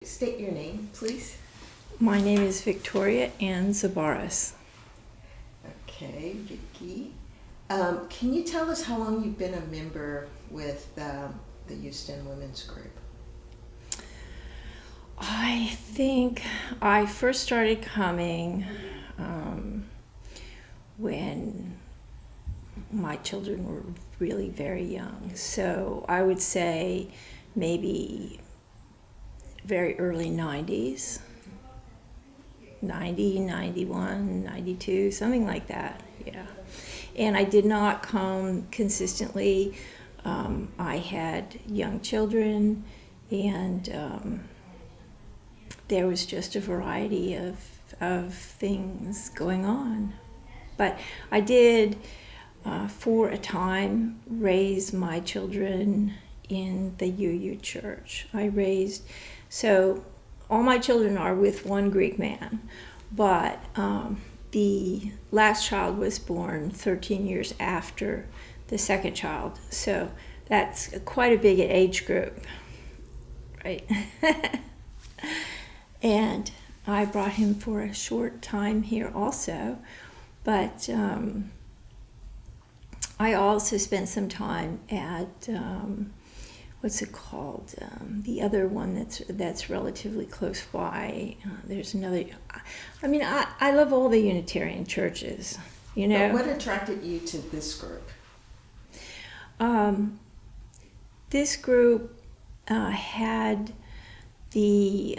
State your name, please. My name is Victoria Ann Zabara. Okay, Vicky. Can you tell us how long you've been a member with the Houston Women's Group? I think I first started coming when my children were really very young. So I would say maybe very early 90s, 90, 91, 92, something like that, yeah. And I did not come consistently. I had young children, and there was just a variety of things going on. But I did, for a time, raise my children in the UU church. So all my children are with one Greek man, but the last child was born 13 years after the second child. So that's quite a big age group, right? And I brought him for a short time here also, but I also spent some time at what's it called? The other one that's relatively close by. There's another. I mean, I love all the Unitarian churches, you know. But what attracted you to this group? This group had the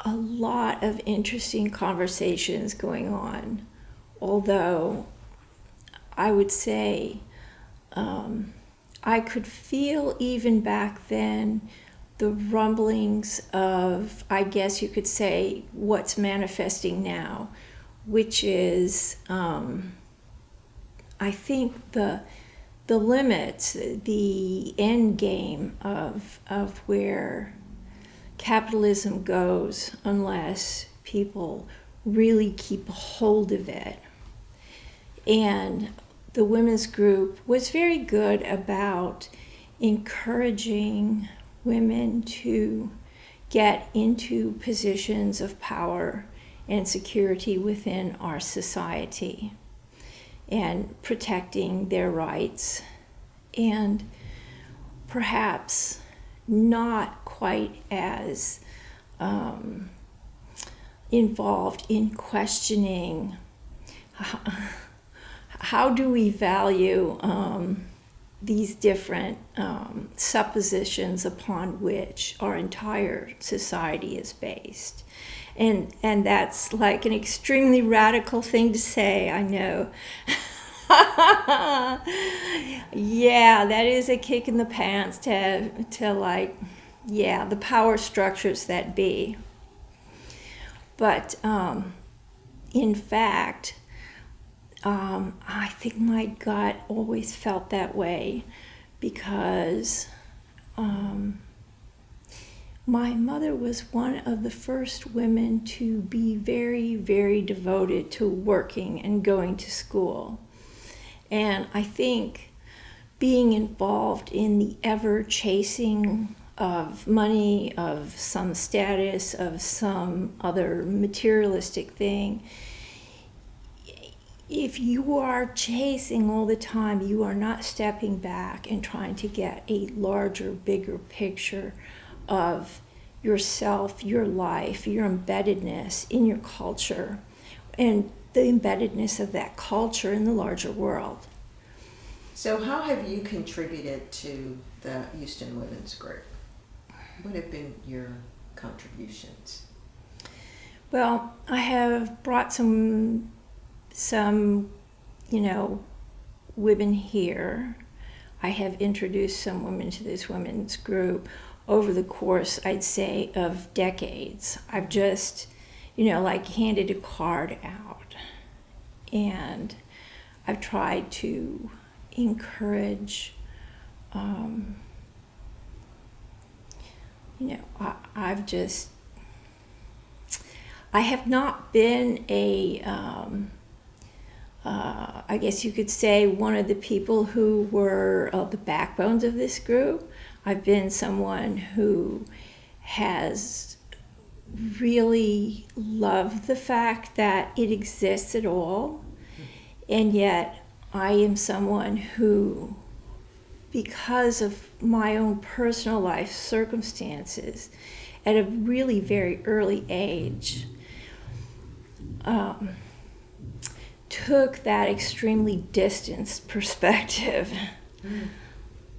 a lot of interesting conversations going on, although I would say I could feel even back then the rumblings of, I guess you could say, what's manifesting now, which is, I think the limits, the end game of where capitalism goes unless people really keep a hold of it. And the women's group was very good about encouraging women to get into positions of power and security within our society and protecting their rights, and perhaps not quite as involved in questioning how do we value these different suppositions upon which our entire society is based. And that's like an extremely radical thing to say, I know. Yeah, that is a kick in the pants to like, yeah, the power structures that be. But in fact, I think my gut always felt that way because my mother was one of the first women to be very, very devoted to working and going to school. And I think being involved in the ever chasing of money, of some status, of some other materialistic thing, if you are chasing all the time, you are not stepping back and trying to get a larger, bigger picture of yourself, your life, your embeddedness in your culture, and the embeddedness of that culture in the larger world. So how have you contributed to the Houston Women's Group? What have been your contributions? Well, I have brought some women here. I have introduced some women to this women's group over the course, I'd say, of decades. I've just, handed a card out, and I've tried to encourage, I have not been I guess you could say, one of the people who were the backbones of this group. I've been someone who has really loved the fact that it exists at all, and yet I am someone who, because of my own personal life circumstances, at a really very early age, took that extremely distanced perspective.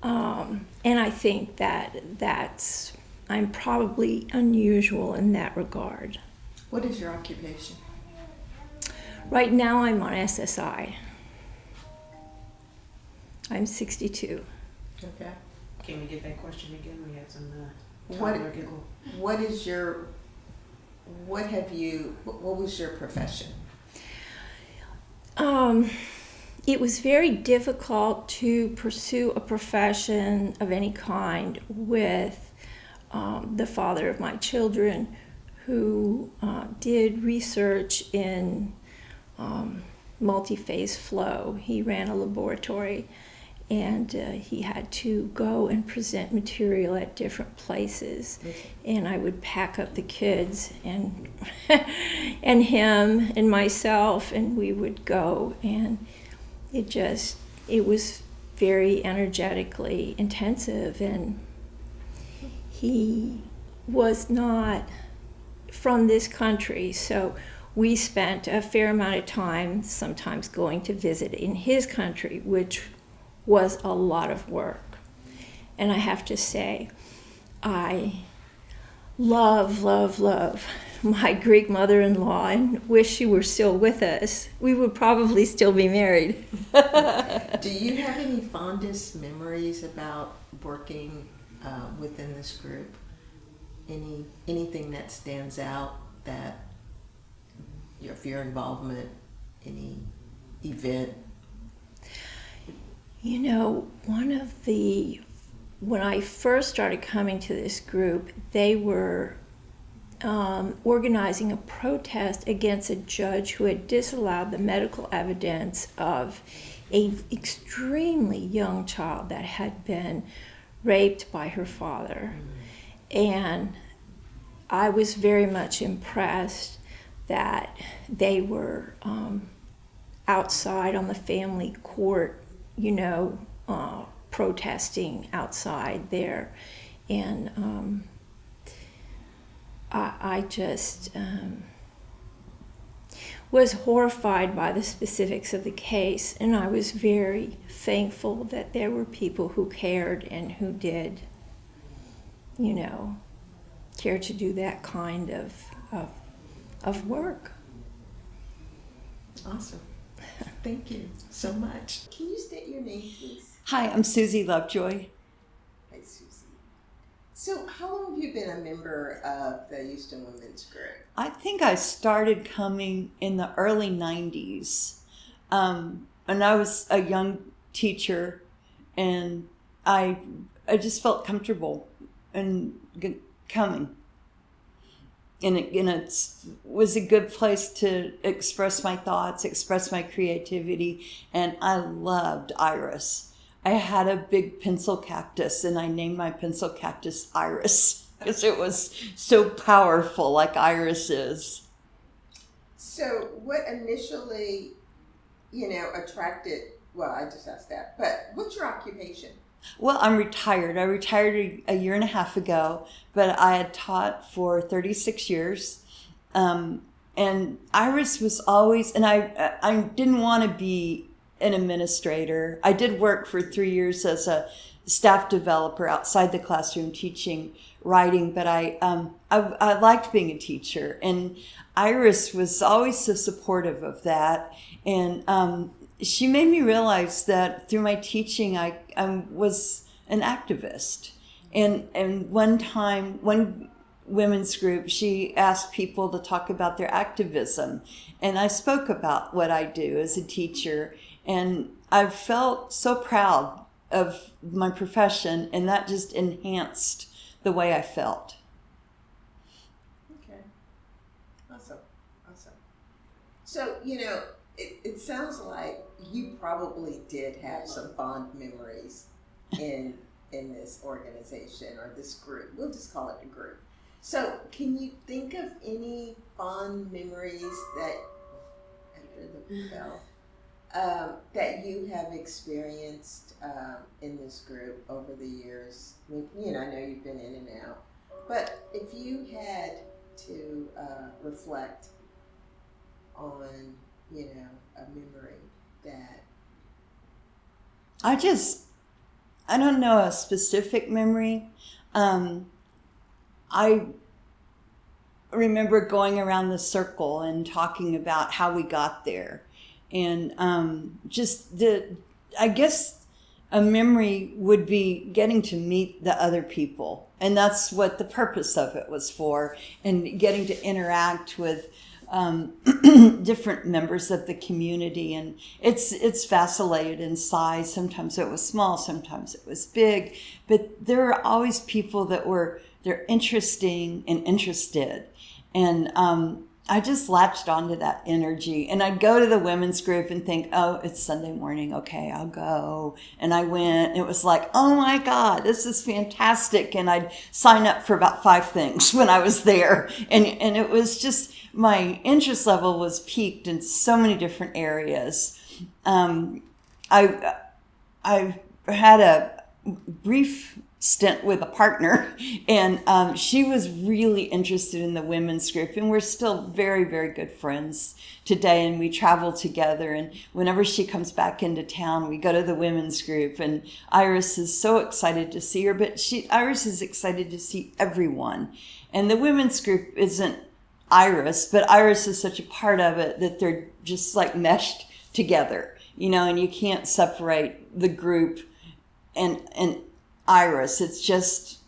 And I think I'm probably unusual in that regard. What is your occupation? Right now I'm on SSI. I'm 62. Okay. Can we get that question again? We had some What was your profession? It was very difficult to pursue a profession of any kind with the father of my children, who did research in multi-phase flow. He ran a laboratory, and he had to go and present material at different places. And I would pack up the kids and and him and myself, and we would go, and it was very energetically intensive. And he was not from this country, so we spent a fair amount of time sometimes going to visit in his country, which was a lot of work. And I have to say, I love my Greek mother-in-law and wish she were still with us. We would probably still be married. Do you have any fondest memories about working within this group? Anything that stands out, that of your involvement, any event? You know, when I first started coming to this group, they were organizing a protest against a judge who had disallowed the medical evidence of an extremely young child that had been raped by her father. And I was very much impressed that they were outside on the family court, protesting outside there. And I just was horrified by the specifics of the case, and I was very thankful that there were people who cared and who did, care to do that kind of work. Awesome. Thank you so much. Can you state your name, please? Hi, I'm Suzy Lovejoy. Hi, Suzy. So how long have you been a member of the Houston Women's Group? I think I started coming in the early 90s. And I was a young teacher, and I just felt comfortable in coming. And it was a good place to express my thoughts, express my creativity, and I loved Iris. I had a big pencil cactus, and I named my pencil cactus Iris because it was so powerful, like Iris is. So what initially, attracted, well, I just asked that, but what's your occupation? Well, I'm retired. I retired a year and a half ago, but I had taught for 36 years. And Iris was always, and I didn't want to be an administrator. I did work for 3 years as a staff developer outside the classroom teaching writing, but I liked being a teacher. And Iris was always so supportive of that. And she made me realize that through my teaching, I was an activist. And one time, one women's group, she asked people to talk about their activism. And I spoke about what I do as a teacher. And I felt so proud of my profession, and that just enhanced the way I felt. Okay. Awesome. So, it sounds like you probably did have some fond memories in in this organization or this group. We'll just call it a group. So can you think of any fond memories that, after the bell, that you have experienced in this group over the years? I mean, I know you've been in and out, but if you had to reflect on, a memory that... I don't know a specific memory. I remember going around the circle and talking about how we got there. And I guess a memory would be getting to meet the other people. And that's what the purpose of it was for, and getting to interact with different members of the community. And it's vacillated in size. Sometimes it was small, sometimes it was big, but there were always people they're interesting and interested. And I just latched onto that energy. And I'd go to the women's group and think, oh, it's Sunday morning. Okay, I'll go. And I went. It was like, oh my God, this is fantastic. And I'd sign up for about 5 things when I was there. And it was just, my interest level was peaked in so many different areas. I had a brief stint with a partner, and she was really interested in the women's group, and we're still very, very good friends today, and we travel together. And whenever she comes back into town, we go to the women's group, and Iris is so excited to see her, but Iris is excited to see everyone. And the women's group isn't Iris, but Iris is such a part of it that they're just like meshed together, and you can't separate the group and Iris. It's just,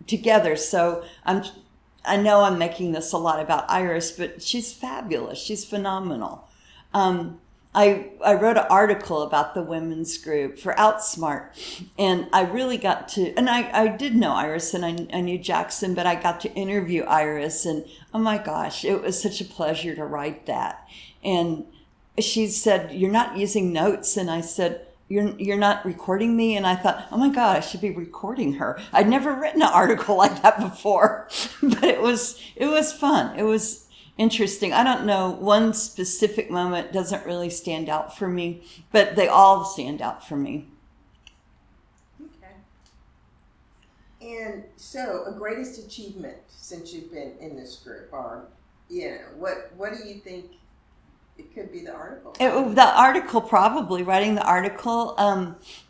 together. So I know I'm making this a lot about Iris, but she's fabulous. She's phenomenal. I wrote an article about the women's group for Outsmart, and I really got to, and I did know Iris, and I knew Jacsun, but I got to interview Iris, and oh my gosh, it was such a pleasure to write that. And she said, "You're not using notes," and I said, You're not recording me? And I thought, oh my God, I should be recording her. I'd never written an article like that before, but it was fun. It was interesting. I don't know, one specific moment doesn't really stand out for me, but they all stand out for me. Okay. And so, a greatest achievement since you've been in this group, or what do you think? It could be the article. The article, probably writing the article,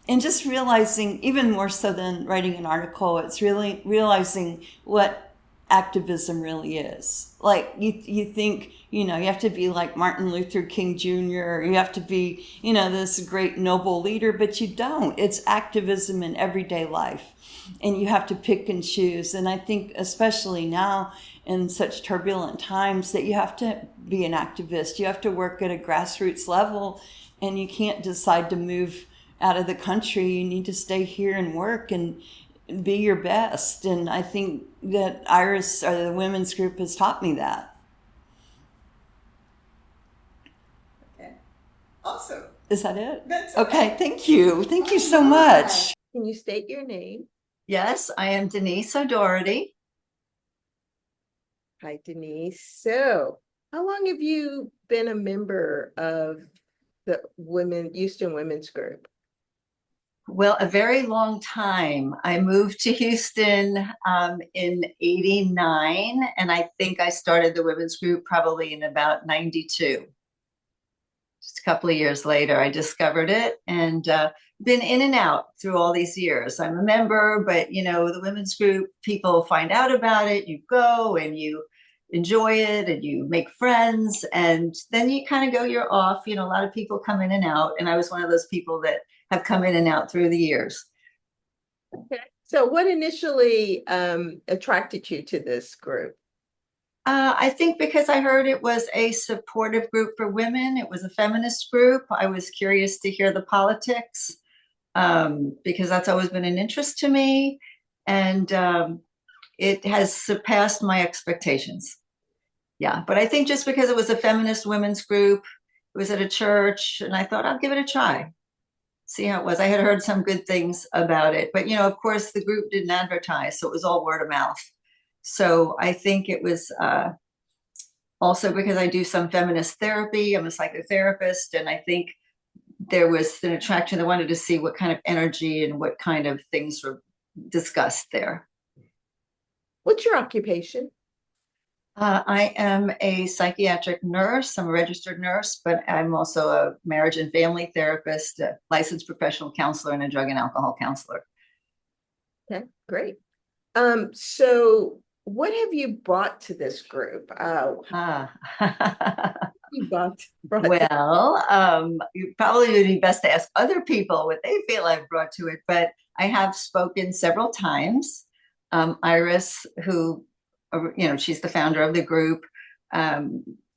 and just realizing, even more so than writing an article, it's really realizing what activism really is. Like you think, you have to be like Martin Luther King Jr., or you have to be, this great noble leader, but you don't. It's activism in everyday life, and you have to pick and choose. And I think especially now in such turbulent times that you have to be an activist. You have to work at a grassroots level, and you can't decide to move out of the country. You need to stay here and work and be your best. And I think that Iris, or the women's group, has taught me that. Okay. Awesome. Is that it? That's okay. Thank you. Thank you so much. Can you state your name? Yes, I am Denis O'Doherty. Hi, Denise. So, how long have you been a member of the Houston Women's Group? Well, a very long time. I moved to Houston in '89, and I think I started the women's group probably in about '92. Just a couple of years later, I discovered it, and been in and out through all these years. I'm a member, but the women's group, people find out about it, you go and you enjoy it and you make friends, and then you kind of go, you're off. A lot of people come in and out, and I was one of those people that have come in and out through the years. Okay. So what initially attracted you to this group? I think because I heard it was a supportive group for women. It was a feminist group. I was curious to hear the politics because that's always been an interest to me. And it has surpassed my expectations. Yeah, but I think just because it was a feminist women's group, it was at a church, and I thought I'll give it a try. see how it was. I had heard some good things about it, but of course the group didn't advertise, so it was all word of mouth. So I think it was also because I do some feminist therapy. I'm a psychotherapist, and I think there was an attraction. I wanted to see what kind of energy and what kind of things were discussed there. What's your occupation? I am a psychiatric nurse. I'm a registered nurse, but I'm also a marriage and family therapist, a licensed professional counselor, and a drug and alcohol counselor. Okay, great. So what have you brought to this group? You brought Well, you probably would be best to ask other people what they feel I've brought to it, but I have spoken several times. Iris, who, she's the founder of the group.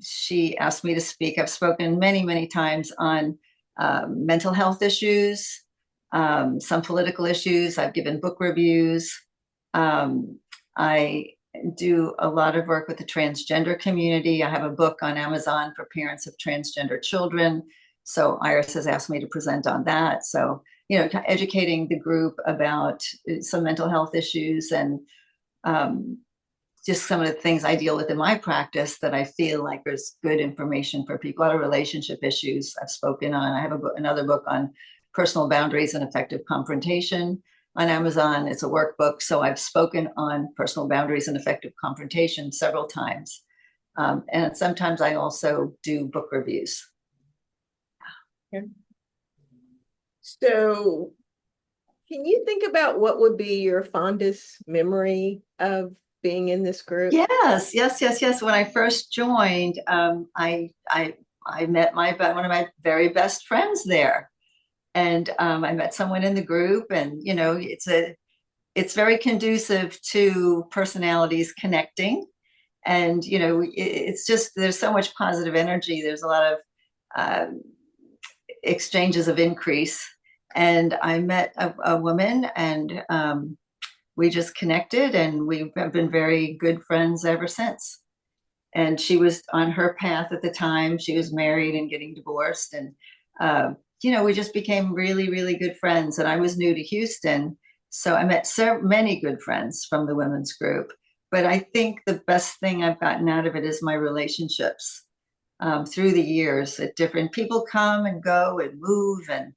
She asked me to speak. I've spoken many, many times on mental health issues, some political issues. I've given book reviews. I do a lot of work with the transgender community. I have a book on Amazon for parents of transgender children. So Iris has asked me to present on that. So, educating the group about some mental health issues and just some of the things I deal with in my practice that I feel like there's good information for people. A lot of relationship issues I've spoken on. I have another book on personal boundaries and effective confrontation on Amazon. It's a workbook. So I've spoken on personal boundaries and effective confrontation several times. And sometimes I also do book reviews. Okay. So can you think about what would be your fondest memory of being in this group? Yes. When I first joined, I met one of my very best friends there. And I met someone in the group, and it's very conducive to personalities connecting, and it's just, there's so much positive energy. There's a lot of exchanges of increase, and I met a woman, and we just connected, and we have been very good friends ever since. And she was on her path at the time. She was married and getting divorced, and we just became really, really good friends. And I was new to Houston, so I met so many good friends from the women's group. But I think the best thing I've gotten out of it is my relationships through the years. That different people come and go and move, and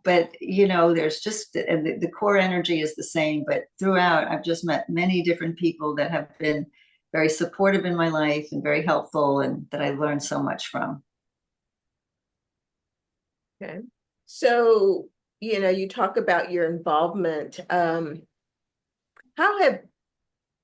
but there's just, and the core energy is the same. But throughout, I've just met many different people that have been very supportive in my life and very helpful, and that I learned so much from. Okay. So, you talk about your involvement. How have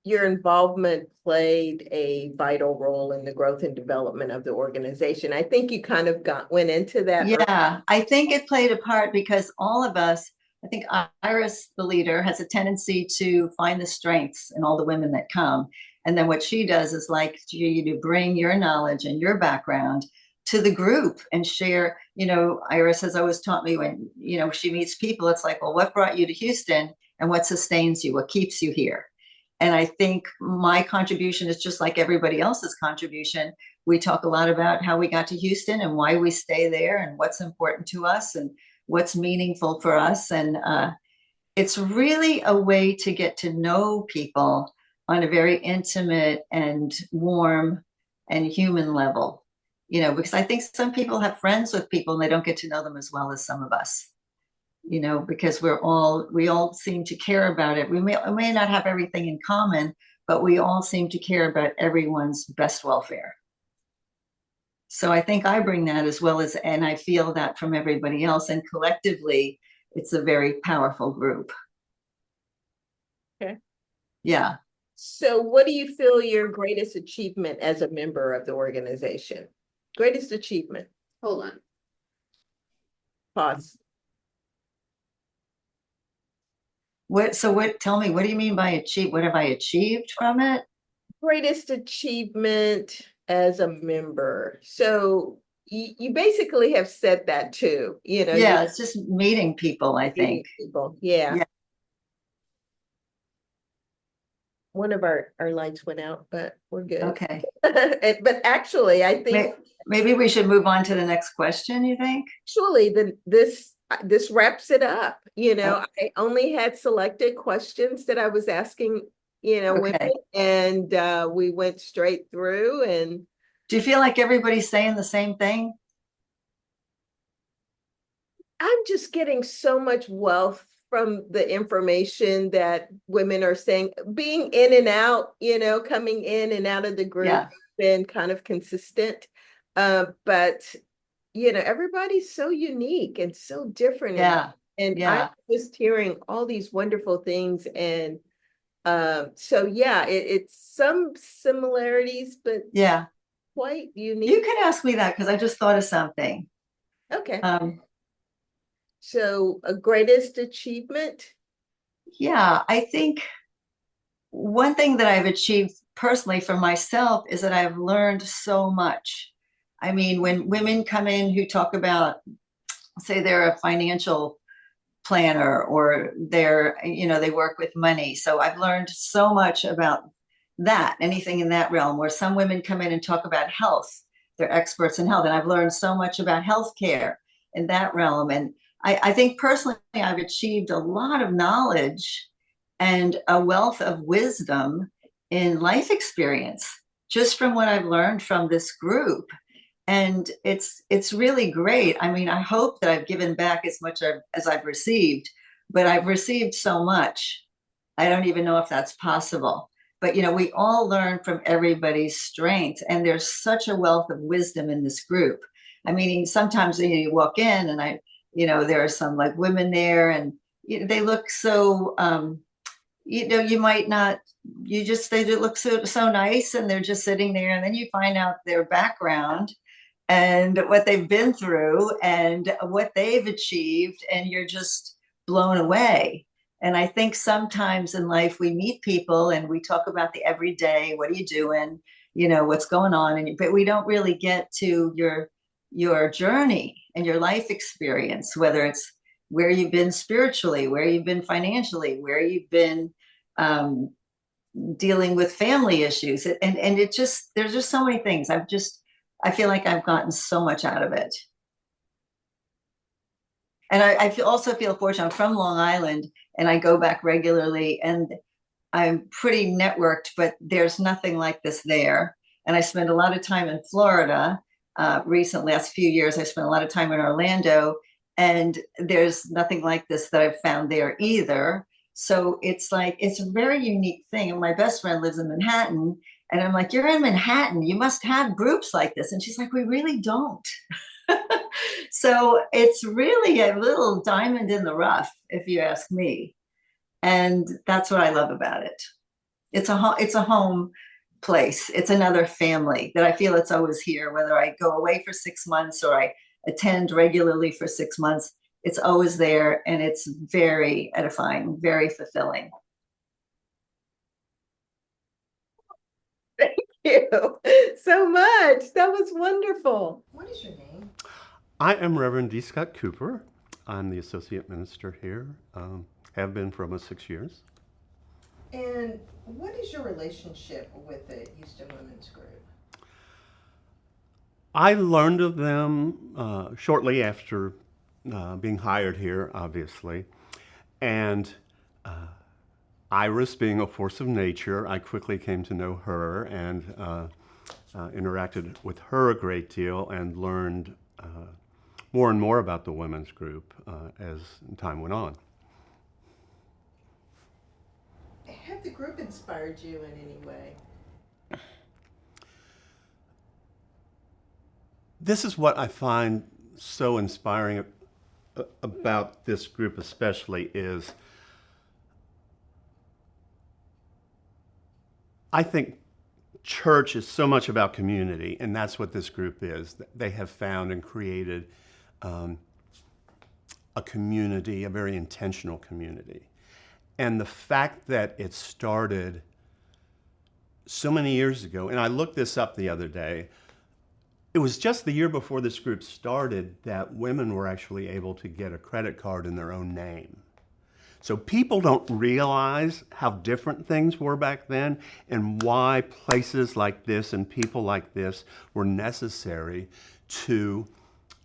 your involvement played a vital role in the growth and development of the organization? I think you kind of went into that. Yeah, I think it played a part because all of us, I think Iris, the leader, has a tendency to find the strengths in all the women that come. And then what she does is like you to bring your knowledge and your background to the group and share. Iris has always taught me when, she meets people, it's like, well, what brought you to Houston and what sustains you? What keeps you here? And I think my contribution is just like everybody else's contribution. We talk a lot about how we got to Houston and why we stay there and what's important to us and what's meaningful for us. And it's really a way to get to know people on a very intimate and warm and human level. Because I think some people have friends with people and they don't get to know them as well as some of us, because we all seem to care about it. We may not have everything in common, but we all seem to care about everyone's best welfare. So I think I bring that as well as, and I feel that from everybody else, and collectively, it's a very powerful group. Okay. Yeah. So what do you feel your greatest achievement as a member of the organization? Greatest achievement. Hold on. Pause. Tell me, what do you mean by achieve? What have I achieved from it? Greatest achievement as a member. So you basically have said that too, Yeah, it's just meeting people, I think. People. Yeah. One of our lights went out, but we're good. Okay. But actually, I think Maybe we should move on to the next question, you think? Actually, this wraps it up. I only had selected questions that I was asking, women, Okay. and we went straight through. And Do you feel like everybody's saying the same thing? I'm just getting so much wealth from the information that women are saying, being in and out, coming in and out of the group Yeah. has been kind of consistent. But everybody's so unique and so different. Yeah. And Yeah. I'm just hearing all these wonderful things. And so, yeah, it's some similarities, but Yeah. quite unique. You can ask me that because I just thought of something. Okay. So a greatest achievement? Yeah, I think one thing that I've achieved personally for myself is that I've learned so much. I mean, when women come in who talk about, say they're a financial planner or they work with money. So I've learned so much about that, anything in that realm, where some women come in and talk about health. They're experts in health. And I've learned so much about healthcare in that realm. And I think personally, I've achieved a lot of knowledge and a wealth of wisdom in life experience just from what I've learned from this group. And it's really great. I mean, I hope that I've given back as much as I've received, but I've received so much. I don't even know if that's possible. But, we all learn from everybody's strengths, and there's such a wealth of wisdom in this group. I mean, sometimes you walk in and there are some like women there and they look so, you might not, they look so nice and they're just sitting there, and then you find out their background and what they've been through and what they've achieved, and you're just blown away. And I think sometimes in life we meet people and we talk about the everyday, what are you doing, what's going on, but we don't really get to your journey and your life experience, whether it's where you've been spiritually, where you've been financially, where you've been dealing with family issues, and there's just so many things. I feel like I've gotten so much out of it. And I also feel fortunate. I'm from Long Island and I go back regularly, and I'm pretty networked, but there's nothing like this there. And I spend a lot of time in Florida. Recently, last few years, I spent a lot of time in Orlando, and there's nothing like this that I've found there either. So it's a very unique thing. And my best friend lives in Manhattan, and I'm like, you're in Manhattan, you must have groups like this. And she's like, we really don't. So it's really a little diamond in the rough, if you ask me. And that's what I love about it. It's a home place. It's another family that I feel it's always here, whether I go away for 6 months or I attend regularly for 6 months, it's always there. And it's very edifying, very fulfilling. Thank you so much. That was wonderful. What is your name? I am Reverend D. Scott Cooper. I'm the associate minister here. Have been for almost 6 years. And what is your relationship with the Houston Women's Group? I learned of them shortly after being hired here, obviously. And Iris, being a force of nature, I quickly came to know her and interacted with her a great deal and learned more and more about the women's group as time went on. Have the group inspired you in any way? This is what I find so inspiring about this group especially is I think church is so much about community, and that's what this group is. They have found and created a community, a very intentional community. And the fact that it started so many years ago, and I looked this up the other day, it was just the year before this group started that women were actually able to get a credit card in their own name. So people don't realize how different things were back then and why places like this and people like this were necessary to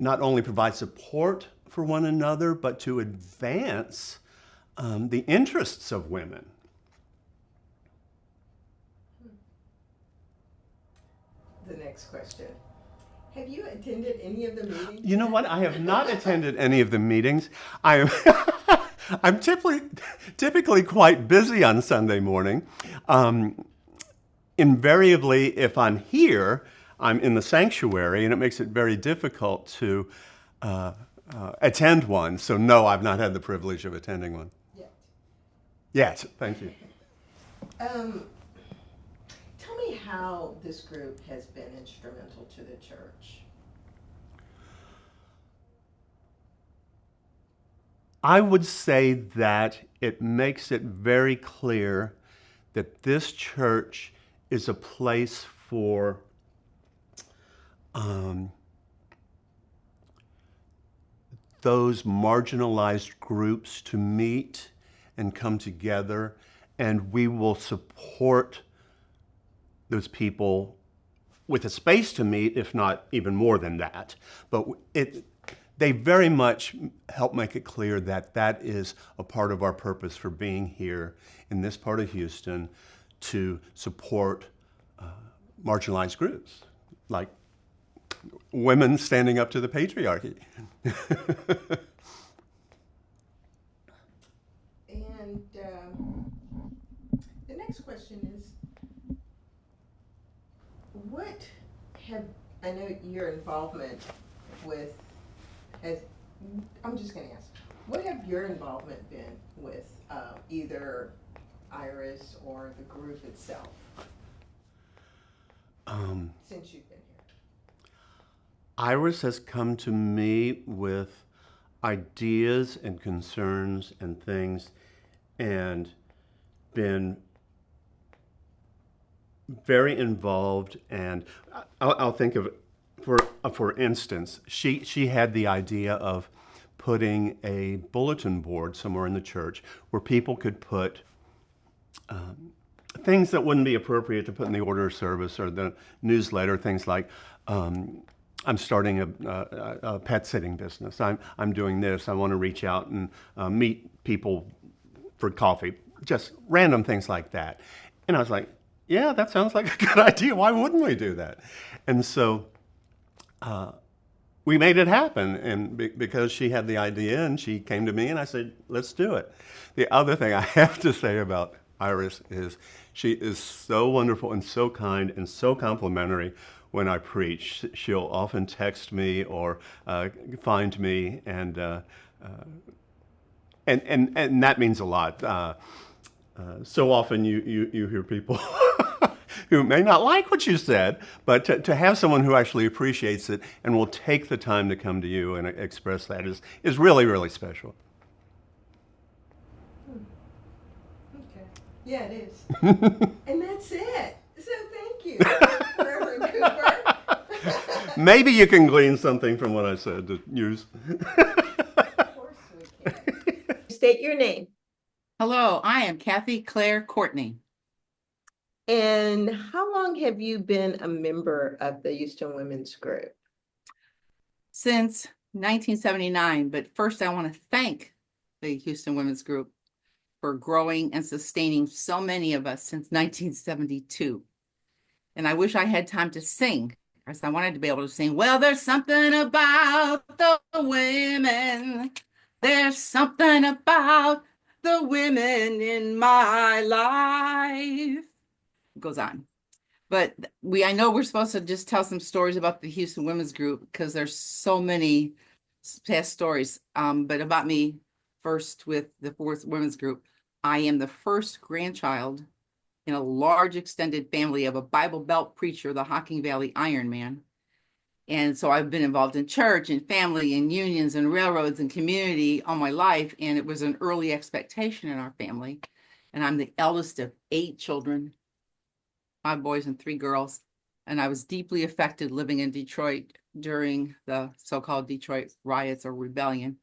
not only provide support for one another, but to advance the interests of women. The next question. Have you attended any of the meetings? You know what? I have not attended any of the meetings. I'm typically quite busy on Sunday morning. Invariably, if I'm here, I'm in the sanctuary, and it makes it very difficult to attend one. So no, I've not had the privilege of attending one. Yet, thank you. Tell me how this group has been instrumental to the church. I would say that it makes it very clear that this church is a place for those marginalized groups to meet and come together, and we will support those people with a space to meet, if not even more than that. But they very much help make it clear that that is a part of our purpose for being here in this part of Houston, to support marginalized groups, like women standing up to the patriarchy. And the next question is, I know your involvement with, I'm just going to ask, what have your involvement been with either Iris or the group itself since you've been here? Iris has come to me with ideas and concerns and things, and been very involved. And I'll think of, for instance, she had the idea of putting a bulletin board somewhere in the church where people could put things that wouldn't be appropriate to put in the order of service or the newsletter, things like, I'm starting a pet sitting business. I'm doing this. I want to reach out and meet people for coffee. Just random things like that. And I was like, yeah, that sounds like a good idea. Why wouldn't we do that? And so we made it happen. And because she had the idea and she came to me and I said, let's do it. The other thing I have to say about Iris is she is so wonderful and so kind and so complimentary. When I preach, she'll often text me or find me, and that means a lot. So often you hear people who may not like what you said, but to have someone who actually appreciates it and will take the time to come to you and express that is really, really special. Okay. Yeah, it is. And that's it. So thank you, Reverend Cooper. Maybe you can glean something from what I said to use. Of course we can. State your name. Hello, I am Cathy Courtney. And how long have you been a member of the Houston Women's Group? Since 1979, but first I want to thank the Houston Women's Group for growing and sustaining so many of us since 1972. And I wish I had time to sing, because I wanted to be able to sing, well, there's something about the women. There's something about the women in my life. It goes on. But I know we're supposed to just tell some stories about the Houston Women's Group because there's so many past stories. But about me first with the Fourth Women's Group, I am the first grandchild in a large extended family of a Bible Belt preacher, the Hocking Valley Iron Man. And so I've been involved in church and family and unions and railroads and community all my life. And it was an early expectation in our family. And I'm the eldest of 8 children, 5 boys and 3 girls. And I was deeply affected living in Detroit during the so-called Detroit riots or rebellion.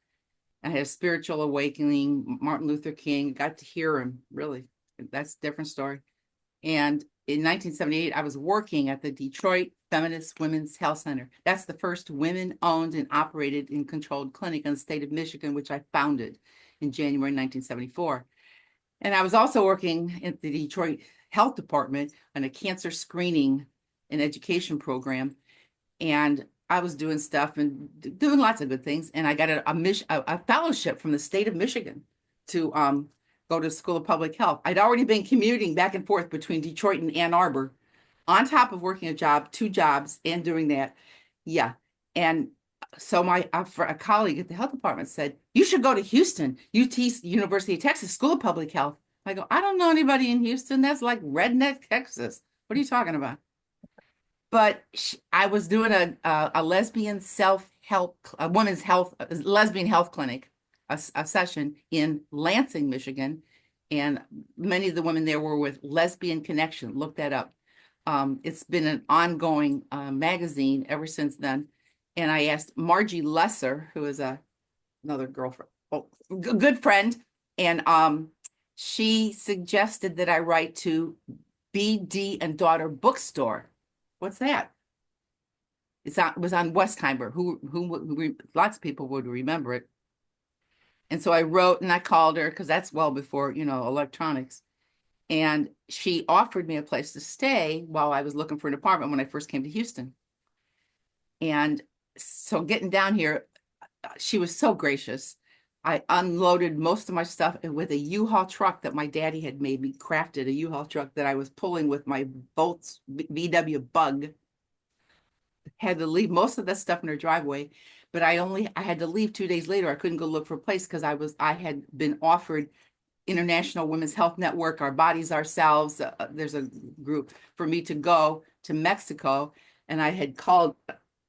I had a spiritual awakening. Martin Luther King, got to hear him, really. That's a different story. And in 1978, I was working at the Detroit Feminist Women's Health Center. That's the first women-owned and operated and controlled clinic in the state of Michigan, which I founded in January 1974. And I was also working at the Detroit Health Department on a cancer screening and education program. And I was doing stuff and doing lots of good things. And I got a fellowship from the state of Michigan to go to School of Public Health. I'd already been commuting back and forth between Detroit and Ann Arbor, on top of working a job, 2 jobs, and doing that. Yeah. And so a colleague at the health department said, you should go to Houston, UT, University of Texas School of Public Health. I go, I don't know anybody in Houston. That's like redneck Texas. What are you talking about? But I was doing a lesbian self-help, a women's health, lesbian health clinic, a session in Lansing, Michigan. And many of the women there were with Lesbian Connection. Look that up. It's been an ongoing magazine ever since then. And I asked Margie Lesser, who is another girlfriend, good friend. And she suggested that I write to BD and Daughter Bookstore. What's that? It was on Westheimer, who lots of people would remember it. And so I wrote and I called her, because that's well before, electronics. And she offered me a place to stay while I was looking for an apartment when I first came to Houston. And so getting down here, she was so gracious. I unloaded most of my stuff with a U-Haul truck that my daddy had made me, crafted a U-Haul truck that I was pulling with my Bolts VW Bug. Had to leave most of that stuff in her driveway, but I had to leave 2 days later. I couldn't go look for a place because I had been offered International Women's Health Network, Our Bodies Ourselves. There's a group for me to go to Mexico, and I had called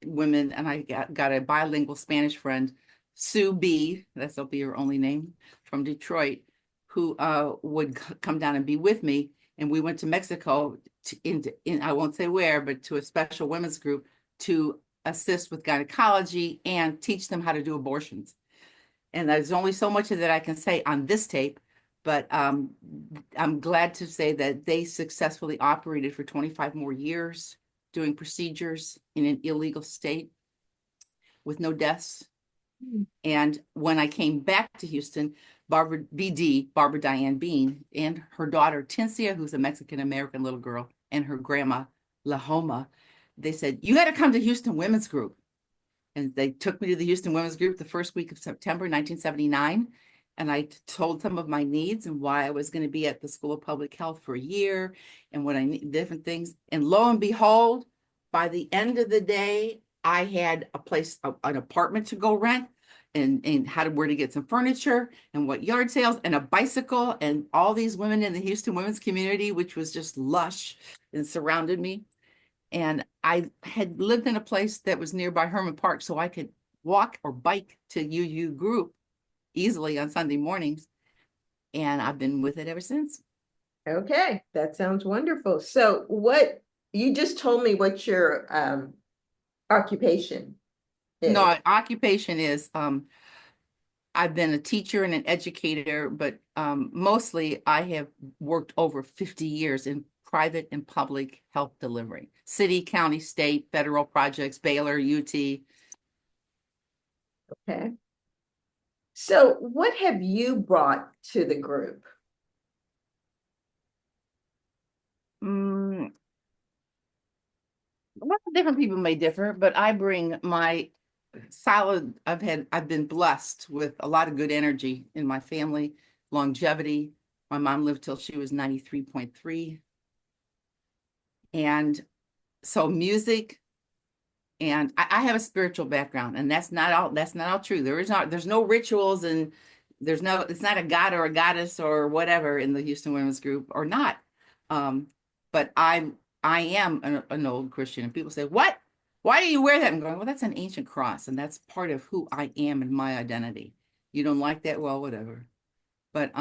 women, and I got a bilingual Spanish friend, Sue B, that'll be her only name, from Detroit, who would come down and be with me. And we went to Mexico, I won't say where, but to a special women's group to assist with gynecology and teach them how to do abortions. And there's only so much of that I can say on this tape, but I'm glad to say that they successfully operated for 25 more years, doing procedures in an illegal state with no deaths. And when I came back to Houston, Barbara Diane Bean, and her daughter Tincia, who's a Mexican-American little girl, and her grandma, La Homa, they said, you got to come to Houston Women's Group. And they took me to the Houston Women's Group the first week of September 1979. And I told some of my needs and why I was going to be at the School of Public Health for a year and what I need, different things. And lo and behold, by the end of the day, I had a place, an apartment to go rent, and where to get some furniture and what yard sales and a bicycle, and all these women in the Houston women's community, which was just lush and surrounded me. And I had lived in a place that was nearby Herman Park, so I could walk or bike to UU Group easily on Sunday mornings. And I've been with it ever since. Okay, that sounds wonderful. So you just told me what your occupation is. No, occupation is, I've been a teacher and an educator, but mostly I have worked over 50 years in private and public health delivery, city, county, state, federal projects, Baylor, UT. Okay. So what have you brought to the group? Well, different people may differ, but I bring my solid, I've been blessed with a lot of good energy in my family, longevity. My mom lived till she was 93.3. And so music, and I have a spiritual background, and that's not all true. There's no rituals, and it's not a god or a goddess or whatever in the Houston Women's Group, or not. But I am an old Christian, and people say, what? Why do you wear that? I'm going, well, that's an ancient cross, and that's part of who I am and my identity. You don't like that? Well, whatever. But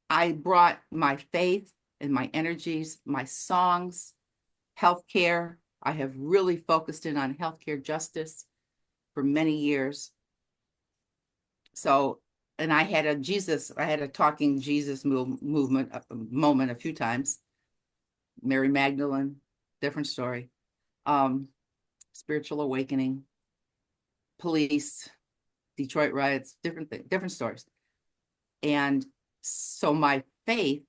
I brought my faith and my energies, my songs, healthcare. I have really focused in on healthcare justice for many years. So, and I had a talking Jesus moment a few times. Mary Magdalene, different story. Spiritual awakening, police, Detroit riots, different stories. And so my faith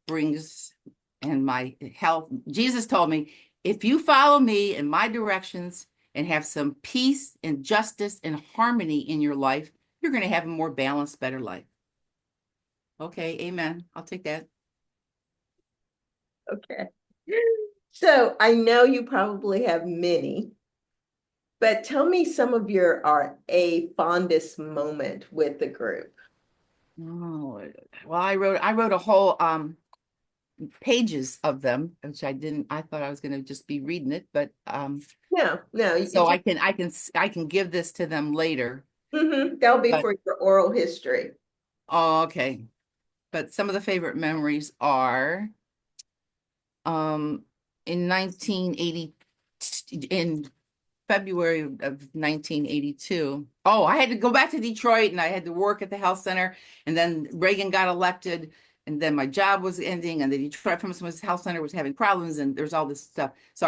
brings, and my health, Jesus told me, if you follow me in my directions and have some peace and justice and harmony in your life, you're going to have a more balanced, better life. Okay, amen. I'll take that. Okay. So I know you probably have many, but tell me some of your a fondest moment with the group. Oh, well, I wrote a whole pages of them, which I thought I was going to just be reading it, but No, so I can give this to them later. That'll be for your oral history. Oh, okay. But some of the favorite memories are in February of 1982. Oh, I had to go back to Detroit and I had to work at the health center, and then Reagan got elected, and then my job was ending, and the Detroit Women's Health Center was having problems, and there's all this stuff. So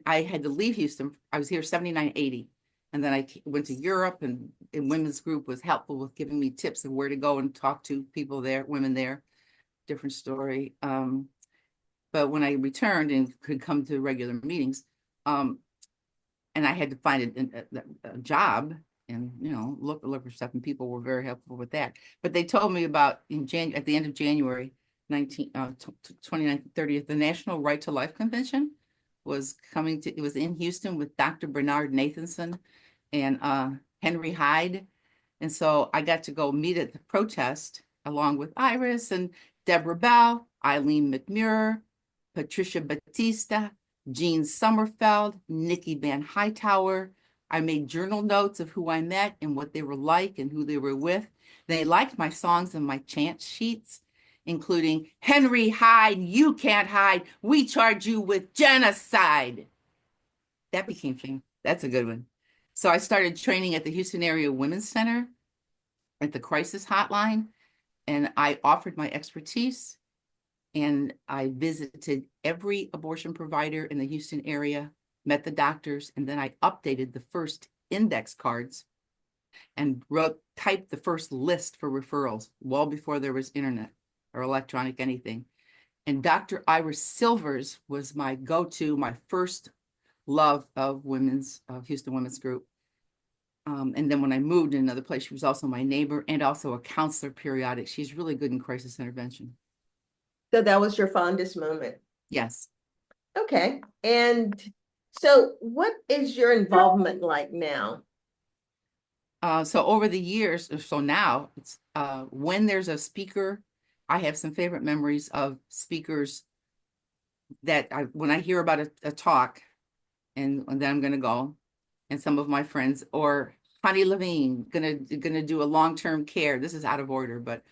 I had to leave Houston. I was here 79, 80. And then I went to Europe, and women's group was helpful with giving me tips of where to go and talk to people there, women there. Different story. But when I returned and could come to regular meetings, and I had to find a job and, look for stuff, and people were very helpful with that. But they told me about at the end of January 29th, 30th, the National Right to Life Convention was it was in Houston with Dr. Bernard Nathanson and Henry Hyde. And so I got to go meet at the protest along with Iris and Deborah Bell, Eileen McMurray, Patricia Batista, Jean Sommerfeld, Nikki Van Hightower. I made journal notes of who I met and what they were like and who they were with. They liked my songs and my chant sheets, including Henry Hyde, you can't hide, we charge you with genocide. That became famous. That's a good one. So I started training at the Houston Area Women's Center at the crisis hotline, and I offered my expertise, and I visited every abortion provider in the Houston area, met the doctors, and then I updated the first index cards and typed the first list for referrals well before there was internet or electronic anything. And Dr. Iris Silvers was my go-to, my first love of Houston Women's Group. And then when I moved in another place, she was also my neighbor and also a counselor periodic. She's really good in crisis intervention. So that was your fondest moment? Yes. Okay. And so what is your involvement like now? So over the years, so now, it's when there's a speaker, I have some favorite memories of speakers that when I hear about a talk, and then I'm going to go, and some of my friends, or Honey Levine, gonna do a long-term care. This is out of order, but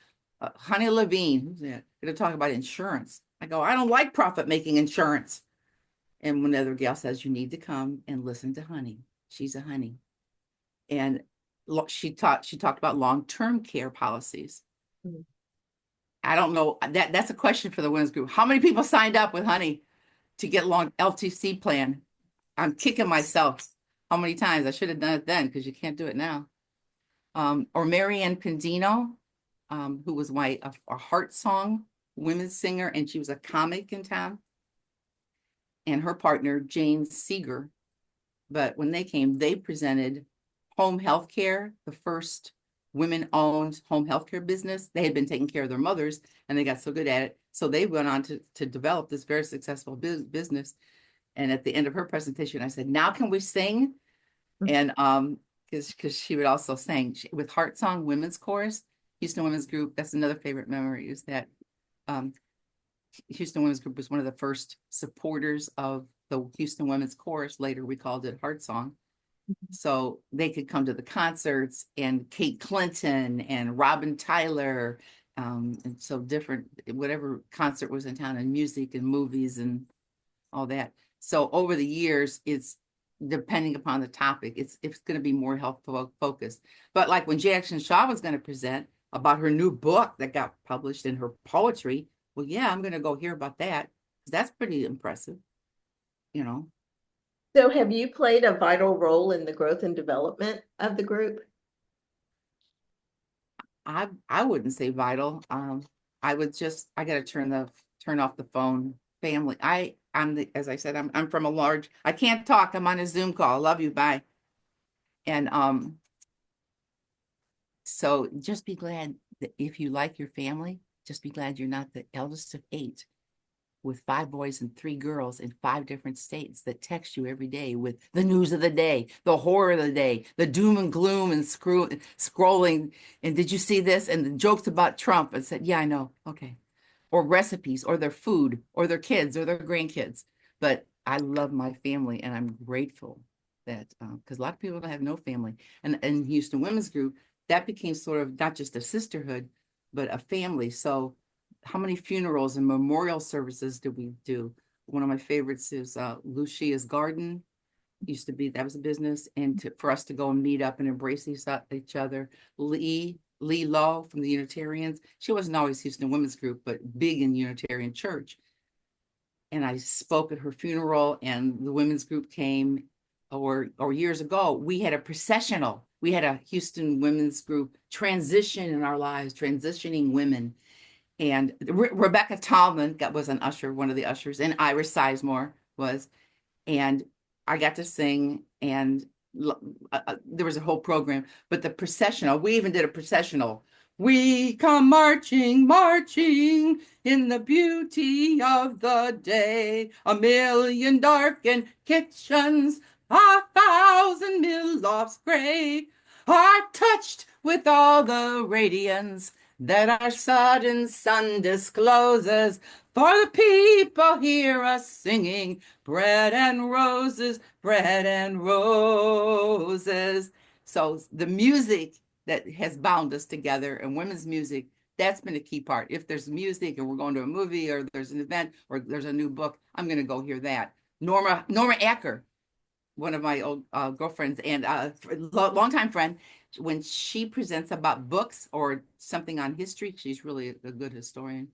Honey Levine, who's that? Gonna talk about insurance. I go, I don't like profit-making insurance. And one other gal says, you need to come and listen to Honey. She's a honey. And she talked about long-term care policies. Mm-hmm. I don't know, that's a question for the women's group. How many people signed up with Honey to get long LTC plan? I'm kicking myself. How many times? I should have done it then, because you can't do it now. Or Marianne Pendino, who was a heart song women's singer, and she was a comic in town. And her partner, Jane Seeger. But when they came, they presented home health care, the first women-owned home health care business. They had been taking care of their mothers, and they got so good at it. So they went on to develop this very successful business. And at the end of her presentation, I said, now can we sing? And because she would also sing with Heart Song Women's Chorus, Houston Women's Group. That's another favorite memory, is that Houston Women's Group was one of the first supporters of the Houston Women's Chorus. Later, we called it Heart Song. So they could come to the concerts, and Kate Clinton and Robin Tyler, and so different, whatever concert was in town, and music and movies and all that. So over the years, it's depending upon the topic, it's going to be more health focused. But like when Jacsun Shah was going to present about her new book that got published in her poetry, well, yeah, I'm going to go hear about that. That's pretty impressive, you know. So have you played a vital role in the growth and development of the group? I wouldn't say vital. I would just, I got to turn off the phone. Family. As I said, I'm from a large, I can't talk. I'm on a Zoom call. Love you. Bye. And so just be glad that if you like your family, just be glad you're not the eldest of 8 with 5 boys and 3 girls in 5 different states that text you every day with the news of the day, the horror of the day, the doom and gloom and scrolling. And did you see this? And the jokes about Trump, and said, yeah, I know. Okay. Or recipes or their food or their kids or their grandkids. But I love my family, and I'm grateful that, because a lot of people have no family. And Houston Women's Group, that became sort of not just a sisterhood, but a family. So how many funerals and memorial services did we do? One of my favorites is Lucia's Garden. Used to be, that was a business. And for us to go and meet up and embrace each other. Lee Lowe from the Unitarians. She wasn't always Houston Women's Group, but big in Unitarian Church. And I spoke at her funeral, and the women's group came. Or years ago, we had a processional. We had a Houston Women's Group transition in our lives, transitioning women. And Rebecca Tallman was an usher, one of the ushers, and Iris Sizemore was. And I got to sing, and there was a whole program, but the processional, we even did a processional. We come marching, marching in the beauty of the day, 1,000,000 darkened kitchens, 1,000 mill lofts gray are touched with all the radiance that our sudden sun discloses. For the people hear us singing, bread and roses, bread and roses. So the music that has bound us together, and women's music, that's been a key part. If there's music and we're going to a movie or there's an event or there's a new book, I'm going to go hear that. Norma Acker, one of my old girlfriends and longtime friend, when she presents about books or something on history, she's really a good historian.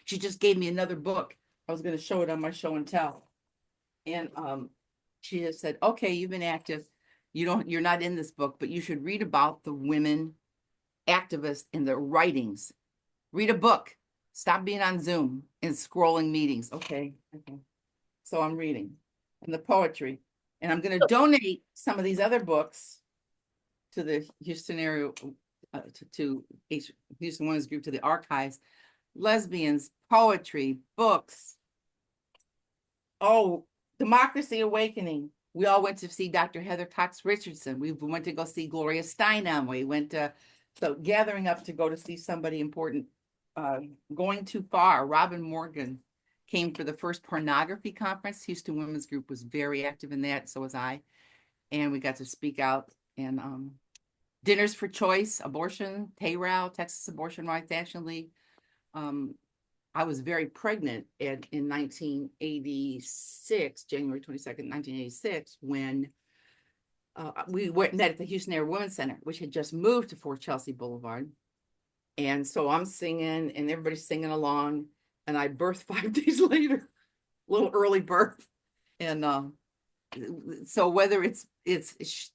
She just gave me another book. I was going to show it on my show and tell. And she just said, okay, you've been active. You're not in this book, but you should read about the women activists in their writings. Read a book. Stop being on Zoom and scrolling meetings. Okay. So I'm reading, and the poetry. And I'm going to donate some of these other books to the Houston area, to Houston Women's Group, to the archives. Lesbians, poetry, books. Oh, Democracy Awakening. We all went to see Dr. Heather Cox Richardson. We went to go see Gloria Steinem. We went to, so gathering up to go to see somebody important. Going Too Far. Robin Morgan came for the first pornography conference. Houston Women's Group was very active in that. So was I. And we got to speak out. And Dinners for Choice, abortion, TARAL, Texas Abortion Rights Action League. I was very pregnant in 1986, January 22nd, 1986, when we met at the Houston Area Women's Center, which had just moved to Fort Chelsea Boulevard. And so I'm singing and everybody's singing along, and I birthed 5 days later, a little early birth. And so whether it's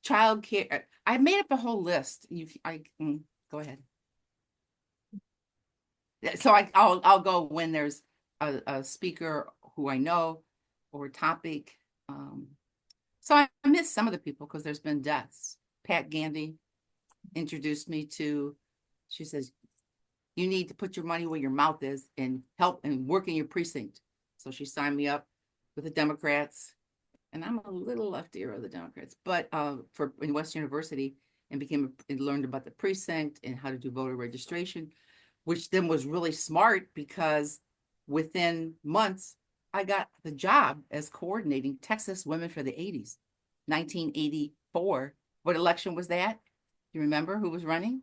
child care, I made up a whole list. Go ahead. So I'll go when there's a speaker who I know or a topic. So I miss some of the people because there's been deaths. Pat Gandy introduced me to, she says, you need to put your money where your mouth is and help and work in your precinct. So she signed me up with the Democrats, and I'm a little left ear of the Democrats, but in West University, and learned about the precinct and how to do voter registration, which then was really smart because within months, I got the job as coordinating Texas Women for the 80s, 1984. What election was that? Do you remember who was running?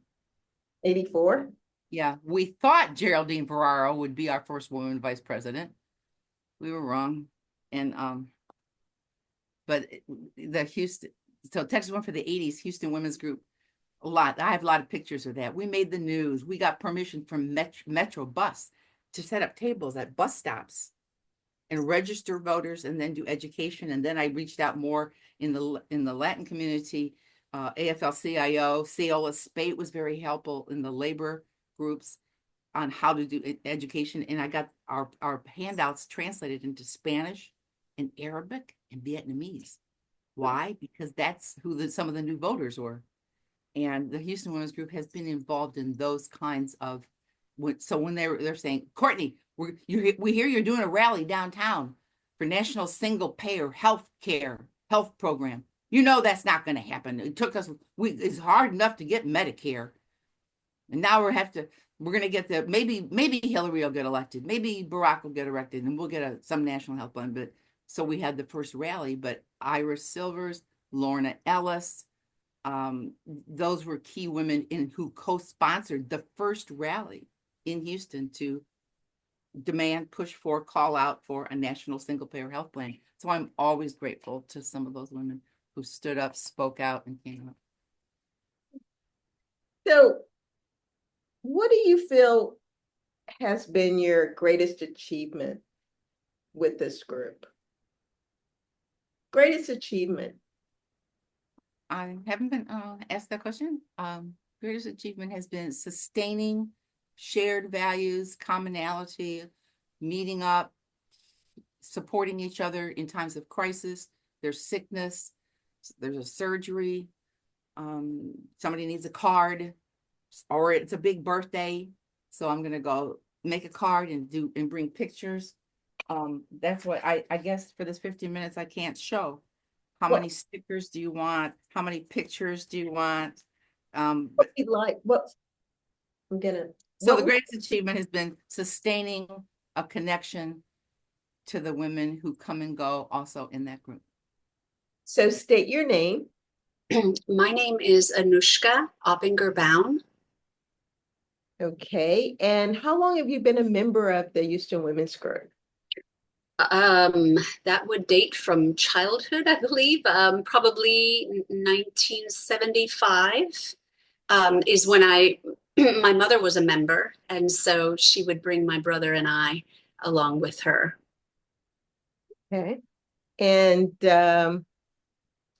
84? Yeah, we thought Geraldine Ferraro would be our first woman vice president. We were wrong. And but the Houston, so Texas One for the 80s, Houston Women's Group, a lot. I have a lot of pictures of that. We made the news. We got permission from Metro Bus to set up tables at bus stops and register voters and then do education. And then I reached out more in the Latin community. AFL-CIO, Ceola Spate was very helpful in the labor groups on how to do education. And I got our handouts translated into Spanish and Arabic and Vietnamese. Why? Because that's who some of the new voters were. And the Houston Women's Group has been involved in those kinds of, so when they're saying, Courtney, we hear you're doing a rally downtown for National Single Payer Health Program. You know that's not going to happen. It took us, it's hard enough to get Medicare. And now we're going to get maybe Hillary will get elected. Maybe Barack will get elected and we'll get some national health plan. But so we had the first rally, but Iris Silvers, Lorna Ellis, those were key women who co-sponsored the first rally in Houston to push for, call out for a national single payer health plan. So I'm always grateful to some of those women who stood up, spoke out, and came up. So what do you feel has been your greatest achievement with this group? Greatest achievement? I haven't been asked that question. Greatest achievement has been sustaining shared values, commonality, meeting up, supporting each other in times of crisis. There's sickness, there's a surgery, somebody needs a card, or it's a big birthday. So I'm gonna go make a card and bring pictures. That's what I guess for this 15 minutes I can't show. How many stickers do you want? How many pictures do you want? What you like? So the greatest achievement has been sustaining a connection to the women who come and go also in that group. So state your name. My name is Anushka Oppinger-Baum. Okay. And how long have you been a member of the Houston Women's Group? That would date from childhood, I believe. Probably 1975 is when my mother was a member, and so she would bring my brother and I along with her. Okay. And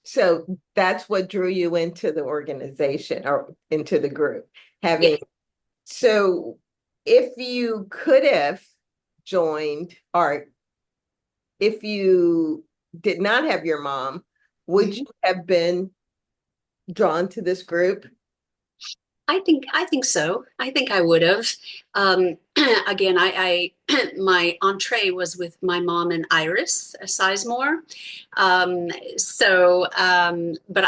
so that's what drew you into the organization or into the group. Yes. So if you could have joined, or if you did not have your mom, would you have been drawn to this group? I think so. I think I would have. Again, I my entree was with my mom and Iris Sizemore. But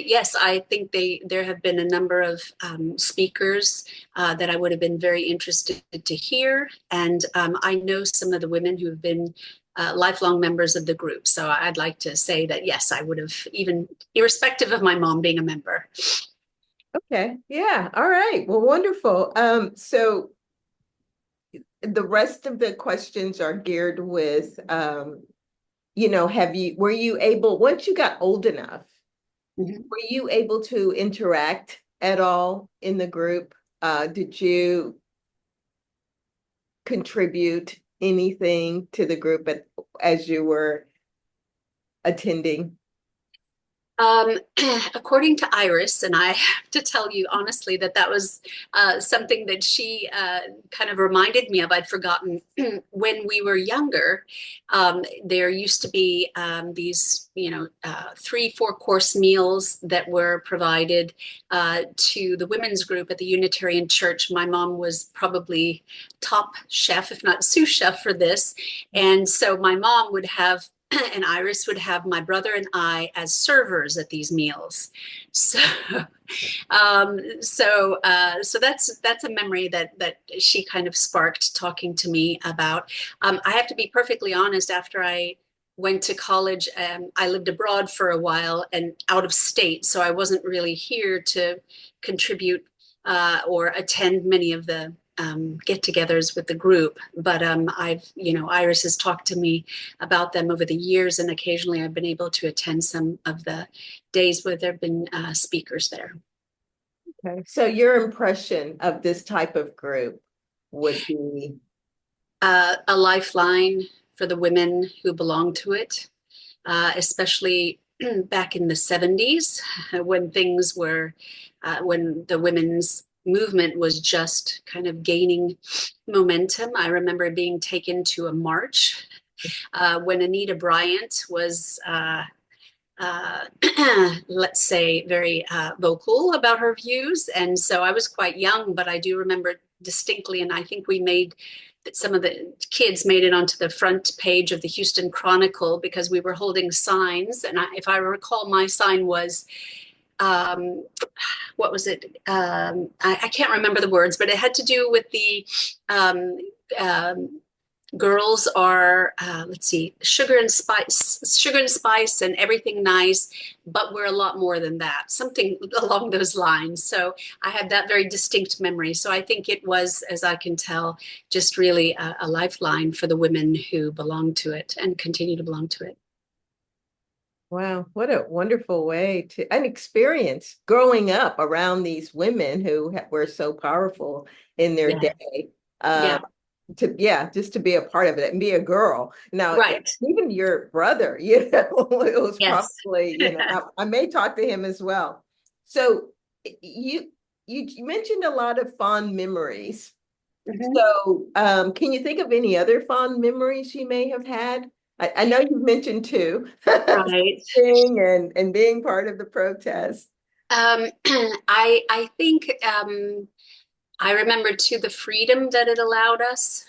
yes, I think there have been a number of speakers that I would have been very interested to hear, and I know some of the women who have been lifelong members of the group. So I'd like to say that yes, I would have, even irrespective of my mom being a member. Okay. Yeah. All right. Well, wonderful. So the rest of the questions are geared with, were you able, once you got old enough, were you able to interact at all in the group? Did you contribute anything to the group as you were attending? According to Iris, and I have to tell you honestly that was something that she kind of reminded me of. I'd forgotten. When we were younger, there used to be these, 3-4 course meals that were provided to the women's group at the Unitarian Church. My mom was probably top chef, if not sous chef, for this. And so my mom would have, and Iris would have my brother and I as servers at these meals. So, so that's a memory that she kind of sparked talking to me about. I have to be perfectly honest. After I went to college, I lived abroad for a while and out of state, so I wasn't really here to contribute or attend many of the get-togethers with the group, but Iris has talked to me about them over the years, and occasionally I've been able to attend some of the days where there have been speakers there. Okay, so your impression of this type of group would be? A lifeline for the women who belong to it, especially back in the 70s when things were, when the women's movement was just kind of gaining momentum. I remember being taken to a march when Anita Bryant was, let's say, very vocal about her views. And so I was quite young, but I do remember distinctly, and I think we made that some of the kids made it onto the front page of the Houston Chronicle because we were holding signs. And if I recall, my sign was, what was it? I can't remember the words, but it had to do with the girls are, let's see, sugar and spice and everything nice, but we're a lot more than that, something along those lines. So I had that very distinct memory. So I think it was, as I can tell, just really a lifeline for the women who belong to it and continue to belong to it. Wow, what a wonderful way to an experience growing up around these women who were so powerful in their day. Just to be a part of it and be a girl. Now, right. Even your brother, it was yes. probably, I may talk to him as well. So you mentioned a lot of fond memories. Mm-hmm. So can you think of any other fond memories you may have had? I know you've mentioned two, right? and being part of the protest. I think I remember too the freedom that it allowed us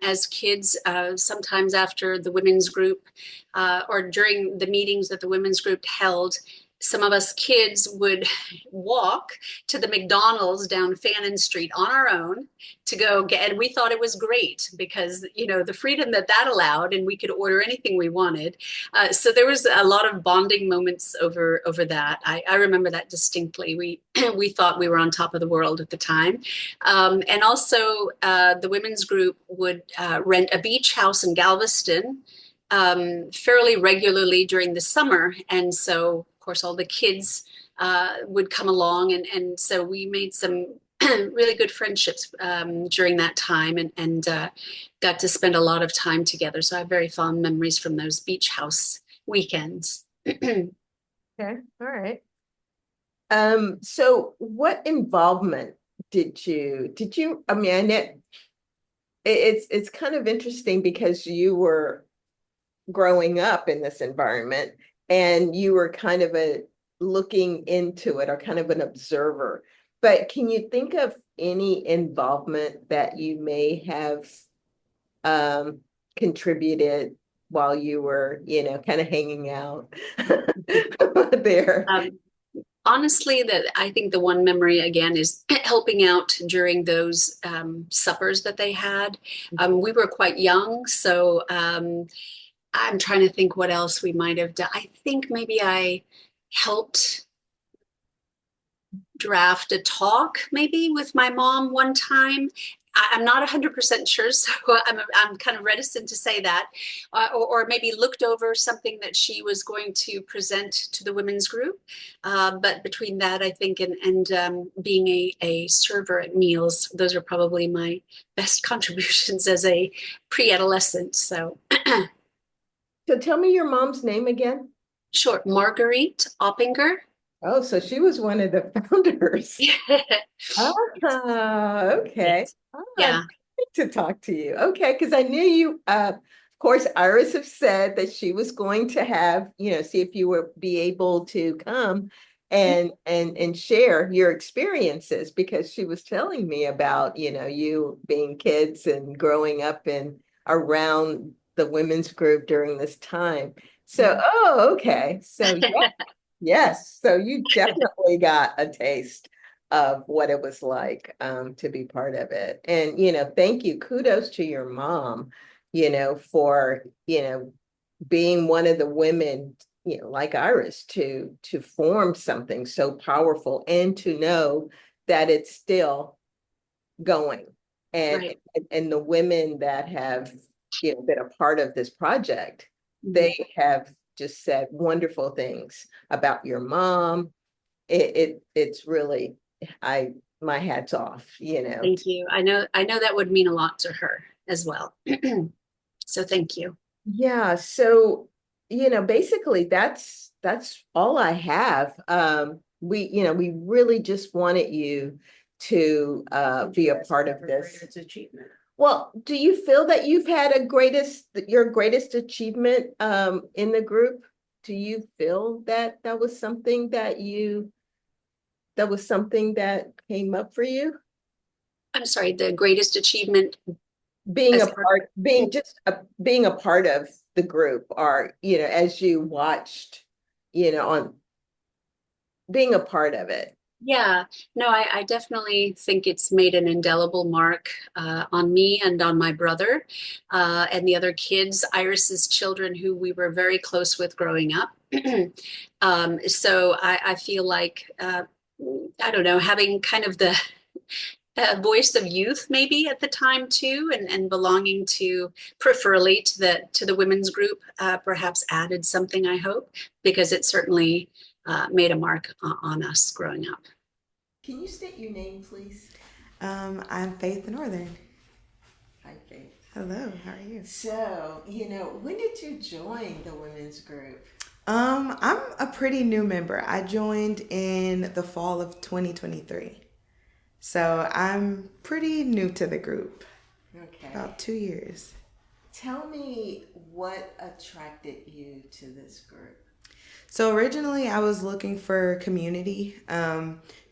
as kids. Sometimes after the women's group or during the meetings that the women's group held, some of us kids would walk to the McDonald's down Fannin Street on our own to go get, and we thought it was great because, the freedom that allowed, and we could order anything we wanted. So there was a lot of bonding moments over that. I remember that distinctly. We thought we were on top of the world at the time. And also the women's group would rent a beach house in Galveston fairly regularly during the summer. And so, of course, all the kids would come along. And so we made some really good friendships during that time and got to spend a lot of time together. So I have very fond memories from those beach house weekends. Okay, all right. So what involvement did you, I mean, it's kind of interesting because you were growing up in this environment and you were kind of looking into it or kind of an observer, but can you think of any involvement that you may have contributed while you were, kind of hanging out there? Honestly, I think the one memory again is helping out during those suppers that they had. We were quite young, so I'm trying to think what else we might have done. I think maybe I helped draft a talk maybe with my mom one time. I'm not 100% sure, so I'm kind of reticent to say that, or maybe looked over something that she was going to present to the women's group. But between that, I think, and being a server at meals, those are probably my best contributions as a pre-adolescent. So tell me your mom's name again. Sure, Marjorie Oppinger. Oh, so she was one of the founders. Okay. Yes. Yeah. To talk to you. Okay, because I knew you, of course, Iris have said that she was going to have, see if you would be able to come and share your experiences, because she was telling me about, you being kids and growing up around the women's group during this time. So, okay. So yeah. Yes, so you definitely got a taste of what it was like to be part of it. And, thank you. Kudos to your mom, for, being one of the women, like Iris, to form something so powerful and to know that it's still going. and Right. and the women that have been a part of this project, they have just said wonderful things about your mom. It's really, my hat's off, Thank you. I know that would mean a lot to her as well. So thank you. Yeah, so basically that's all I have. We really just wanted you to be a part of this. Greatest achievement. Well, do you feel that you've had your greatest achievement in the group? Do you feel that was something that came up for you? I'm sorry, the greatest achievement. Being As being a part of the group, or as you watched, on being a part of it. Yeah, no, I definitely think it's made an indelible mark on me and on my brother and the other kids, Iris's children, who we were very close with growing up. So I feel like, I don't know, having kind of the voice of youth maybe at the time too, and belonging to preferably to the women's group, perhaps added something, I hope, because it certainly made a mark on us growing up. Can you state your name, please? I'm Faith Northern. Hi, Faith. Hello, how are you? So, when did you join the women's group? I'm a pretty new member. I joined in the fall of 2023. So I'm pretty new to the group. Okay. About 2 years. Tell me what attracted you to this group. So originally I was looking for community,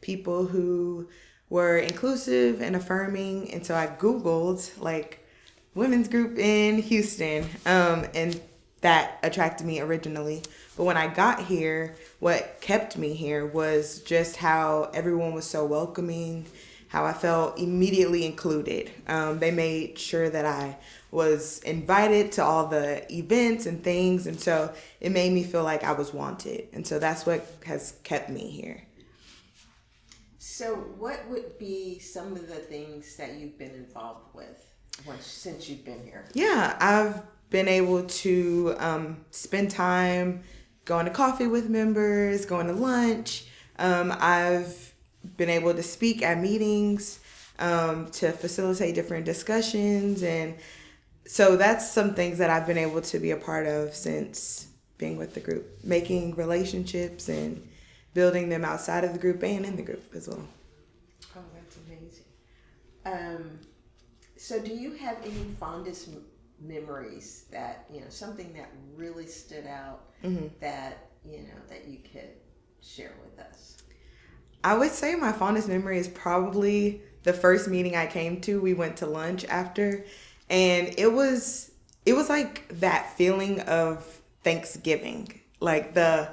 people who were inclusive and affirming. And so I Googled like women's group in Houston, and that attracted me originally. But when I got here, what kept me here was just how everyone was so welcoming, how I felt immediately included. They made sure that I was invited to all the events and things, and so it made me feel like I was wanted. And so that's what has kept me here. So what would be some of the things that you've been involved with since you've been here? Yeah, I've been able to spend time going to coffee with members, going to lunch. I've been able to speak at meetings to facilitate different discussions. And so that's some things that I've been able to be a part of since being with the group, making relationships and building them outside of the group and in the group as well. Oh, that's amazing. So do you have any fondest memories that, something that really stood out that, that you could share with us? I would say my fondest memory is probably the first meeting I came to. We went to lunch after, and it was like that feeling of Thanksgiving, like the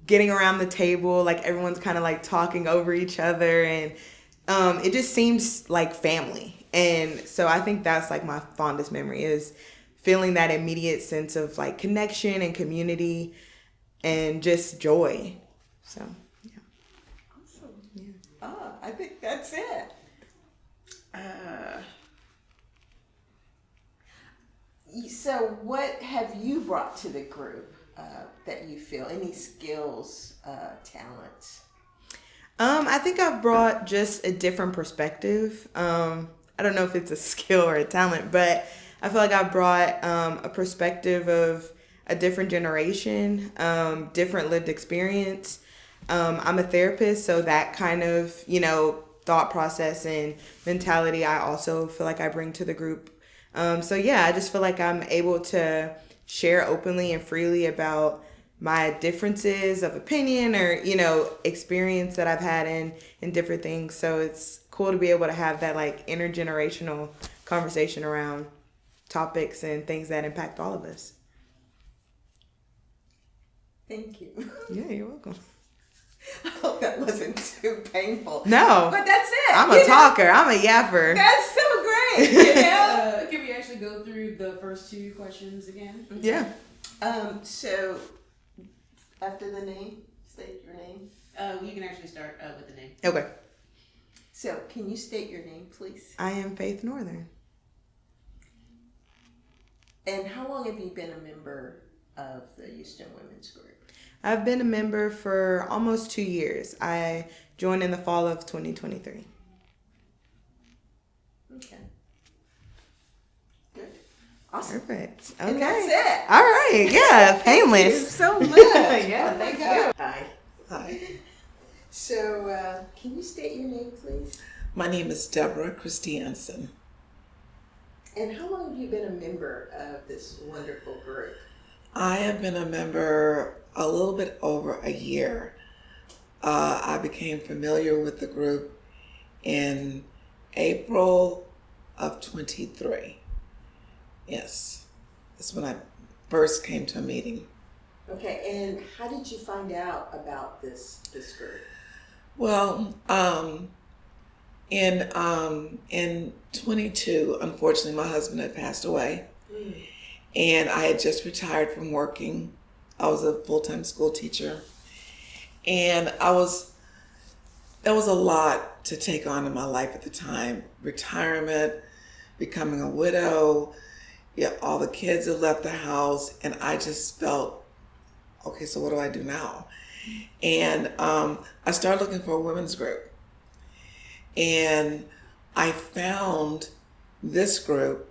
getting around the table, like everyone's kind of like talking over each other, and it just seems like family. And so I think that's like my fondest memory, is feeling that immediate sense of like connection and community and just joy. So yeah. Awesome. Yeah. Oh, I think that's it. So what have you brought to the group that you feel, any skills, talents? I think I've brought just a different perspective. I don't know if it's a skill or a talent, but I feel like I've brought a perspective of a different generation, different lived experience. I'm a therapist, so that kind of, thought process and mentality I also feel like I bring to the group. So yeah, I just feel like I'm able to share openly and freely about my differences of opinion or, experience that I've had in different things. So it's cool to be able to have that like intergenerational conversation around topics and things that impact all of us. Thank you. Yeah, you're welcome. I hope that wasn't too painful. No. But that's it. I'm a talker. I'm a yapper. That's so great. Can we actually go through the first two questions again? Yeah. So after the name, state your name. You can actually start with the name. Okay. So, can you state your name, please? I am Faith Northern. And how long have you been a member of the Houston Women's Group? I've been a member for almost 2 years. I joined in the fall of 2023. Okay. Good. Awesome. Perfect. Okay. And that's it. All right. Yeah. Painless. Thank you so much. Yeah, Oh my thank God. you. Hi. Hi, So, can you state your name, please? my name is Deborah Christiansen. And how long have you been a member of this wonderful group? I have been a member a little bit over a year. I became familiar with the group in April of 23. Yes, that's when I first came to a meeting. Okay, and how did you find out about this group? Well, in 22, unfortunately, my husband had passed away, and I had just retired from working. I was a full-time school teacher, and there was a lot to take on in my life at the time. Retirement, becoming a widow, yeah, all the kids had left the house, and I just felt, okay, so what do I do now? And I started looking for a women's group. And I found this group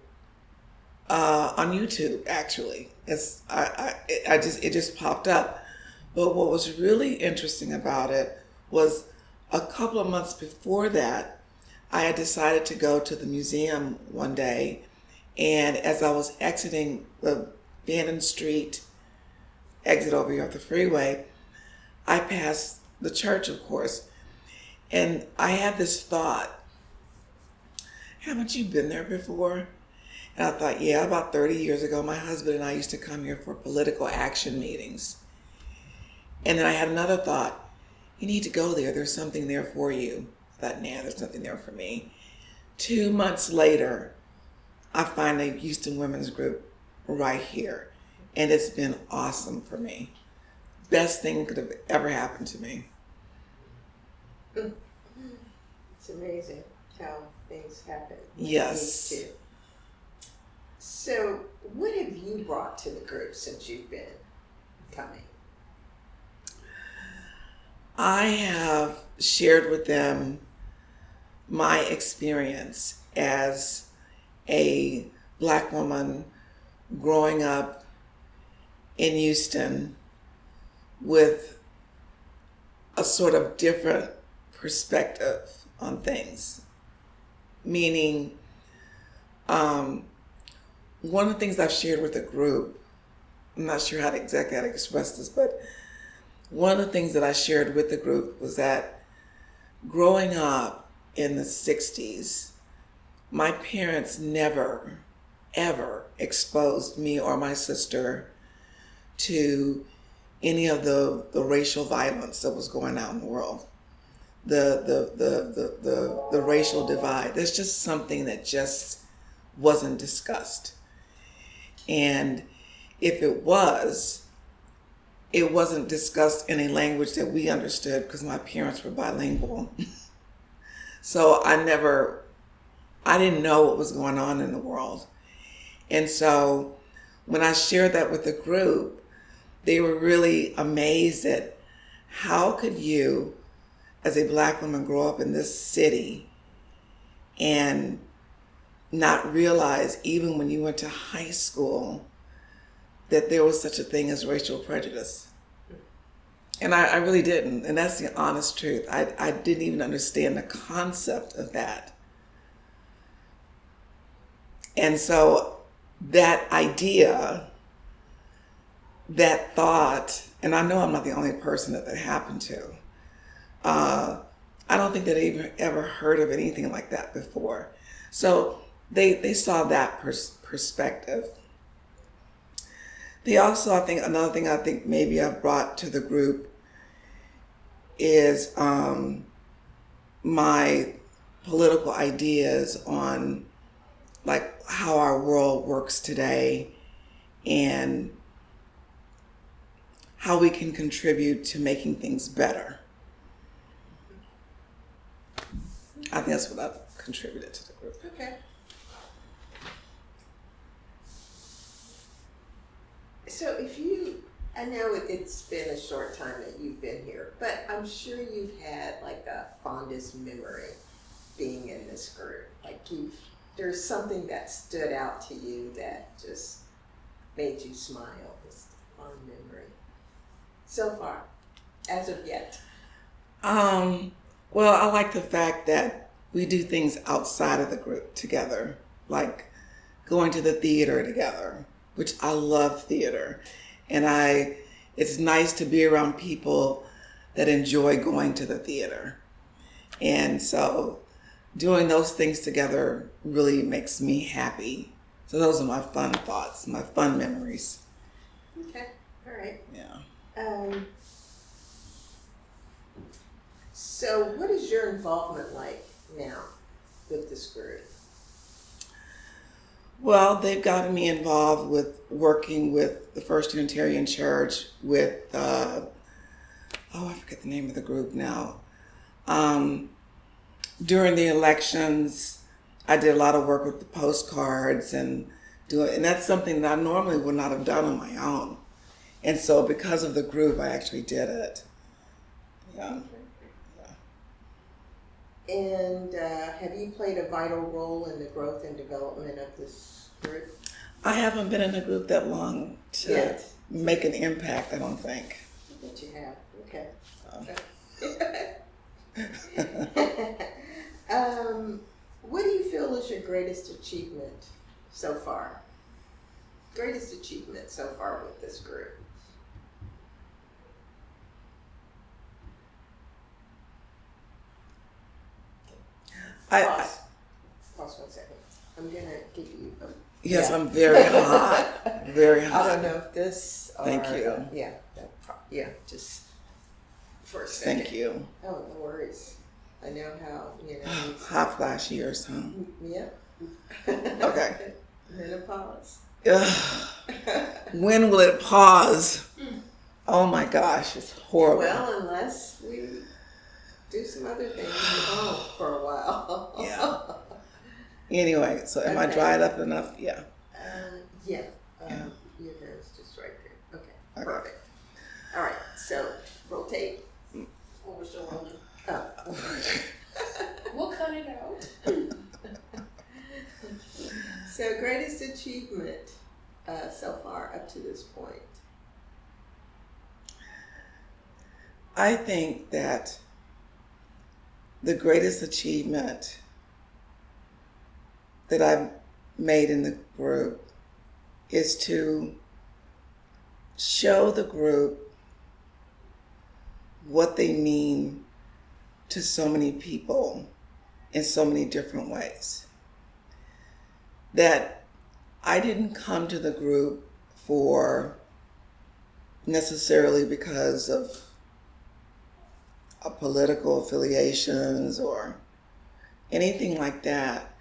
on YouTube, actually. It just popped up. But what was really interesting about it was a couple of months before that, I had decided to go to the museum one day. And as I was exiting the Bannon Street exit over here off the freeway, I passed the church, of course, and I had this thought, haven't you been there before? And I thought, yeah, about 30 years ago, my husband and I used to come here for political action meetings. And then I had another thought, you need to go there, there's something there for you. I thought, nah, there's nothing there for me. 2 months later, I find a Houston Women's Group right here. And it's been awesome for me. Best thing could have ever happened to me. It's amazing how things happen. Yes. Me too. So, what have you brought to the group since you've been coming? I have shared with them my experience as a Black woman growing up in Houston with a sort of different perspective on things. Meaning, one of the things I've shared with the group, I'm not sure exactly how to express this, but one of the things that I shared with the group was that growing up in the 60s, my parents never, ever exposed me or my sister to any of the racial violence that was going on in the world. The racial divide. There's just something that just wasn't discussed. And if it wasn't discussed in a language that we understood because my parents were bilingual. So I didn't know what was going on in the world. And so when I shared that with the group, they were really amazed at how could you, as a Black woman, grow up in this city and not realize, even when you went to high school, that there was such a thing as racial prejudice. And I really didn't, and that's the honest truth. I didn't even understand the concept of that. And so that idea, that thought, and I know I'm not the only person that happened to. I don't think that they ever heard of anything like that before. So they saw that perspective. They also, I think, another thing I think maybe I've brought to the group is my political ideas on like how our world works today and how we can contribute to making things better. I think that's what I've contributed to the group. Okay. So I know it's been a short time that you've been here, but I'm sure you've had like a fondest memory being in this group. Like there's something that stood out to you that just made you smile. This fond memory so far, as of yet. Well, I like the fact that we do things outside of the group together, like going to the theater together, which I love theater. And it's nice to be around people that enjoy going to the theater. And so doing those things together really makes me happy. So those are my fun thoughts, my fun memories. Okay, all right. Yeah. So what is your involvement like now with this group? Well, they've gotten me involved with working with the First Unitarian Church with, I forget the name of the group now. During the elections, I did a lot of work with the postcards and that's something that I normally would not have done on my own. And so because of the group, I actually did it. Yeah. And have you played a vital role in the growth and development of this group? I haven't been in a group that long to make an impact, I don't think. I bet you have. Okay. What do you feel is your greatest achievement so far? Greatest achievement so far with this group? Pause 1 second. I'm gonna give you Yes, I'm very hot. Very hot. I don't know if this Thank you. Just for a second. Thank you. Oh, no worries. I know how, Hot flash years, huh? Yep. Okay. Menopause. When will it pause? Oh my gosh, it's horrible. Well, unless we do some other things for a while. Yeah. Anyway, so am I dried up enough? Yeah. Your hair is just right there. Okay. Perfect. All right. So rotate. What was your one? Oh. Okay. We'll cut it out. So greatest achievement so far up to this point. I think that the greatest achievement that I've made in the group is to show the group what they mean to so many people in so many different ways. That I didn't come to the group for necessarily because of political affiliations or anything like that.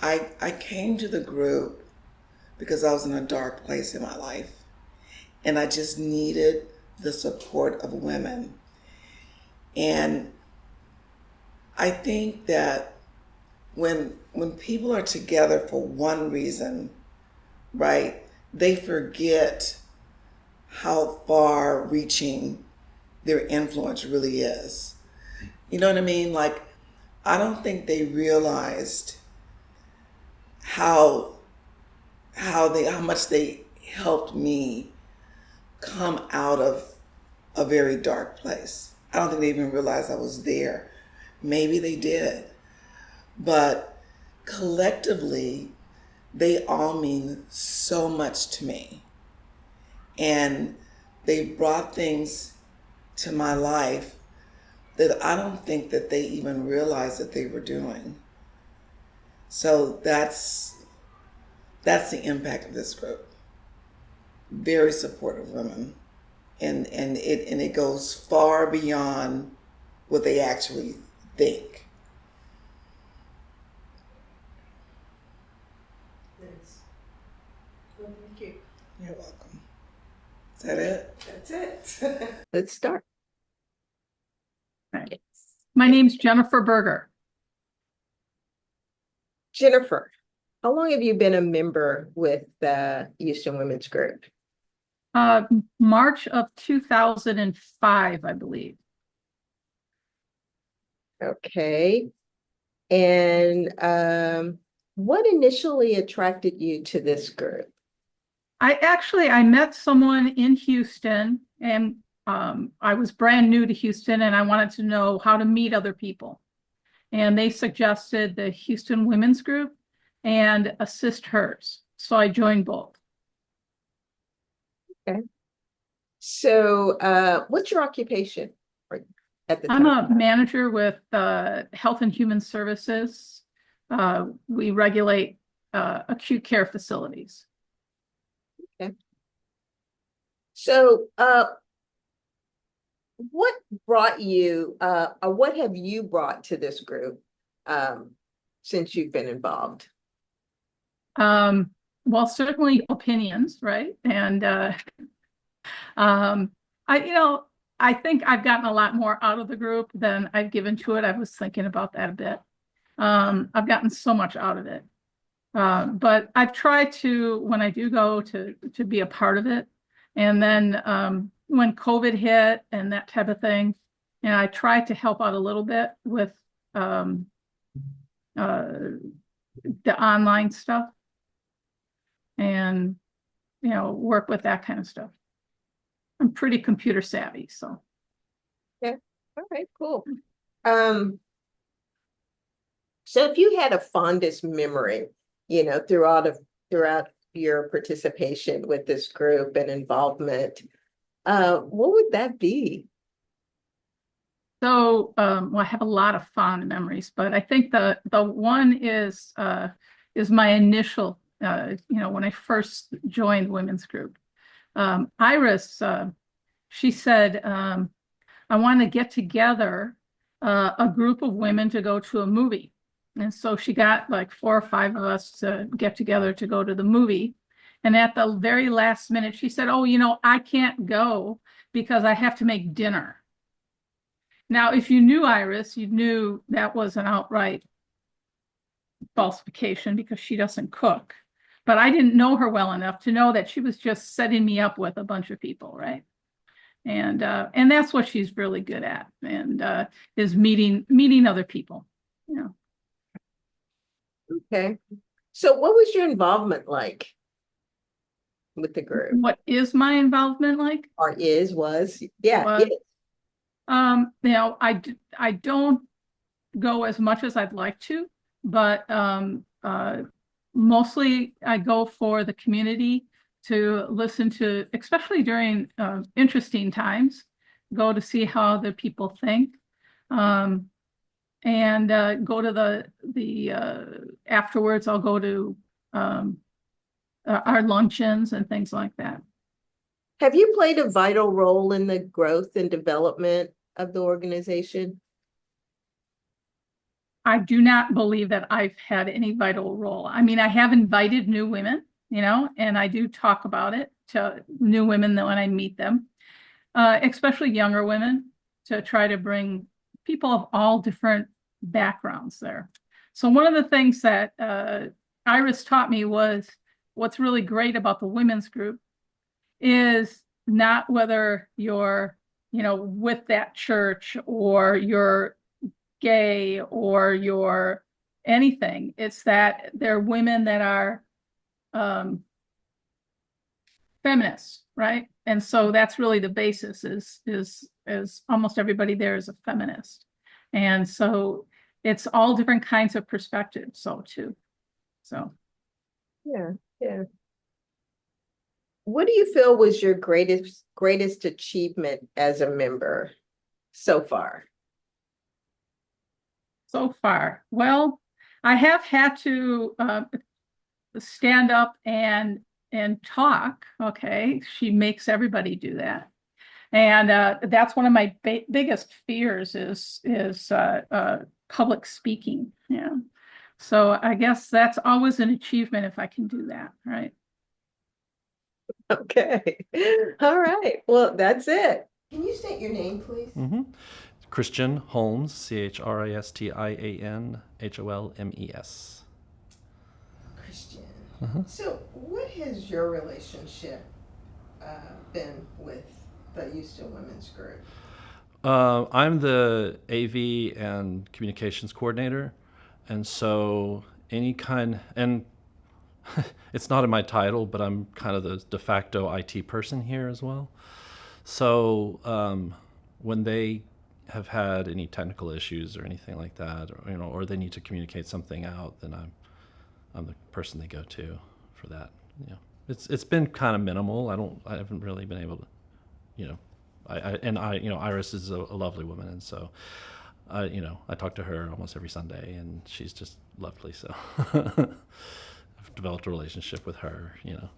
I came to the group because I was in a dark place in my life and I just needed the support of women. And I think that when people are together for one reason, right, they forget how far reaching their influence really is. You know what I mean? Like, I don't think they realized how much they helped me come out of a very dark place. I don't think they even realized I was there. Maybe they did. But collectively, they all mean so much to me. And they brought things to my life that I don't think that they even realized that they were doing. So that's the impact of this group. Very supportive women. And it goes far beyond what they actually think. Nice. Well, thank you. You're welcome. Is that it? That's it. Let's start. My name's Jennifer Berger. Jennifer, how long have you been a member with the Houston Women's Group? March of 2005, I believe. Okay. And what initially attracted you to this group? I met someone in Houston, and I was brand new to Houston, and I wanted to know how to meet other people. And they suggested the Houston Women's Group and Assist Hers. So I joined both. Okay. So what's your occupation at the time? I'm a manager with Health and Human Services. We regulate acute care facilities. Okay. So what brought you, or what have you brought to this group since you've been involved? Well, certainly opinions, right? And I think I've gotten a lot more out of the group than I've given to it. I was thinking about that a bit. I've gotten so much out of it. But I've tried to, when I do go, to be a part of it. And then when COVID hit and that type of thing, and I tried to help out a little bit with the online stuff and, work with that kind of stuff. I'm pretty computer savvy, so. Okay, all right, cool. So if you had a fondest memory, throughout your participation with this group and involvement, what would that be? So, well, I have a lot of fond memories, but I think the one is my initial, when I first joined the women's group. Iris, she said, I want to get together a group of women to go to a movie. And so she got like 4 or 5 of us to get together to go to the movie. And at the very last minute, she said, oh, I can't go because I have to make dinner. Now, if you knew Iris, you knew that was an outright falsification because she doesn't cook. But I didn't know her well enough to know that she was just setting me up with a bunch of people, right? And that's what she's really good at, and is meeting other people. Okay. So what was your involvement like with the group? What is my involvement like? Or was? Yeah. Is. I don't go as much as I'd like to, but mostly I go for the community to listen to, especially during interesting times, go to see how the people think. And go to the afterwards, I'll go to our luncheons and things like that. Have you played a vital role in the growth and development of the organization? I do not believe that I've had any vital role. I mean, I have invited new women, and I do talk about it to new women when I meet them, especially younger women, to try to bring people of all different backgrounds there. So one of the things that Iris taught me was what's really great about the women's group is not whether you're, with that church or you're gay or you're anything. It's that they're women that are feminists, right? And so that's really the basis is almost everybody there is a feminist. And so it's all different kinds of perspectives, too. Yeah. What do you feel was your greatest achievement as a member so far? So far, well, I have had to stand up and talk. Okay, she makes everybody do that. And that's one of my biggest fears is public speaking. Yeah. So I guess that's always an achievement if I can do that, right? Okay. All right. Well, that's it. Can you state your name, please? Mm-hmm. Christian Holmes, Christian Holmes. So, what has your relationship been with the Houston Women's Group? I'm the AV and communications coordinator, and so and it's not in my title, but I'm kind of the de facto IT person here as well. So when they have had any technical issues or anything like that, or they need to communicate something out, then I'm the person they go to for that. It's been kind of minimal. I haven't really been able to, Iris is a lovely woman, and so I talk to her almost every Sunday, and she's just lovely. So I've developed a relationship with her. Yeah.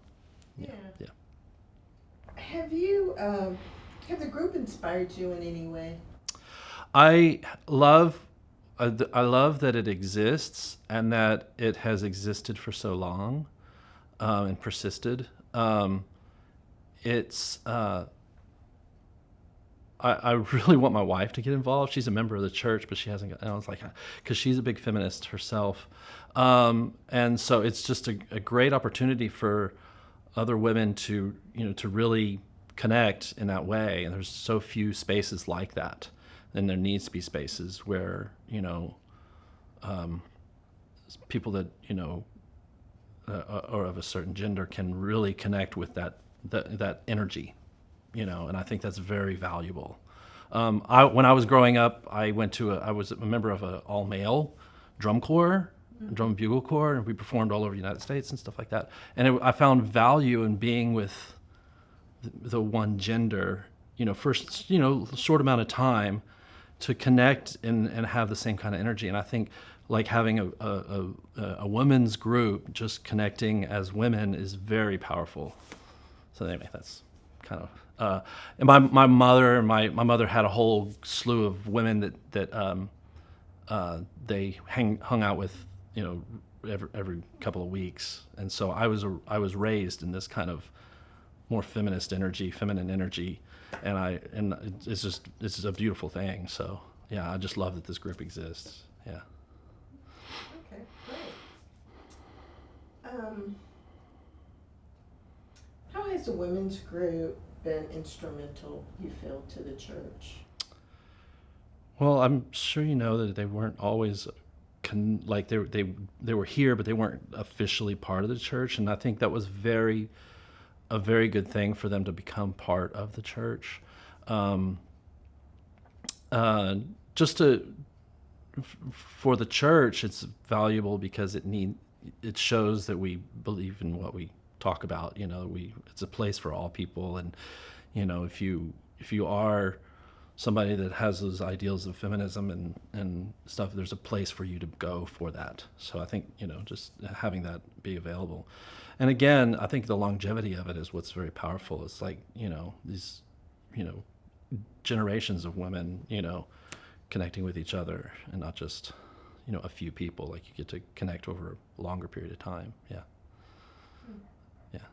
Have the group inspired you in any way? I love that it exists and that it has existed for so long and persisted. I really want my wife to get involved. She's a member of the church, but she hasn't. And I was like, because she's a big feminist herself, and so it's just a great opportunity for other women to really connect in that way. And there's so few spaces like that, and there needs to be spaces where people that or of a certain gender can really connect with that energy. And I think that's very valuable. When I was growing up, I was a member of an all-male drum corps, drum and bugle corps, and we performed all over the United States and stuff like that. And I found value in being with the one gender, for short amount of time, to connect and have the same kind of energy. And I think like having a women's group just connecting as women is very powerful. So anyway, that's kind of. And my mother had a whole slew of women that they hung out with, every couple of weeks, and so I was raised in this kind of more feminine energy, and it's a beautiful thing. So yeah, I just love that this group exists. Yeah. Okay, great. How has the women's group been instrumental, you feel, to the church? Well, I'm sure you know that they weren't always they were here, but they weren't officially part of the church, and I think that was a very good thing for them to become part of the church. For the church, it's valuable because it shows that we believe in what we talk about. It's a place for all people, and if you are somebody that has those ideals of feminism and stuff, there's a place for you to go for that. So I think just having that be available, and again, I think the longevity of it is what's very powerful. It's like these generations of women connecting with each other, and not just a few people. Like you get to connect over a longer period of time. Yeah. Yeah.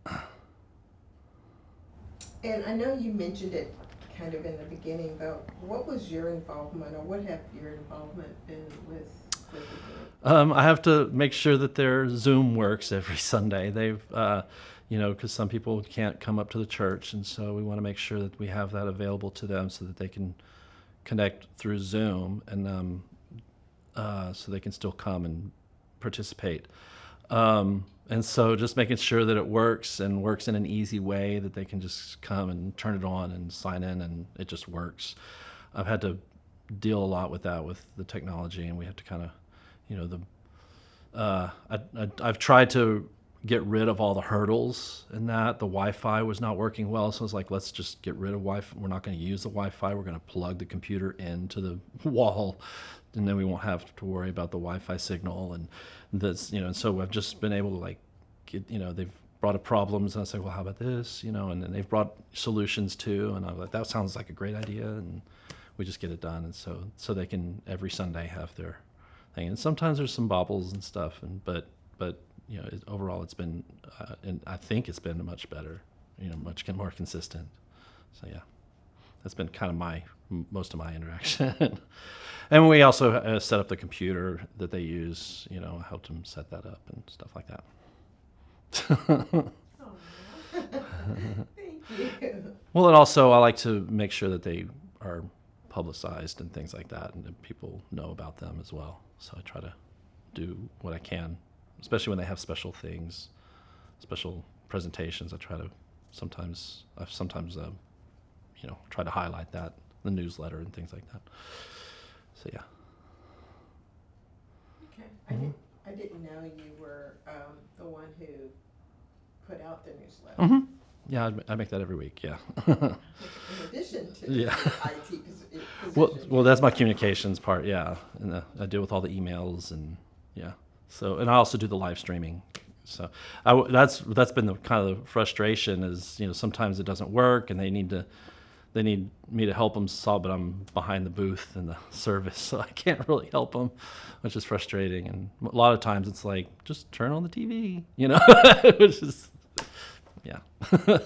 Okay. And I know you mentioned it kind of in the beginning, but what was your involvement, or what have your involvement been with the group? I have to make sure that their Zoom works every Sunday. They've, because some people can't come up to the church, and so we want to make sure that we have that available to them so that they can connect through Zoom, and so they can still come and participate. And so just making sure that it works and works in an easy way, that they can just come and turn it on and sign in, and it just works. I've had to deal a lot with that with the technology, and we have to kind of, I've tried to get rid of all the hurdles in that. The Wi-Fi was not working well, so I was like, let's just get rid of Wi-Fi. We're not going to use the Wi-Fi. We're going to plug the computer into the wall, and then we won't have to worry about the Wi-Fi signal. And this, and so I've just been able to they've brought up problems, and I say, well, how about this, and then they've brought solutions too, and I'm like, that sounds like a great idea, and we just get it done, and so they can every Sunday have their thing. And sometimes there's some bobbles and stuff, but overall it's been, and I think it's been much better, much more consistent. So yeah, that's been kind of most of my interaction. And we also set up the computer that they use, you know, helped them set that up and stuff like that. Thank you. Well, and also I like to make sure that they are publicized and things like that, and that people know about them as well. So I try to do what I can, especially when they have special things, special presentations. I try to sometimes you know, try to highlight that, the newsletter and things like that. So yeah. Okay. I didn't know you were the one who put out the newsletter. Mm-hmm. Yeah, I make that every week. Yeah. In addition to Yeah. the IT position. Well, that's my communications part. Yeah, and I deal with all the emails and yeah. So, and I also do the live streaming. So that's been the kind of the frustration is, you know, sometimes it doesn't work and they need me to help them solve, but I'm behind the booth in the service, so I can't really help them, which is frustrating. And a lot of times it's like, just turn on the TV, you know, which is, yeah. Okay.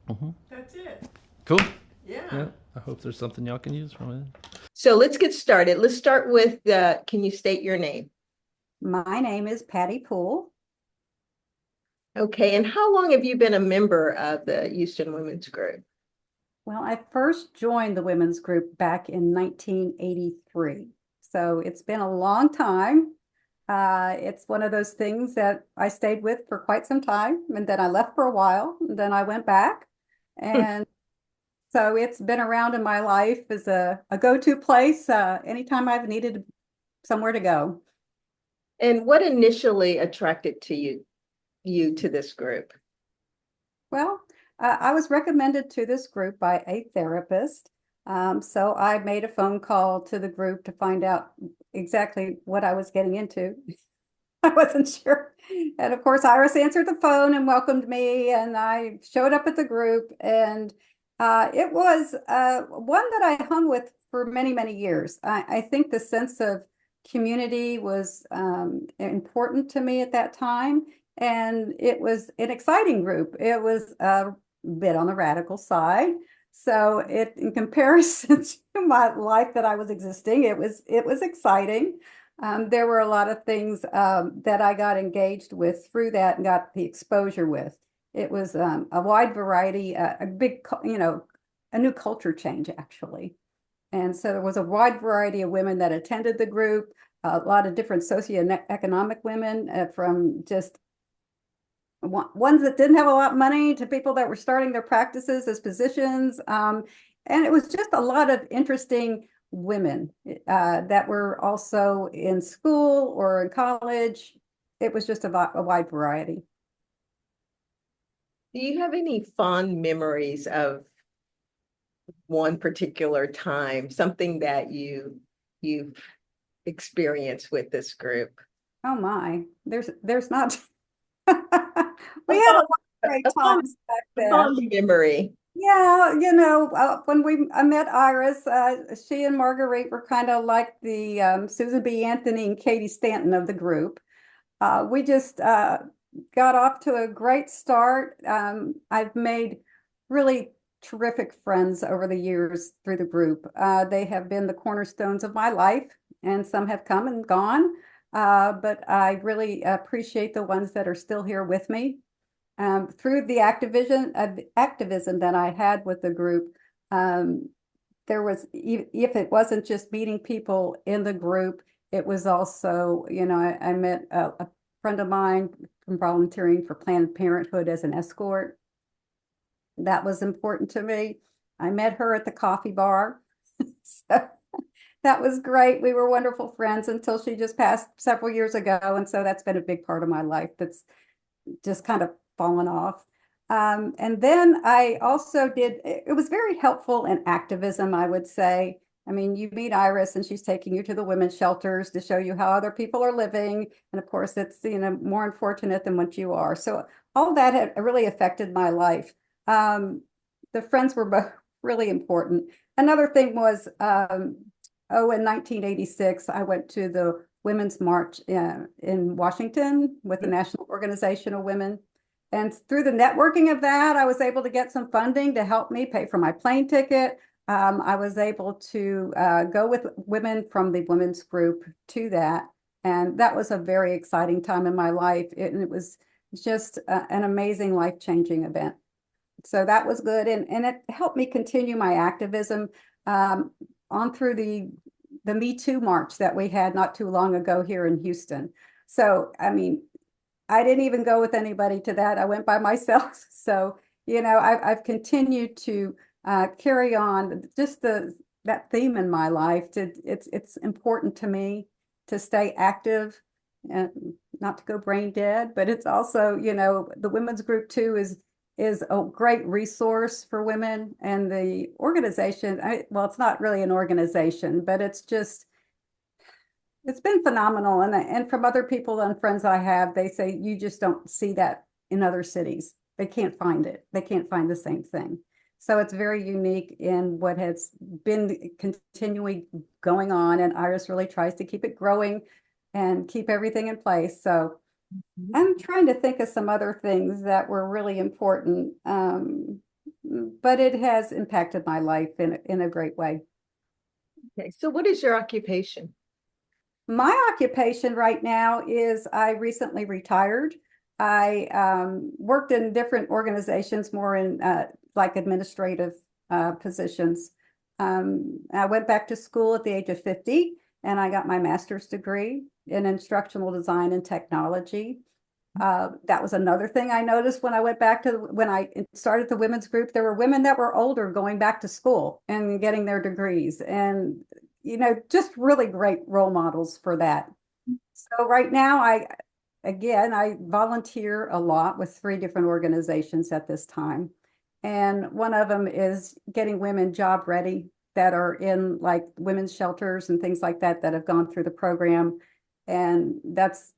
Mm-hmm. That's it. Cool. Yeah. I hope there's something y'all can use from it. So let's get started. Let's start with, can you state your name? My name is Patty Poole. Okay, and how long have you been a member of the Houston Women's Group? Well, I first joined the women's group back in 1983. So it's been a long time. It's one of those things that I stayed with for quite some time, and then I left for a while, and then I went back. And so it's been around in my life as a go-to place anytime I've needed somewhere to go. And what initially attracted you to this group? Well, I was recommended to this group by a therapist. So I made a phone call to the group to find out exactly what I was getting into. I wasn't sure. And of course, Iris answered the phone and welcomed me, and I showed up at the group. And it was one that I hung with for many, many years. I think the sense of community was important to me at that time. And it was an exciting group. It was a bit on the radical side. So in comparison to my life that I was existing, it was exciting. There were a lot of things that I got engaged with through that and got the exposure with. It was a wide variety, a big, a new culture change, actually. And so there was a wide variety of women that attended the group, a lot of different socioeconomic women from just ones that didn't have a lot of money to people that were starting their practices as physicians. And it was just a lot of interesting women that were also in school or in college. It was just a wide variety. Do you have any fond memories of one particular time, something that you've experienced with this group? Oh my, there's not. We had a lot of great times back then. Fond memory. Yeah, when I met Iris, she and Marguerite were kind of like the Susan B. Anthony and Katie Stanton of the group. We just got off to a great start. I've made really terrific friends over the years through the group. They have been the cornerstones of my life, and some have come and gone. But I really appreciate the ones that are still here with me. Through the activism that I had with the group, there was, if it wasn't just meeting people in the group, it was also, I met a friend of mine from volunteering for Planned Parenthood as an escort. That was important to me. I met her at the coffee bar. So that was great. We were wonderful friends until she just passed several years ago. And so that's been a big part of my life that's just kind of fallen off. And then I also it was very helpful in activism, I would say. I mean, you meet Iris and she's taking you to the women's shelters to show you how other people are living. And of course, it's, more unfortunate than what you are. So all that had really affected my life. The friends were both really important. Another thing was, in 1986, I went to the Women's March in Washington with the National Organization of Women. And through the networking of that, I was able to get some funding to help me pay for my plane ticket. I was able to go with women from the women's group to that. And that was a very exciting time in my life. It was just an amazing life-changing event. So that was good. And it helped me continue my activism on through the Me Too march that we had not too long ago here in Houston. So, I mean, I didn't even go with anybody to that. I went by myself. So, you know, I've continued to carry on just that theme in my life. It's important to me to stay active and not to go brain dead. But it's also, you know, the women's group too is a great resource for women, and the organization. Well, it's not really an organization, but it's been phenomenal. And from other people and friends I have, they say you just don't see that in other cities. They can't find it. They can't find the same thing. So it's very unique in what has been continually going on. And Iris really tries to keep it growing and keep everything in place. So I'm trying to think of some other things that were really important. But it has impacted my life in a great way. Okay, so what is your occupation? My occupation right now is I recently retired. I worked in different organizations, more in like administrative positions. I went back to school at the age of 50, and I got my master's degree in instructional design and technology. That was another thing I noticed when I went back to when I started the women's group. There were women that were older going back to school and getting their degrees, and you know, just really great role models for that. So right now, I volunteer a lot with 3 different organizations at this time. And one of them is getting women job ready that are in like women's shelters and things like that have gone through the program. And that's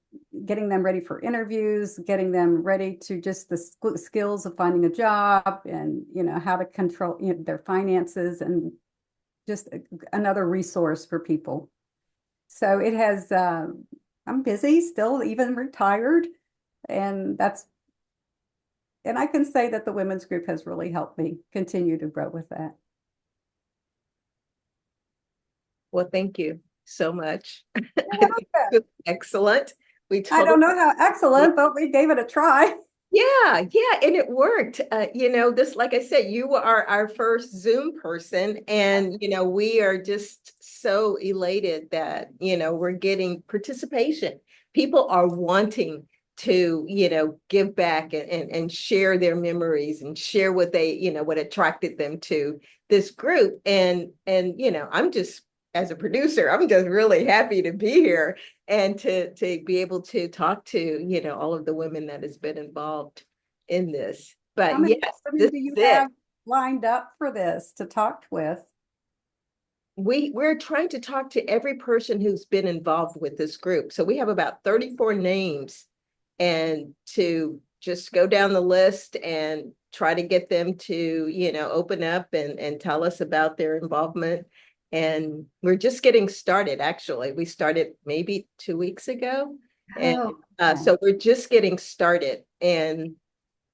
getting them ready for interviews, getting them ready to just the skills of finding a job, and, you know, how to control, you know, their finances, and just another resource for people. So it has, I'm busy still, even retired. And I can say that the women's group has really helped me continue to grow with that. Well, thank you so much. I think it was excellent. I don't know how excellent, but we gave it a try. Yeah, and it worked. You know, this, like I said, you are our first Zoom person, and you know, we are just so elated that, you know, we're getting participation. People are wanting to, you know, give back and share their memories and share what they, you know, what attracted them to this group. And you know, I'm just, as a producer, I'm just really happy to be here and to be able to talk to, you know, all of the women that has been involved in this. But how many yes, do you have lined up for this to talk with? We're trying to talk to every person who's been involved with this group. So we have about 34 names, and to just go down the list and try to get them to, you know, open up and tell us about their involvement. And we're just getting started. Actually, we started maybe 2 weeks ago. And so we're just getting started. And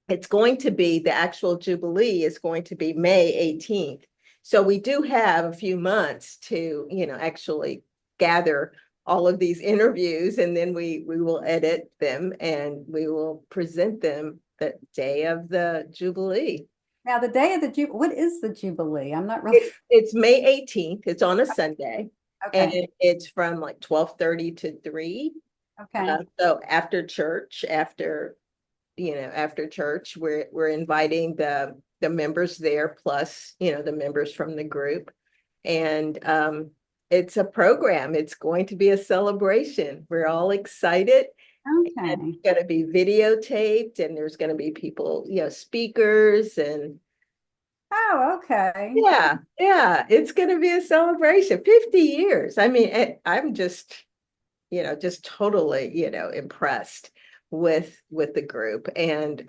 it's going to be, the actual Jubilee is going to be May 18th. So we do have a few months to, you know, actually gather all of these interviews, and then we will edit them and we will present them the day of the Jubilee. Now, the day of the Jubilee, what is the Jubilee? I'm not really. It's May 18th. It's on a Sunday. Okay. And it's from like 12:30 to 3. Okay. So after church, after church, we're inviting the members there, plus, you know, the members from the group. And it's a program. It's going to be a celebration. We're all excited. Okay. And it's going to be videotaped, and there's going to be people, you know, speakers, and oh, okay. Yeah, it's going to be a celebration. 50 years. I mean, I'm just, you know, just totally, you know, impressed with the group. And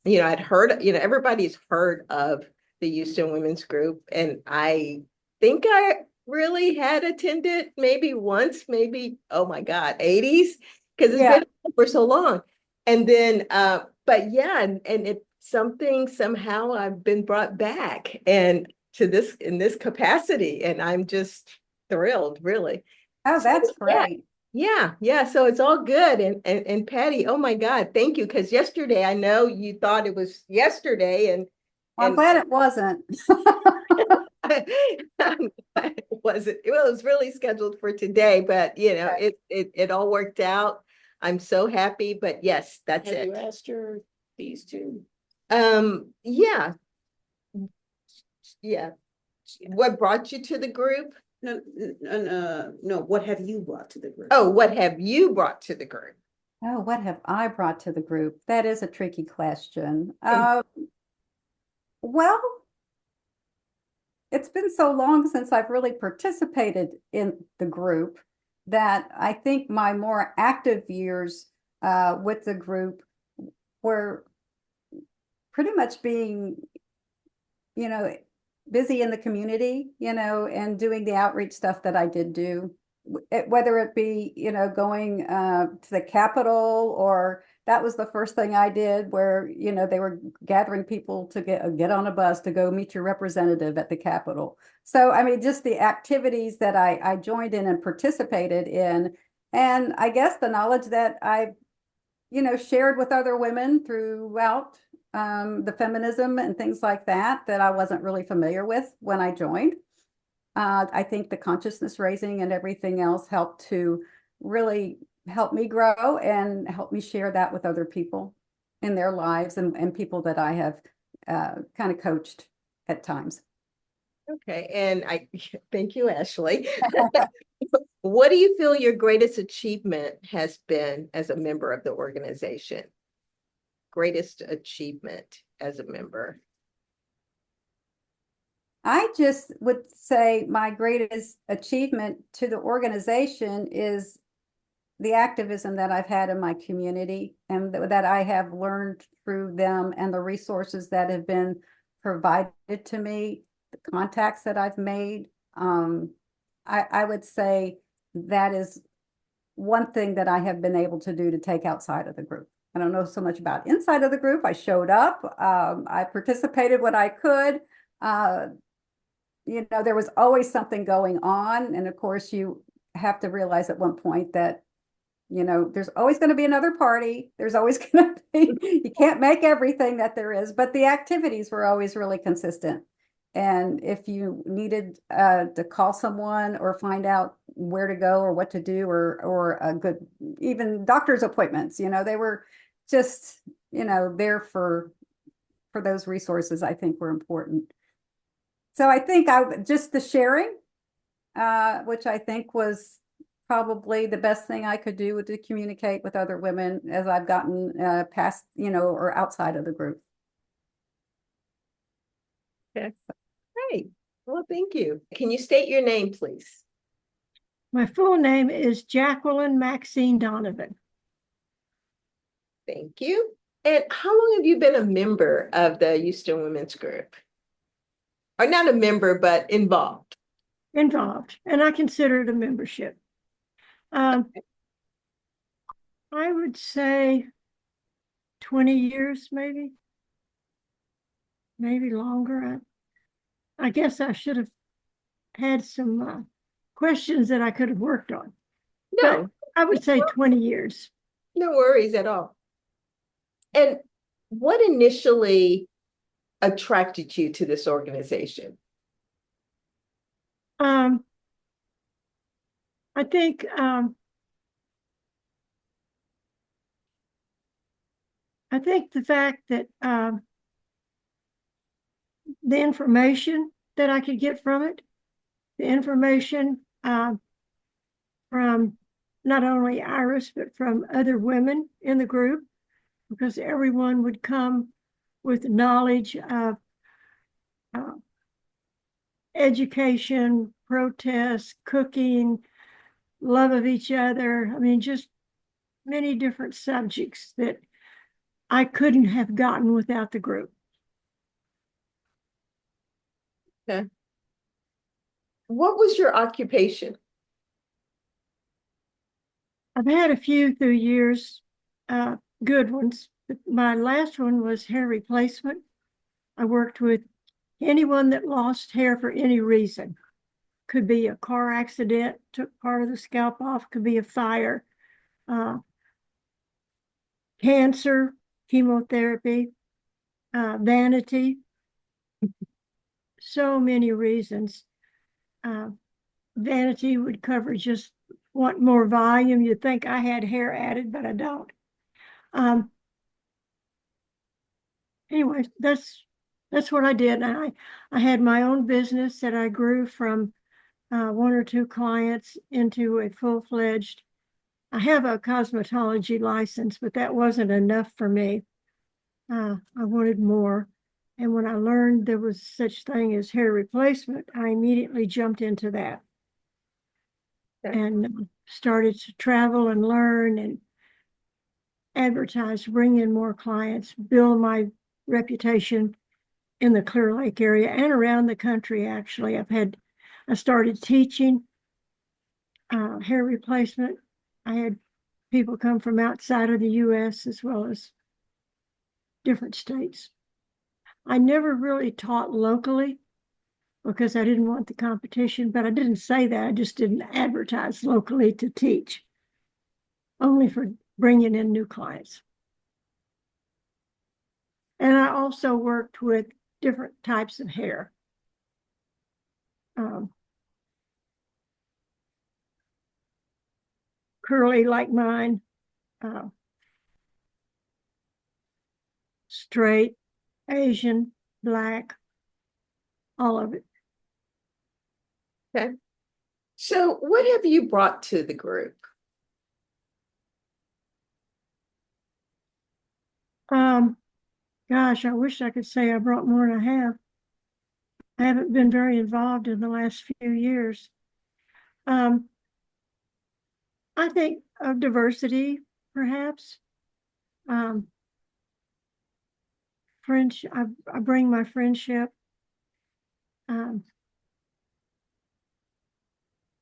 you know, I'd heard, you know, everybody's heard of the Houston Women's Group, and I think I really had attended maybe once, maybe, oh my God, 80s, because it's been for so long. And then but yeah, and it something somehow I've been brought back and to this in this capacity, and I'm just thrilled, really. Oh, that's So, yeah. great. Yeah. So it's all good. And Patty, oh my God, thank you. Because yesterday, I know you thought it was yesterday, and Well, I'm glad it wasn't. it wasn't. Well, it was really scheduled for today, but you know, it all worked out. I'm so happy. But yes, that's Have it. you asked her these two? Yeah. What brought you to the group? No, what have you brought to the group? Oh, what have you brought to the group? Oh, what have I brought to the group? That is a tricky question. Well, it's been so long since I've really participated in the group that I think my more active years with the group were pretty much being, busy in the community, and doing the outreach stuff that I did do, whether it be, going to the Capitol, or that was the first thing I did where, they were gathering people to get on a bus to go meet your representative at the Capitol. So, I mean, just the activities that I joined in and participated in, and I guess the knowledge that I, shared with other women throughout the feminism and things like that I wasn't really familiar with when I joined. I think the consciousness raising and everything else helped to really help me grow and help me share that with other people in their lives and people that I have kind of coached at times. Okay, and I thank you, Ashley. What do you feel your greatest achievement has been as a member of the organization? Greatest achievement as a member? I just would say my greatest achievement to the organization is the activism that I've had in my community and that I have learned through them, and the resources that have been provided to me, the contacts that I've made. I would say that is one thing that I have been able to do to take outside of the group. I don't know so much about inside of the group. I showed up. I participated when I could. There was always something going on. And of course, you have to realize at one point that, there's always going to be another party. There's always going to be, you can't make everything that there is, but the activities were always really consistent. And if you needed to call someone or find out where to go or what to do, or a good, even doctor's appointments, they were just, there for those resources, I think were important. So I think just the sharing, which I think was probably the best thing I could do, to communicate with other women as I've gotten past, or outside of the group. Okay. Great. Well, thank you. Can you state your name, please? My full name is Jacqueline Maxine Donovan. Thank you. And how long have you been a member of the Houston Women's Group? Or not a member, but involved? Involved, and I consider it a membership. I would say 20 years, maybe longer. I guess I should have had some questions that I could have worked on. No, but I would say 20 years. No worries at all. And what initially attracted you to this organization? I think the fact that the information that I could get from it, the information from not only Iris, but from other women in the group, because everyone would come with knowledge of education, protest, cooking, love of each other. I mean, just many different subjects that I couldn't have gotten without the group. Okay. What was your occupation? I've had a few through years, good ones. My last one was hair replacement. I worked with anyone that lost hair for any reason. Could be a car accident, took part of the scalp off, could be a fire, cancer, chemotherapy, vanity, so many reasons. Vanity would cover just want more volume. You'd think I had hair added, but I don't. Anyway, that's what I did. And I had my own business that I grew from 1 or 2 clients into a full-fledged. I have a cosmetology license, but that wasn't enough for me. I wanted more. And when I learned there was such thing as hair replacement, I immediately jumped into that. And started to travel and learn and advertise, bring in more clients, build my reputation in the Clear Lake area and around the country. Actually, I started teaching hair replacement. I had people come from outside of the U.S. as well as different states. I never really taught locally because I didn't want the competition, but I didn't say that. I just didn't advertise locally to teach, only for bringing in new clients. And I also worked with different types of hair. Curly like mine, straight, Asian, black, all of it. Okay. So what have you brought to the group? Gosh, I wish I could say I brought more than I have. I haven't been very involved in the last few years. I think of diversity, perhaps. Friendship, I bring my friendship,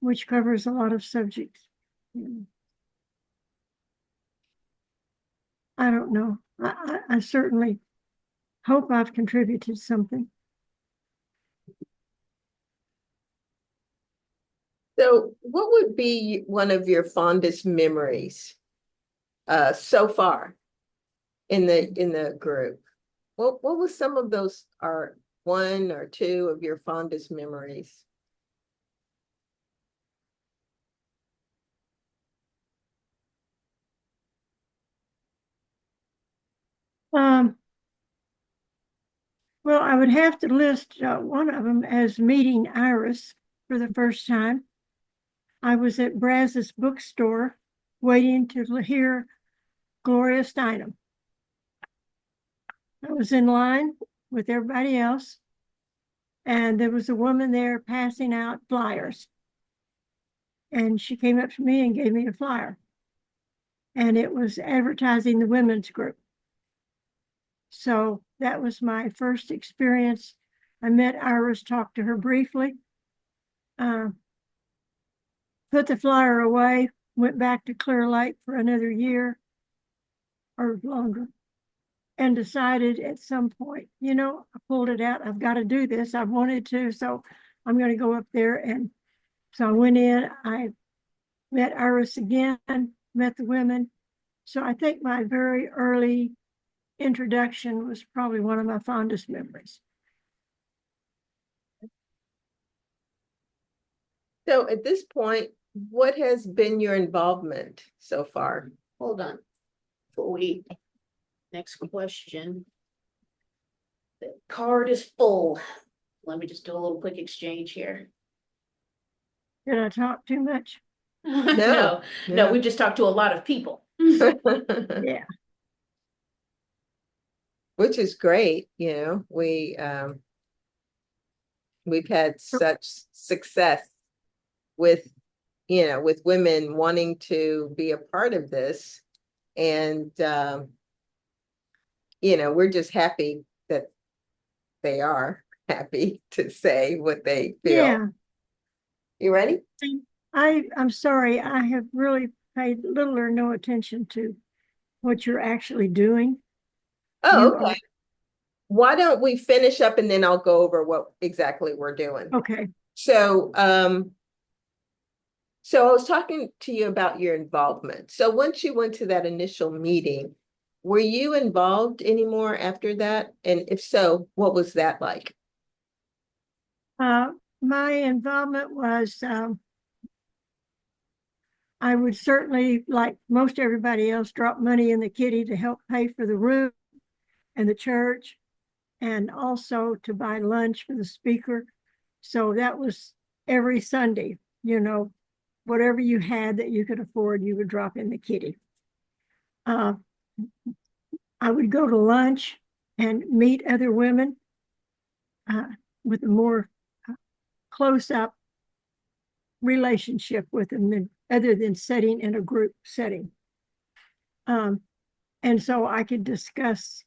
which covers a lot of subjects. I don't know. I certainly hope I've contributed something. So what would be one of your fondest memories so far in the group? What was some of those, are 1 or 2 of your fondest memories? Well, I would have to list one of them as meeting Iris for the first time. I was at Brazos bookstore waiting to hear Gloria Steinem. I was in line with everybody else, and there was a woman there passing out flyers. And she came up to me and gave me a flyer. And it was advertising the women's group. So that was my first experience. I met Iris, talked to her briefly, put the flyer away, went back to Clear Lake for another year or longer, and decided at some point, I pulled it out. I've got to do this. I wanted to, so I'm going to go up there. And so I went in, I met Iris again, met the women. So I think my very early introduction was probably one of my fondest memories. So at this point, what has been your involvement so far? Hold on. Next question. The card is full. Let me just do a little quick exchange here. Did I talk too much? No, we just talked to a lot of people. Yeah. Which is great, we've had such success with women wanting to be a part of this. And, we're just happy that they are happy to say what they feel. Yeah. You ready? I'm sorry. I have really paid little or no attention to what you're actually doing. Oh, okay. Why don't we finish up and then I'll go over what exactly we're doing. Okay. So, so I was talking to you about your involvement. So once you went to that initial meeting, were you involved anymore after that? And if so, what was that like? My involvement was, I would certainly, like most everybody else, drop money in the kitty to help pay for the room and the church, and also to buy lunch for the speaker. So that was every Sunday, you know, whatever you had that you could afford, you would drop in the kitty. I would go to lunch and meet other women with a more close-up relationship with them other than sitting in a group setting. And so I could discuss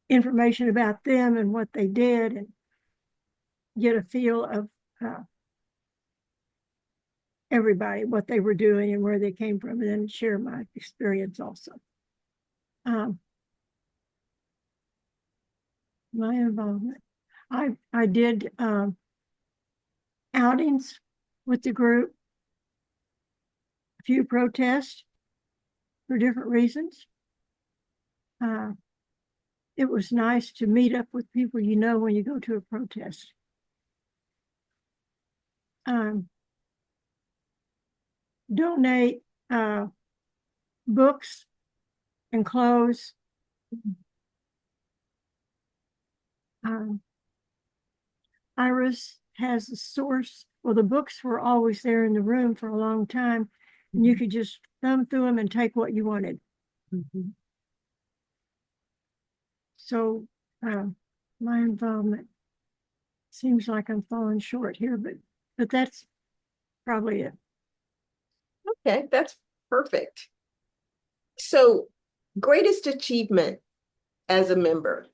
information about them and what they did and get a feel of everybody, what they were doing and where they came from, and then share my experience also. My involvement. I did outings with the group, a few protests for different reasons. It was nice to meet up with people you know when you go to a protest. Donate books and clothes. Iris has a source. Well, the books were always there in the room for a long time, and you could just thumb through them and take what you wanted. So my involvement seems like I'm falling short here, but that's probably it. Okay, that's perfect. So, greatest achievement as a member?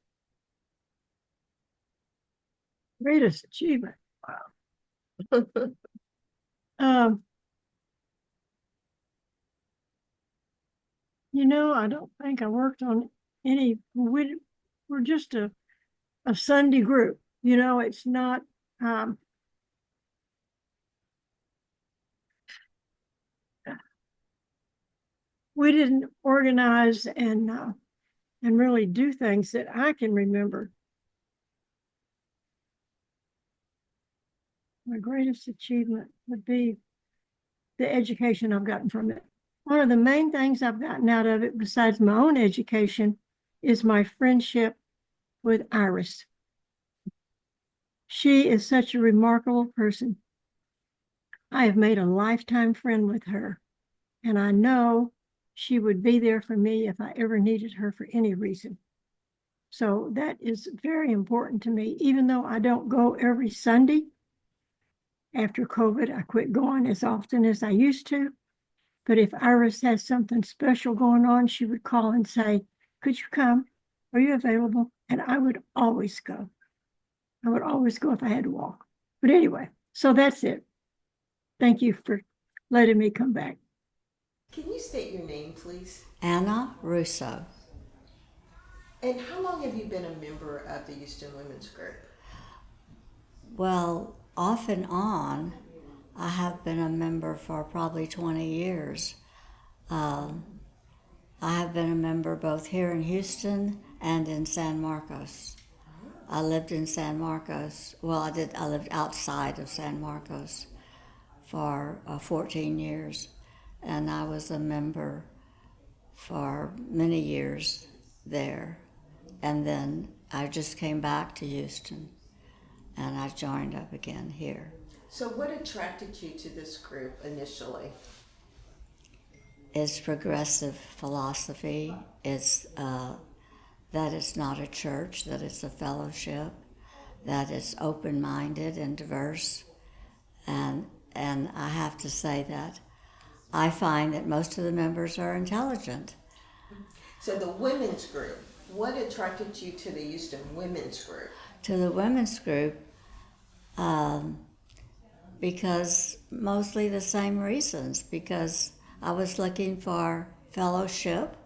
Greatest achievement. Wow. You know, I don't think I worked on any. We're just a Sunday group. You know, it's not. We didn't organize and really do things that I can remember. My greatest achievement would be the education I've gotten from it. One of the main things I've gotten out of it, besides my own education, is my friendship with Iris. She is such a remarkable person. I have made a lifetime friend with her, and I know she would be there for me if I ever needed her for any reason. So that is very important to me, even though I don't go every Sunday. After COVID, I quit going as often as I used to. But if Iris has something special going on, she would call and say, "Could you come? Are you available?" And I would always go. I would always go if I had to walk. But anyway, so that's it. Thank you for letting me come back. Can you state your name, please? Anna Russo. And how long have you been a member of the Houston Women's Group? Well, off and on, I have been a member for probably 20 years. I have been a member both here in Houston and in San Marcos. I lived in San Marcos. Well, I lived outside of San Marcos for 14 years, and I was a member for many years there. And then I just came back to Houston, and I joined up again here. So what attracted you to this group initially? It's progressive philosophy. It's that it's not a church, that it's a fellowship, that it's open-minded and diverse. And I have to say that I find that most of the members are intelligent. So the women's group, what attracted you to the Houston Women's Group? To the women's group, because mostly the same reasons, because I was looking for fellowship,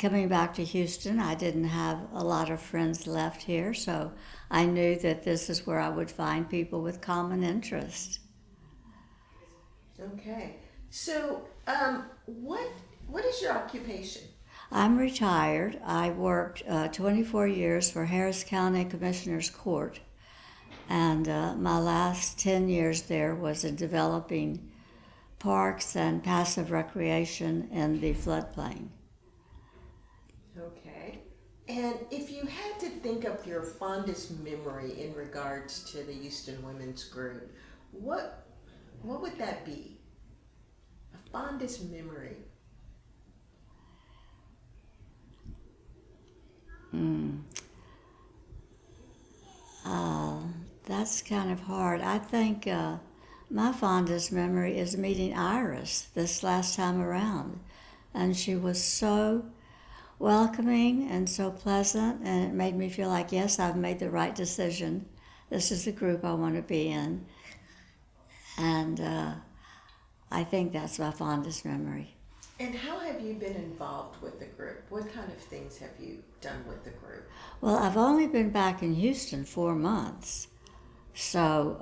coming back to Houston, I didn't have a lot of friends left here, so I knew that this is where I would find people with common interest. Okay. So, what is your occupation? I'm retired. I worked 24 years for Harris County Commissioner's Court, and my last 10 years there was in developing parks and passive recreation in the floodplain. Okay. And if you had to think of your fondest memory in regards to the Houston Women's Group, what would that be? A fondest memory. That's kind of hard. I think my fondest memory is meeting Iris this last time around. And she was so welcoming and so pleasant, and it made me feel like, yes, I've made the right decision. This is the group I want to be in. And I think that's my fondest memory. And how have you been involved with the group? What kind of things have you done with the group? Well, I've only been back in Houston 4 months. So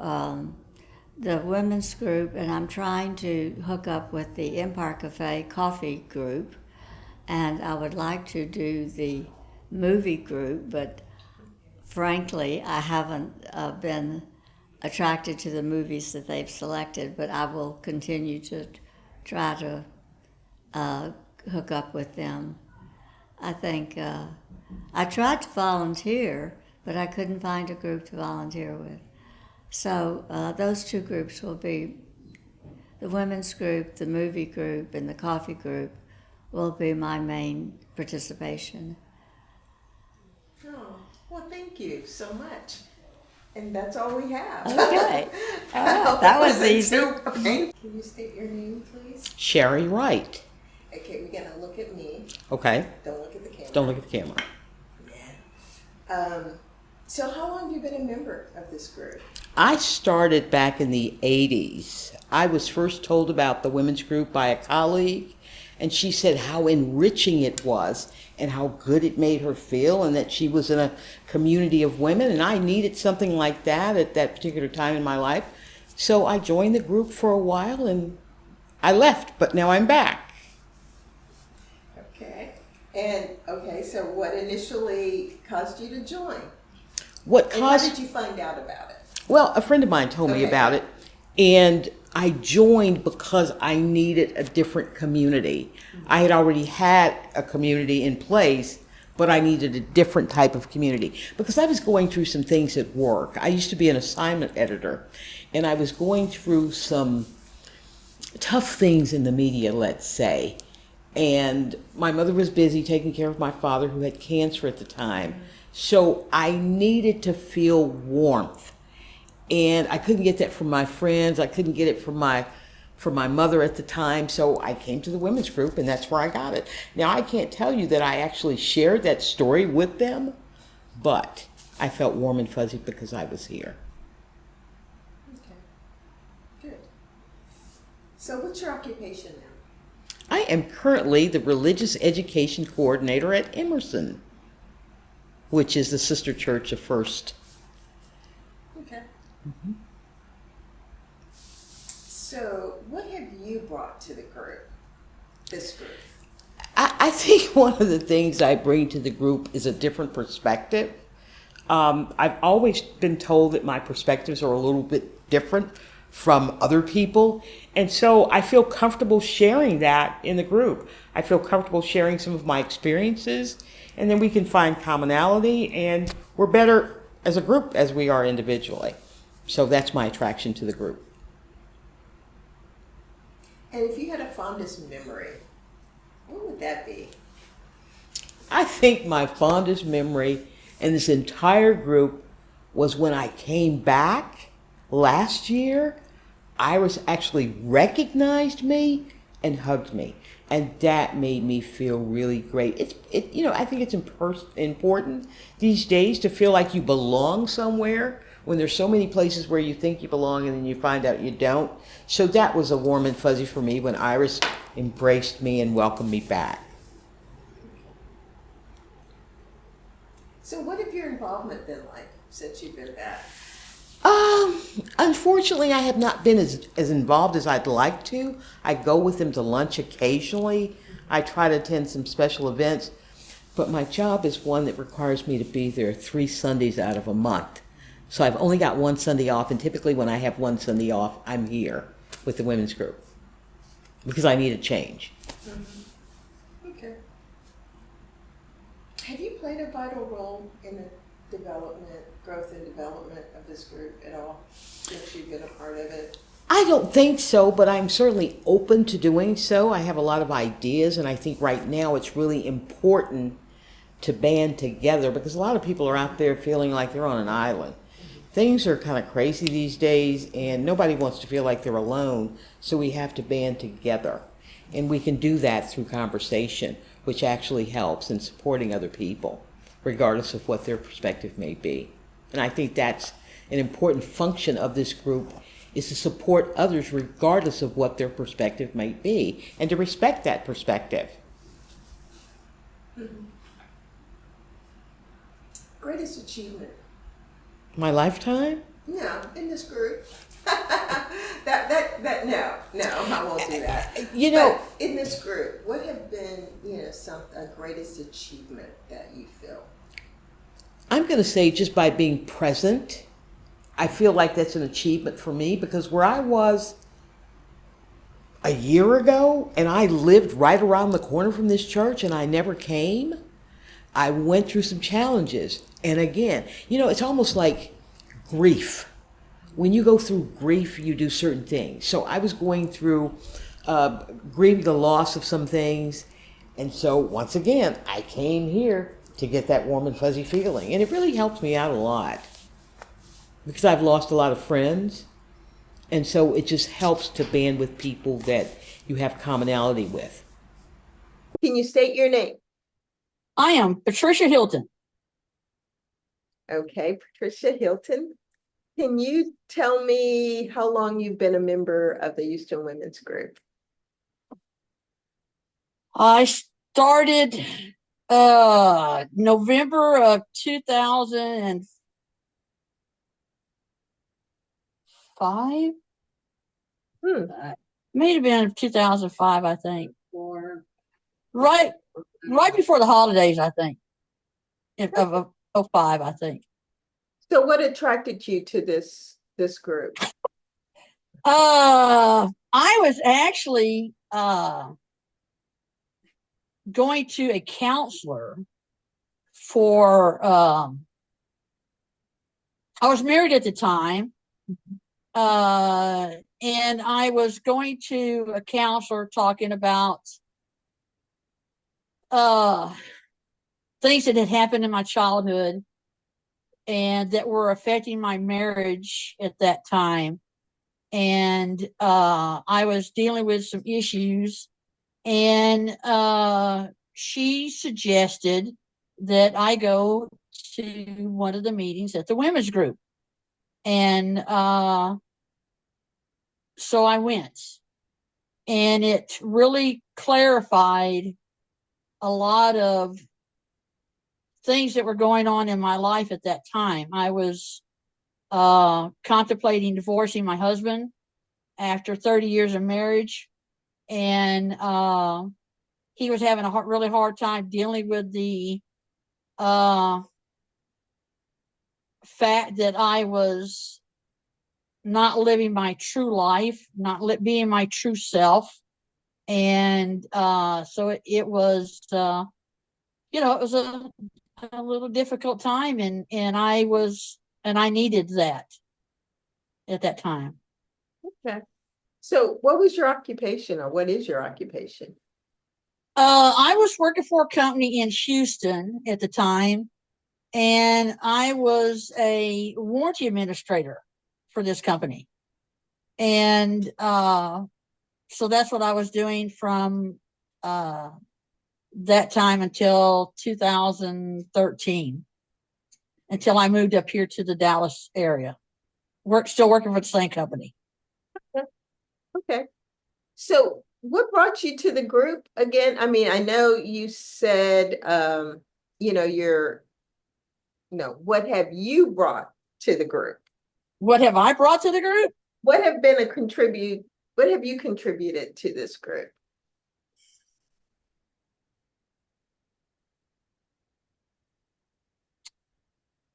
the women's group, and I'm trying to hook up with the Empire Cafe coffee group, and I would like to do the movie group, but frankly, I haven't been attracted to the movies that they've selected, but I will continue to try to hook up with them. I think I tried to volunteer, but I couldn't find a group to volunteer with. So those 2 groups will be the women's group, the movie group, and the coffee group will be my main participation. Oh, well, thank you so much. And that's all we have. Okay. That was easy. Okay. Can you state your name, please? Shari Wright. Okay, we're going to look at me. Okay. Don't look at the camera. Don't look at the camera. Yeah. So how long have you been a member of this group? I started back in the 80s. I was first told about the women's group by a colleague, and she said how enriching it was and how good it made her feel, and that she was in a community of women, and I needed something like that at that particular time in my life. So I joined the group for a while, and I left, but now I'm back. Okay. And, okay, so what initially caused you to join? How did you find out about it? Well, a friend of mine told me about it, and I joined because I needed a different community. I had already had a community in place, but I needed a different type of community because I was going through some things at work. I used to be an assignment editor, and I was going through some tough things in the media, let's say. And my mother was busy taking care of my father, who had cancer at the time. So I needed to feel warmth. And I couldn't get that from my friends. I couldn't get it from my mother at the time. So I came to the women's group, and that's where I got it. Now, I can't tell you that I actually shared that story with them, but I felt warm and fuzzy because I was here. Okay, good. So what's your occupation now? I am currently the religious education coordinator at Emerson, which is the sister church of First. Okay. Mm-hmm. So what have you brought to the group, this group? I think one of the things I bring to the group is a different perspective. I've always been told that my perspectives are a little bit different from other people, and so I feel comfortable sharing that in the group. I feel comfortable sharing some of my experiences, and then we can find commonality, and we're better as a group as we are individually. So that's my attraction to the group. And if you had a fondest memory, what would that be? I think my fondest memory in this entire group was when I came back last year. Iris actually recognized me and hugged me, and that made me feel really great. I think it's important these days to feel like you belong somewhere when there's so many places where you think you belong and then you find out you don't. So that was a warm and fuzzy for me when Iris embraced me and welcomed me back. So what have your involvement been like since you've been back? Unfortunately, I have not been as involved as I'd like to. I go with them to lunch occasionally. I try to attend some special events, but my job is one that requires me to be there 3 Sundays out of a month. So I've only got 1 Sunday off, and typically when I have 1 Sunday off, I'm here with the women's group because I need a change. Mm-hmm. Okay. Have you played a vital role in the growth and development of this group at all since you've been a part of it? I don't think so, but I'm certainly open to doing so. I have a lot of ideas, and I think right now it's really important to band together because a lot of people are out there feeling like they're on an island. Things are kind of crazy these days, and nobody wants to feel like they're alone, so we have to band together. And we can do that through conversation, which actually helps in supporting other people, regardless of what their perspective may be. And I think that's an important function of this group, is to support others regardless of what their perspective might be, and to respect that perspective. Mm-hmm. Greatest achievement? My lifetime? No, in this group. No, I won't do that. You know, but in this group, what have been, a greatest achievement that you feel? I'm going to say just by being present, I feel like that's an achievement for me, because where I was a year ago, and I lived right around the corner from this church, and I never came, I went through some challenges. And again, it's almost like grief. When you go through grief, you do certain things. So I was going through grieving the loss of some things. And so once again, I came here to get that warm and fuzzy feeling. And it really helped me out a lot because I've lost a lot of friends. And so it just helps to band with people that you have commonality with. Can you state your name? I am Patricia Hilton. Okay, Patricia Hilton. Can you tell me how long you've been a member of the Houston Women's Group? I started November of 2005. May have been 2005, I think. Right before the holidays, I think. Of 05, I think. So what attracted you to this group? I was actually going to a counselor for I was married at the time, and I was going to a counselor talking about things that had happened in my childhood and that were affecting my marriage at that time. And I was dealing with some issues, and she suggested that I go to one of the meetings at the women's group. And so I went, and it really clarified a lot of things that were going on in my life at that time. I was contemplating divorcing my husband after 30 years of marriage, and he was having a really hard time dealing with the fact that I was not living my true life, not being my true self. And so it was it was a little difficult time, and I needed that at that time. Okay. So what was your occupation, or what is your occupation? I was working for a company in Houston at the time, and I was a warranty administrator for this company. And so that's what I was doing from that time until 2013, until I moved up here to the Dallas area. Still working for the same company. Okay. So what brought you to the group again? I mean, I know you said, you're No, what have you brought to the group? What have I brought to the group? What have you contributed to this group?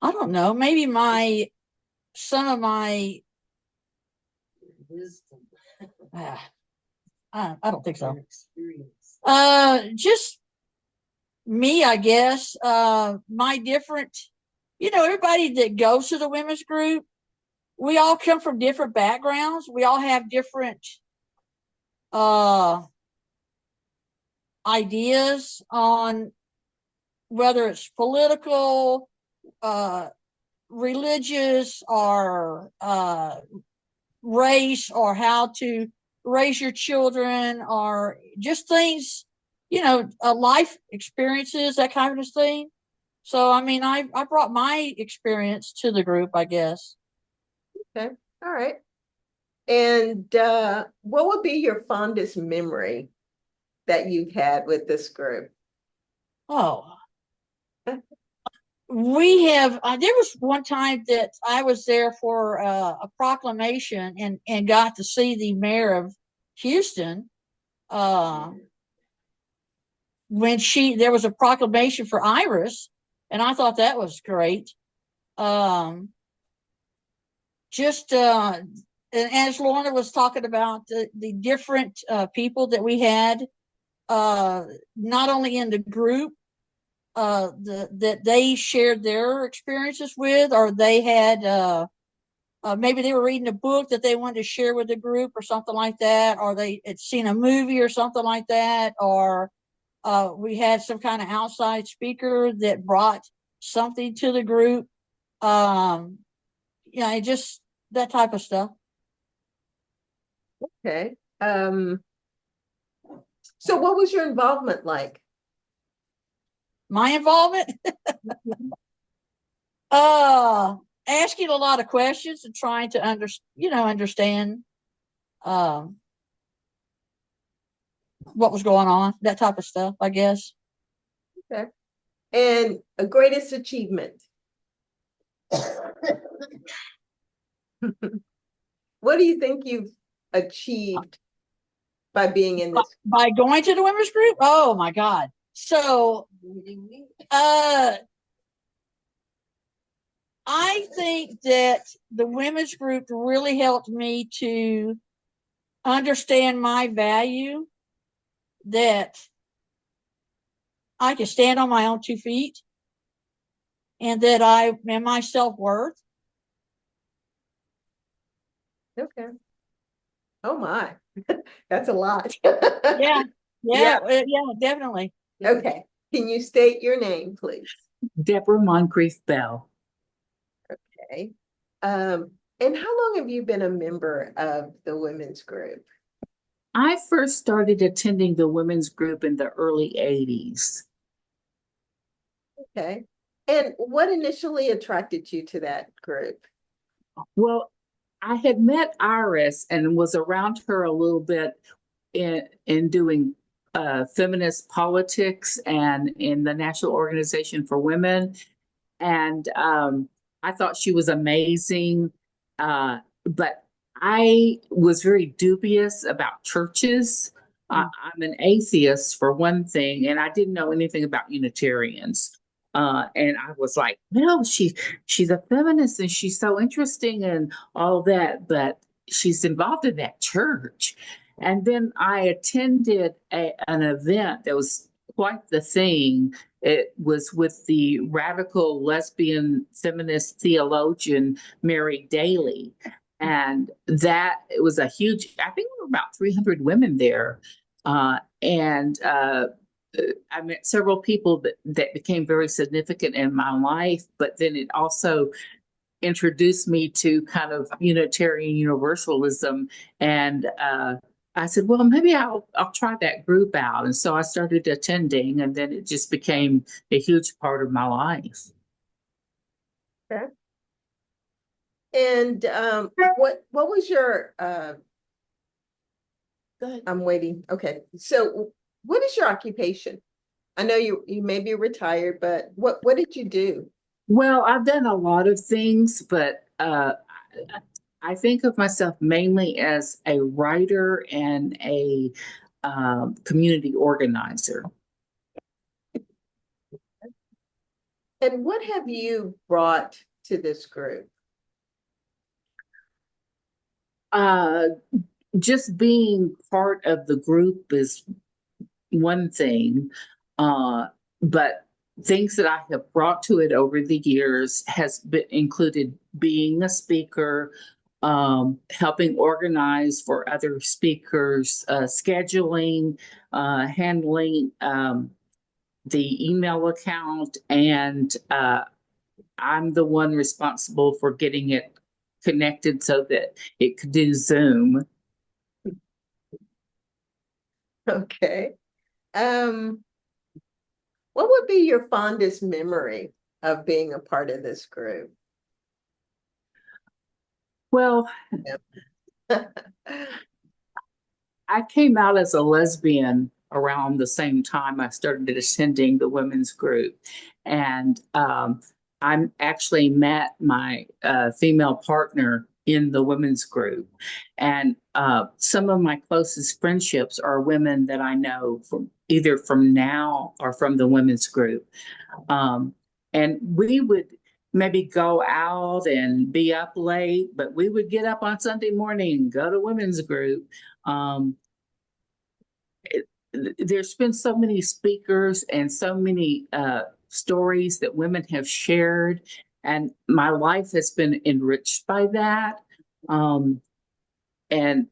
I don't know. Maybe some of my wisdom. I don't think so. Just me, I guess. My different, everybody that goes to the women's group, we all come from different backgrounds. We all have different ideas on whether it's political, religious, or race, or how to raise your children, or just things, life experiences, that kind of thing. So, I mean, I brought my experience to the group, I guess. Okay. All right. And what would be your fondest memory that you've had with this group? Oh, we have, there was one time that I was there for a proclamation and got to see the mayor of Houston when there was a proclamation for Iris, and I thought that was great. And as Lorna was talking about the different people that we had, not only in the group, that they shared their experiences with, or they had maybe they were reading a book that they wanted to share with the group or something like that, or they had seen a movie or something like that, or we had some kind of outside speaker that brought something to the group. Just that type of stuff. Okay. So what was your involvement like? My involvement? Asking a lot of questions and trying to understand what was going on, that type of stuff, I guess. Okay. And a greatest achievement? What do you think you've achieved by being in this? By going to the women's group? Oh my God. So I think that the women's group really helped me to understand my value, that I can stand on my own 2 feet, and that I am my self-worth. Okay. Oh my, that's a lot. Yeah, definitely. Okay. Can you state your name, please? Deborah Bell. Okay. And how long have you been a member of the women's group? I first started attending the women's group in the early 80s. Okay. And what initially attracted you to that group? Well, I had met Iris and was around her a little bit in doing feminist politics and in the National Organization for Women. And I thought she was amazing. But I was very dubious about churches. I'm an atheist, for one thing, and I didn't know anything about Unitarians. And I was like, well, she's a feminist and she's so interesting and all that, but she's involved in that church. And then I attended an event that was quite the thing. It was with the radical lesbian feminist theologian Mary Daly. And that it was a huge, I think there were about 300 women there. I met several people that became very significant in my life, but then it also introduced me to kind of Unitarian Universalism. And I said, well, maybe I'll try that group out. And so I started attending, and then it just became a huge part of my life. Okay. And what was your go ahead. I'm waiting. Okay. So what is your occupation? I know you may be retired, but what did you do? Well, I've done a lot of things, but I think of myself mainly as a writer and a community organizer. And what have you brought to this group? Just being part of the group is one thing, but things that I have brought to it over the years has been included being a speaker, helping organize for other speakers, scheduling, handling the email account, and I'm the one responsible for getting it connected so that it could do Zoom. Okay. What would be your fondest memory of being a part of this group? Well, I came out as a lesbian around the same time I started attending the women's group. And I actually met my female partner in the women's group. And some of my closest friendships are women that I know from either from now or from the women's group. And we would maybe go out and be up late, but we would get up on Sunday morning, go to women's group. There's been so many speakers and so many stories that women have shared, and my life has been enriched by that. And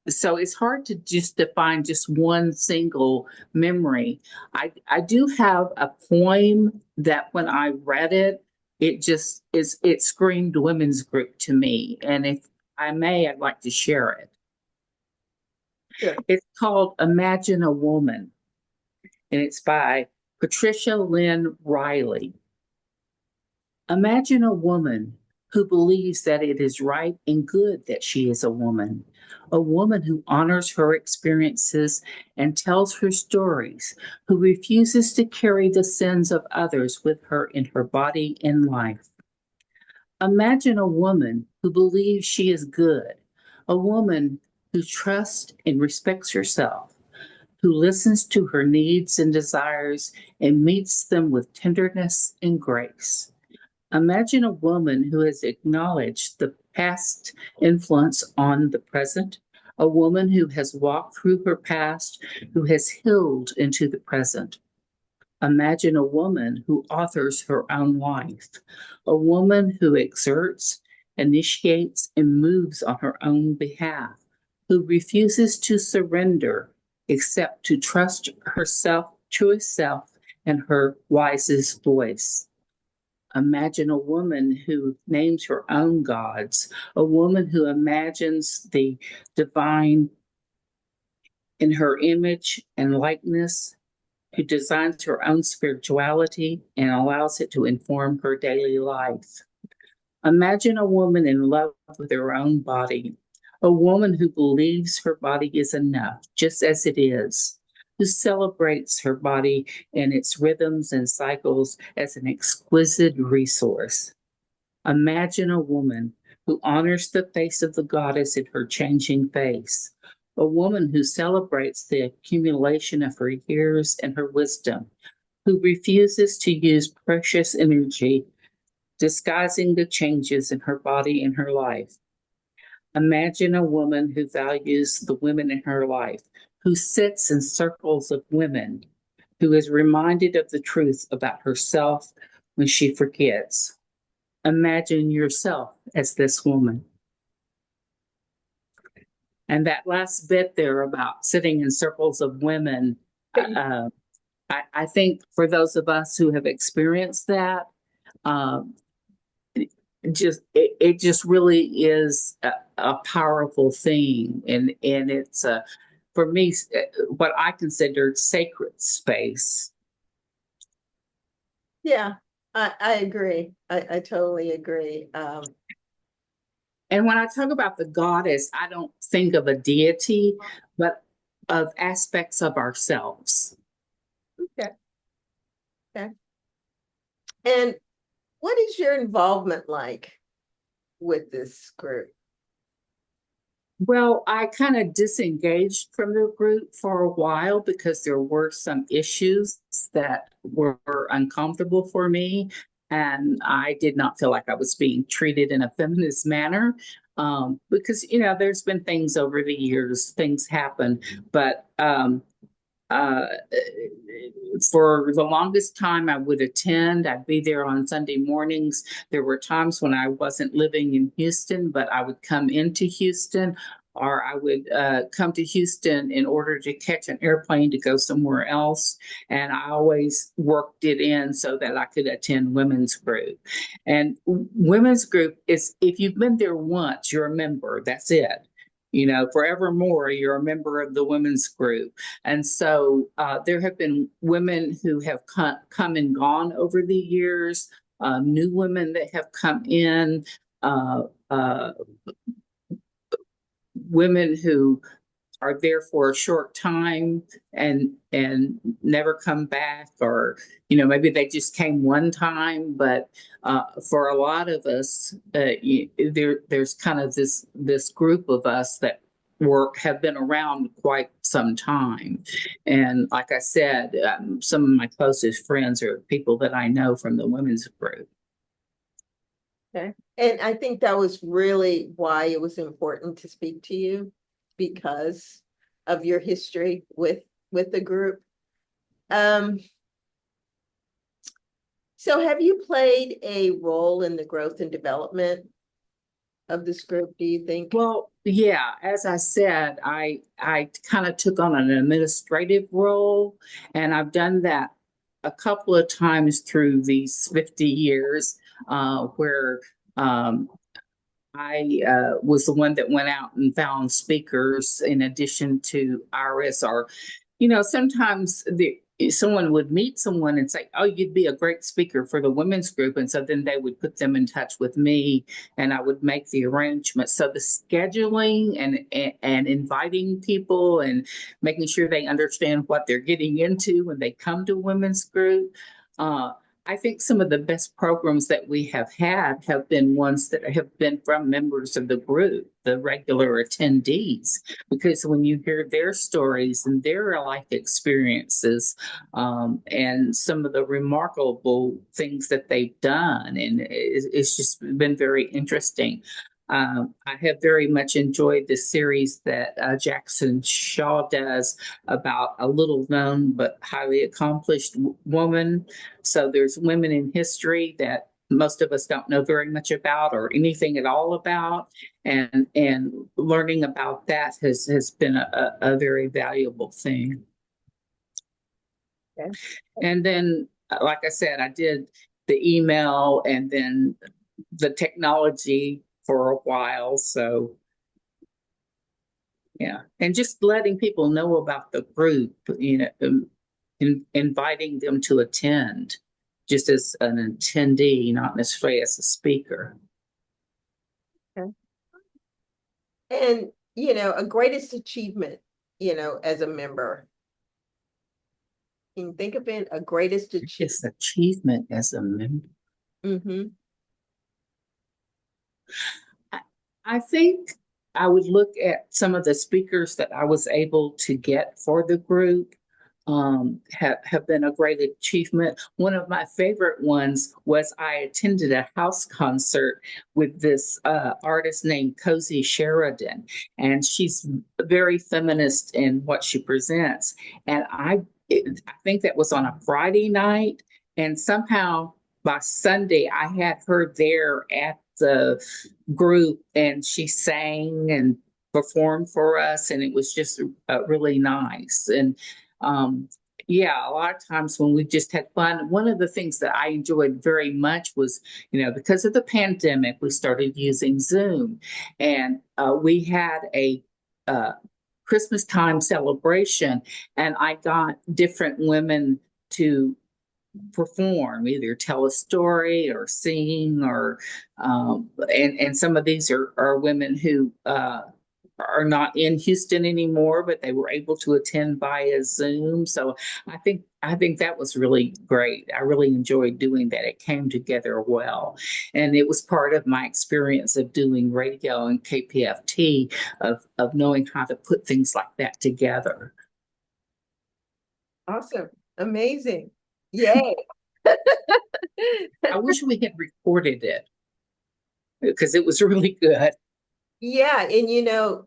so it's hard to just define just one single memory. I do have a poem that when I read it, it screamed women's group to me. And if I may, I'd like to share it. Sure. It's called Imagine a Woman, and it's by Patricia Lynn Riley. Imagine a woman who believes that it is right and good that she is a woman who honors her experiences and tells her stories, who refuses to carry the sins of others with her in her body and life. Imagine a woman who believes she is good, a woman who trusts and respects herself, who listens to her needs and desires and meets them with tenderness and grace. Imagine a woman who has acknowledged the past influence on the present, a woman who has walked through her past, who has healed into the present. Imagine a woman who authors her own life, a woman who exerts, initiates, and moves on her own behalf, who refuses to surrender except to trust herself, truest self, and her wisest voice. Imagine a woman who names her own gods, a woman who imagines the divine in her image and likeness, who designs her own spirituality and allows it to inform her daily life. Imagine a woman in love with her own body, a woman who believes her body is enough, just as it is, who celebrates her body and its rhythms and cycles as an exquisite resource. Imagine a woman who honors the face of the goddess in her changing face, a woman who celebrates the accumulation of her years and her wisdom, who refuses to use precious energy disguising the changes in her body and her life. Imagine a woman who values the women in her life, who sits in circles of women, who is reminded of the truth about herself when she forgets. Imagine yourself as this woman. And that last bit there about sitting in circles of women, I think for those of us who have experienced that, it just really is a powerful thing, and it's for me what I consider sacred space. Yeah, I agree. I totally agree. And when I talk about the goddess, I don't think of a deity, but of aspects of ourselves. Okay. Okay. And what is your involvement like with this group? Well, I kind of disengaged from the group for a while because there were some issues that were uncomfortable for me. And I did not feel like I was being treated in a feminist manner. Because, you know, there's been things over the years, things happen. But for the longest time, I would attend. I'd be there on Sunday mornings. There were times when I wasn't living in Houston, but I would come into Houston, or I would come to Houston in order to catch an airplane to go somewhere else. And I always worked it in so that I could attend women's group. And women's group is, if you've been there once, you're a member. That's it. You know, forevermore, you're a member of the women's group. And so there have been women who have come and gone over the years, new women that have come in, women who are there for a short time and never come back, or, you know, maybe they just came one time. But for a lot of us, there's kind of this group of us that have been around quite some time. And like I said, some of my closest friends are people that I know from the women's group. Okay. And I think that was really why it was important to speak to you, because of your history with the group. So have you played a role in the growth and development of this group, do you think? Well, yeah, as I said, I kind of took on an administrative role, and I've done that a couple of times through these 50 years, where I was the one that went out and found speakers in addition to Iris. Or, you know, sometimes someone would meet someone and say, oh, you'd be a great speaker for the women's group. And so then they would put them in touch with me, and I would make the arrangements. So the scheduling and inviting people and making sure they understand what they're getting into when they come to women's group. I think some of the best programs that we have had have been ones that have been from members of the group, the regular attendees, because when you hear their stories and their life experiences, and some of the remarkable things that they've done, and it's just been very interesting. I have very much enjoyed the series that Jacsun Shah does about a little known but highly accomplished woman. So there's women in history that most of us don't know very much about or anything at all about. And learning about that has been a very valuable thing. Okay. And then, like I said, I did the email and then the technology for a while. So, yeah. And just letting people know about the group, you know, inviting them to attend just as an attendee, not necessarily as a speaker. Okay. And, you know, a greatest achievement, you know, as a member. Can you think of it, a greatest achievement as a member? Mm-hmm. I think I would look at some of the speakers that I was able to get for the group. Have been a great achievement. One of my favorite ones was I attended a house concert with this artist named Cozy Sheridan, and she's very feminist in what she presents. And I think that was on a Friday night, and somehow by Sunday I had her there at the group, and she sang and performed for us, and it was just really nice. And yeah, a lot of times when we just had fun, one of the things that I enjoyed very much was, you know, because of the pandemic, we started using Zoom, and we had a Christmas time celebration, and I got different women to perform, either tell a story or sing, or and some of these are women who are not in Houston anymore, but they were able to attend via Zoom. So I think that was really great. I really enjoyed doing that. It came together well. And it was part of my experience of doing radio and KPFT, of knowing how to put things like that together. Awesome. Amazing. Yay. I wish we had recorded it because it was really good. Yeah, and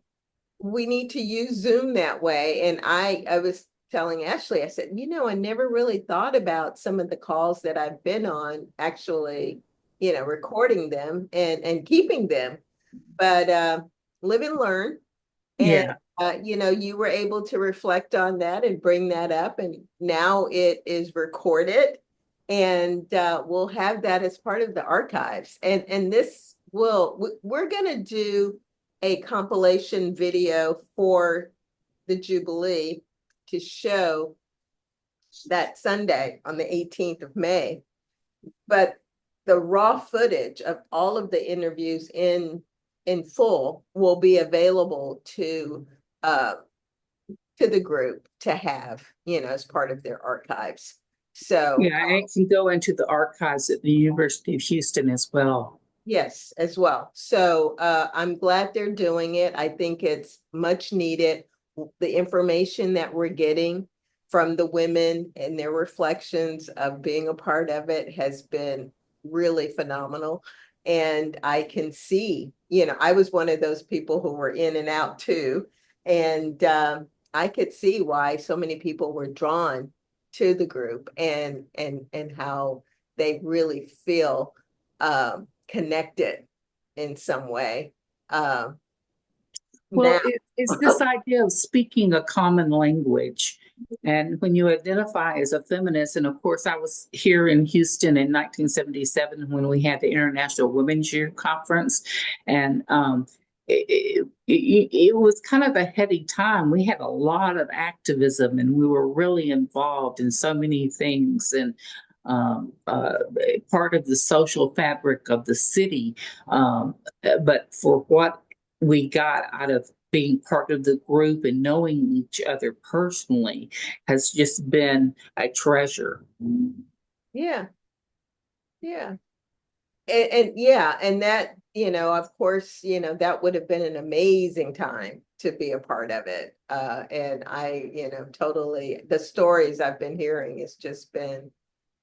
we need to use Zoom that way. And I was telling Ashley, I said, I never really thought about some of the calls that I've been on, actually, recording them and keeping them. But live and learn. And Yeah. you were able to reflect on that and bring that up, and now it is recorded, and we'll have that as part of the archives. And we're going to do a compilation video for the Jubilee to show that Sunday on the 18th of May. But the raw footage of all of the interviews in full will be available to the group to have, as part of their archives. So yeah, it can go into the archives at the University of Houston as well. Yes, as well. So I'm glad they're doing it. I think it's much needed. The information that we're getting from the women and their reflections of being a part of it has been really phenomenal. And I can see, I was one of those people who were in and out too. And I could see why so many people were drawn to the group and how they really feel connected in some way. Well, it's this idea of speaking a common language. And when you identify as a feminist, and of course, I was here in Houston in 1977 when we had the International Women's Year Conference. And it was kind of a heady time. We had a lot of activism, and we were really involved in so many things. And part of the social fabric of the city. But for what we got out of being part of the group and knowing each other personally has just been a treasure. Yeah. Yeah. And that, of course, that would have been an amazing time to be a part of it. And I, totally, the stories I've been hearing has just been,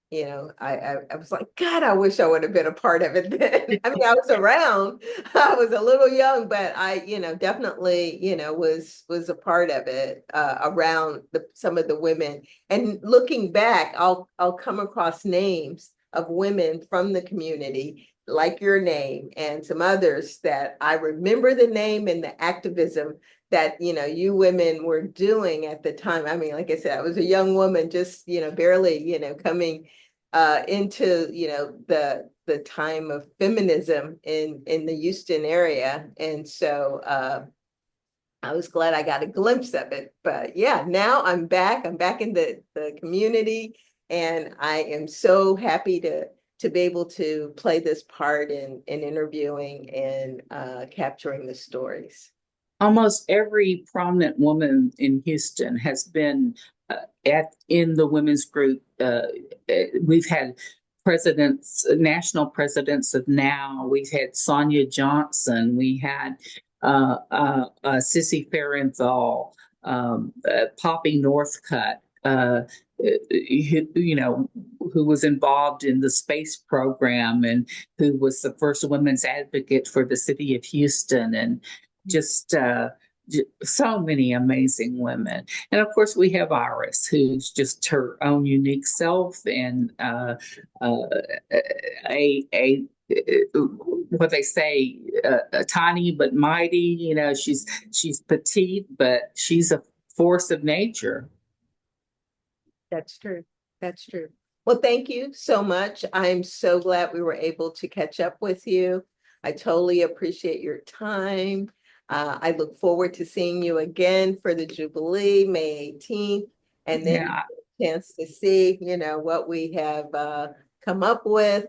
I was like, God, I wish I would have been a part of it then. I mean, I was around, I was a little young, but I, definitely, was a part of it around some of the women. And looking back, I'll come across names of women from the community, like your name and some others that I remember the name and the activism that, you women were doing at the time. I mean, like I said, I was a young woman, just, barely, coming into, the time of feminism in the Houston area. And so I was glad I got a glimpse of it. But yeah, now I'm back in the community, and I am so happy to be able to play this part in interviewing and capturing the stories. Almost every prominent woman in Houston has been in the women's group. We've had national presidents of NOW. We've had Sonia Johnson. We had Sissy Farrenthal, Poppy Northcutt, who was involved in the space program and who was the first women's advocate for the city of Houston, and just so many amazing women. And of course, we have Iris, who's just her own unique self, and what they say, tiny but mighty. She's petite, but she's a force of nature. That's true. That's true. Well, thank you so much. I'm so glad we were able to catch up with you. I totally appreciate your time. I look forward to seeing you again for the Jubilee, May 18th, and then a chance to see, what we have come up with.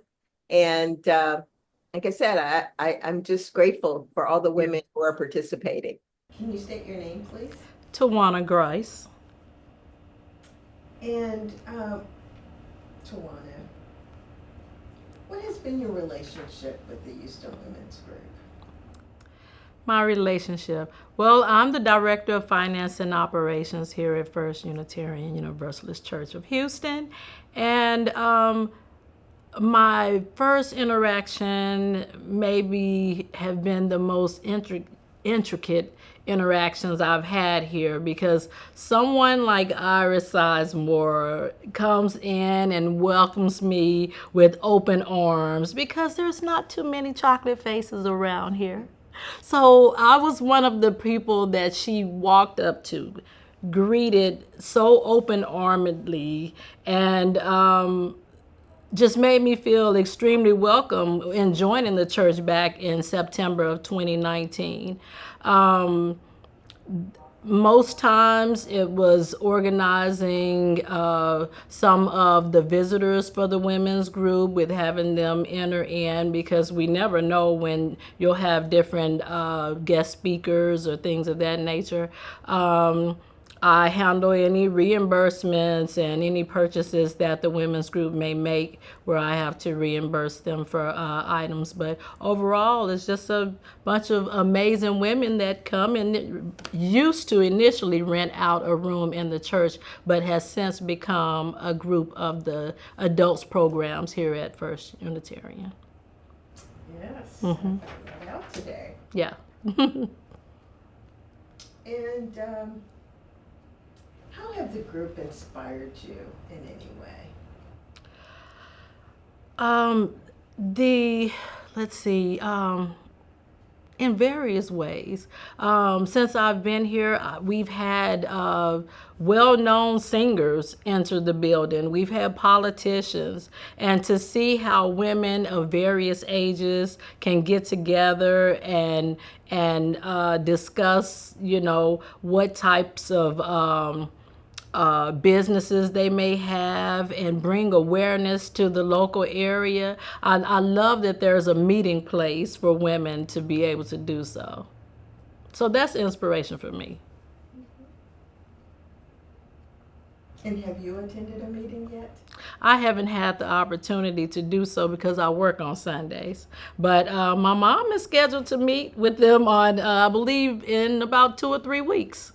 And like I said, I'm just grateful for all the women who are participating. Can you state your name, please? Tawanna Grice. And Tawanna, what has been your relationship with the Houston Women's Group? My relationship. Well, I'm the Director of Finance and Operations here at First Unitarian Universalist Church of Houston. And my first interaction maybe have been the most intricate interactions I've had here, because someone like Iris Sizemore comes in and welcomes me with open arms, because there's not too many chocolate faces around here. So I was one of the people that she walked up to, greeted so open-armedly, and just made me feel extremely welcome in joining the church back in September of 2019. Most times it was organizing some of the visitors for the women's group, with having them enter in, because we never know when you'll have different guest speakers or things of that nature. I handle any reimbursements and any purchases that the women's group may make where I have to reimburse them for items. But overall, it's just a bunch of amazing women that come and used to initially rent out a room in the church, but has since become a group of the adults programs here at First Unitarian. Yes. Mm-hmm. Out today. Yeah. And how have the group inspired you in any way? In various ways. Since I've been here, we've had well-known singers enter the building. We've had politicians, and to see how women of various ages can get together and discuss, what types of businesses they may have, and bring awareness to the local area. I love that there's a meeting place for women to be able to do so. So that's inspiration for me. And have you attended a meeting yet? I haven't had the opportunity to do so because I work on Sundays. But my mom is scheduled to meet with them on, I believe, in about 2 or 3 weeks.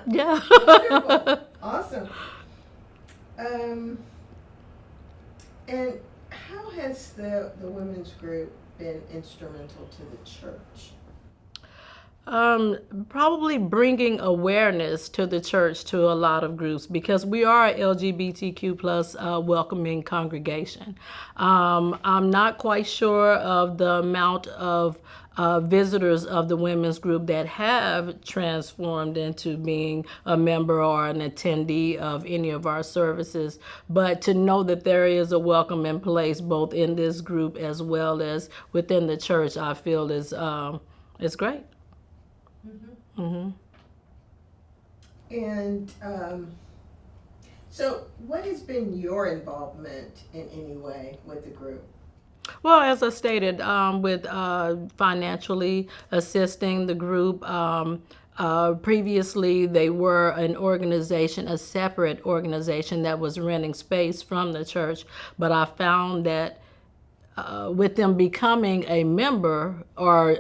Yeah. Wonderful. Awesome. And how has the women's group been instrumental to the church? Probably bringing awareness to the church to a lot of groups, because we are a LGBTQ plus welcoming congregation. I'm not quite sure of the amount of visitors of the women's group that have transformed into being a member or an attendee of any of our services, but to know that there is a welcome in place both in this group as well as within the church, I feel is great. Mm-hmm. Mm-hmm. And so what has been your involvement in any way with the group? Well, as I stated, with financially assisting the group, previously they were an organization, a separate organization that was renting space from the church, but I found that with them becoming a member or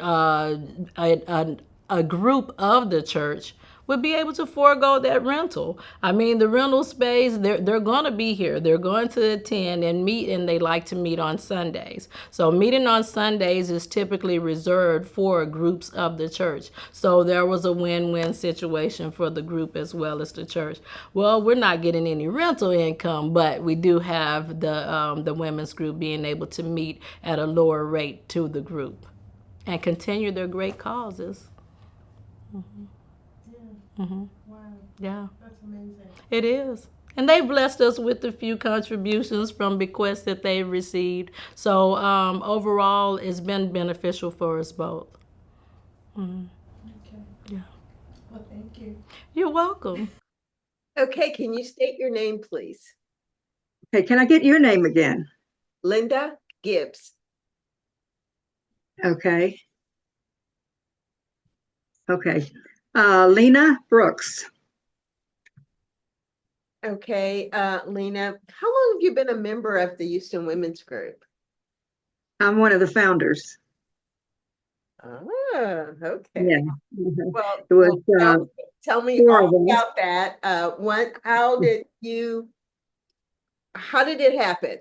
a group of the church, would be able to forego that rental. I mean, the rental space, they're going to be here. They're going to attend and meet, and they like to meet on Sundays. So meeting on Sundays is typically reserved for groups of the church. So there was a win-win situation for the group as well as the church. Well, we're not getting any rental income, but we do have the women's group being able to meet at a lower rate to the group and continue their great causes. Mm-hmm. Mm-hmm. Wow. Yeah. That's amazing. It is. And they've blessed us with a few contributions from bequests that they've received. So overall, it's been beneficial for us both. Mm-hmm. Okay. Yeah. Well, thank you. You're welcome. Okay, can you state your name, please? Okay, can I get your name again? Linda Gibbs. Okay. Okay. Lena Brooks. Okay, Lena, how long have you been a member of the Houston Women's Group? I'm one of the founders. Ah, okay. Yeah. Well, It was tell me 4 all of us. about that. How did it happen?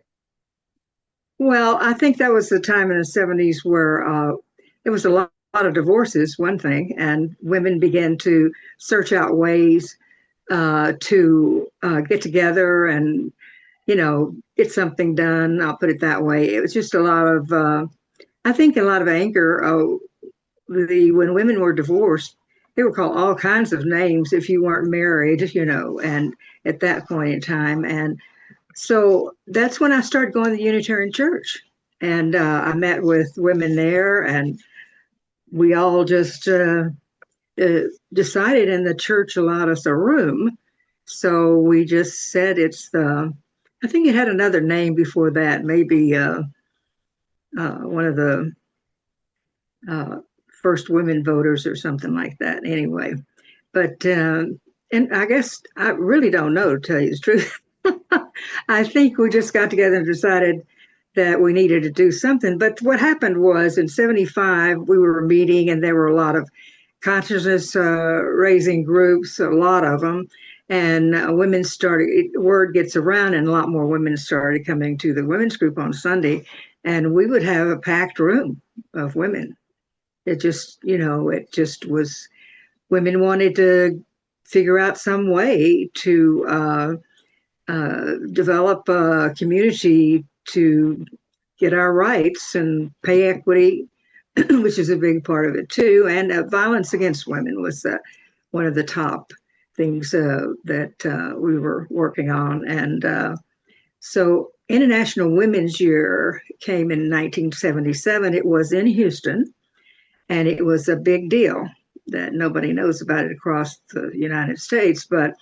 Well, I think that was the time in the 70s where there was a lot of divorces, one thing, and women began to search out ways to get together and, get something done. I'll put it that way. It was just a lot of, I think, a lot of anger. When women were divorced, they were called all kinds of names if you weren't married, and at that point in time. And so that's when I started going to the Unitarian Church. And I met with women there, and we all just decided, and the church allowed us a room. So we just said I think it had another name before that, maybe one of the first women voters or something like that. Anyway, but and I guess I really don't know, to tell you the truth. I think we just got together and decided that we needed to do something. But what happened was in 75, we were meeting and there were a lot of consciousness raising groups, a lot of them. And women word gets around, and a lot more women started coming to the women's group on Sunday. And we would have a packed room of women. It just was, women wanted to figure out some way to develop a community to get our rights and pay equity, which is a big part of it too. And violence against women was one of the top things that we were working on. And so International Women's Year came in 1977. It was in Houston, and it was a big deal that nobody knows about it across the United States, but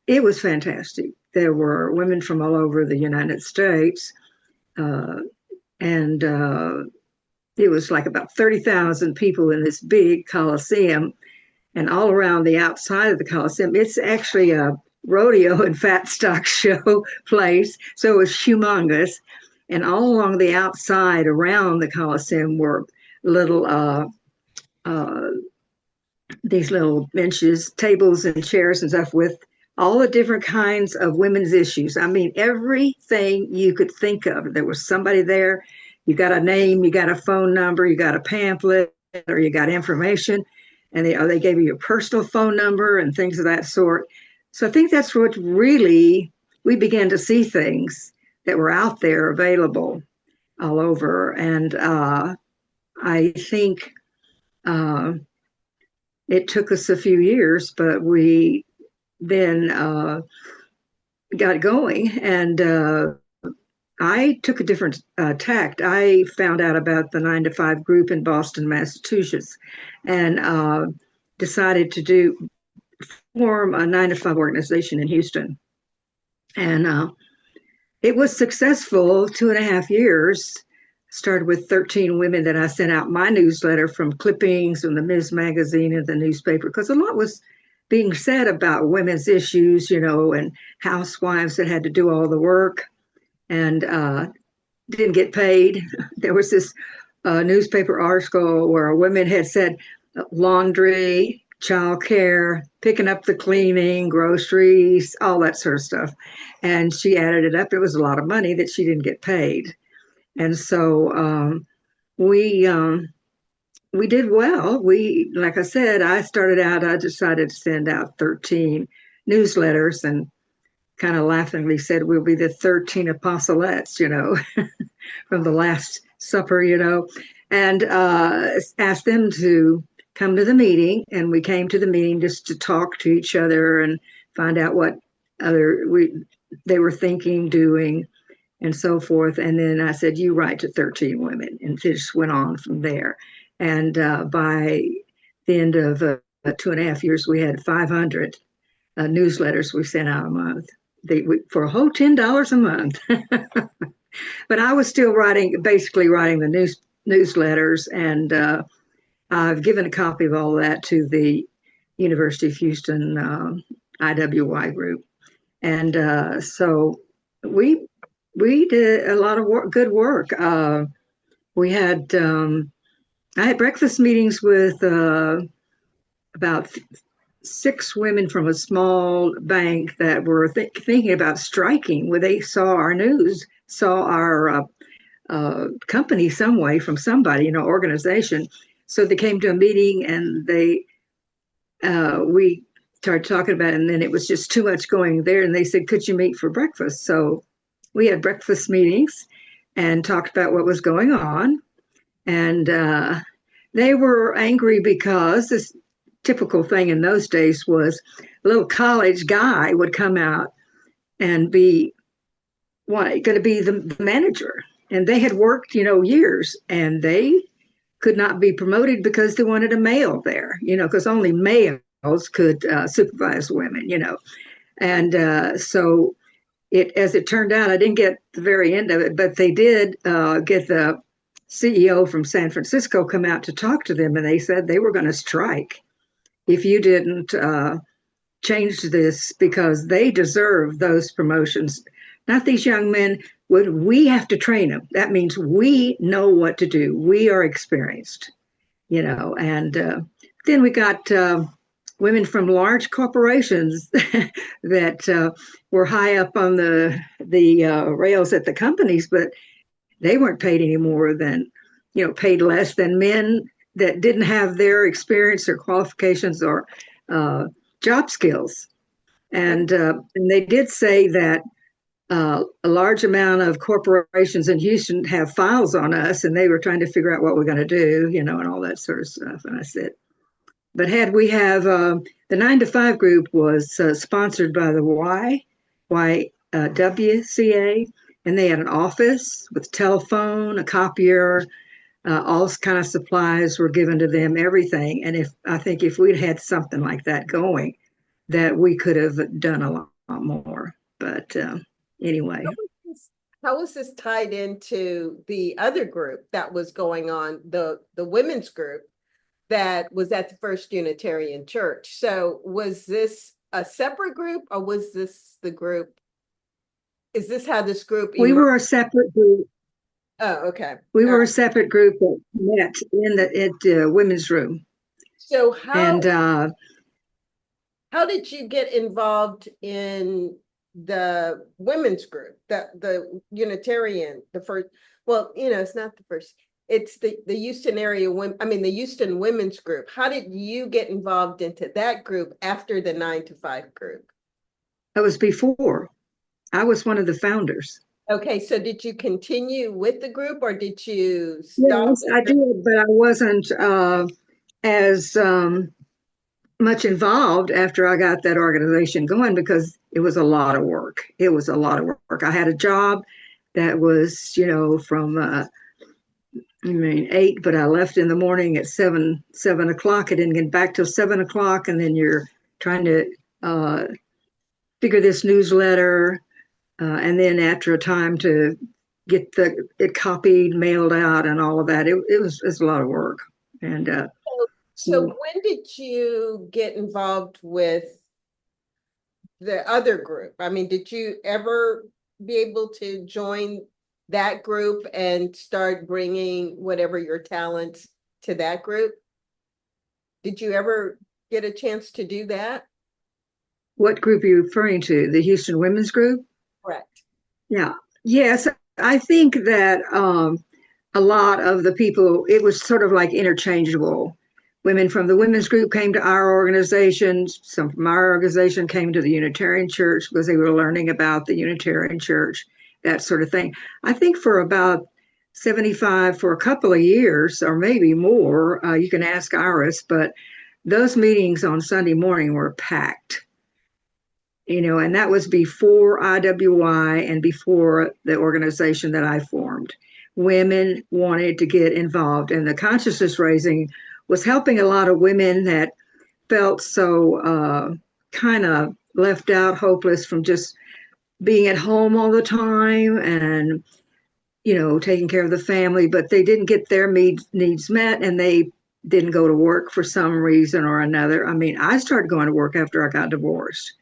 it was fantastic. There were women from all over the United States, and it was like about 30,000 people in this big Coliseum, and all around the outside of the Coliseum. It's actually a rodeo and fat stock show place, so it was humongous. And all along the outside around the Coliseum were these little benches, tables and chairs and stuff with all the different kinds of women's issues. I mean, everything you could think of. There was somebody there. You got a name, you got a phone number, you got a pamphlet, or you got information, and they gave you your personal phone number and things of that sort. So I think that's what really, we began to see things that were out there available all over. And I think it took us a few years, but we then got going. And I took a different tact. I found out about the 9 to 5 group in Boston, Massachusetts, and decided to form a 9 to 5 organization in Houston. And it was successful 2.5 years. Started with 13 women that I sent out my newsletter from clippings from the Ms. magazine and the newspaper, because a lot was being said about women's issues, and housewives that had to do all the work and didn't get paid. There was this newspaper article where a woman had said laundry, childcare, picking up the cleaning, groceries, all that sort of stuff. And she added it up. It was a lot of money that she didn't get paid. And so we did well. Like I said, I decided to send out 13 newsletters and kind of laughingly said, we'll be the 13 apostolettes, from the Last Supper, and asked them to come to the meeting. And we came to the meeting just to talk to each other and find out what they were thinking, doing, and so forth. And then I said, you write to 13 women, and it just went on from there. And by the end of 2.5 years, we had 500 newsletters we sent out a month for a whole $10 a month. But I was still basically writing the newsletters, and I've given a copy of all that to the University of Houston IWY group. And so we did a lot of work, good work. We had I had breakfast meetings with about 6 women from a small bank that were thinking about striking when they saw our news, saw our company some way from somebody, organization. So they came to a meeting and we started talking about it, and then it was just too much going there. And they said, could you meet for breakfast? So we had breakfast meetings and talked about what was going on. And they were angry because this typical thing in those days was a little college guy would come out and be going to be the manager. And they had worked, years, and they could not be promoted because they wanted a male there, because only males could supervise women, And so as it turned out, I didn't get the very end of it, but they did get the CEO from San Francisco come out to talk to them, and they said they were going to strike if you didn't change this, because they deserve those promotions, not these young men. We have to train them. That means we know what to do. We are experienced, and then we got women from large corporations that were high up on the rails at the companies, but they weren't paid any more than, paid less than men that didn't have their experience or qualifications or job skills. And they did say that a large amount of corporations in Houston have files on us, and they were trying to figure out what we're going to do, and all that sort of stuff. And I said, but had we have the 9 to 5 group was sponsored by the YWCA, and they had an office with telephone, a copier, all kind of supplies were given to them, everything. And I think if we'd had something like that going, that we could have done a lot more. But anyway. How was this tied into the other group that was going on, the women's group that was at the First Unitarian Church? So was this a separate group, or was this the group? Is this how this group emerged? We were a separate group. Oh, okay. We were a separate group that met in the women's room. So how did you get involved in the women's group, the Unitarian, the first? Well, it's not the first. It's the Houston area the Houston women's group. How did you get involved into that group after the 9 to 5 group? It was before. I was one of the founders. Okay, so did you continue with the group, or did you stop? Yes, I did, but I wasn't as much involved after I got that organization going, because it was a lot of work. It was a lot of work. I had a job that was, from 8, but I left in the morning at 7 o'clock. I didn't get back till 7 o'clock, and then you're trying to figure this newsletter. And then after a time to get it copied, mailed out, and all of that, it was a lot of work. And so when did you get involved with the other group? Did you ever be able to join that group and start bringing whatever your talents to that group? Did you ever get a chance to do that? What group are you referring to? The Houston Women's Group? Correct. Yeah. Yes. I think that a lot of the people, it was sort of like interchangeable. Women from the women's group came to our organization. Some from our organization came to the Unitarian Church because they were learning about the Unitarian Church, that sort of thing. I think for about 75, for a couple of years, or maybe more, you can ask Iris, but those meetings on Sunday morning were packed. And that was before IWI and before the organization that I formed. Women wanted to get involved, and the consciousness raising was helping a lot of women that felt so kind of left out, hopeless from just being at home all the time and, taking care of the family, but they didn't get their needs met, and they didn't go to work for some reason or another. I mean, I started going to work after I got divorced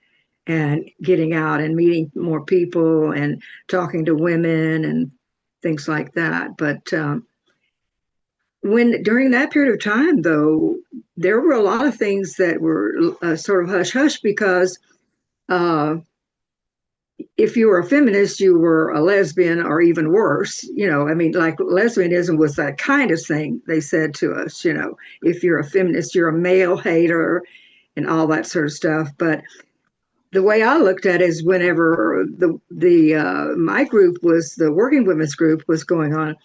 and getting out and meeting more people and talking to women and things like that. But when during that period of time, though, there were a lot of things that were sort of hush hush because if you were a feminist, you were a lesbian or even worse. You know, I mean, like lesbianism was that kind of thing they said to us, you know, if you're a feminist, you're a male hater and all that sort of stuff. But the way I looked at it is whenever my group was the working women's group was going on,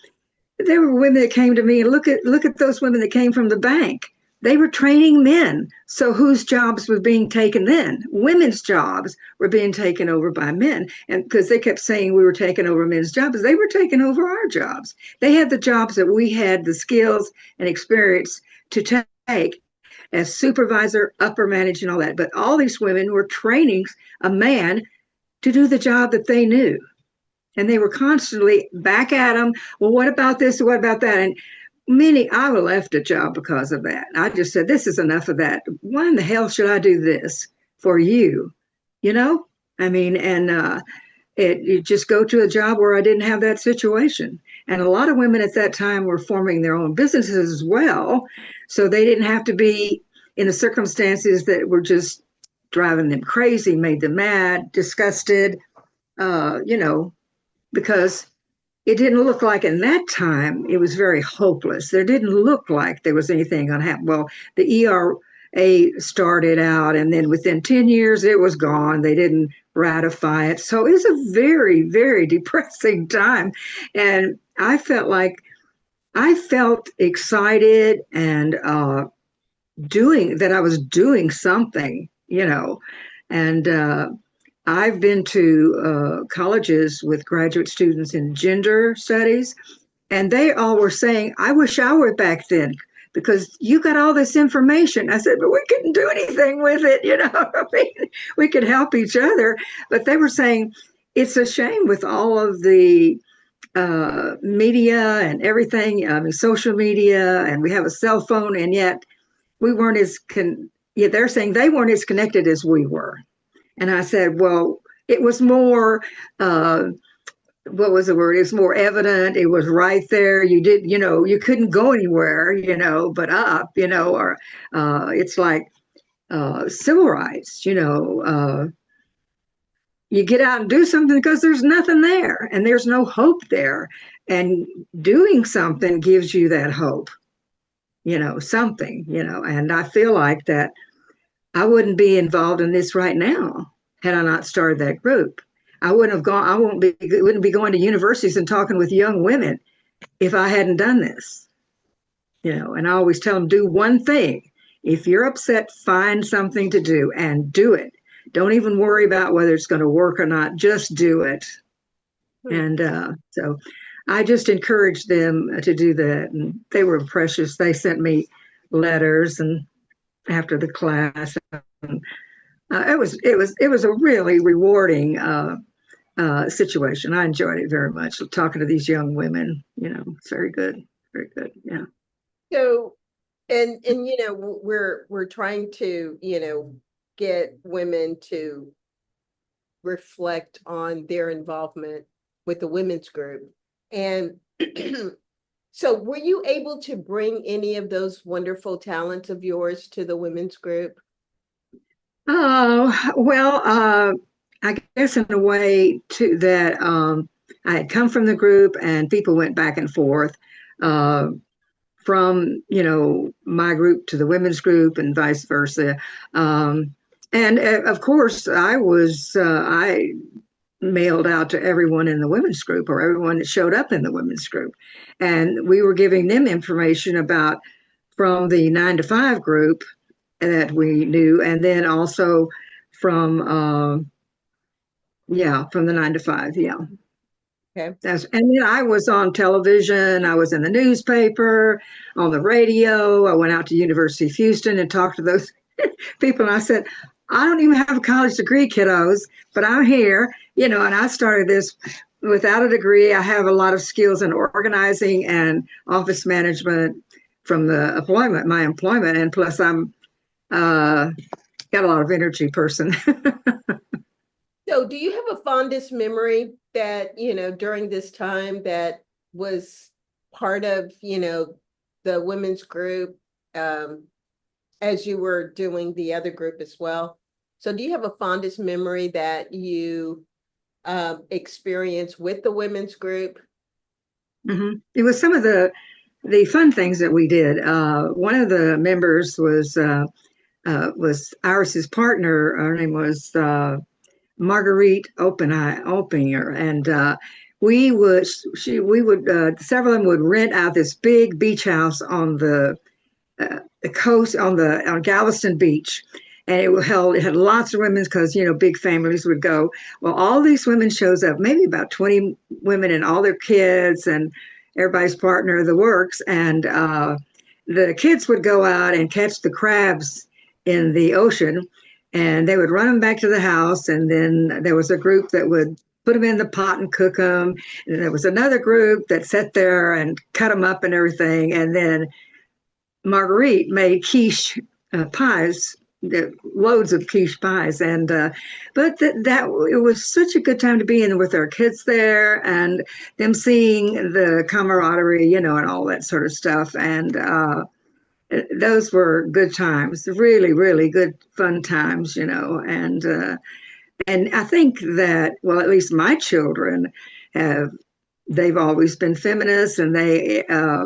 there were women that came to me and look at those women that came from the bank. They were training men. So whose jobs were being taken then? Women's jobs were being taken over by men. And because they kept saying we were taking over men's jobs, they were taking over our jobs. They had the jobs that we had the skills and experience to take as supervisor, upper manager, and all that. But all these women were training a man to do the job that they knew. And they were constantly back at them. Well, what about this? What about that? And I left a job because of that. I just said, this is enough of that. Why in the hell should I do this for you? You know, I mean, and you just go to a job where I didn't have that situation. And a lot of women at that time were forming their own businesses as well. So they didn't have to be in the circumstances that were just driving them crazy, made them mad, disgusted, you know, because it didn't look like in that time, it was very hopeless. There didn't look like there was anything going to happen. Well, the ERA started out, and then within 10 years, it was gone. They didn't ratify it. So it was a very, very depressing time. And I felt excited and I was doing something, you know, and I've been to colleges with graduate students in gender studies, and they all were saying, I wish I were back then because you got all this information. I said, but we couldn't do anything with it, you know. I mean, we could help each other. But they were saying, it's a shame with all of the media and everything, I mean, social media, and we have a cell phone, and yet we weren't they're saying they weren't as connected as we were. And I said, well, it was more, what was the word? It was more evident. It was right there. You couldn't go anywhere, you know, but up, you know, or it's like civil rights, you know, you get out and do something because there's nothing there and there's no hope there. And doing something gives you that hope, you know, something, you know, and I feel like that I wouldn't be involved in this right now had I not started that group. I wouldn't be going to universities and talking with young women if I hadn't done this. You know, and I always tell them, do one thing. If you're upset, find something to do and do it. Don't even worry about whether it's going to work or not. Just do it. And so I just encouraged them to do that. And they were precious. They sent me letters and after the class. It was a really rewarding situation. I enjoyed it very much, talking to these young women. You know, it's very good, yeah. So, and you know, we're trying to, you know, get women to reflect on their involvement with the women's group. And so were you able to bring any of those wonderful talents of yours to the women's group? Oh, well, I guess in a way too that I had come from the group and people went back and forth from, you know, my group to the women's group and vice versa. And of course, I mailed out to everyone in the women's group or everyone that showed up in the women's group. And we were giving them information from the 9 to 5 group that we knew. And then also from the 9 to 5. Yeah. Okay. And then I was on television. I was in the newspaper, on the radio. I went out to University of Houston and talked to those people. And I said, I don't even have a college degree, kiddos, but I'm here, you know, and I started this without a degree. I have a lot of skills in organizing and office management, from the employment, my employment, and plus I'm got a lot of energy person. So do you have a fondest memory that, during this time that was part of, the women's group, as you were doing the other group as well? So do you have a fondest memory that you experienced with the women's group? Mm-hmm. It was some of the fun things that we did. One of the members was Iris's partner. Her name was Marjorie Oppinger, and we would several of them would rent out this big beach house on the coast on Galveston Beach. And it had lots of women because, big families would go. Well, all these women shows up, maybe about 20 women and all their kids and everybody's partner of the works. And the kids would go out and catch the crabs in the ocean, and they would run them back to the house. And then there was a group that would put them in the pot and cook them. And there was another group that sat there and cut them up and everything. And then Marguerite made quiche pies, loads of quiche pies, and but that it was such a good time to be in with our kids there, and them seeing the camaraderie, and all that sort of stuff, and those were good times, really, really good fun times, and I think that, well, at least my children they've always been feminists, and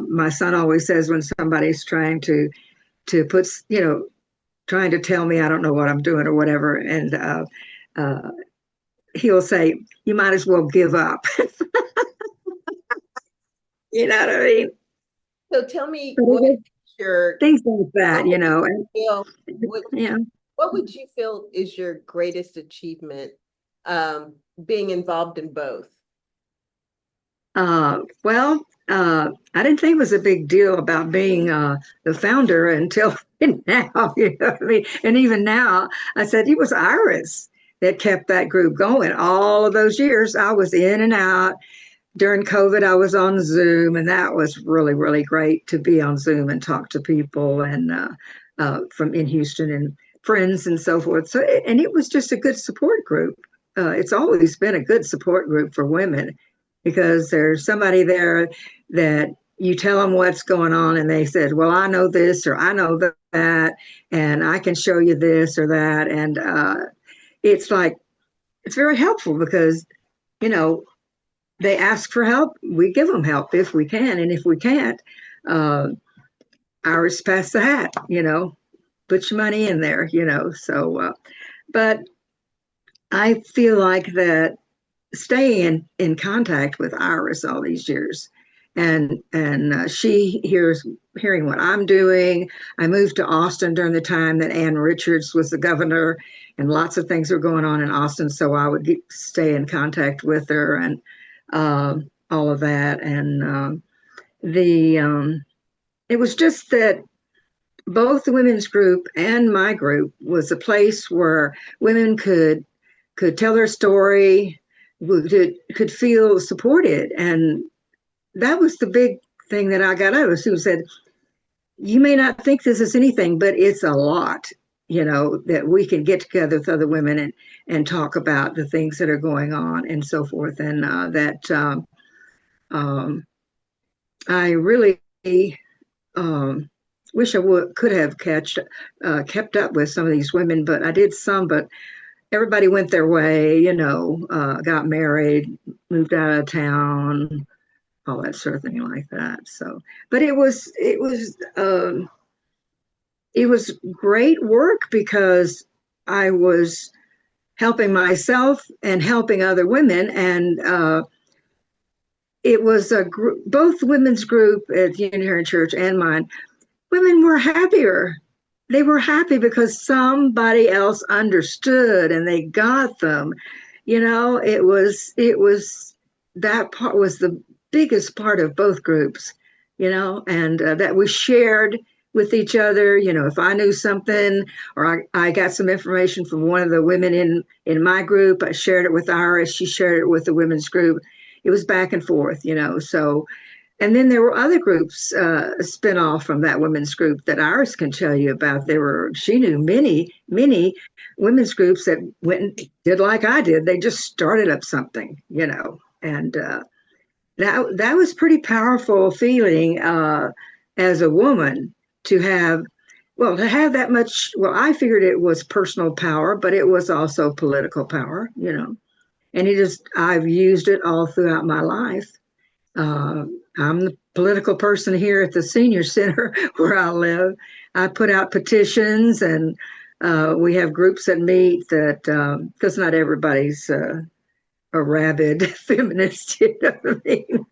my son always says when somebody's trying to put, trying to tell me I don't know what I'm doing or whatever. And he'll say, you might as well give up. You know what I mean? So tell me what your things like that, what would you feel is your greatest achievement being involved in both? Well, I didn't think it was a big deal about being the founder until now, you know what I mean? And even now, I said it was Iris that kept that group going. All of those years, I was in and out. During COVID, I was on Zoom, and that was really, really great to be on Zoom and talk to people and from in Houston and friends and so forth. So, and it was just a good support group. It's always been a good support group for women, because there's somebody there that you tell them what's going on and they said, well, I know this or I know that, and I can show you this or that. And it's very helpful because, they ask for help. We give them help if we can. And if we can't, Iris pass the hat, put your money in there, So, but I feel like that staying in contact with Iris all these years, and she hearing what I'm doing. I moved to Austin during the time that Ann Richards was the governor, and lots of things were going on in Austin, so I would stay in contact with her and all of that. And it was just that both the women's group and my group was a place where women could tell their story, could feel supported. And that was the big thing that I got out of it. Who said, you may not think this is anything, but it's a lot, that we can get together with other women and talk about the things that are going on and so forth. And I really wish I could have kept up with some of these women, but I did some, but everybody went their way, got married, moved out of town, all that sort of thing like that. So, but it was great work because I was helping myself and helping other women. And it was both women's group at Unitarian Church and mine, women were happier. They were happy because somebody else understood and they got them. It was that part was the biggest part of both groups, and that we shared with each other. If I knew something or I got some information from one of the women in my group, I shared it with Iris, she shared it with the women's group. It was back and forth, so And then there were other groups spin off from that women's group that Iris can tell you about. She knew many women's groups that went and did like I did. They just started up something, and that was pretty powerful feeling as a woman to have that much. Well, I figured it was personal power, but it was also political power, and I've used it all throughout my life. I'm the political person here at the senior center where I live. I put out petitions, and we have groups that meet that, because not everybody's a rabid feminist, you know what I mean?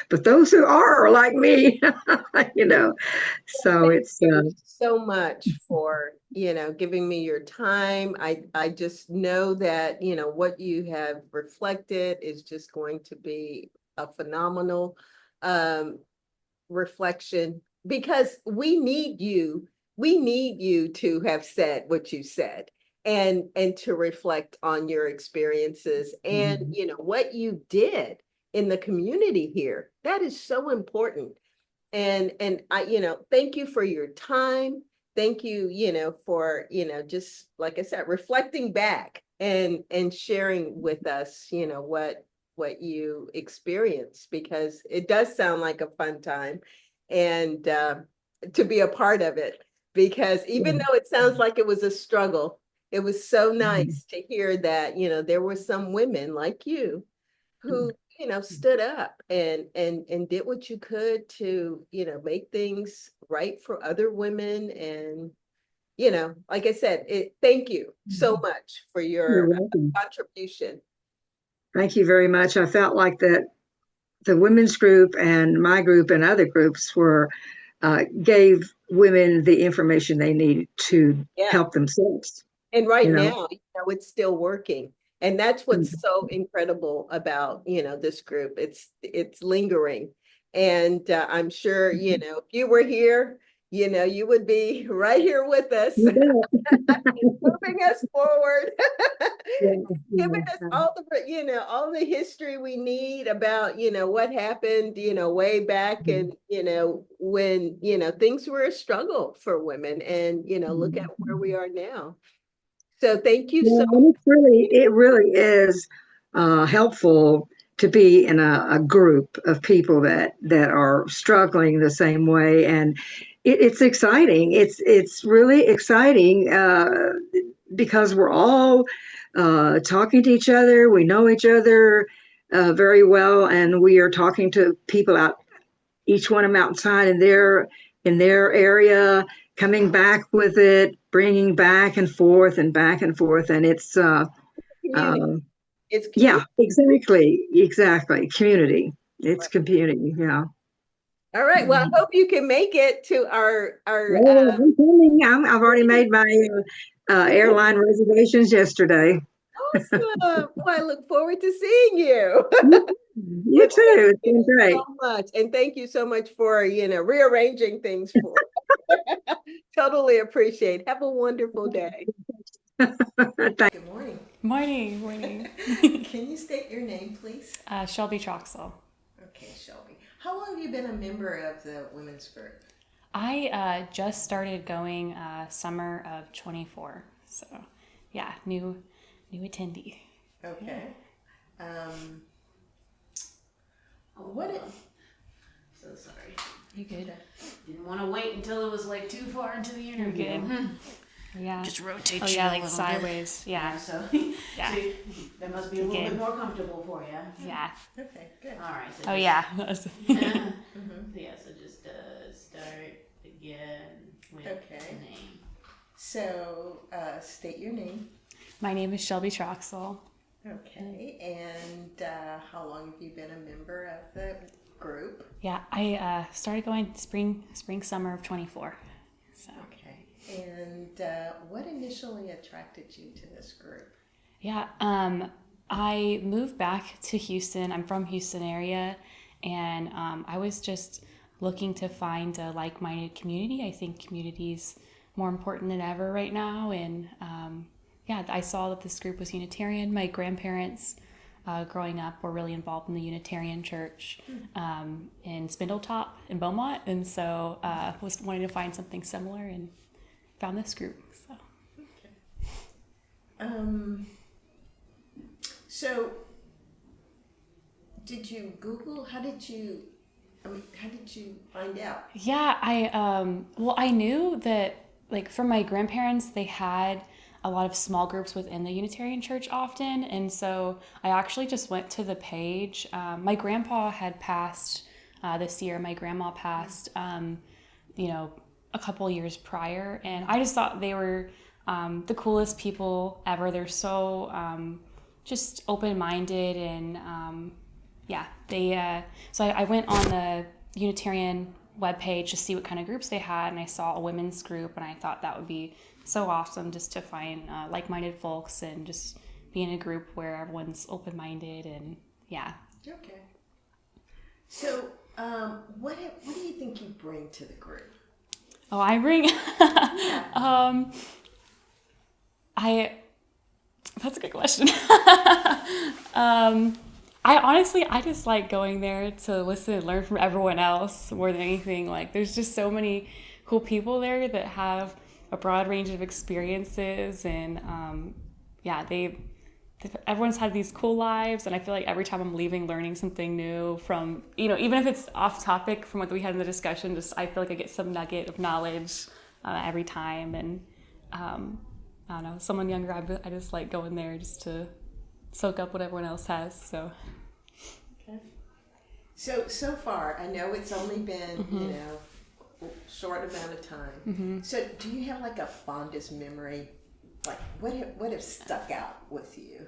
But those who are like me, so it's so much for giving me your time. I just know that what you have reflected is just going to be a phenomenal reflection, because we need you to have said what you said, and to reflect on your experiences and what you did in the community here. That is so important. And I thank you for your time. Thank you for just like I said, reflecting back and sharing with us what you experienced, because it does sound like a fun time, and to be a part of it, because even though it sounds like it was a struggle, it was so nice to hear that there were some women like you who stood up and did what you could to make things right for other women. And like I said, thank you so much for your contribution. Thank you very much. I felt like that the women's group and my group and other groups gave women the information they needed to help themselves. And right now, it's still working. And that's what's so incredible about, this group. It's lingering. And I'm sure, if you were here, you would be right here with us, moving us forward, giving us all the history we need about, what happened, way back, and, when, things were a struggle for women, and, look at where we are now. So thank you so much. It really is helpful to be in a group of people that are struggling the same way, and it's exciting. It's really exciting because we're all talking to each other. We know each other very well, and we are talking to people each one of them outside in their area, coming back with it, bringing back and forth, and it's exactly community. It's community. Yeah. All right. Well, I hope you can make it to our. I'm coming. I've already made my airline reservations yesterday. Awesome. Well, I look forward to seeing you. You too. It's been great. So much. And thank you so much for, rearranging things for totally appreciate. Have a wonderful day. Good morning. Morning. Can you state your name, please? Shelby Troxell. Okay, Shelby. How long have you been a member of the women's group? I just started going summer of 24. So, yeah, new attendee. Okay. So sorry. You good? Didn't want to wait until it was like too far into the interview. You're good. Yeah. Just rotate you yeah, a like little sideways. Bit. Yeah. So, yeah. So that must be a little bit more comfortable for you. Yeah. Okay, good. All right. So oh, yeah. So yeah, so just start again with the name. So state your name. My name is Shelby Troxell. Okay. And how long have you been a member of the group? Yeah, I started going spring, summer of 24. So. Okay. And what initially attracted you to this group? Yeah, I moved back to Houston. I'm from Houston area, and I was just looking to find a like-minded community. I think community's more important than ever right now, and I saw that this group was Unitarian. My grandparents growing up were really involved in the Unitarian Church in Spindletop in Beaumont, and so was wanting to find something similar and found this group. So. So, did you Google? How did you find out? Yeah, I knew that, like, from my grandparents, they had a lot of small groups within the Unitarian Church often, and so I actually just went to the page. My grandpa had passed this year. My grandma passed, a couple years prior, and I just thought they were the coolest people ever. They're so just open-minded, and so I went on the Unitarian webpage to see what kind of groups they had, and I saw a women's group, and I thought that would be so awesome just to find like-minded folks and just be in a group where everyone's open-minded, and Okay. So, what do you think you bring to the group? Oh, I bring. That's a good question. I just like going there to listen and learn from everyone else more than anything. Like, there's just so many cool people there that have a broad range of experiences, and everyone's had these cool lives, and I feel like every time I'm leaving learning something new from, even if it's off topic from what we had in the discussion, just I feel like I get some nugget of knowledge every time, and I don't know, someone younger, I just like going there just to soak up what everyone else has. So. Okay. So far, I know it's only been short amount of time. So, do you have like a fondest memory? Like, what have stuck out with you?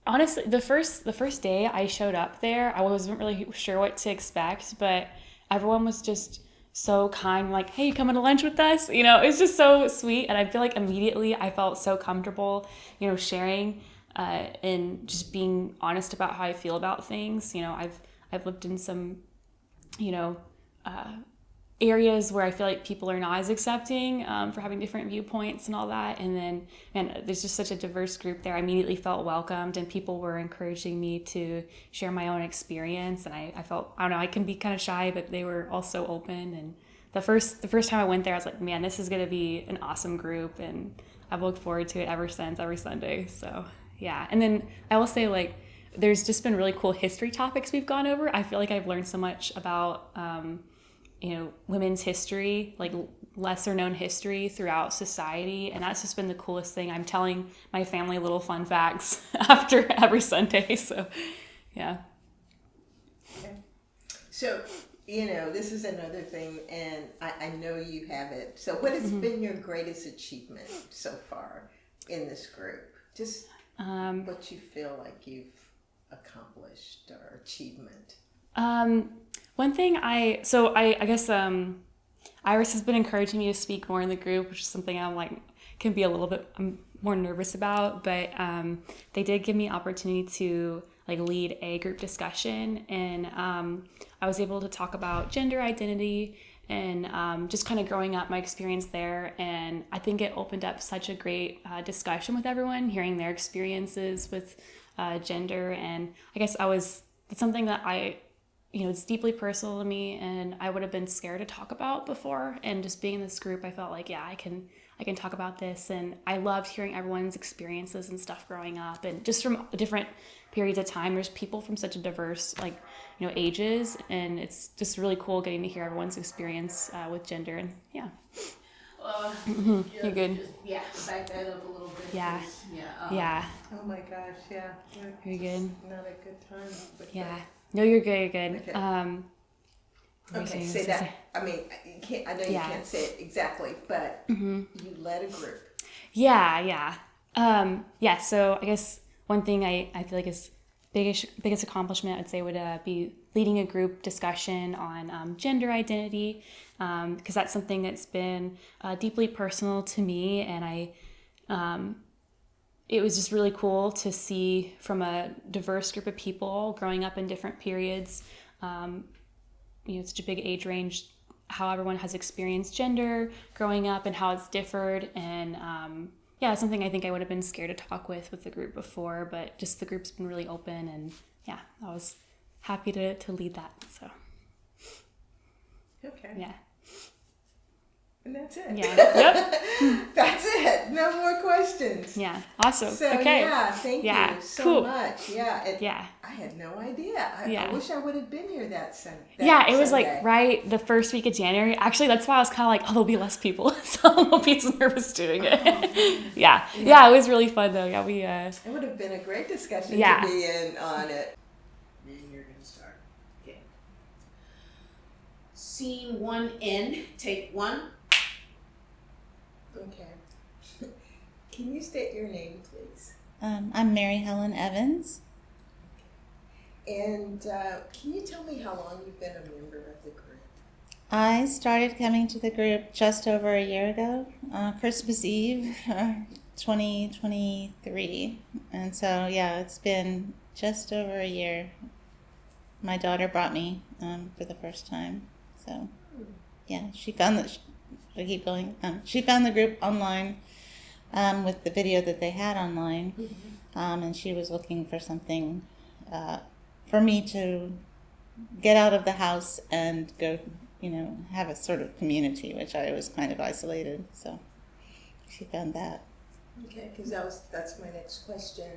Honestly, the first day I showed up there, I wasn't really sure what to expect, but everyone was just so kind, like, hey, you coming to lunch with us? It was just so sweet, and I feel like immediately I felt so comfortable, sharing and just being honest about how I feel about things. I've lived in some, areas where I feel like people are not as accepting for having different viewpoints and all that. And then, there's just such a diverse group there. I immediately felt welcomed, and people were encouraging me to share my own experience. And I felt, I don't know, I can be kind of shy, but they were also open. And the first time I went there, I was like, man, this is going to be an awesome group. And I've looked forward to it ever since, every Sunday. So, yeah. And then I will say, like, there's just been really cool history topics we've gone over. I feel like I've learned so much about, women's history, like lesser known history throughout society. And that's just been the coolest thing. I'm telling my family little fun facts after every Sunday. So, yeah. Okay. So, this is another thing, and I know you have it. So what has been your greatest achievement so far in this group? Just what you feel like you've accomplished or achievement. One thing I guess Iris has been encouraging me to speak more in the group, which is something can be a little bit more nervous about, but they did give me opportunity to lead a group discussion, and I was able to talk about gender identity and just kind of growing up, my experience there, and I think it opened up such a great discussion with everyone, hearing their experiences with gender, and I guess it's something that it's deeply personal to me, and I would have been scared to talk about before. And just being in this group, I felt like, yeah, I can talk about this. And I loved hearing everyone's experiences and stuff growing up, and just from different periods of time. There's people from such a diverse, ages, and it's just really cool getting to hear everyone's experience with gender. And yeah. You're good. Back that up a little bit. Yeah. Yeah. Oh my gosh. Yeah. You're good. Not a good time. But yeah. No, you're good. You're good. Okay. Okay. Say that. I mean, you can't. I know you can't say it exactly, but you led a group. Yeah. So I guess one thing I feel like is biggest accomplishment, I'd say, would be leading a group discussion on gender identity, because that's something that's been deeply personal to me, and it was just really cool to see from a diverse group of people growing up in different periods, such a big age range, how everyone has experienced gender growing up and how it's differed, and yeah, something I think I would have been scared to talk with the group before, but just the group's been really open, and yeah, I was happy to lead that. So okay, yeah. And that's it. Yeah. Yep. That's it. No more questions. Yeah. Awesome. So, okay. yeah, thank you so much. Yeah. Yeah. I had no idea. I wish I would have been here that Sunday. Yeah, it was like right the first week of January. Actually, that's why I was kind of like, oh, there'll be less people, so I won't be as nervous doing it. Yeah, it was really fun though. Yeah, we. It would have been a great discussion to be in on it. And you're gonna start. Okay. Scene 1N, take 1. Okay. Can you state your name, please? I'm Mary Helen Evans. And can you tell me how long you've been a member of the group? I started coming to the group just over a year ago, Christmas Eve, 2023. And so, yeah, it's been just over a year. My daughter brought me for the first time. So, yeah, she found that. I keep going. She found the group online with the video that they had online, and she was looking for something for me to get out of the house and go, have a sort of community, which I was kind of isolated. So she found that. Okay, because that's my next question.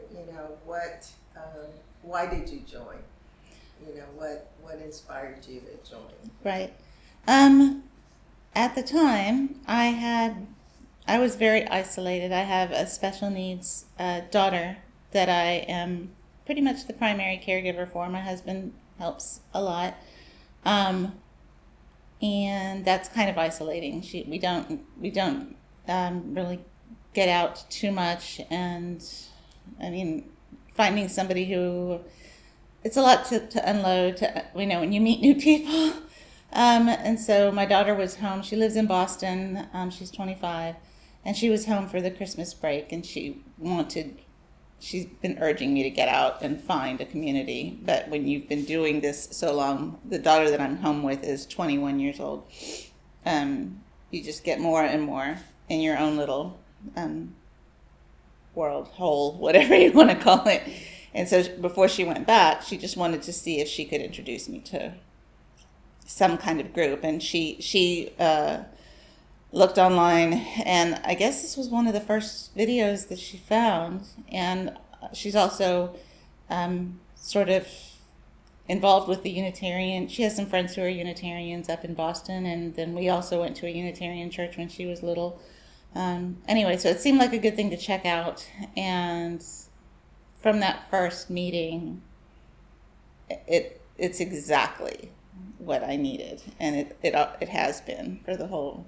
Why did you join? What inspired you to join? Right. At the time, I was very isolated. I have a special needs daughter that I am pretty much the primary caregiver for. My husband helps a lot, and that's kind of isolating. We don't really get out too much, and I mean, finding somebody who it's a lot to unload. When you meet new people. And so my daughter was home. She lives in Boston. She's 25, and she was home for the Christmas break, and she's been urging me to get out and find a community. But when you've been doing this so long, the daughter that I'm home with is 21 years old. You just get more and more in your own little world, hole, whatever you want to call it. And so before she went back, she just wanted to see if she could introduce me to some kind of group, and she looked online, and I guess this was one of the first videos that she found. And she's also sort of involved with the Unitarian. She has some friends who are Unitarians up in Boston, and then we also went to a Unitarian church when she was little. Anyway, so it seemed like a good thing to check out, and from that first meeting, it's exactly what I needed, and it has been for the whole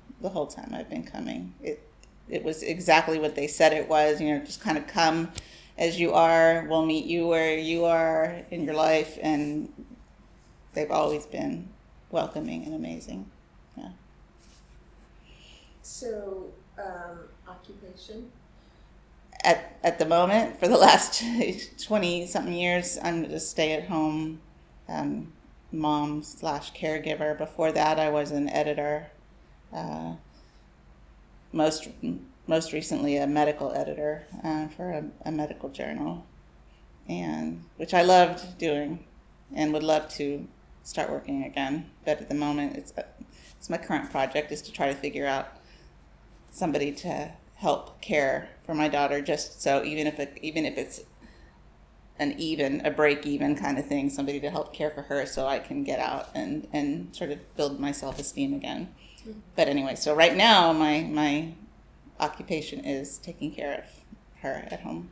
time I've been coming. It was exactly what they said it was. Just kind of come as you are. We'll meet you where you are in your life, and they've always been welcoming and amazing. Yeah. So, occupation? At the moment, for the last 20-something years, I'm a stay-at-home mom/caregiver. Before that, I was an editor, most recently a medical editor for a medical journal, and which I loved doing and would love to start working again. But at the moment, it's my current project is to try to figure out somebody to help care for my daughter, just so even if it's a break even kind of thing, somebody to help care for her so I can get out and sort of build my self-esteem again. But anyway, so right now my occupation is taking care of her at home.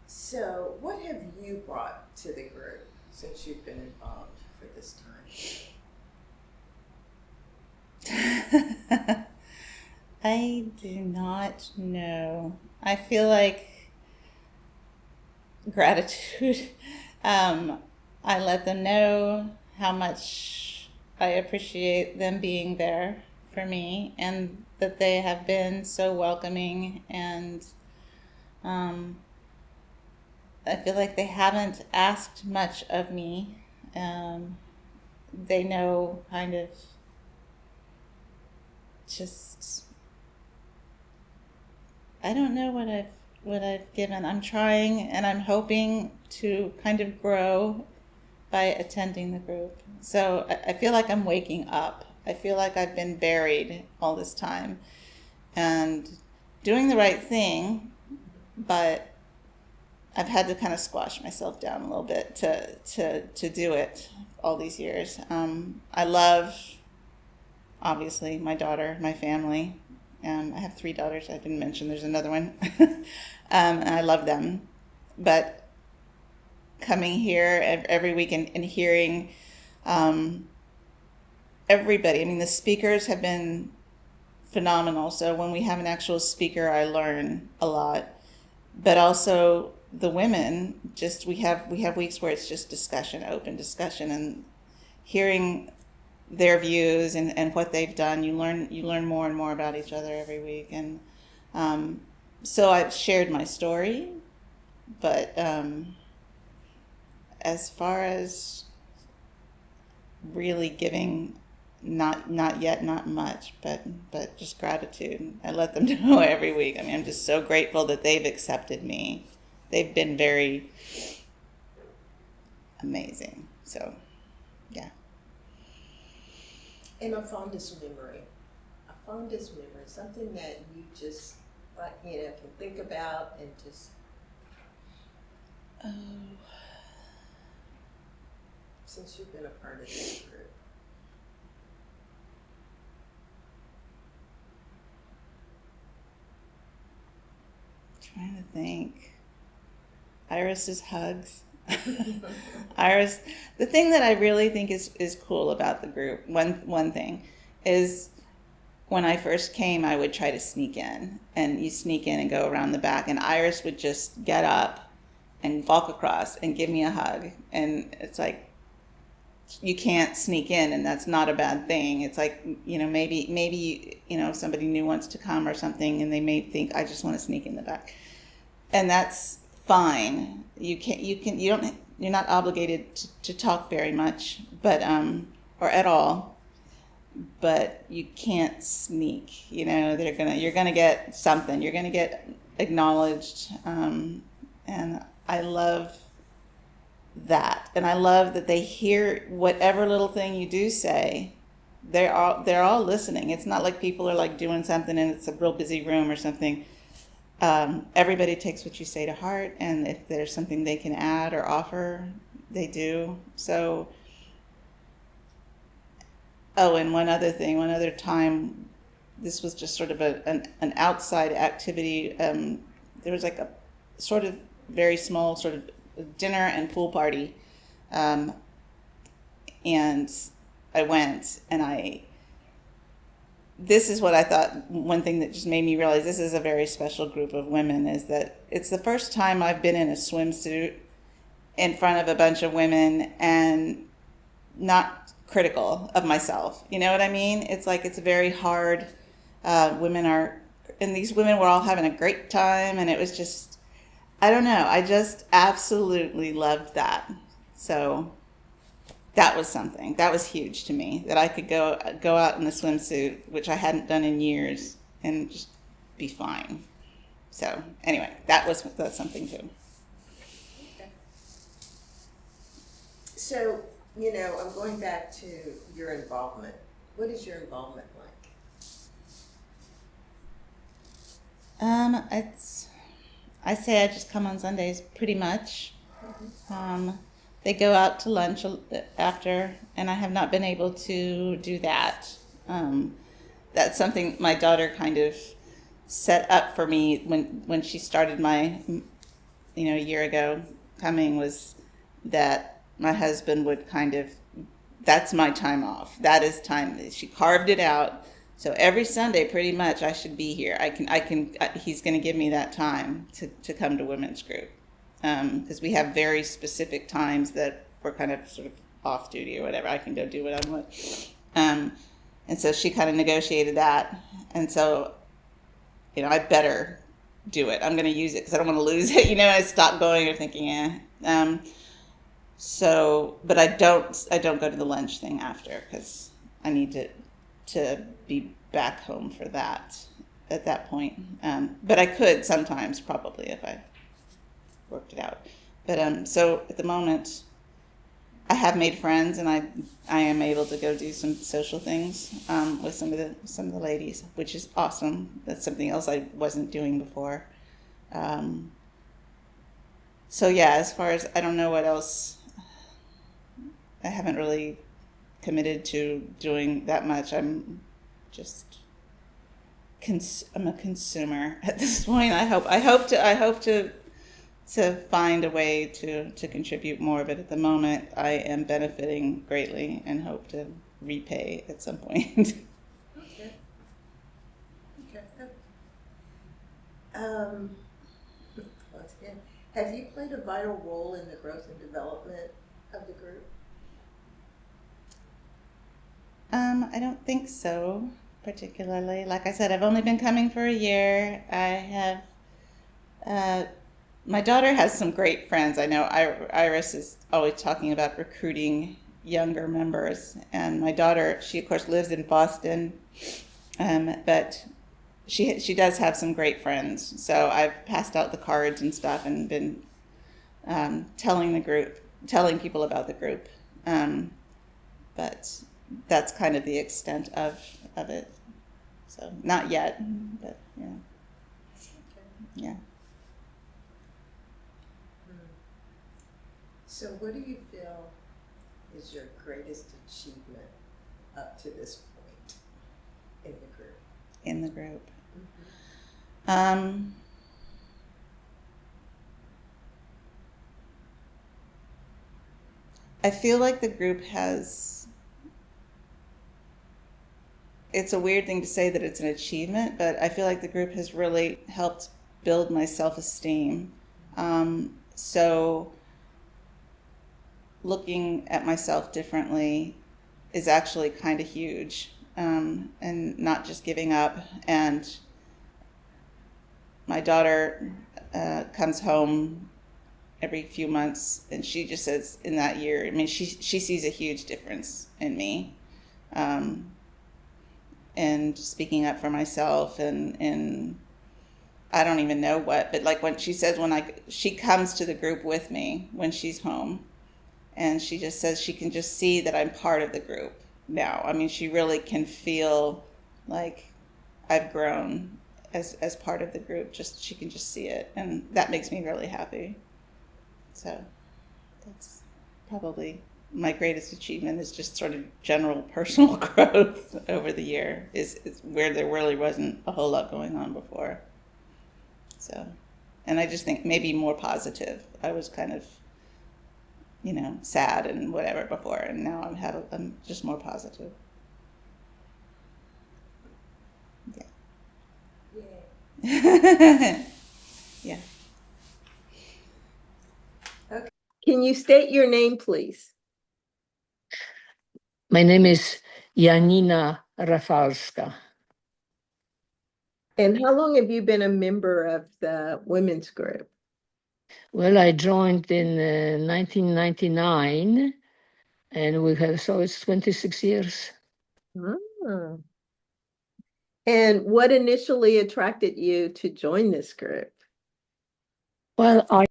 So what have you brought to the group since you've been involved for this time? I do not know. I feel like gratitude. I let them know how much I appreciate them being there for me, and that they have been so welcoming, and I feel like they haven't asked much of me. They know kind of just, I don't know what I've given. I'm trying and I'm hoping to kind of grow by attending the group. So I feel like I'm waking up. I feel like I've been buried all this time and doing the right thing, but I've had to kind of squash myself down a little bit to do it all these years. I love, obviously, my daughter, my family. I have 3 daughters. I didn't mention there's another one. And I love them. But coming here every week and hearing everybody, I mean, the speakers have been phenomenal. So when we have an actual speaker, I learn a lot. But also the women, just we have weeks where it's just discussion, open discussion, and hearing their views and what they've done. You learn more and more about each other every week. And so I've shared my story, but as far as really giving, not yet, not much, but just gratitude. I let them know every week. I mean, I'm just so grateful that they've accepted me. They've been very amazing. So, yeah. And a fondest memory, something that you just, can think about and just. Since you've been a part of this group. Trying to think. Iris's hugs. Iris, the thing that I really think is cool about the group, one thing, is when I first came, I would try to sneak in, and you sneak in and go around the back, and Iris would just get up and walk across and give me a hug. And it's like, you can't sneak in, and that's not a bad thing. It's like, maybe if somebody new wants to come or something, and they may think, I just want to sneak in the back. And that's fine. You're not obligated to talk very much, but or at all. But you can't sneak. You're gonna get something. You're gonna get acknowledged, and I love that. And I love that they hear whatever little thing you do say. They're all listening. It's not like people are like doing something and it's a real busy room or something. Everybody takes what you say to heart, and if there's something they can add or offer, they do. So, and one other time, this was just sort of an outside activity. There was like a sort of very small sort of dinner and pool party, and I went, and this is what I thought, one thing that just made me realize this is a very special group of women, is that it's the first time I've been in a swimsuit in front of a bunch of women and not critical of myself. You know what I mean? It's like, it's very hard. These women were all having a great time, and it was just, I don't know, I just absolutely loved that. So that was something that was huge to me, that I could go out in a swimsuit, which I hadn't done in years, and just be fine. So anyway, that's something too. Okay. So, I'm going back to your involvement. What is your involvement like? I say I just come on Sundays pretty much. They go out to lunch after, and I have not been able to do that. That's something my daughter kind of set up for me when she started a year ago coming, was that my husband would that's my time off. That is time. She carved it out. So every Sunday, pretty much, I should be here. He's going to give me that time to come to women's group. Because we have very specific times that we're kind of sort of off duty or whatever. I can go do what I want. And so she kind of negotiated that. And so, I better do it. I'm going to use it because I don't want to lose it. I stop going or thinking, So, but I don't go to the lunch thing after, because I need to to be back home for that at that point. But I could sometimes probably if I worked it out. But so at the moment, I have made friends, and I am able to go do some social things with some of the ladies, which is awesome. That's something else I wasn't doing before. So yeah, as far as I don't know what else, I haven't really committed to doing that much. I'm just I'm a consumer at this point. I hope to find a way to contribute more, but at the moment I am benefiting greatly and hope to repay at some point. Okay. Once again, have you played a vital role in the growth and development of the group? I don't think so, particularly. Like I said, I've only been coming for a year. I have, my daughter has some great friends. I know Iris is always talking about recruiting younger members. And my daughter, she of course lives in Boston, but she does have some great friends. So I've passed out the cards and stuff and been telling people about the group. But that's kind of the extent of it. So not yet, but yeah. Yeah. So what do you feel is your greatest achievement up to this point in the group? In the group. I feel like the group has, it's a weird thing to say that it's an achievement, but I feel like the group has really helped build my self-esteem. So looking at myself differently is actually kind of huge, and not just giving up. And my daughter comes home every few months, and she just says in that year, I mean, she sees a huge difference in me, and speaking up for myself, and I don't even know what, but like when she says she comes to the group with me when she's home, and she just says she can just see that I'm part of the group now. I mean, she really can feel like I've grown as part of the group. She can just see it, and that makes me really happy. So that's probably my greatest achievement, is just sort of general personal growth over the year, is where there really wasn't a whole lot going on before. So, and I just think maybe more positive. I was kind of, sad and whatever before, and now I'm just more positive. Yeah. Yeah. Okay. Can you state your name, please? My name is Janina Rafalska. And how long have you been a member of the women's group? Well, I joined in 1999, and so it's 26 years. Oh. And what initially attracted you to join this group? Well, Are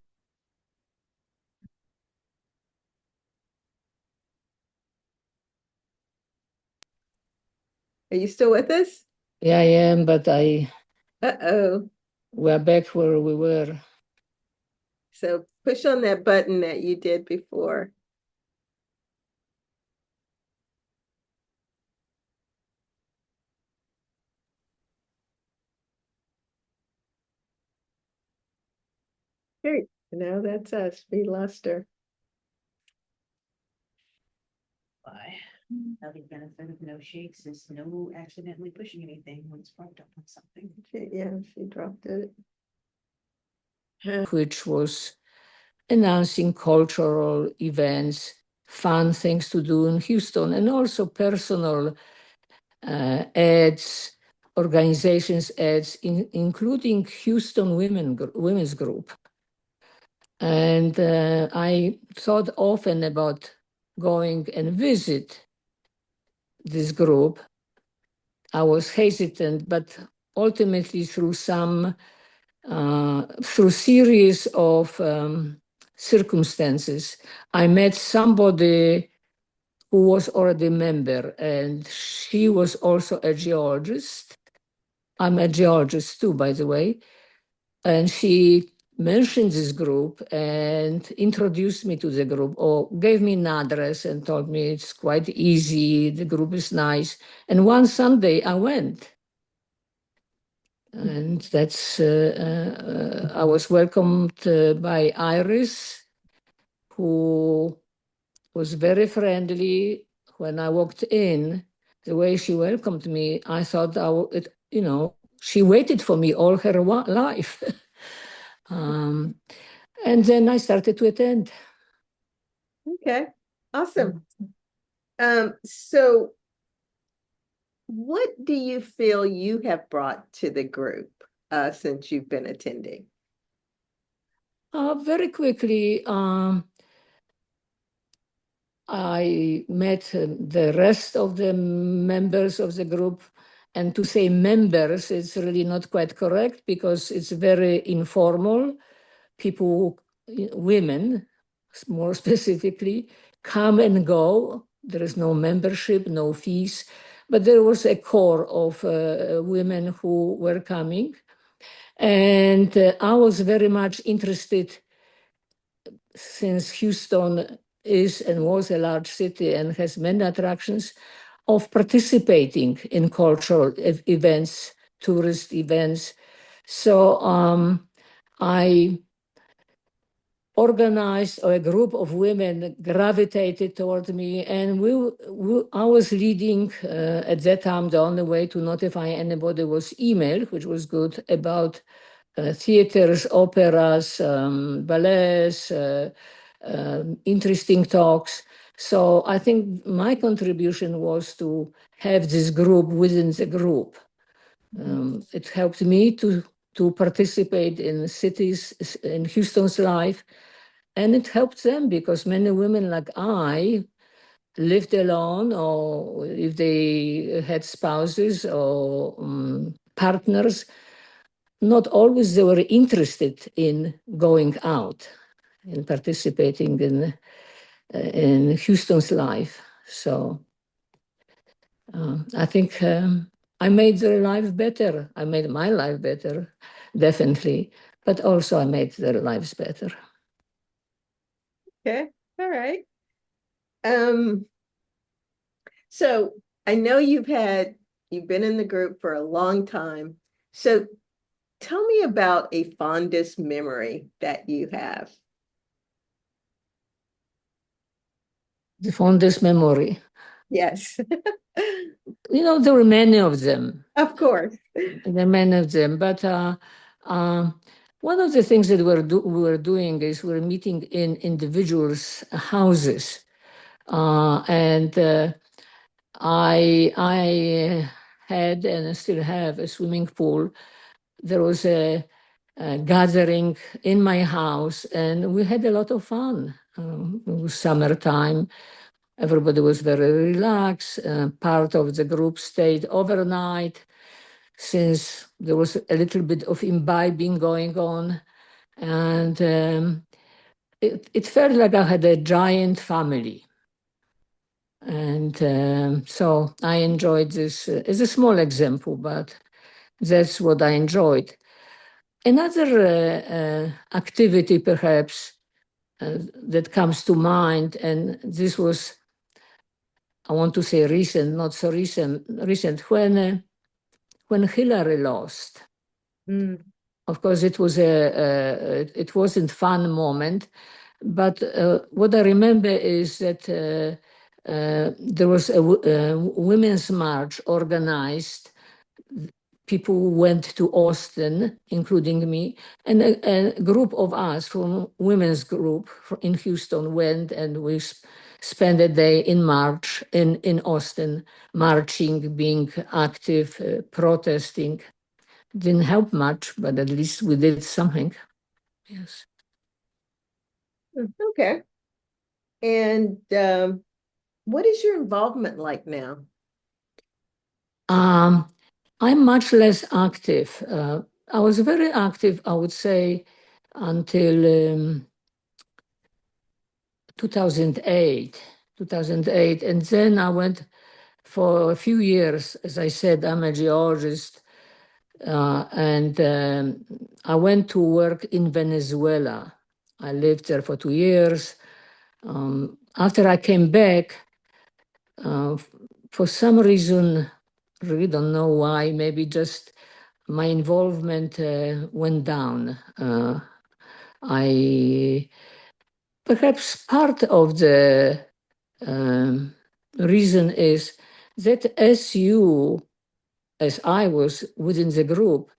you still with us? Yeah, I am, but Uh-oh. We're back where we were. So push on that button that you did before. Hey, now that's us. We lost her. Why? Now the benefit of no shakes is no accidentally pushing anything when it's propped up on something. She dropped it. Which was announcing cultural events, fun things to do in Houston, and also personal ads, organizations ads, including Houston Women's Group. And I thought often about going and visit this group, I was hesitant, but ultimately through series of circumstances, I met somebody who was already a member, and she was also a geologist. I'm a geologist too, by the way. And she mentioned this group and introduced me to the group, or gave me an address and told me it's quite easy, the group is nice. And one Sunday I went. And that's, I was welcomed by Iris, who was very friendly. When I walked in, the way she welcomed me, I thought, she waited for me all her life. And then I started to attend. Okay, awesome. So what do you feel you have brought to the group since you've been attending? Very quickly, I met the rest of the members of the group. And to say members, it's really not quite correct because it's very informal. People, women, more specifically, come and go. There is no membership, no fees. But there was a core of women who were coming. And I was very much interested, since Houston is and was a large city and has many attractions, of participating in cultural events, tourist events. So I organized, or a group of women gravitated toward me, and I was leading at that time. The only way to notify anybody was email, which was good, about theaters, operas, ballets, interesting talks. So I think my contribution was to have this group within the group. It helped me to participate in cities, in Houston's life, and it helped them because many women like I lived alone, or if they had spouses or partners, not always they were interested in going out and participating in Houston's life. So I think I made their life better. I made my life better, definitely, but also I made their lives better. Okay, all right. So I know you've been in the group for a long time. So tell me about a fondest memory that you have. The fondest memory. Yes. There were many of them. Of course. There are many of them, but one of the things that we were doing is we're meeting in individuals' houses, and I had and I still have a swimming pool. There was a gathering in my house, and we had a lot of fun. It was summertime. Everybody was very relaxed. Part of the group stayed overnight, since there was a little bit of imbibing going on. And it felt like I had a giant family. And so I enjoyed this. It's a small example, but that's what I enjoyed. Another activity, perhaps, that comes to mind, and this was, I want to say recent, not so recent, when Hillary lost. Of course, it wasn't fun moment, but what I remember is that there was a women's march organized. People went to Austin, including me, and a group of us from women's group in Houston went, and we spent a day in March in Austin, marching, being active, protesting. Didn't help much, but at least we did something. Yes. Okay. And what is your involvement like now? I'm much less active. I was very active, I would say, until 2008. And then I went for a few years. As I said, I'm a geologist, and I went to work in Venezuela. I lived there for 2 years. After I came back, for some reason, really don't know why, maybe just my involvement went down. Perhaps part of the reason is that as I was within the group,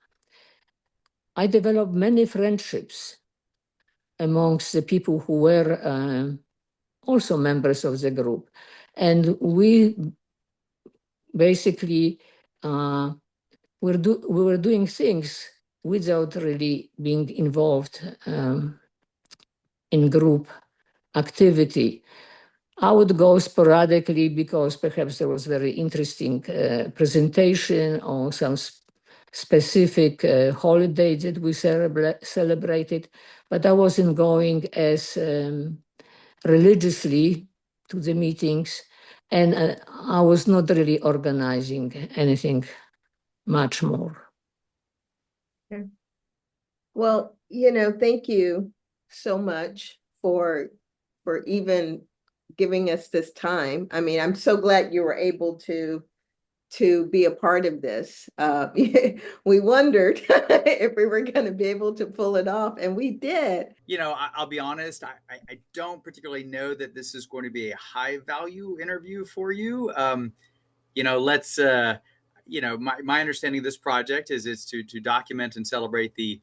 I developed many friendships amongst the people who were also members of the group. And we basically we were doing things without really being involved in group activity. I would go sporadically because perhaps there was very interesting presentation or some specific holiday that we celebrated, but I wasn't going as religiously to the meetings, and I was not really organizing anything much more. Okay. Well, thank you so much for even giving us this time. I mean, I'm so glad you were able to be a part of this. We wondered if we were going to be able to pull it off, and we did. I'll be honest, I don't particularly know that this is going to be a high value interview for you. Let's, my understanding of this project is it's to document and celebrate the,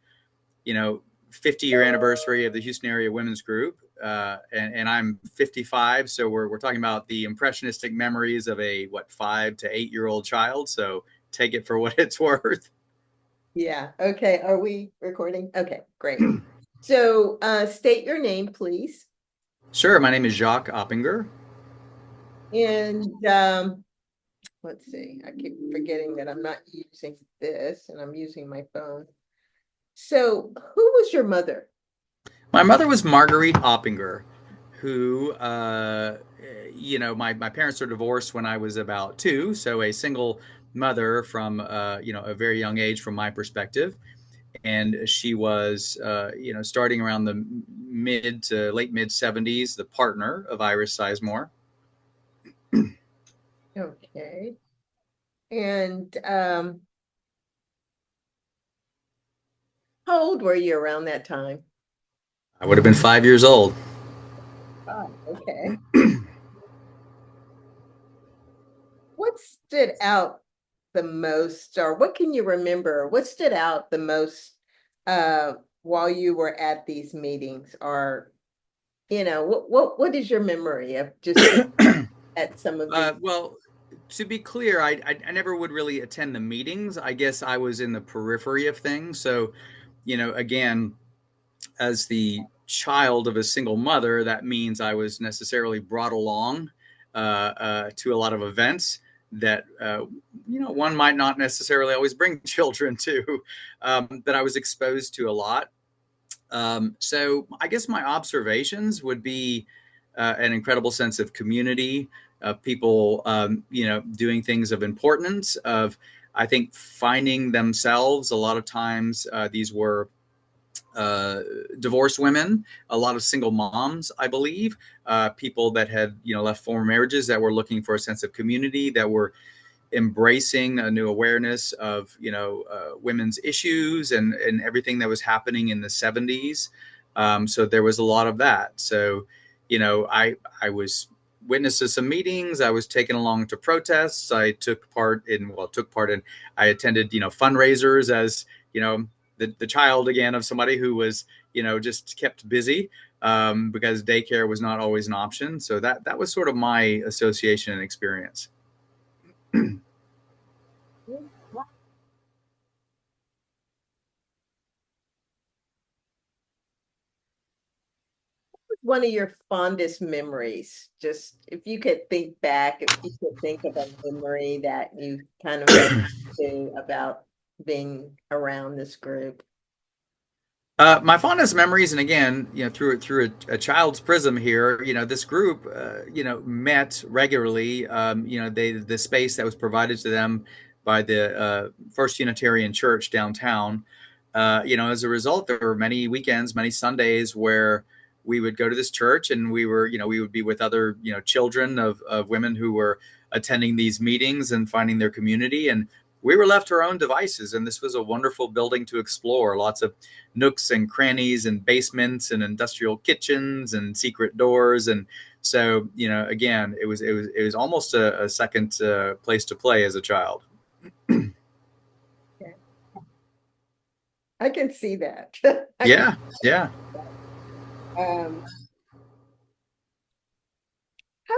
50-year anniversary of the Houston area women's group. And I'm 55. So we're talking about the impressionistic memories of a 5 to 8-year-old child. So take it for what it's worth. Yeah. Okay. Are we recording? Okay, great. So state your name, please. Sure. My name is Jacques Oppinger. And let's see, I keep forgetting that I'm not using this and I'm using my phone. So who was your mother? My mother was Marjorie Oppinger, who, my parents were divorced when I was about 2. So a single mother from, a very young age from my perspective. And she was, starting around the mid to late mid 70s, the partner of Iris Sizemore. Okay. And how old were you around that time? I would have been 5 years old. Oh, okay. What stood out the most, or what can you remember? What stood out the most while you were at these meetings? Or, what is your memory of just at some of these? Well, to be clear, I never would really attend the meetings. I guess I was in the periphery of things. So, again, as the child of a single mother, that means I was necessarily brought along to a lot of events that, one might not necessarily always bring children to, that I was exposed to a lot. So I guess my observations would be an incredible sense of community, people, doing things of importance, of, I think, finding themselves. A lot of times these were divorced women, a lot of single moms, I believe, people that had, left former marriages that were looking for a sense of community, that were embracing a new awareness of, women's issues and everything that was happening in the 70s. So there was a lot of that. So, I was witness to some meetings. I was taken along to protests. I took part in, I attended, fundraisers as, the child again of somebody who was, just kept busy because daycare was not always an option. So that was sort of my association and experience. one of your fondest memories? Just if you could think back, if you could think of a memory that you kind of to about being around this group. My fondest memories, and again, through a child's prism here, this group, met regularly. The space that was provided to them by the First Unitarian Church downtown. As a result, there were many weekends, many Sundays where we would go to this church, and we would be with other, children of women who were attending these meetings and finding their community, and we were left to our own devices. And this was a wonderful building to explore. Lots of nooks and crannies and basements and industrial kitchens and secret doors. And so, again, it was almost a second place to play as a child. I can see that. Yeah. How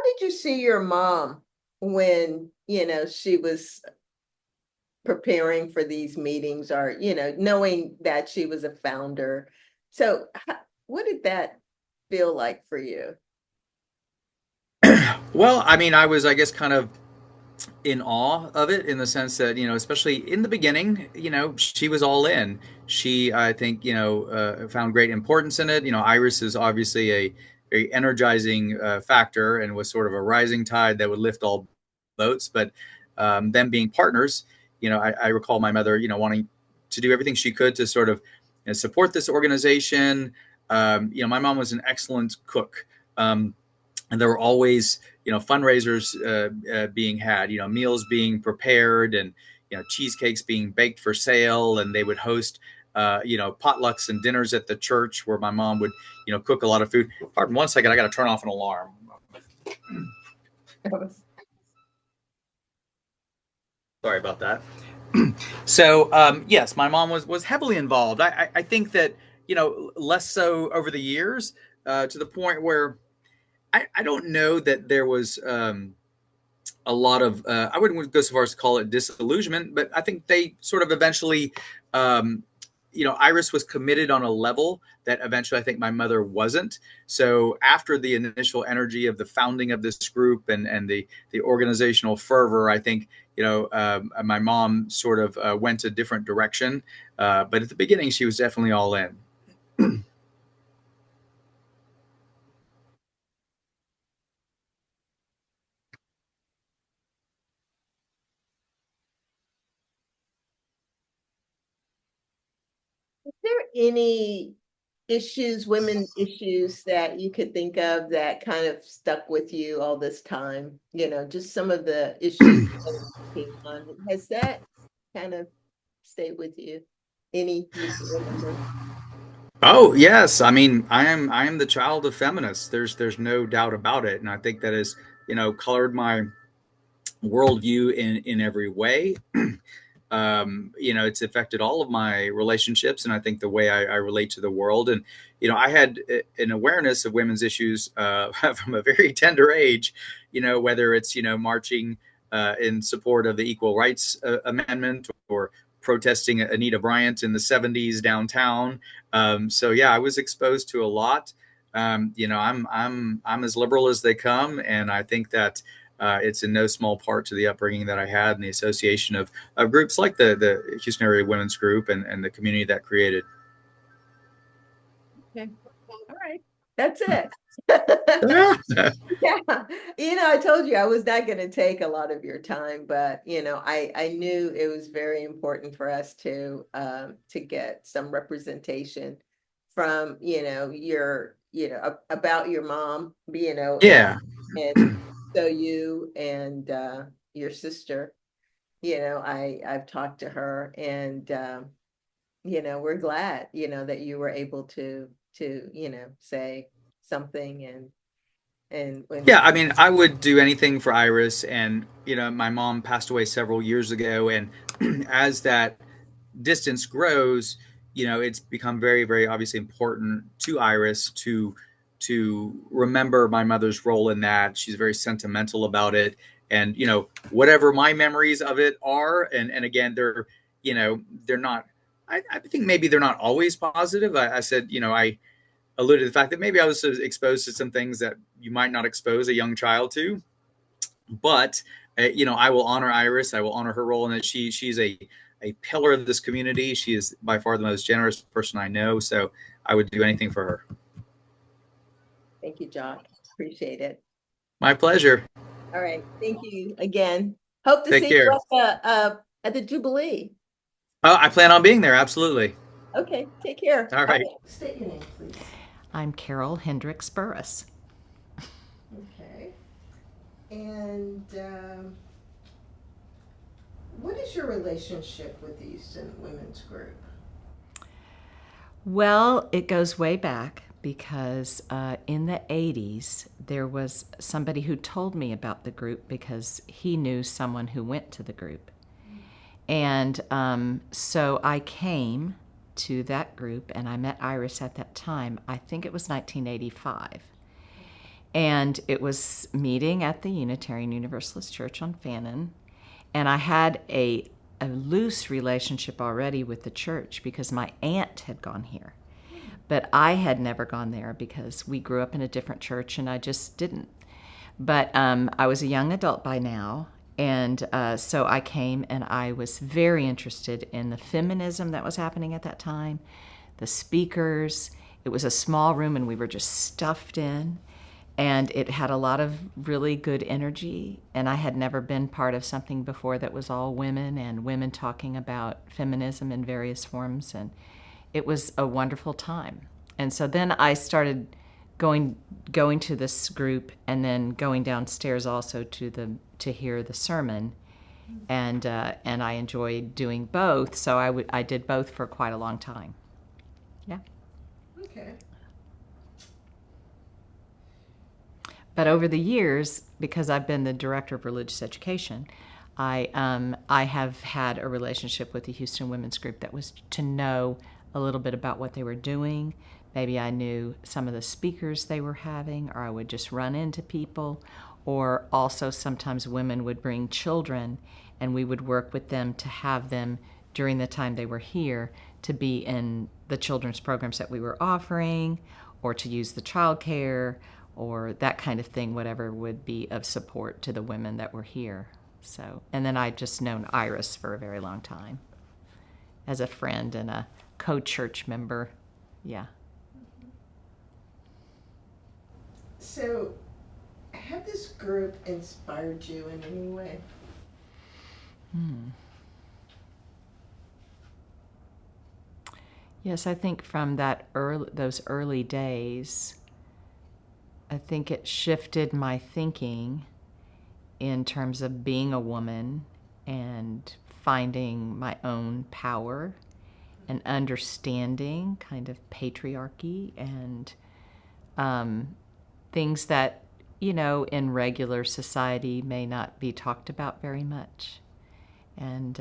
did you see your mom when, she was preparing for these meetings, or, knowing that she was a founder? So what did that feel like for you? Well, I was, I guess, kind of in awe of it, in the sense that, especially in the beginning, she was all in. She, I think, found great importance in it. Iris is obviously a very energizing factor, and was sort of a rising tide that would lift all boats. But them being partners, I recall my mother, wanting to do everything she could to sort of support this organization. My mom was an excellent cook. And there were always, fundraisers being had, meals being prepared, and, cheesecakes being baked for sale. And they would host, potlucks and dinners at the church, where my mom would, cook a lot of food. Pardon 1 second, I got to turn off an alarm. Sorry about that. So, yes, my mom was heavily involved. I think that, less so over the years, to the point where I don't know that there was a lot of, I wouldn't go so far as to call it disillusionment, but I think they sort of eventually, Iris was committed on a level that eventually I think my mother wasn't. So after the initial energy of the founding of this group and the organizational fervor, I think, my mom sort of went a different direction. But at the beginning, she was definitely all in. Is there any women issues that you could think of that kind of stuck with you all this time? Just some of the issues that came on. Has that kind of stayed with you? Any you can remember? Oh yes, I am the child of feminists. There's no doubt about it, and I think that has colored my worldview in every way. It's affected all of my relationships, and I think the way I relate to the world. And I had an awareness of women's issues from a very tender age. Whether it's marching in support of the Equal Rights Amendment, or protesting Anita Bryant in the 70s downtown. So yeah, I was exposed to a lot. I'm as liberal as they come, and I think that it's in no small part to the upbringing that I had and the association of groups like the Houston Area Women's Group and the community that created. Okay. All right. That's it. Yeah. I told you I was not going to take a lot of your time, but I knew it was very important for us to get some representation from your about your mom, Yeah. and so you and your sister, I've talked to her, and we're glad that you were able to say something. And yeah, I would do anything for Iris, and my mom passed away several years ago, and as that distance grows, it's become very, very obviously important to Iris to remember my mother's role in that. She's very sentimental about it, and whatever my memories of it are, and again, they're not, I think maybe they're not always positive. I said, alluded to the fact that maybe I was exposed to some things that you might not expose a young child to. But I will honor Iris. I will honor her role in that she's a pillar of this community. She is by far the most generous person I know. So I would do anything for her. Thank you, Jacques. Appreciate it. My pleasure. All right. Thank you again. Hope to Take see care. you at the Jubilee. I plan on being there. Absolutely. Okay. Take care. All right. State your name, please. I'm Carol Hendricks Burris. Okay. And what is your relationship with the Houston Women's Group? Well, it goes way back because in the 80s, there was somebody who told me about the group because he knew someone who went to the group. And so I came to that group and I met Iris at that time. I think it was 1985. And it was meeting at the Unitarian Universalist Church on Fannin. And I had a loose relationship already with the church because my aunt had gone here. But I had never gone there because we grew up in a different church and I just didn't. But I was a young adult by now. And so I came and I was very interested in the feminism that was happening at that time, the speakers. It was a small room and we were just stuffed in. And it had a lot of really good energy. And I had never been part of something before that was all women and women talking about feminism in various forms. And it was a wonderful time. And so then I started going to this group and then going downstairs also to hear the sermon. And I enjoyed doing both. So I did both for quite a long time. Yeah. Okay. But over the years, because I've been the director of religious education, I have had a relationship with the Houston Women's Group that was to know a little bit about what they were doing. Maybe I knew some of the speakers they were having, or I would just run into people, or also sometimes women would bring children, and we would work with them to have them during the time they were here to be in the children's programs that we were offering, or to use the child care, or that kind of thing, whatever would be of support to the women that were here. So, and then I'd just known Iris for a very long time as a friend and a co-church member. Yeah. So, have this group inspired you in any way? Yes, I think from those early days, I think it shifted my thinking in terms of being a woman and finding my own power and understanding kind of patriarchy and things that, in regular society may not be talked about very much. And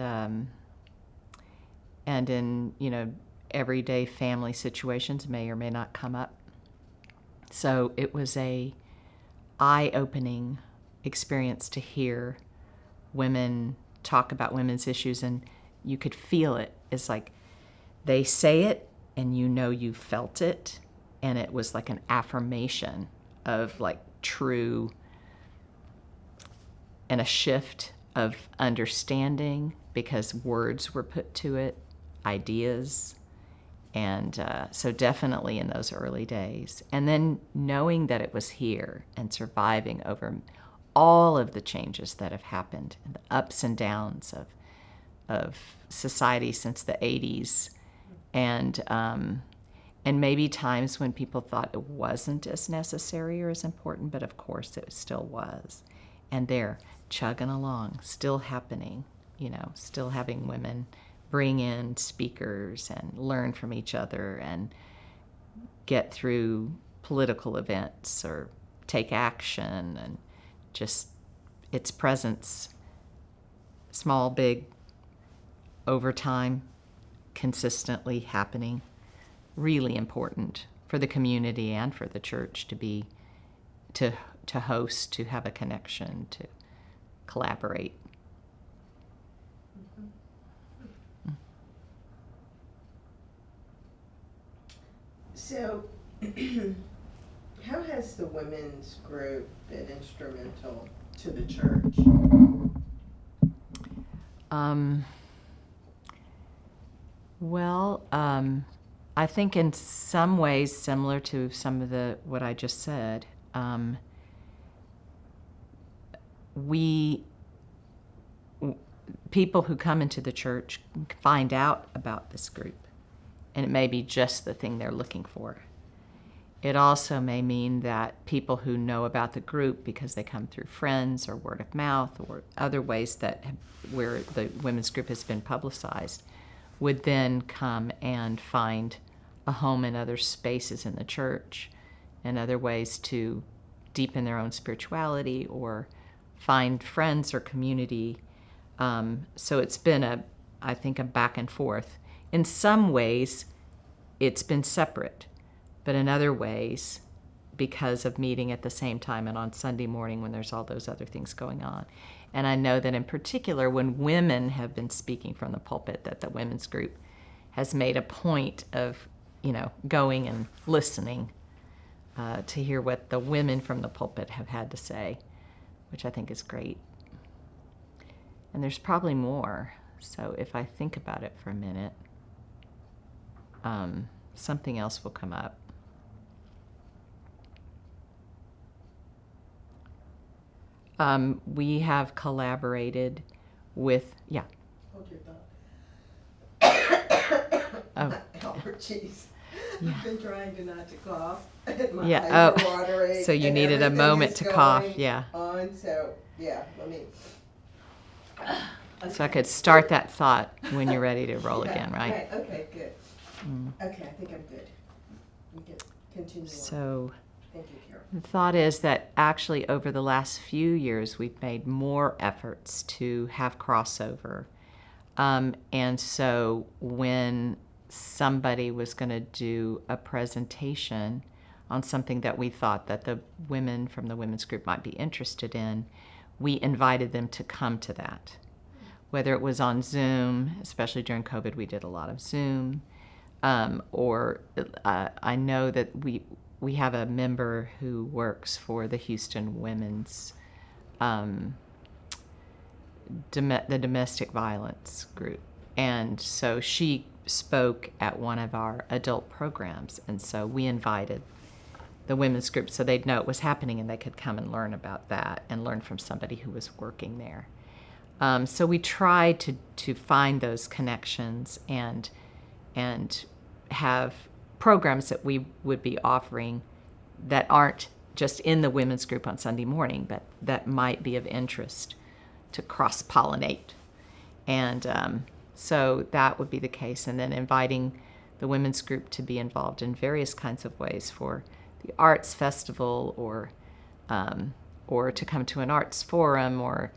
in, everyday family situations may or may not come up. So it was a eye-opening experience to hear women talk about women's issues, and you could feel it. It's like they say it and you felt it, and it was like an affirmation of like true and a shift of understanding because words were put to it, ideas. And so definitely in those early days. And then knowing that it was here and surviving over all of the changes that have happened and the ups and downs of society since the 80s. And maybe times when people thought it wasn't as necessary or as important, but of course it still was. And they're chugging along, still happening, still having women bring in speakers and learn from each other and get through political events or take action, and just its presence, small, big, over time, consistently happening, really important for the community and for the church to host, to have a connection, to collaborate. So, How has the women's group been instrumental to the church? I think in some ways similar to some of what I just said, people who come into the church find out about this group, and it may be just the thing they're looking for. It also may mean that people who know about the group because they come through friends or word of mouth or other ways where the women's group has been publicized would then come and find a home in other spaces in the church and other ways to deepen their own spirituality or find friends or community. So it's been I think a back and forth. In some ways, it's been separate, but in other ways, because of meeting at the same time and on Sunday morning when there's all those other things going on. And I know that in particular, when women have been speaking from the pulpit, that the women's group has made a point of, going and listening to hear what the women from the pulpit have had to say, which I think is great. And there's probably more. So if I think about it for a minute, something else will come up. We have collaborated with, yeah. Hold your thought. Oh. Allergies. Yeah. I've been trying to not to cough. My Yeah. eyes are watering, So you and needed a everything moment is to cough. going Yeah. On, so yeah, let me. So I could start that thought when you're ready to roll again, right? Okay, good. Okay, I think I'm good. We can continue So on. Thank you, Carol. the thought is that actually over the last few years, we've made more efforts to have crossover. And so when somebody was going to do a presentation on something that we thought that the women from the women's group might be interested in, we invited them to come to that. Whether it was on Zoom, especially during COVID, we did a lot of Zoom, or I know that we have a member who works for the Houston Women's, the domestic violence group. And so she spoke at one of our adult programs. And so we invited the women's group so they'd know it was happening and they could come and learn about that and learn from somebody who was working there. So we tried to find those connections and have programs that we would be offering that aren't just in the women's group on Sunday morning, but that might be of interest to cross-pollinate. And so that would be the case. And then inviting the women's group to be involved in various kinds of ways for the arts festival or to come to an arts forum or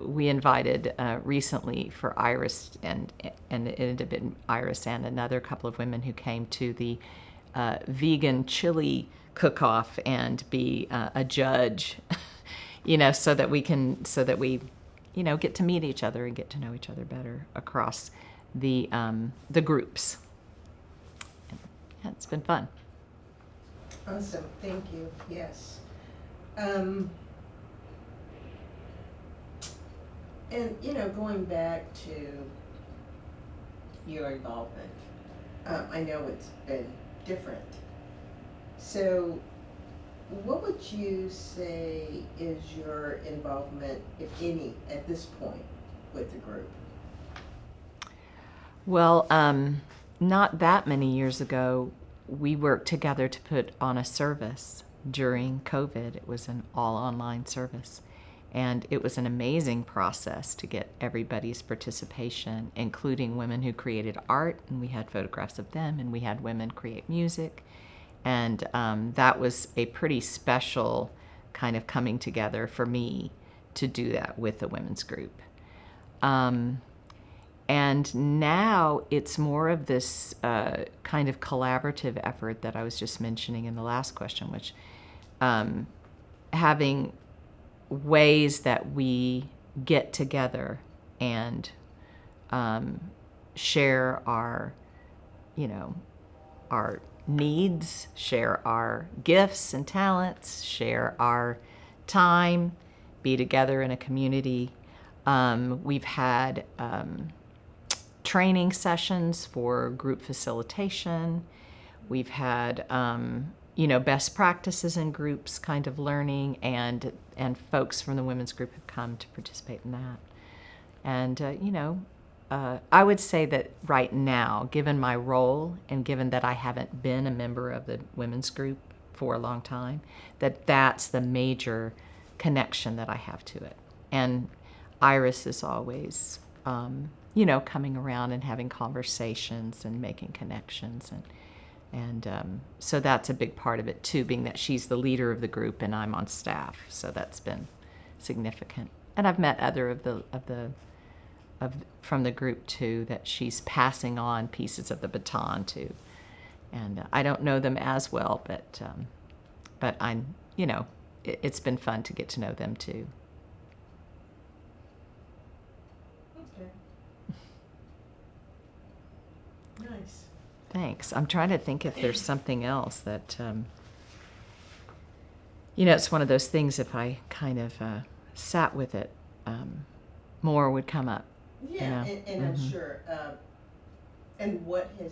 we invited recently for Iris and it ended up being Iris and another couple of women who came to the vegan chili cook-off and be a judge, so that we get to meet each other and get to know each other better across the groups. Yeah, it's been fun. Awesome, thank you. Yes. And going back to your involvement, I know it's been different. So what would you say is your involvement, if any, at this point with the group? Well, not that many years ago, we worked together to put on a service during COVID. It was an all online service. And it was an amazing process to get everybody's participation, including women who created art, and we had photographs of them, and we had women create music. And that was a pretty special kind of coming together for me to do that with the women's group. And now it's more of this kind of collaborative effort that I was just mentioning in the last question, which having ways that we get together and share our you know, our needs, share our gifts and talents, share our time, be together in a community. We've had training sessions for group facilitation. We've had, you know, best practices in groups kind of learning, and folks from the women's group have come to participate in that. And, you know, I would say that right now, given my role and given that I haven't been a member of the women's group for a long time, that's the major connection that I have to it. And Iris is always, you know, coming around and having conversations and making connections. And so that's a big part of it too, being that she's the leader of the group and I'm on staff. So that's been significant. And I've met other from the group too, that she's passing on pieces of the baton to. And I don't know them as well, but I'm, you know, it's been fun to get to know them too. Okay. Nice. Thanks. I'm trying to think if there's something else that, you know, it's one of those things, if I kind of sat with it, more would come up. Yeah, you know? and I'm sure. And what's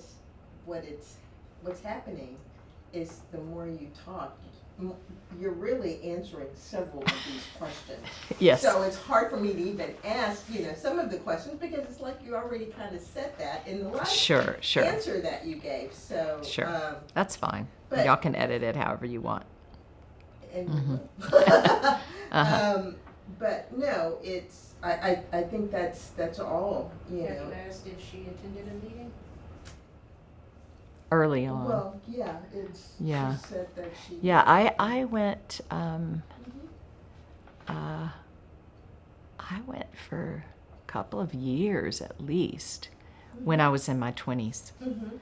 happening is the more you talk, you're really answering several of these questions. Yes. So it's hard for me to even ask, you know, some of the questions, because it's like you already kind of said that in the last Sure. answer that you gave. So Sure. That's fine. but- Y'all can edit it however you want. And but no, it's I think that's all, you Have know. you asked if she attended a meeting? Early on. Well, yeah, Yeah. she said that she. Yeah, I went. I went for a couple of years at least when I was in my 20s. Mm-hmm.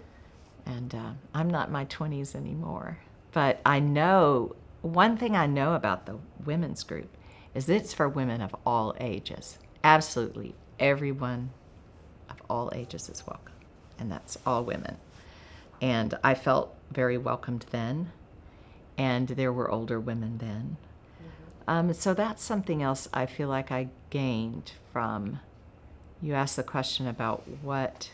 And I'm not in my 20s anymore. But I know, one thing I know about the women's group is it's for women of all ages. Absolutely everyone of all ages is welcome. And that's all women. And I felt very welcomed then. And there were older women then. So that's something else I feel like I gained from, you asked the question about what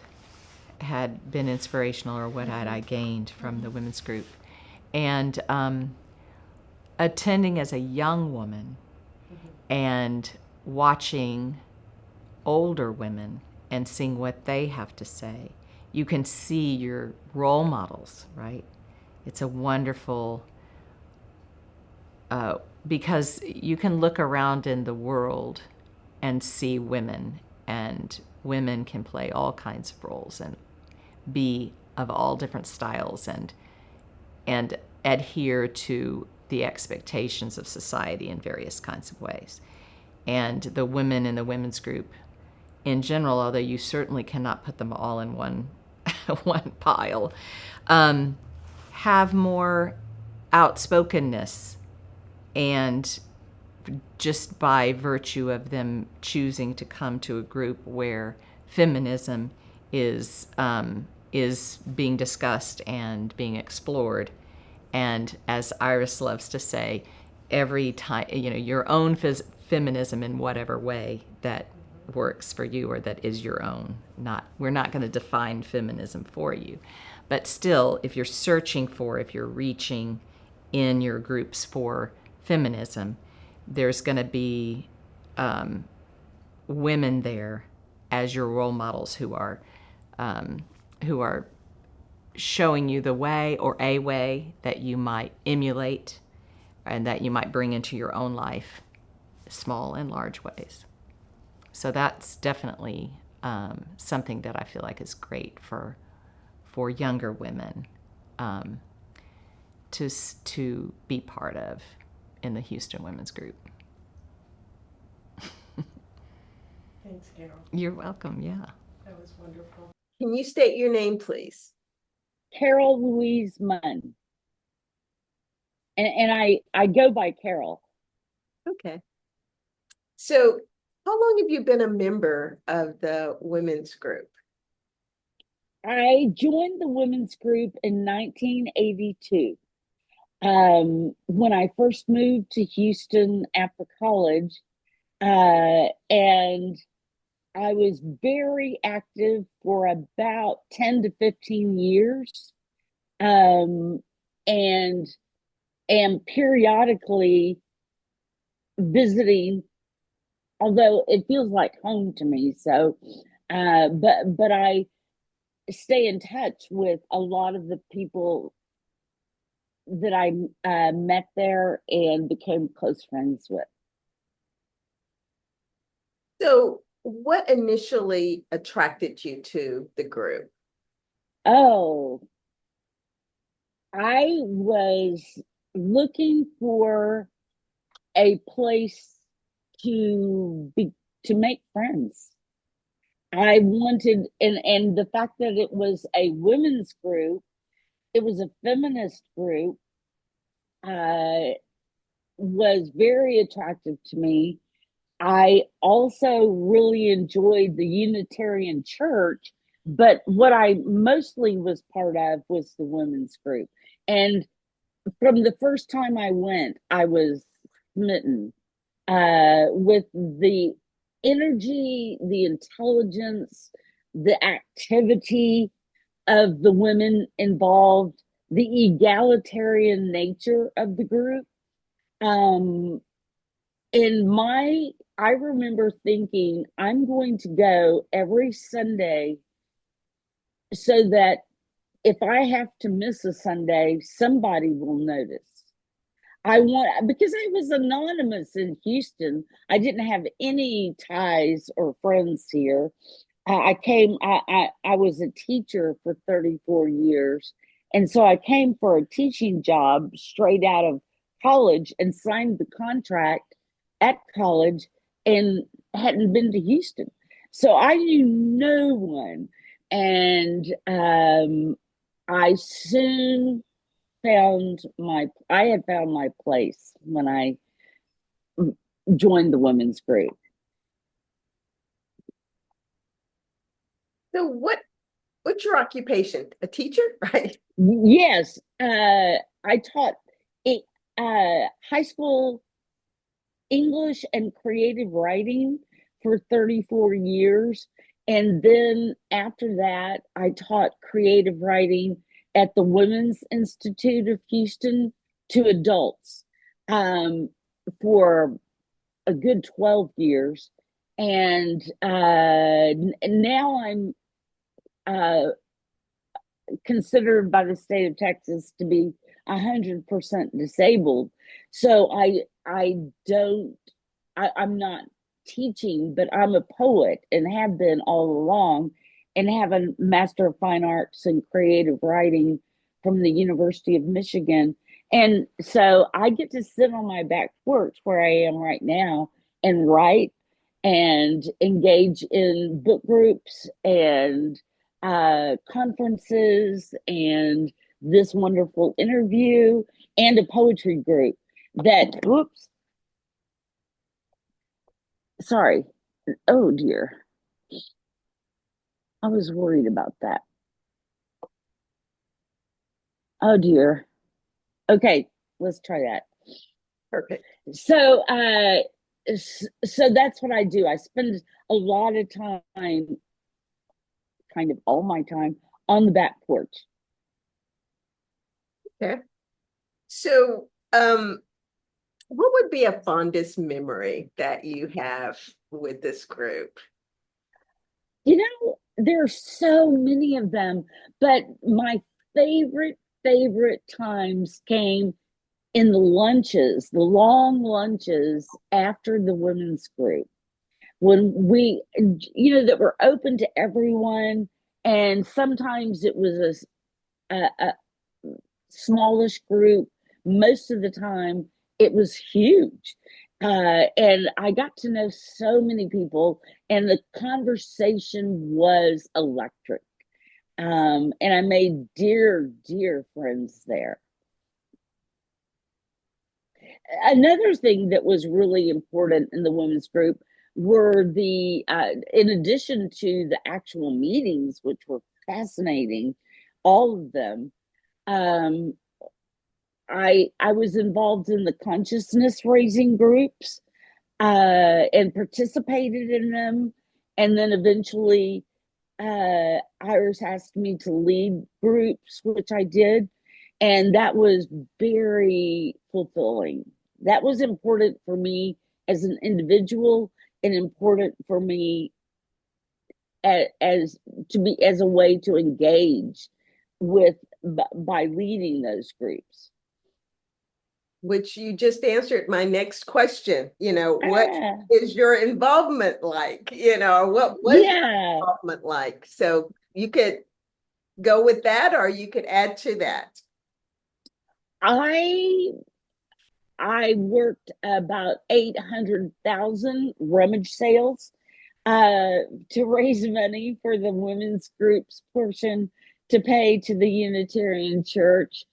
had been inspirational or what had I gained from the women's group. And attending as a young woman and watching older women and seeing what they have to say, you can see your role models, right? It's a wonderful, because you can look around in the world and see women, and women can play all kinds of roles and be of all different styles and adhere to the expectations of society in various kinds of ways. And the women in the women's group in general, although you certainly cannot put them all in one pile, have more outspokenness, and just by virtue of them choosing to come to a group where feminism is being discussed and being explored, and as Iris loves to say, every time, you know, your own feminism in whatever way that works for you or that is your own. We're not going to define feminism for you, but still, if you're searching for, if you're reaching in your groups for feminism, there's going to be women there as your role models who are showing you the way or a way that you might emulate and that you might bring into your own life, small and large ways. So that's definitely something that I feel like is great for younger women to be part of in the Houston Women's Group. Thanks, Carol. You're welcome, yeah. That was wonderful. Can you state your name, please? Carol Louise Munn. And I go by Carol. Okay. So how long have you been a member of the women's group? I joined the women's group in 1982. When I first moved to Houston after college, and I was very active for about 10 to 15 years, and periodically visiting, although it feels like home to me. So, but I stay in touch with a lot of the people that I met there and became close friends with. So, what initially attracted you to the group? Oh, I was looking for a place to make friends. I wanted, and the fact that it was a women's group, it was a feminist group, was very attractive to me. I also really enjoyed the Unitarian Church, but what I mostly was part of was the women's group. And from the first time I went, I was smitten with the energy, the intelligence, the activity of the women involved, the egalitarian nature of the group. I remember thinking, I'm going to go every Sunday so that if I have to miss a Sunday, somebody will notice. Because I was anonymous in Houston, I didn't have any ties or friends here. I was a teacher for 34 years. And so I came for a teaching job straight out of college and signed the contract at college and hadn't been to Houston. So I knew no one. And I soon I had found my place when I joined the women's group. So what's your occupation? A teacher, right? Yes. I taught high school English and creative writing for 34 years. And then after that, I taught creative writing at the Women's Institute of Houston to adults for a good 12 years. And now I'm considered by the state of Texas to be 100% disabled. So I'm not teaching, but I'm a poet and have been all along, and have a Master of Fine Arts in Creative Writing from the University of Michigan. And so I get to sit on my back porch where I am right now and write and engage in book groups and conferences and this wonderful interview and a poetry group sorry. Oh dear. I was worried about that. Oh dear. Okay, let's try that. Perfect. So that's what I do. I spend a lot of time, kind of all my time, on the back porch. Okay. So what would be a fondest memory that you have with this group? You know, there are so many of them, but my favorite times came in the lunches, the long lunches after the women's group, when we, that were open to everyone. And sometimes it was a smallish group. Most of the time it was huge. And I got to know so many people, and the conversation was electric. And I made dear friends there. Another thing that was really important in the women's group were in addition to the actual meetings, which were fascinating, all of them. I was involved in the consciousness raising groups and participated in them, and then eventually Iris asked me to lead groups, which I did, and that was very fulfilling. That was important for me as an individual, and important for me as a way to engage with by leading those groups. Which you just answered my next question. What is your involvement like? What was your involvement like? So you could go with that, or you could add to that. I worked about 800,000 rummage sales to raise money for the women's groups portion to pay to the Unitarian Church.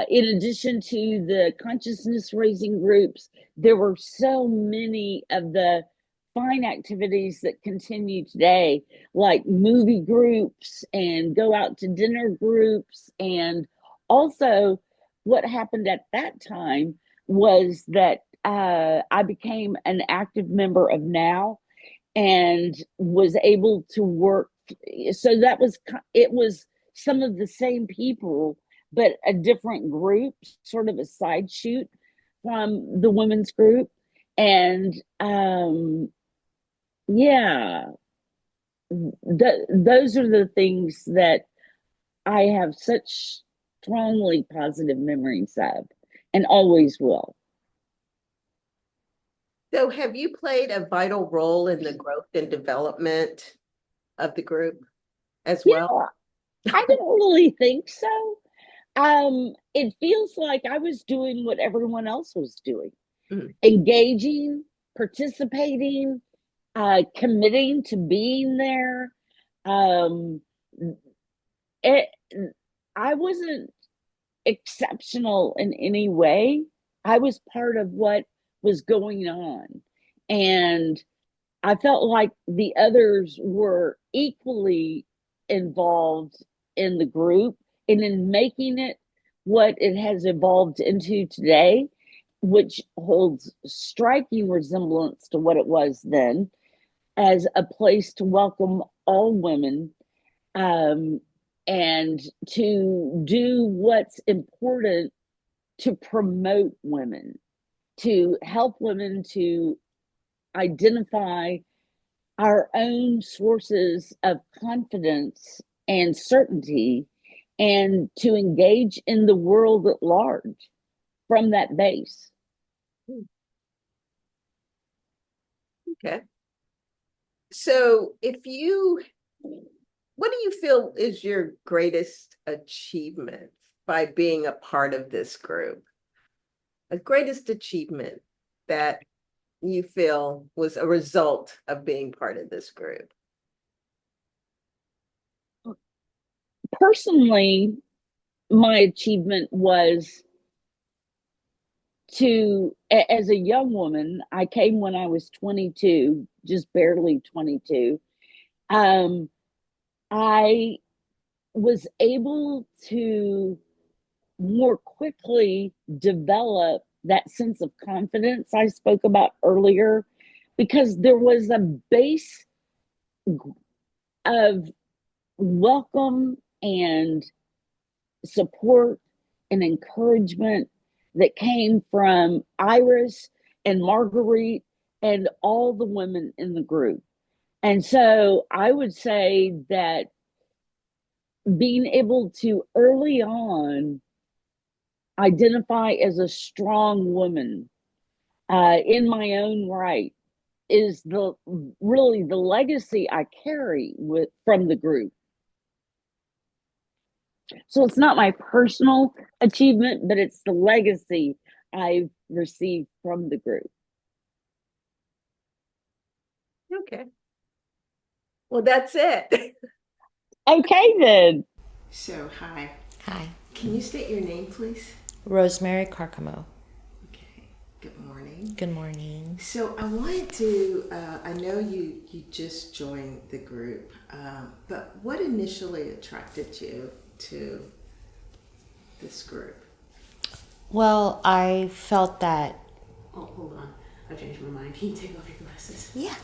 In addition to the consciousness raising groups, there were so many of the fine activities that continue today, like movie groups and go out to dinner groups. And also what happened at that time was that I became an active member of NOW and was able to work. So it was some of the same people, but a different group, sort of a side shoot from the women's group. And those are the things that I have such strongly positive memories of, and always will. So have you played a vital role in the growth and development of the group as well? I don't really think so. It feels like I was doing what everyone else was doing, engaging, participating, committing to being there. I wasn't exceptional in any way. I was part of what was going on, and I felt like the others were equally involved in the group and in making it what it has evolved into today, which holds striking resemblance to what it was then, as a place to welcome all women, and to do what's important to promote women, to help women to identify our own sources of confidence and certainty, and to engage in the world at large from that base. Okay. So what do you feel is your greatest achievement by being a part of this group? A greatest achievement that you feel was a result of being part of this group? Personally, my achievement was as a young woman, I came when I was 22, just barely 22. I was able to more quickly develop that sense of confidence I spoke about earlier, because there was a base of welcome and support and encouragement that came from Iris and Marguerite and all the women in the group. And so I would say that being able to early on identify as a strong woman in my own right is really the legacy I carry from the group. So it's not my personal achievement, but it's the legacy I've received from the group. Okay. Well, that's it. Okay, then. So, hi. Hi. Can you state your name, please? Rosemary Carcamo. Okay. Good morning. Good morning. So I wanted to, I know you just joined the group, but what initially attracted you to this group? Well, I felt that. Oh, hold on. I changed my mind. Can you take off your glasses? Yeah.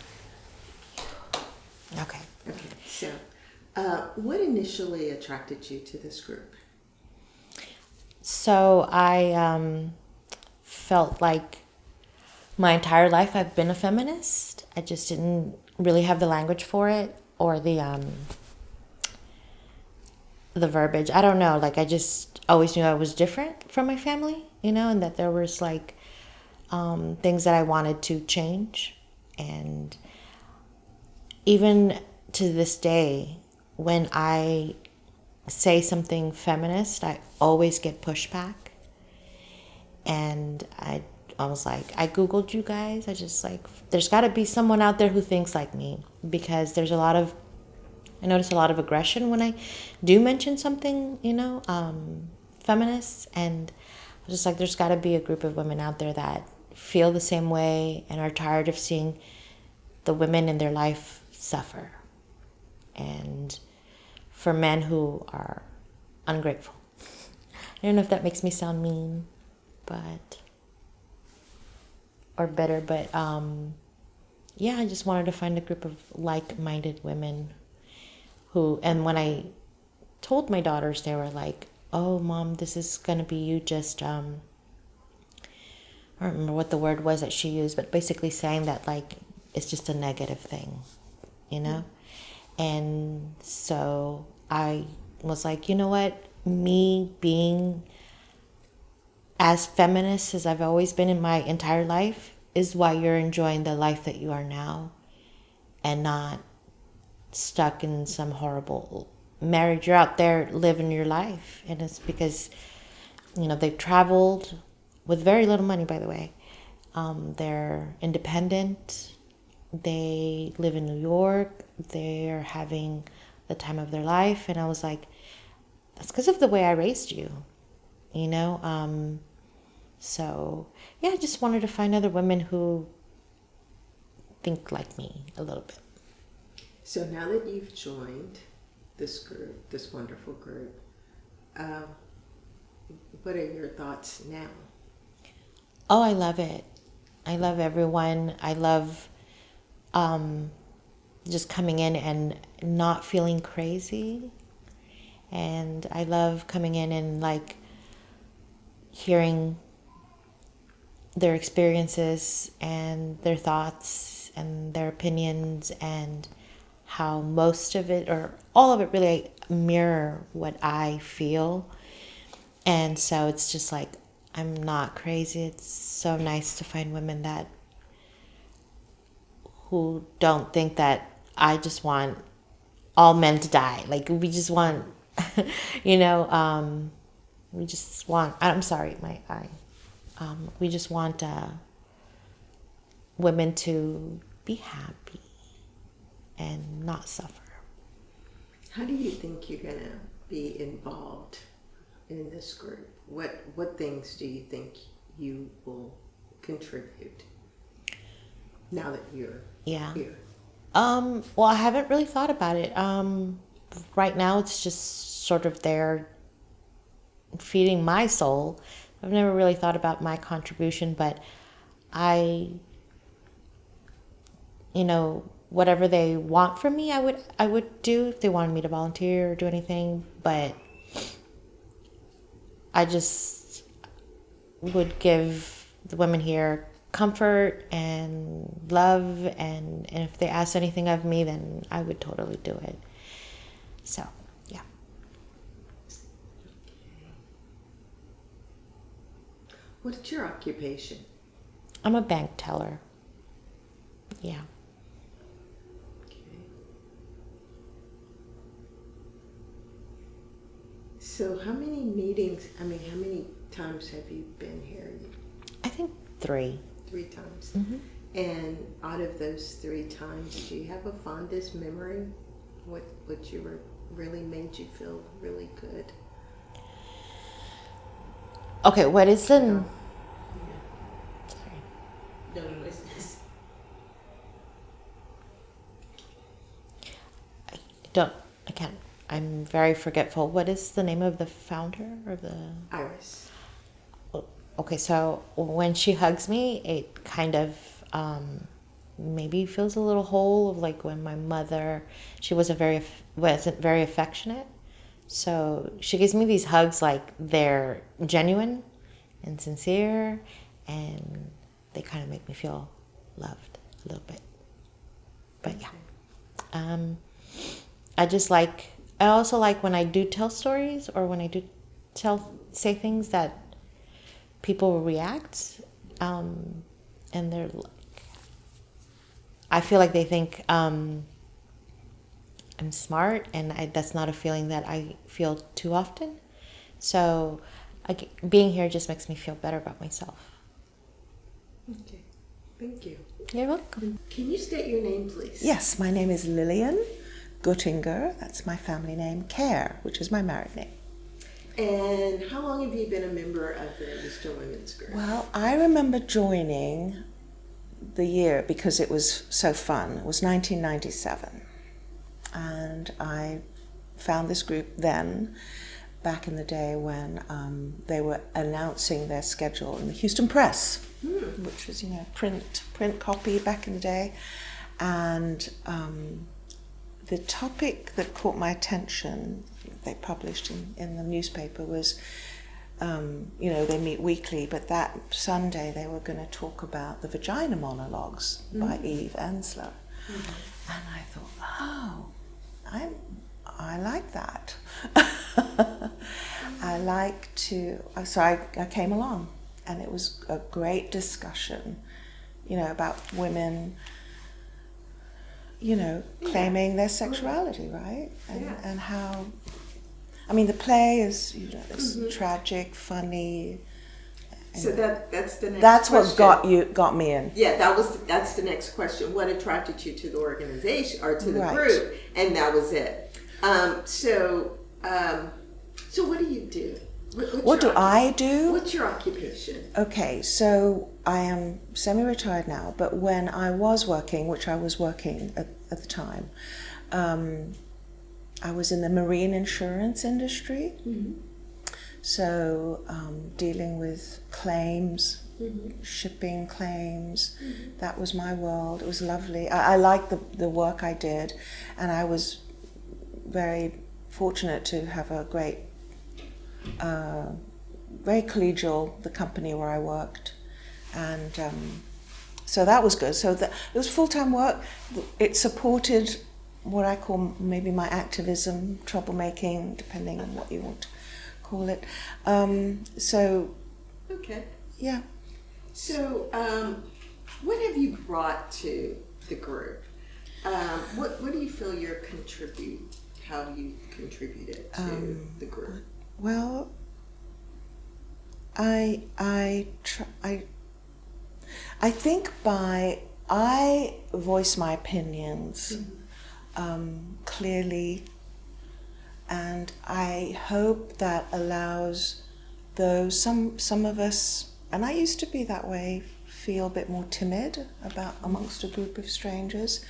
Okay. Okay. So, what initially attracted you to this group? So I felt like my entire life I've been a feminist. I just didn't really have the language for it or the verbiage. I don't know. Like I just always knew I was different from my family, you know, and that there was like things that I wanted to change. And even to this day, when I say something feminist, I always get pushback. And I was like, I Googled you guys. I just like, there's got to be someone out there who thinks like me, because there's I notice a lot of aggression when I do mention something, you know, feminist. And I was just like, there's got to be a group of women out there that feel the same way and are tired of seeing the women in their life suffer. And for men who are ungrateful. I don't know if that makes me sound mean, or better, but yeah, I just wanted to find a group of like-minded women who, and when I told my daughters, they were like, oh, Mom, this is going to be you just, I don't remember what the word was that she used, but basically saying that, like, it's just a negative thing, you know? And so I was like, you know what? Me being as feminist as I've always been in my entire life is why you're enjoying the life that you are now and not stuck in some horrible marriage. You're out there living your life. And it's because, you know, they've traveled with very little money, by the way. They're independent. They live in New York. They're having the time of their life. And I was like, that's because of the way I raised you, you know? So, yeah, I just wanted to find other women who think like me a little bit. So now that you've joined this group, this wonderful group, what are your thoughts now? Oh, I love it. I love everyone. I love just coming in and not feeling crazy. And I love coming in and like hearing their experiences and their thoughts and their opinions, and how most of it or all of it really mirror what I feel. And so it's just like, I'm not crazy. It's so nice to find women who don't think that I just want all men to die. Like we just want, you know, we just want, I'm sorry, my eye. We just want women to be happy and not suffer. How do you think you're going to be involved in this group? What things do you think you will contribute now that you're here? Well, I haven't really thought about it. Right now, it's just sort of there feeding my soul. I've never really thought about my contribution, but you know, whatever they want from me, I would do if they wanted me to volunteer or do anything. But I just would give the women here comfort and love, and if they ask anything of me, then I would totally do it. So, yeah. What's your occupation? I'm a bank teller. Yeah. So how many meetings, how many times have you been here? I think 3. 3 times. Mm-hmm. And out of those 3 times, do you have a fondest memory? What you were really made you feel really good? Okay, what is the... I'm very forgetful. What is the name of the founder or the? Iris. Okay, so when she hugs me, it kind of maybe feels a little whole of like when my mother, she wasn't very affectionate. So she gives me these hugs like they're genuine and sincere, and they kind of make me feel loved a little bit. But yeah, I also like when I do tell stories or when I do say things that people react, and they're like, I feel like they think I'm smart, and that's not a feeling that I feel too often. So being here just makes me feel better about myself. Okay, thank you. You're welcome. Can you state your name, please? Yes, my name is Lillian Guttinger. That's my family name. Care, which is my married name. And how long have you been a member of the Eastern Women's Group? Well, I remember joining the year because it was so fun. It was 1997. And I found this group then, back in the day when they were announcing their schedule in the Houston Press, which was, print copy back in the day. And the topic that caught my attention, they published in the newspaper, was, they meet weekly, but that Sunday they were going to talk about the vagina monologues by Eve Ensler. And I thought, I like that. So I came along, and it was a great discussion, about women, claiming their sexuality, right? And how, the play is, it's tragic, funny. So that's the next That's question. what got me in. Yeah, that's the next question. What attracted you to the organization or to the group? And that was it. So what do you do? What do I do? What's your occupation? Okay, so I am semi-retired now, but when I was working, which I was working at the time, I was in the marine insurance industry. So dealing with claims, shipping claims, that was my world. It was lovely. I liked the work I did, and I was very fortunate to have a great, very collegial, the company where I worked. And so that was good. So it was full-time work. It supported what I call maybe my activism, troublemaking, depending on what you want to call it. Okay. Yeah. So what have you brought to the group? What do you feel how you contributed to the group? Well, I think I voice my opinions clearly, and I hope that allows some of us, and I used to be that way, feel a bit more timid amongst a group of strangers.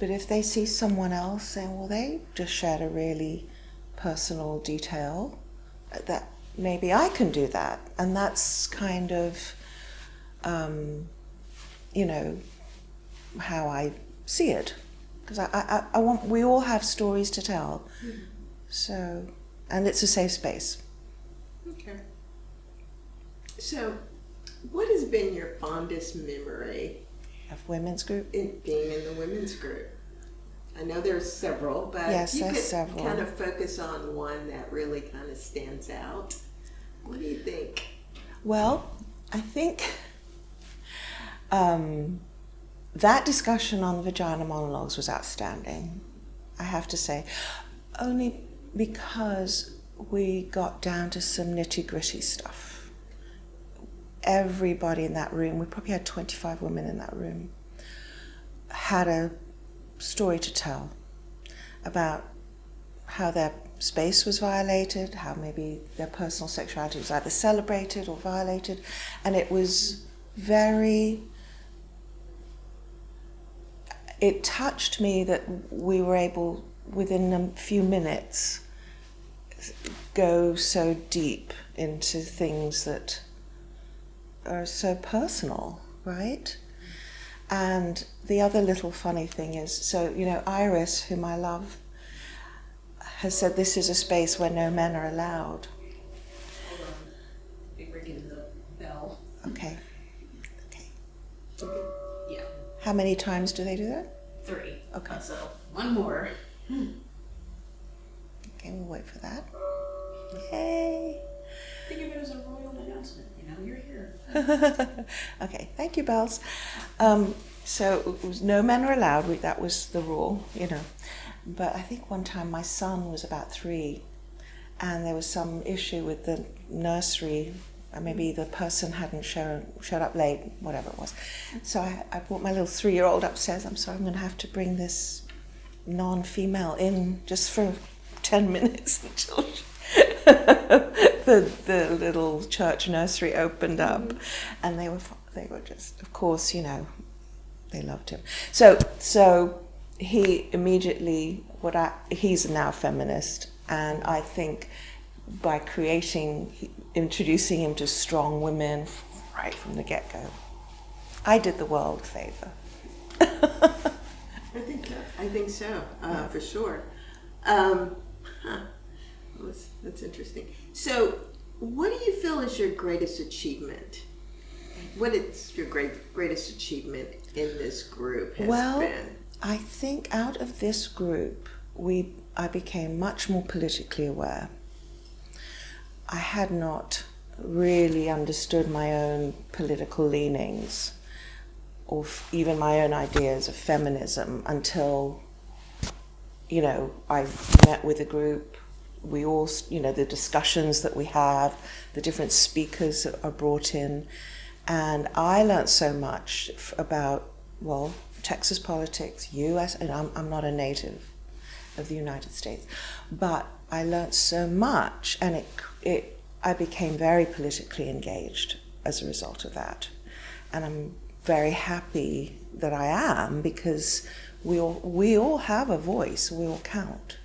But if they see someone else saying, well, they just shared a really personal detail, that maybe I can do that. And that's kind of, how I see it. Because we all have stories to tell. So, and it's a safe space. Okay. So, what has been your fondest memory of women's group? Being in the women's group. I know there's several, but yes, you there's could several. Kind of focus on one that really kind of stands out. What do you think? Well, I think that discussion on the vagina monologues was outstanding, I have to say, only because we got down to some nitty-gritty stuff. Everybody in that room, we probably had 25 women in that room, had a story to tell about how their space was violated, how maybe their personal sexuality was either celebrated or violated, and it was it touched me that we were able within a few minutes, go so deep into things that are so personal, right? And the other little funny thing is, so, you know, Iris, whom I love, has said this is a space where no men are allowed. Hold on. Big ringing the bell. Okay. Yeah. How many times do they do that? 3. Okay. So one more. Okay, we'll wait for that. Yay! Think of it as a royal announcement. You know, you're here. Okay, thank you, bells. So it was no men are allowed. That was the rule, you know. But I think one time my son was about 3, and there was some issue with the nursery. Maybe the person hadn't showed up late, whatever it was. So I brought my little 3-year-old upstairs. I'm sorry, I'm going to have to bring this non-female in just for 10 minutes until the little church nursery opened up. And they were just, of course, you know, they loved him. So he immediately, he's now a feminist, and I think by introducing him to strong women right from the get-go, I did the world a favor. I think so, for sure. That's interesting. So, what do you feel is your greatest achievement? What is your greatest achievement in this group has been? I think out of this group, I became much more politically aware. I had not really understood my own political leanings or even my own ideas of feminism until, you know, I met with a group. We all, you know, the discussions that we have, the different speakers that are brought in. And I learned so much about, well, Texas politics, US, and I'm not a native of the United States, but I learned so much, and I became very politically engaged as a result of that. And I'm very happy that I am, because we all have a voice, we all count.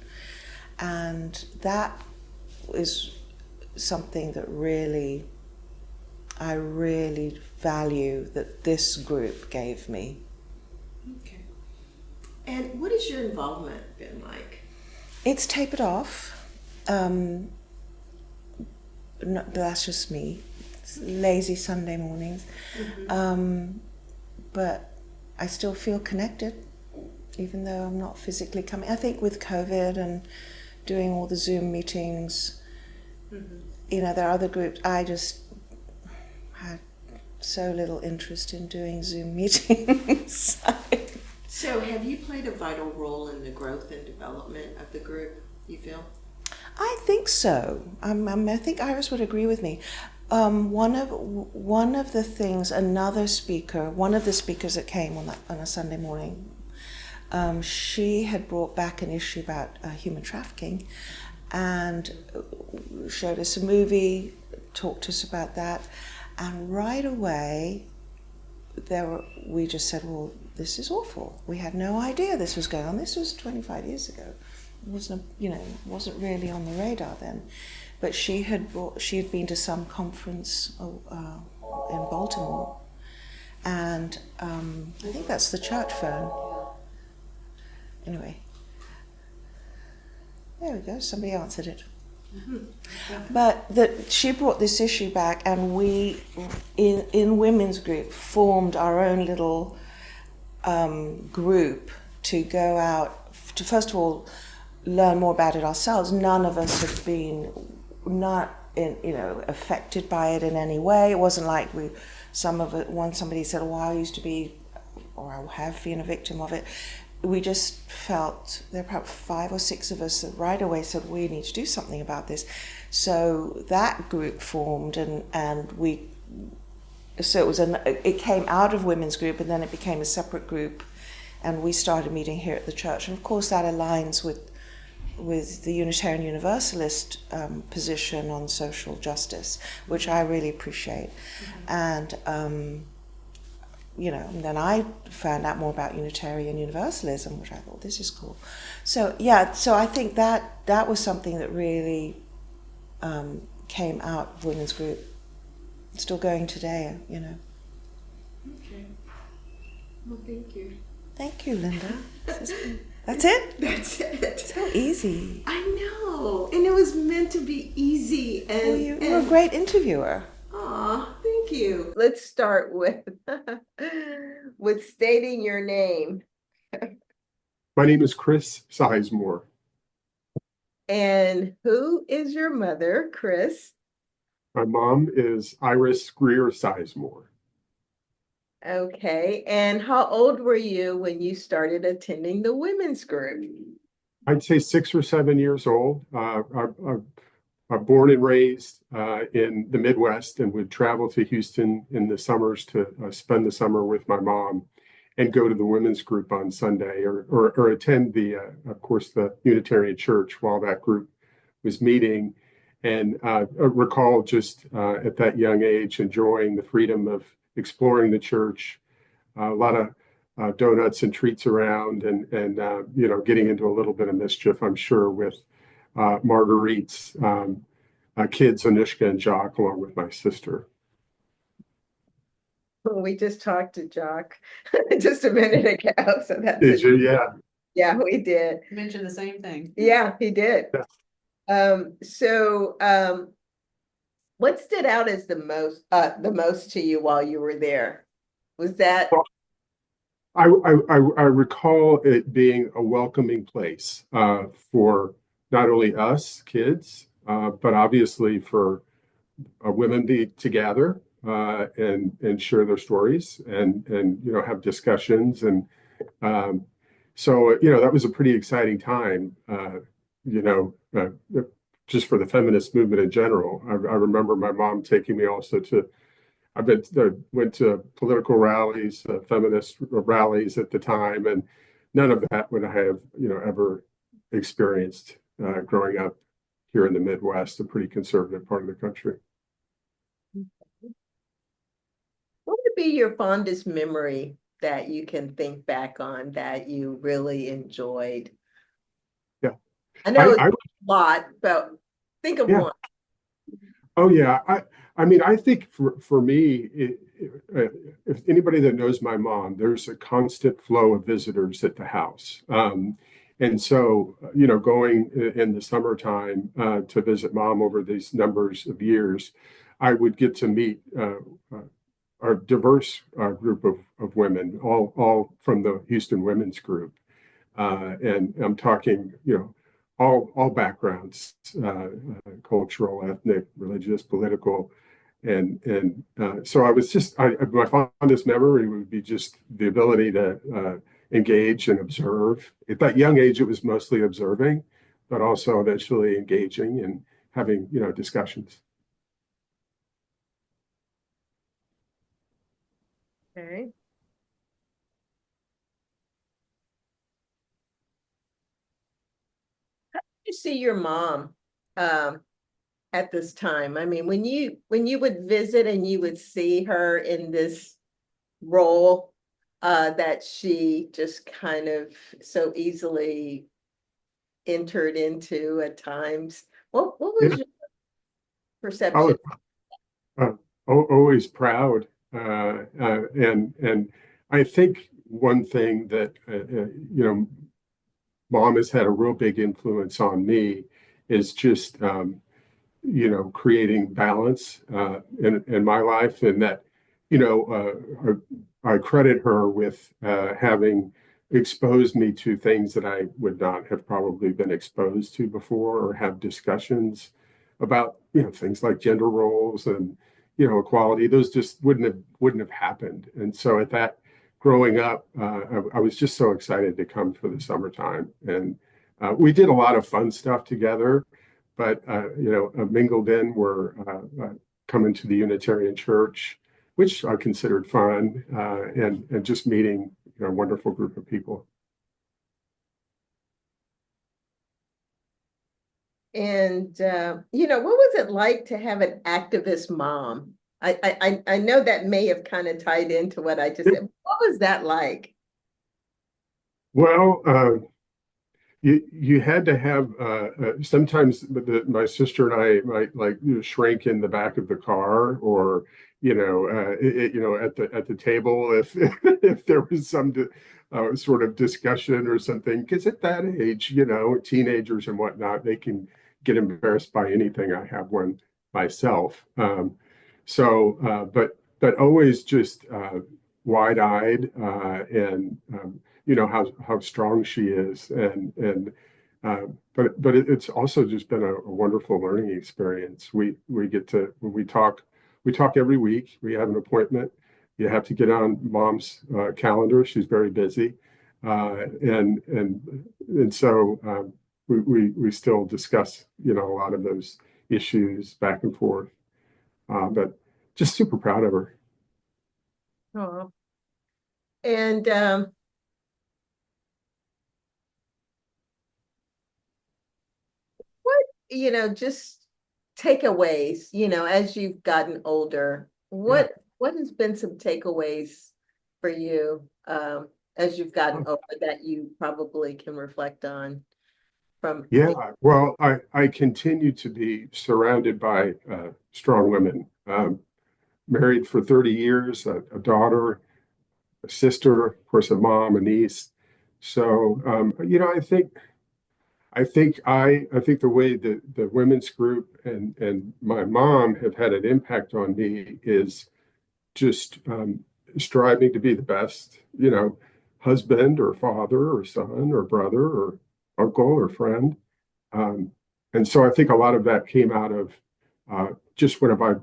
And that is something that I really value that this group gave me. Okay. And what has your involvement been like? It's tapered off. That's just me. It's lazy Sunday mornings. But I still feel connected, even though I'm not physically coming. I think with COVID and doing all the Zoom meetings, you know, there are other groups. I just had so little interest in doing Zoom meetings. So have you played a vital role in the growth and development of the group, you feel? I think so. I think Iris would agree with me. One of the things, one of the speakers that came on a Sunday morning, she had brought back an issue about human trafficking, and showed us a movie, talked to us about that, and right away, we just said, well, this is awful. We had no idea this was going on. This was 25 years ago. It wasn't really on the radar then. But she had been to some conference in Baltimore, and I think that's the church phone. Anyway, there we go. Somebody answered it. But she brought this issue back, and we, in women's group, formed our own little group to go out to, first of all, learn more about it ourselves. None of us have been affected by it in any way. It wasn't like somebody said, "Oh, I used to be, or I have been a victim of it." We just felt, there were perhaps 5 or 6 of us that right away said, we need to do something about this. So that group formed, and it came out of women's group, and then it became a separate group, and we started meeting here at the church. And of course that aligns with the Unitarian Universalist position on social justice, which I really appreciate. And and then I found out more about Unitarian Universalism, which I thought, this is cool. So I think that was something that really came out of women's group. Still going today, Okay. Well, thank you. Thank you, Linda. That's it? That's it. So easy. I know. And it was meant to be easy. And You're a great interviewer. Aw, thank you. Let's start with stating your name. My name is Chris Sizemore. And who is your mother, Chris? My mom is Iris Greer Sizemore. Okay. And how old were you when you started attending the women's group? I'd say 6 or 7 years old. I'm born and raised in the Midwest and would travel to Houston in the summers to spend the summer with my mom and go to the women's group on Sunday or attend of course, the Unitarian Church while that group was meeting. And I recall just at that young age enjoying the freedom of exploring the church, a lot of donuts and treats around, and getting into a little bit of mischief, I'm sure, with Marguerite's kids, Anushka and Jacques, along with my sister. We just talked to Jacques just a minute ago. So that's Did you? Yeah. Yeah, we did. Mentioned the same thing. Yeah, he did. Yeah. What stood out as the most to you while you were there? Was that? Well, I recall it being a welcoming place for not only us kids, but obviously for women to gather and share their stories and have discussions. And so that was a pretty exciting time, just for the feminist movement in general. I remember my mom taking me also to, went to political rallies, feminist rallies at the time, and none of that would I have ever experienced growing up here in the Midwest, a pretty conservative part of the country. What would be your fondest memory that you can think back on that you really enjoyed? Yeah, I know it's a lot, but think of one. Oh yeah, I think for me, if anybody that knows my mom, there's a constant flow of visitors at the house. And so, going in the summertime to visit mom over these numbers of years, I would get to meet a diverse group of women, all from the Houston Women's Group. And I'm talking, all backgrounds, cultural, ethnic, religious, political. And so I was just, my fondest memory would be just the ability to engage and observe. At that young age, it was mostly observing, but also eventually engaging and having, discussions. Okay. How did you see your mom at this time? I mean, when you would visit and you would see her in this role that she just kind of so easily entered into at times, what was your perception? Always proud. And I think one thing that, mom has had a real big influence on me is just, creating balance in my life. And that, I credit her with having exposed me to things that I would not have probably been exposed to before, or have discussions about, things like gender roles and, equality. Those just wouldn't have happened. And so at that, growing up, I was just so excited to come for the summertime. And we did a lot of fun stuff together, but, mingled in were coming to the Unitarian Church, which I considered fun, and just meeting a wonderful group of people. And, what was it like to have an activist mom? I know that may have kind of tied into what I just said. What was that like? Well, you had to have sometimes my sister and I might like shrink in the back of the car, or at the table if if there was some sort of discussion or something, because at that age, teenagers and whatnot, they can get embarrassed by anything. I have one myself. But always just wide-eyed, and how strong she is, but it's also just been a wonderful learning experience. We get to, when we talk every week. We have an appointment. You have to get on mom's calendar. She's very busy, and so we still discuss a lot of those issues back and forth. But just super proud of her. Oh, and what just takeaways, as you've gotten older, what has been some takeaways for you as you've gotten older that you probably can reflect on from? Yeah, well, I continue to be surrounded by strong women. Married for 30 years, a daughter, a sister, of course, a mom, a niece. So, I think the way the women's group and my mom have had an impact on me is just striving to be the best, husband or father or son or brother or uncle or friend. And so I think a lot of that came out of just what have I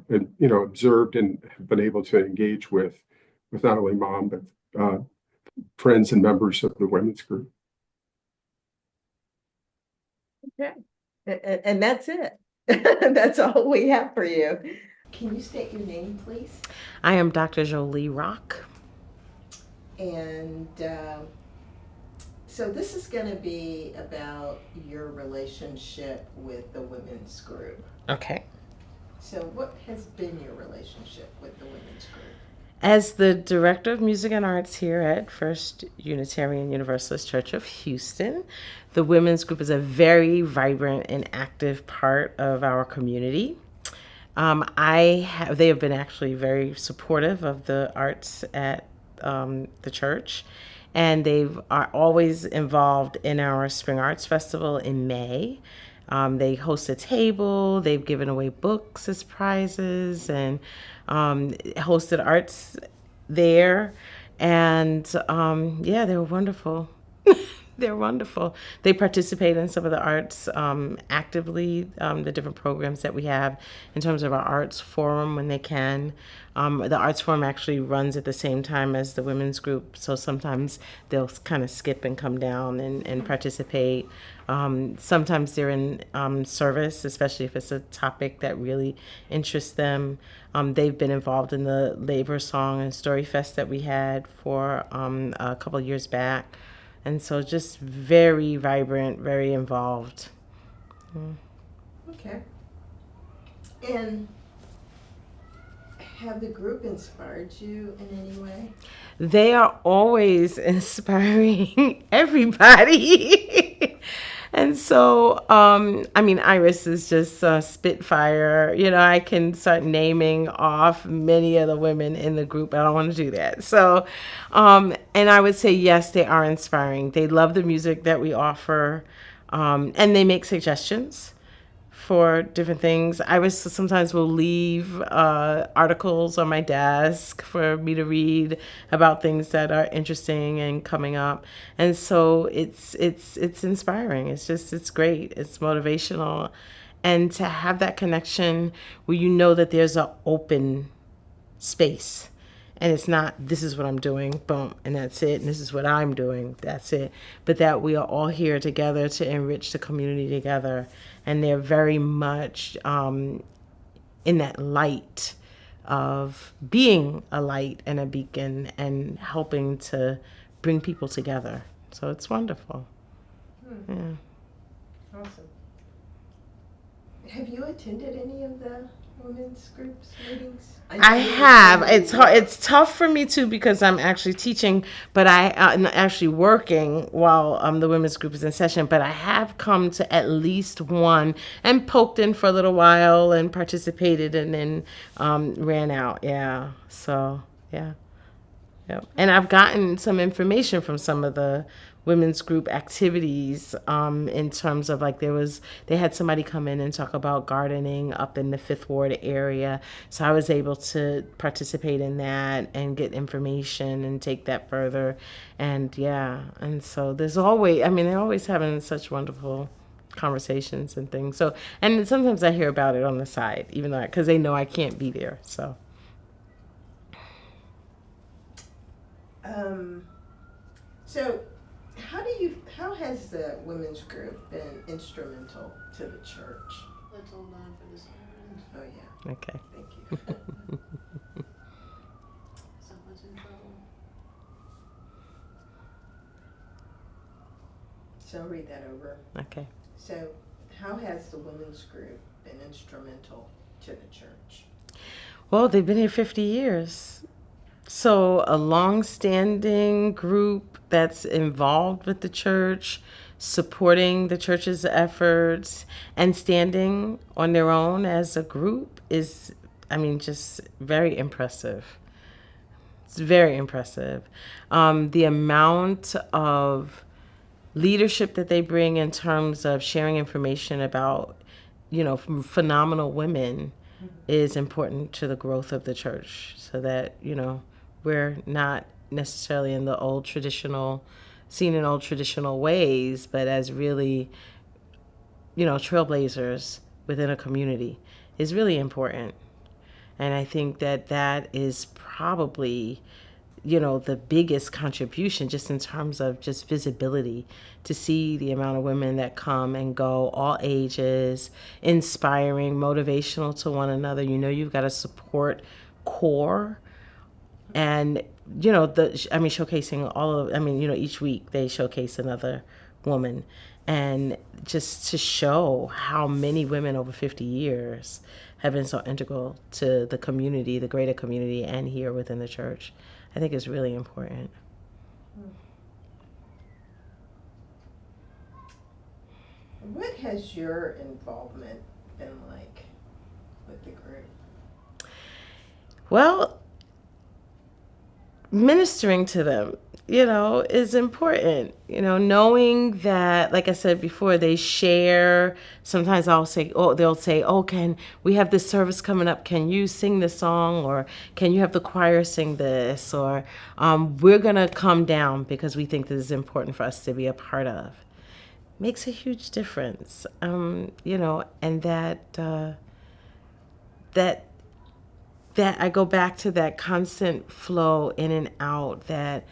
observed and have been able to engage with not only mom, but friends and members of the women's group. Okay. And that's it. That's all we have for you. Can you state your name, please? I am Dr. Jolie Rock. And so this is going to be about your relationship with the women's group. Okay. So what has been your relationship with the women's group? As the Director of Music and Arts here at First Unitarian Universalist Church of Houston, the women's group is a very vibrant and active part of our community. They have been actually very supportive of the arts at the church, and they are always involved in our Spring Arts Festival in May. They host a table, they've given away books as prizes, and hosted arts there. And they're wonderful. They're wonderful. They participate in some of the arts actively, the different programs that we have in terms of our arts forum when they can. The arts forum actually runs at the same time as the women's group, so sometimes they'll kind of skip and come down and participate. Sometimes they're in service, especially if it's a topic that really interests them. They've been involved in the Labor Song and Story Fest that we had for a couple of years back. And so just very vibrant, very involved. Okay. And have the group inspired you in any way? They are always inspiring everybody. And so, Iris is just a spitfire. I can start naming off many of the women in the group. I don't want to do that. So, and I would say, yes, they are inspiring. They love the music that we offer, and they make suggestions for different things. Iris sometimes will leave articles on my desk for me to read about things that are interesting and coming up. And so it's inspiring. It's great. It's motivational. And to have that connection where you know that there's an open space. And it's not, this is what I'm doing, boom, and that's it. And this is what I'm doing, that's it. But that we are all here together to enrich the community together. And they're very much in that light of being a light and a beacon and helping to bring people together. So it's wonderful. Yeah. Awesome. Have you attended any of the women's groups meetings? I have. It's hard. It's tough for me too because I'm actually teaching, but I'm actually working while the women's group is in session. But I have come to at least one and poked in for a little while and participated and then ran out. Yeah. So yeah. Yep. And I've gotten some information from some of the women's group activities in terms of like they had somebody come in and talk about gardening up in the Fifth Ward area. So I was able to participate in that and get information and take that further. And yeah, and so they're always having such wonderful conversations and things. So, and sometimes I hear about it on the side, even though, because they know I can't be there. So. So how has the women's group been instrumental to the church? Let's hold on for this one. Oh yeah. Okay. Thank you. Someone's in trouble. So I'll read that over. Okay. So how has the women's group been instrumental to the church? Well, they've been here 50 years. So a long-standing group that's involved with the church, supporting the church's efforts, and standing on their own as a group is, just very impressive. It's very impressive. The amount of leadership that they bring in terms of sharing information about, phenomenal women is important to the growth of the church so that, we're not necessarily in the seen in old traditional ways, but as really, trailblazers within a community is really important. And I think that is probably, the biggest contribution just in terms of just visibility, to see the amount of women that come and go, all ages, inspiring, motivational to one another. You've got a support core. And, showcasing all of, each week they showcase another woman. And just to show how many women over 50 years have been so integral to the community, the greater community, and here within the church, I think is really important. What has your involvement been like with the group? Well, ministering to them, is important. Knowing that, like I said before, they share. Sometimes they'll say, can we have this service coming up? Can you sing this song? Or can you have the choir sing this? Or we're going to come down because we think this is important for us to be a part of. Makes a huge difference. And that I go back to that constant flow in and out, that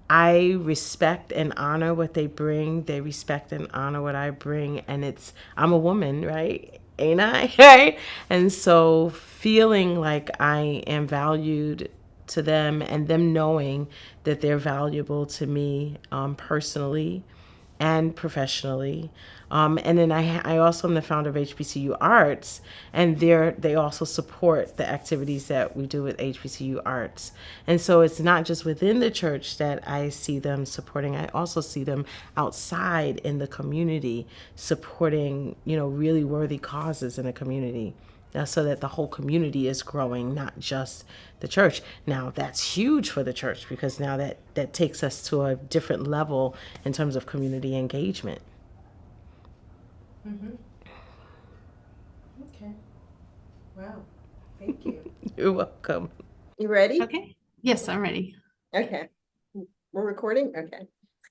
I respect and honor what they bring. They respect and honor what I bring. And I'm a woman, right? Ain't I? Right? And so feeling like I am valued to them and them knowing that they're valuable to me personally and professionally. And then I also am the founder of HBCU Arts, and they also support the activities that we do with HBCU Arts. And so it's not just within the church that I see them supporting. I also see them outside in the community supporting, really worthy causes in the community. So that the whole community is growing, not just the church. Now, that's huge for the church because now that takes us to a different level in terms of community engagement. Mm-hmm. Okay. Wow. Thank you. You're welcome. You ready? Okay. Yes, I'm ready. Okay. We're recording? Okay.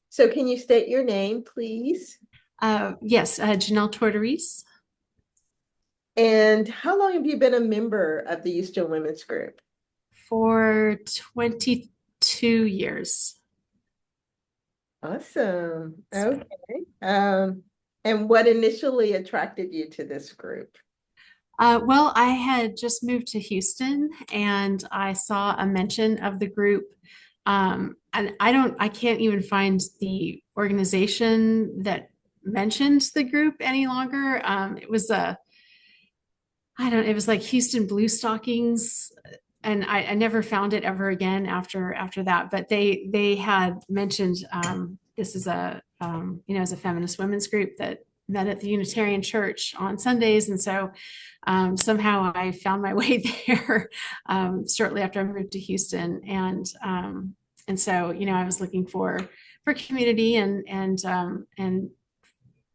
So can you state your name, please? Yes, Janelle Tortorice. And how long have you been a member of the Houston Women's Group? For 22 years. Awesome. Okay. And what initially attracted you to this group? Well, I had just moved to Houston and I saw a mention of the group. And I can't even find the organization that mentioned the group any longer. It was it was like Houston Blue Stockings. And I never found it ever again after that. But they had mentioned this is as a feminist women's group that met at the Unitarian Church on Sundays. And so somehow I found my way there shortly after I moved to Houston. And so, I was looking for community and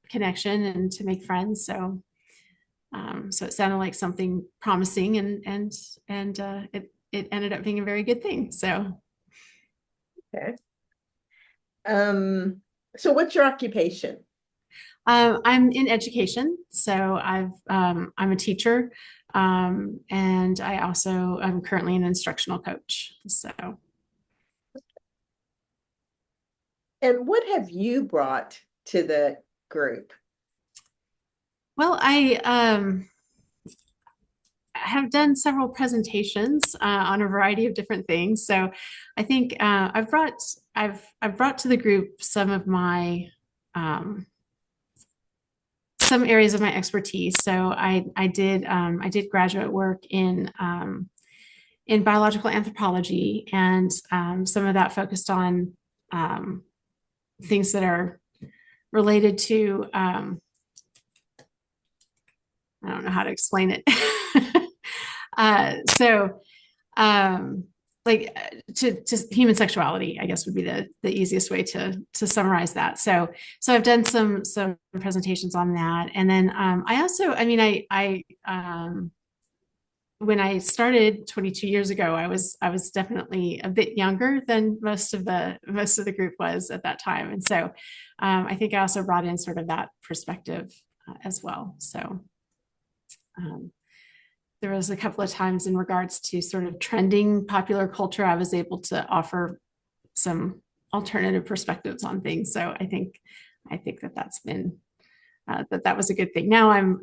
connection and to make friends. So it sounded like something promising, and it ended up being a very good thing. So, okay. So what's your occupation? I'm in education. So I'm a teacher, and I'm currently an instructional coach. So. And what have you brought to the group? Well, I have done several presentations on a variety of different things. So I think I've brought to the group some of my some areas of my expertise. So I did graduate work in biological anthropology, and some of that focused on things that are related to I don't know how to explain it. To human sexuality, I guess would be the easiest way to summarize that. So I've done some presentations on that. And then I also, when I started 22 years ago, I was definitely a bit younger than most of the group was at that time. And so I think I also brought in sort of that perspective as well. So there was a couple of times in regards to sort of trending popular culture, I was able to offer some alternative perspectives on things. So I think that's been that was a good thing. Now I'm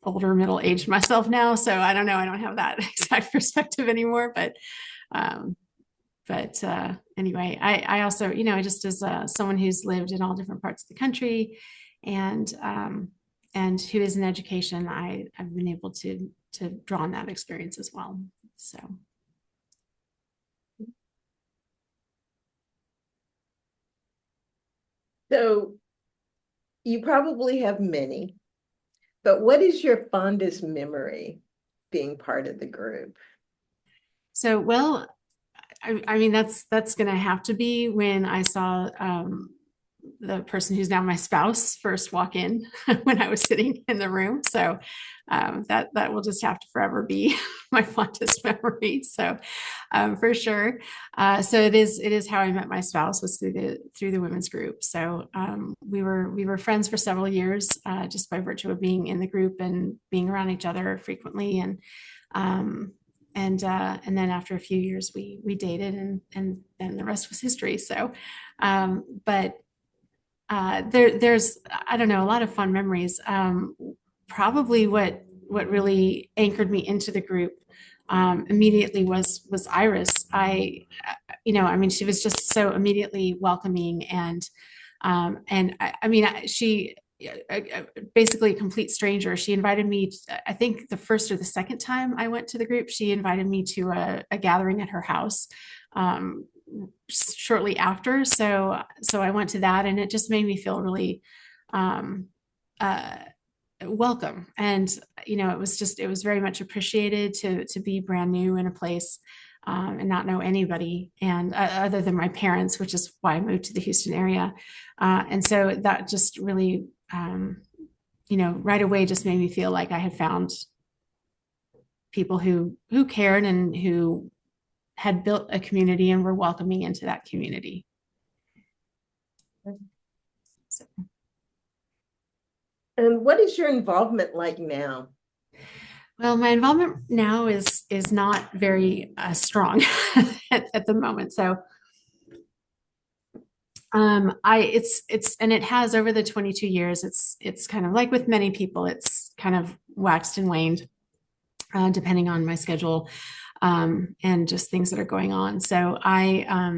older middle-aged myself now. So I don't know. I don't have that exact perspective anymore, but anyway, I also, just as someone who's lived in all different parts of the country and who is in education, I've been able to draw on that experience as well. So you probably have many, but what is your fondest memory being part of the group? So, well, that's going to have to be when I saw the person who's now my spouse first walk in when I was sitting in the room. So that will just have to forever be my fondest memory. So for sure. So it is how I met my spouse, was through the women's group. So we were friends for several years, just by virtue of being in the group and being around each other frequently. And then after a few years we dated, and then the rest was history. So there's, I don't know, a lot of fun memories. Probably what really anchored me into the group immediately was Iris. She was just so immediately welcoming, and she basically a complete stranger. She invited me, I think the first or the second time I went to the group, she invited me to a gathering at her house shortly after. So I went to that, and it just made me feel really welcome. And it was very much appreciated to be brand new in a place and not know anybody, and other than my parents, which is why I moved to the Houston area. And so that just really right away just made me feel like I had found people who cared and who had built a community and were welcoming into that community. So. And what is your involvement like now? Well, my involvement now is not very strong at the moment. So it has over the 22 years, it's kind of like with many people, it's kind of waxed and waned depending on my schedule and just things that are going on. So I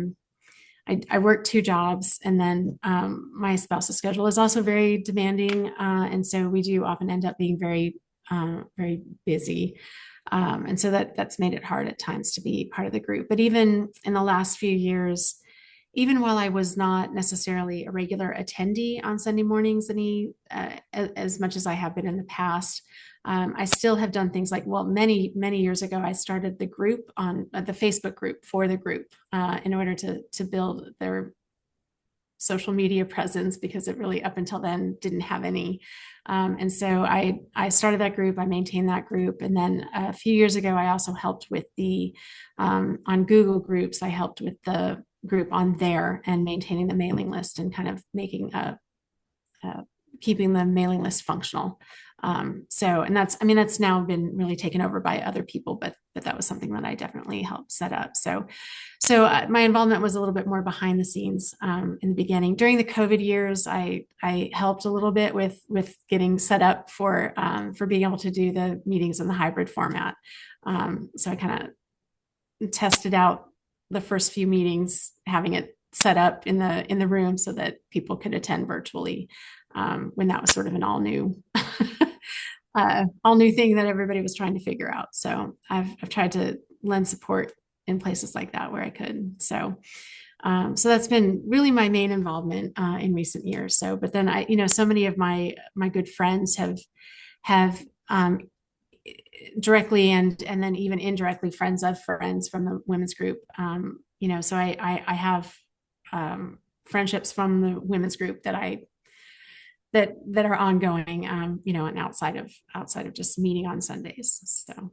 I work 2 jobs, and then my spouse's schedule is also very demanding. And so we do often end up being very busy. And so that's made it hard at times to be part of the group. But even in the last few years, even while I was not necessarily a regular attendee on Sunday mornings as much as I have been in the past, I still have done things like, well, many years ago, I started the group on the Facebook group for the group in order to build their social media presence, because it really up until then didn't have any. And so I started that group, I maintained that group. And then a few years ago, I also helped with on Google Groups, I helped with the group on there and maintaining the mailing list and kind of making keeping the mailing list functional. And that's now been really taken over by other people, but that was something that I definitely helped set up. So my involvement was a little bit more behind the scenes in the beginning. During the COVID years, I helped a little bit with getting set up for being able to do the meetings in the hybrid format. So I kind of tested out the first few meetings, having it set up in the room so that people could attend virtually, when that was sort of an all new thing that everybody was trying to figure out. So I've tried to lend support in places like that where I could. So that's been really my main involvement in recent years. So, but then so many of my good friends have directly and then even indirectly friends of friends from the women's group. So I have friendships from the women's group that are ongoing, and outside of just meeting on Sundays. So.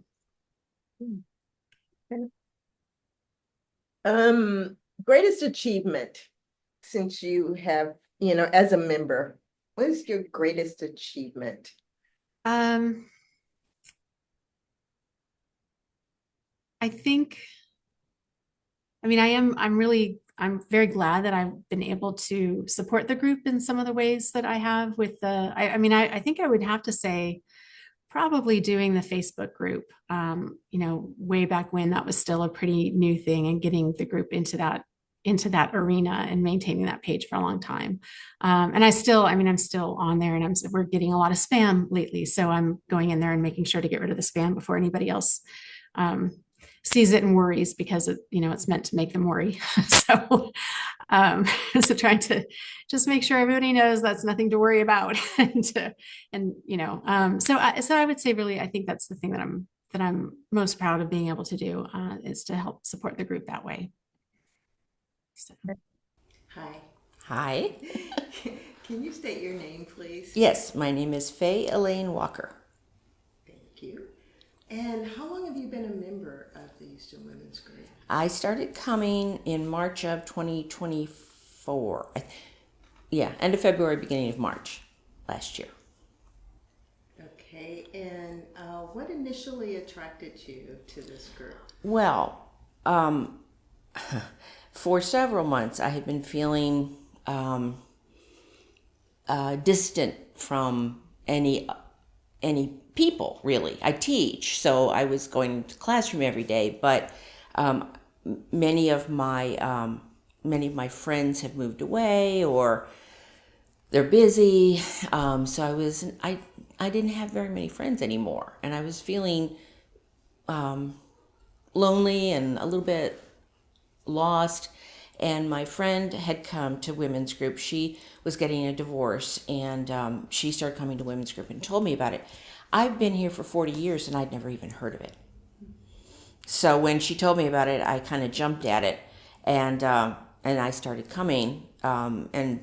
Greatest achievement since you have, as a member, what is your greatest achievement? I think, I'm very glad that I've been able to support the group in some of the ways that I have with I think I would have to say probably doing the Facebook group, way back when that was still a pretty new thing, and getting the group into that arena and maintaining that page for a long time. And I'm still on there, and we're getting a lot of spam lately. So I'm going in there and making sure to get rid of the spam before anybody else sees it and worries, because it's meant to make them worry. So trying to just make sure everybody knows that's nothing to worry about. So I would say really, I think that's the thing that I'm most proud of being able to do, is to help support the group that way. So. Hi. Can you state your name, please? Yes, my name is Faye Walker. Thank you. And how long have you been a member of the Houston Women's Group? I started coming in March of 2024. End of February, beginning of March last year. Okay, and what initially attracted you to this group? Well, for several months I had been feeling distant from any people, really. I teach, so I was going to classroom every day, but many of my friends have moved away, or they're busy. So I didn't have very many friends anymore, and I was feeling lonely and a little bit lost. And my friend had come to women's group. She was getting a divorce, and she started coming to women's group and told me about it. I've been here for 40 years and I'd never even heard of it. So when she told me about it, I kind of jumped at it, and I started coming, and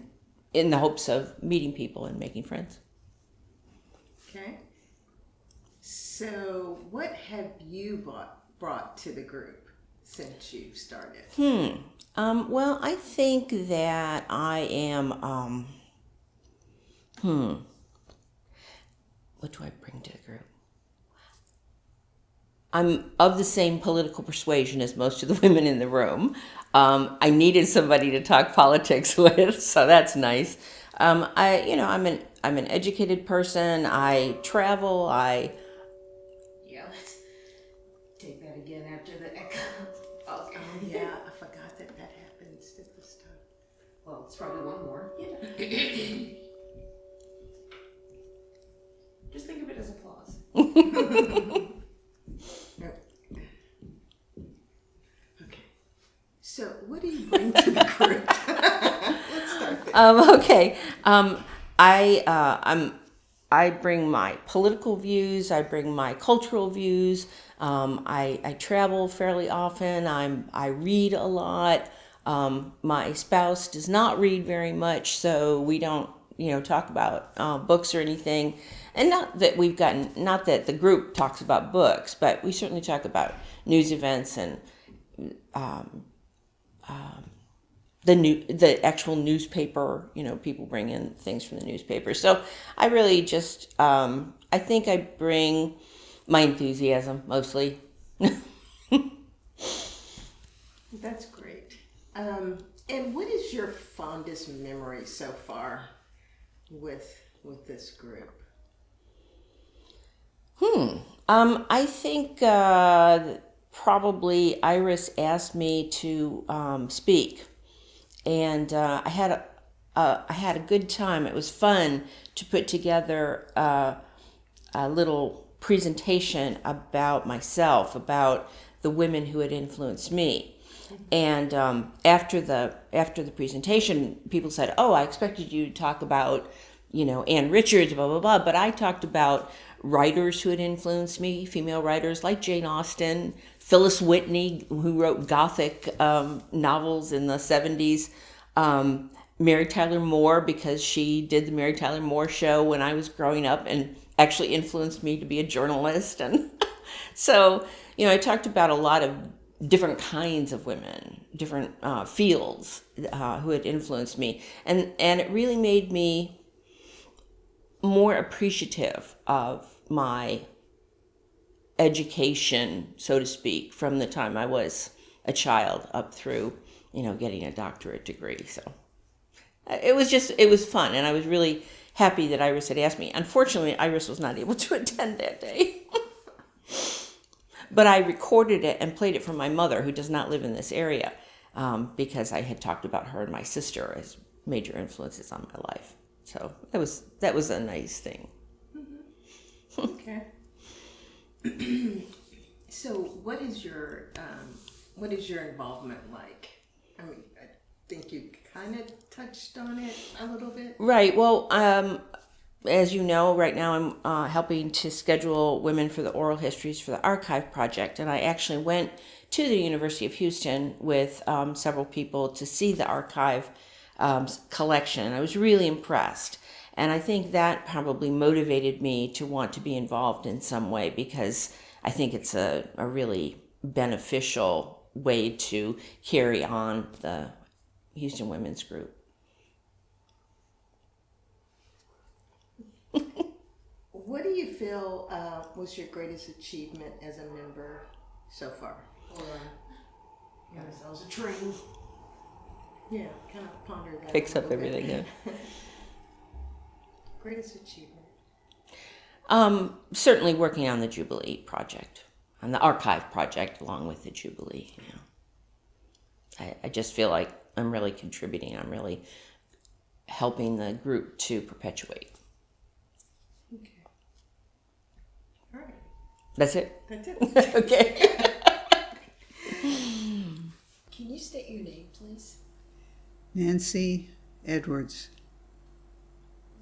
in the hopes of meeting people and making friends. Okay. So what have you brought to the group since you've started? Well, I think that I am, what do I bring to the group? I'm of the same political persuasion as most of the women in the room. I needed somebody to talk politics with, so that's nice. I'm an educated person. I travel. Yeah, let's take that again after the echo. Oh, yeah, I forgot that happens at this time. Well, it's probably one more. Yeah. Just think of it as applause. Okay. So, what do you bring to the group? Let's start there. Okay. I bring my political views. I bring my cultural views. I travel fairly often. I read a lot. My spouse does not read very much, so we don't, talk about books or anything. And not that the group talks about books, but we certainly talk about news events and the actual newspaper. People bring in things from the newspaper. So I really just I think I bring my enthusiasm mostly. That's great. And what is your fondest memory so far with this group? I think probably Iris asked me to speak, and I had a good time. It was fun to put together a little presentation about myself, about the women who had influenced me. And after the presentation, people said, "Oh, I expected you to talk about, Ann Richards, blah blah blah," but I talked about writers who had influenced me, female writers like Jane Austen, Phyllis Whitney, who wrote Gothic novels in the 70s, Mary Tyler Moore, because she did the Mary Tyler Moore show when I was growing up and actually influenced me to be a journalist. And so, I talked about a lot of different kinds of women, different fields who had influenced me. And it really made me more appreciative of my education, so to speak, from the time I was a child up through, getting a doctorate degree. So it was fun. And I was really happy that Iris had asked me. Unfortunately, Iris was not able to attend that day. But I recorded it and played it for my mother, who does not live in this area, because I had talked about her and my sister as major influences on my life. So that was a nice thing. Okay. So what is your involvement like? I mean, I think you kind of touched on it a little bit. Right. Well, as you know, right now I'm helping to schedule Women for the Oral Histories for the Archive Project, and I actually went to the University of Houston with several people to see the archive collection. I was really impressed, and I think that probably motivated me to want to be involved in some way, because I think it's a really beneficial way to carry on the Houston Women's Group. What do you feel was your greatest achievement as a member so far? Or got ourselves a train. Yeah, kind of ponder that. Picks up everything, yeah. Greatest achievement? Certainly working on the Jubilee project, on the archive project, along with the Jubilee. I just feel like I'm really contributing. I'm really helping the group to perpetuate. Okay. All right. That's it? That's it. Okay. Can you state your name, please? Nancy Edwards.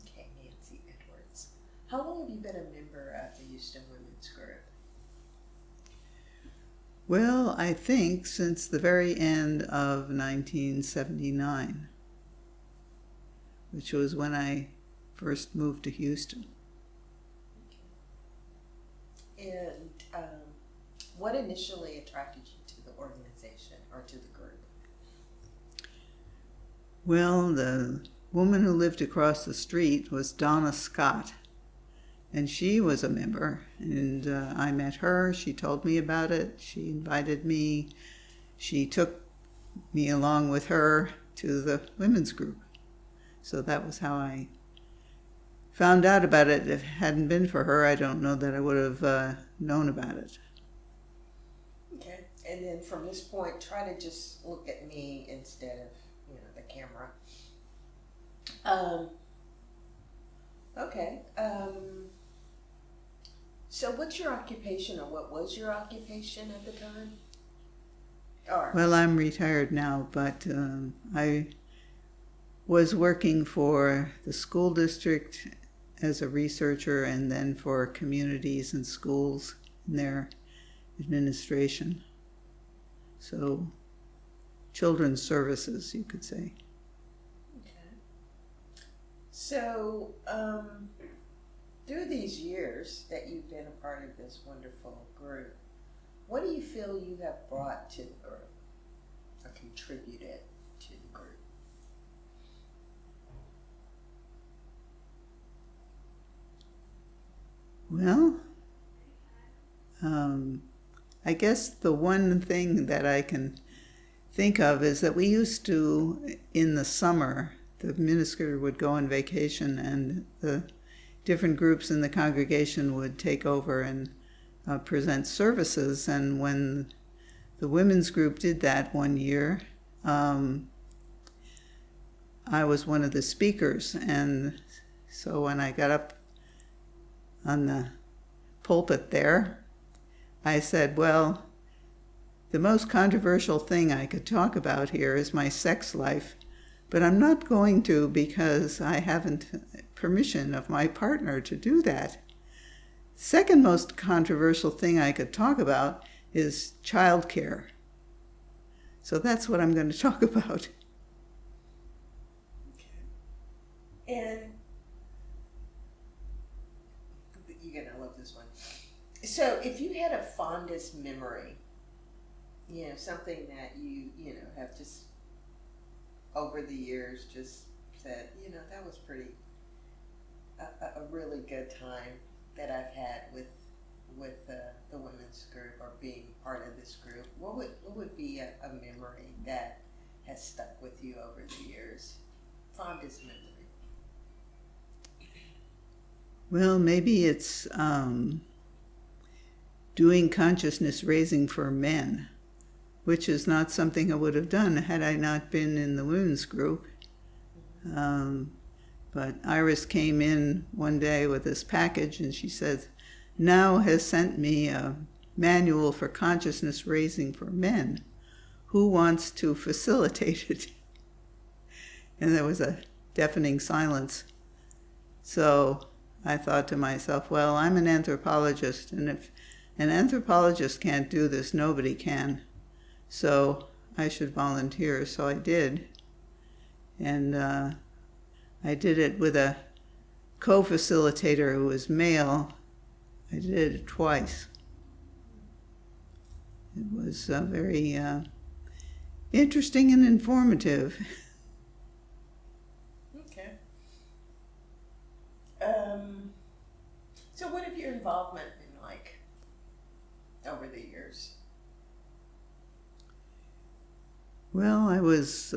Okay, Nancy Edwards. How long have you been a member of the Houston Women's Group? Well, I think since the very end of 1979, which was when I first moved to Houston. And what initially attracted you to the organization or to the group? Well, the woman who lived across the street was Donna Scott, and she was a member, and I met her. She told me about it. She invited me. She took me along with her to the women's group. So that was how I found out about it. If it hadn't been for her, I don't know that I would have known about it. Okay. And then from this point, try to just look at me instead of, the camera. Okay. So what's your occupation, or what was your occupation at the time? Well, I'm retired now, but I was working for the school district as a researcher, and then for communities and schools in their administration. So, children's services, you could say. Okay. So, through these years that you've been a part of this wonderful group, what do you feel you have brought to the group or contributed to the group? Well, I guess the one thing that I can think of is that we used to, in the summer, the minister would go on vacation and the different groups in the congregation would take over and present services. And when the women's group did that one year, I was one of the speakers. And so when I got up on the pulpit there, I said, well, the most controversial thing I could talk about here is my sex life, but I'm not going to because I haven't permission of my partner to do that. Second most controversial thing I could talk about is childcare. So that's what I'm going to talk about. And you're going to love this one. So if you had a fondest memory, something that you have just over the years just said, that was pretty, a really good time that I've had with the women's group or being part of this group, what would be a memory that has stuck with you over the years? Fondest memory. Well, maybe it's doing consciousness raising for men, which is not something I would have done had I not been in the women's group. But Iris came in one day with this package and she said, "Now has sent me a manual for consciousness raising for men. Who wants to facilitate it?" And there was a deafening silence. So I thought to myself, well, I'm an anthropologist, and if an anthropologist can't do this, nobody can. So I should volunteer. So I did. And I did it with a co-facilitator who was male. I did it twice. It was very interesting and informative. Okay. So what have your involvement been like over the years? Well, I was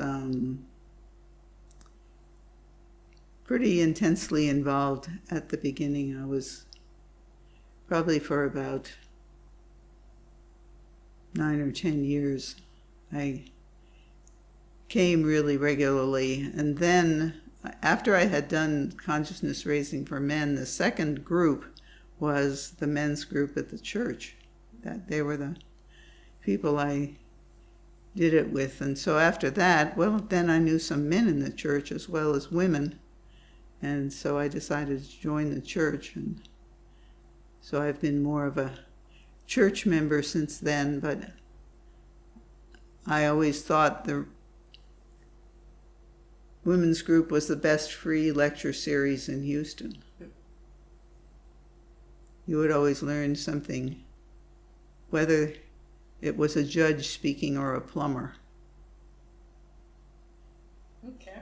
pretty intensely involved at the beginning. I was probably for about 9 or 10 years. I came really regularly, and then after I had done consciousness raising for men, the second group was the men's group at the church. That they were the people I did it with. And so after that, well, then I knew some men in the church as well as women. And so I decided to join the church. And so I've been more of a church member since then, but I always thought the women's group was the best free lecture series in Houston. You would always learn something, whether it was a judge speaking or a plumber. Okay.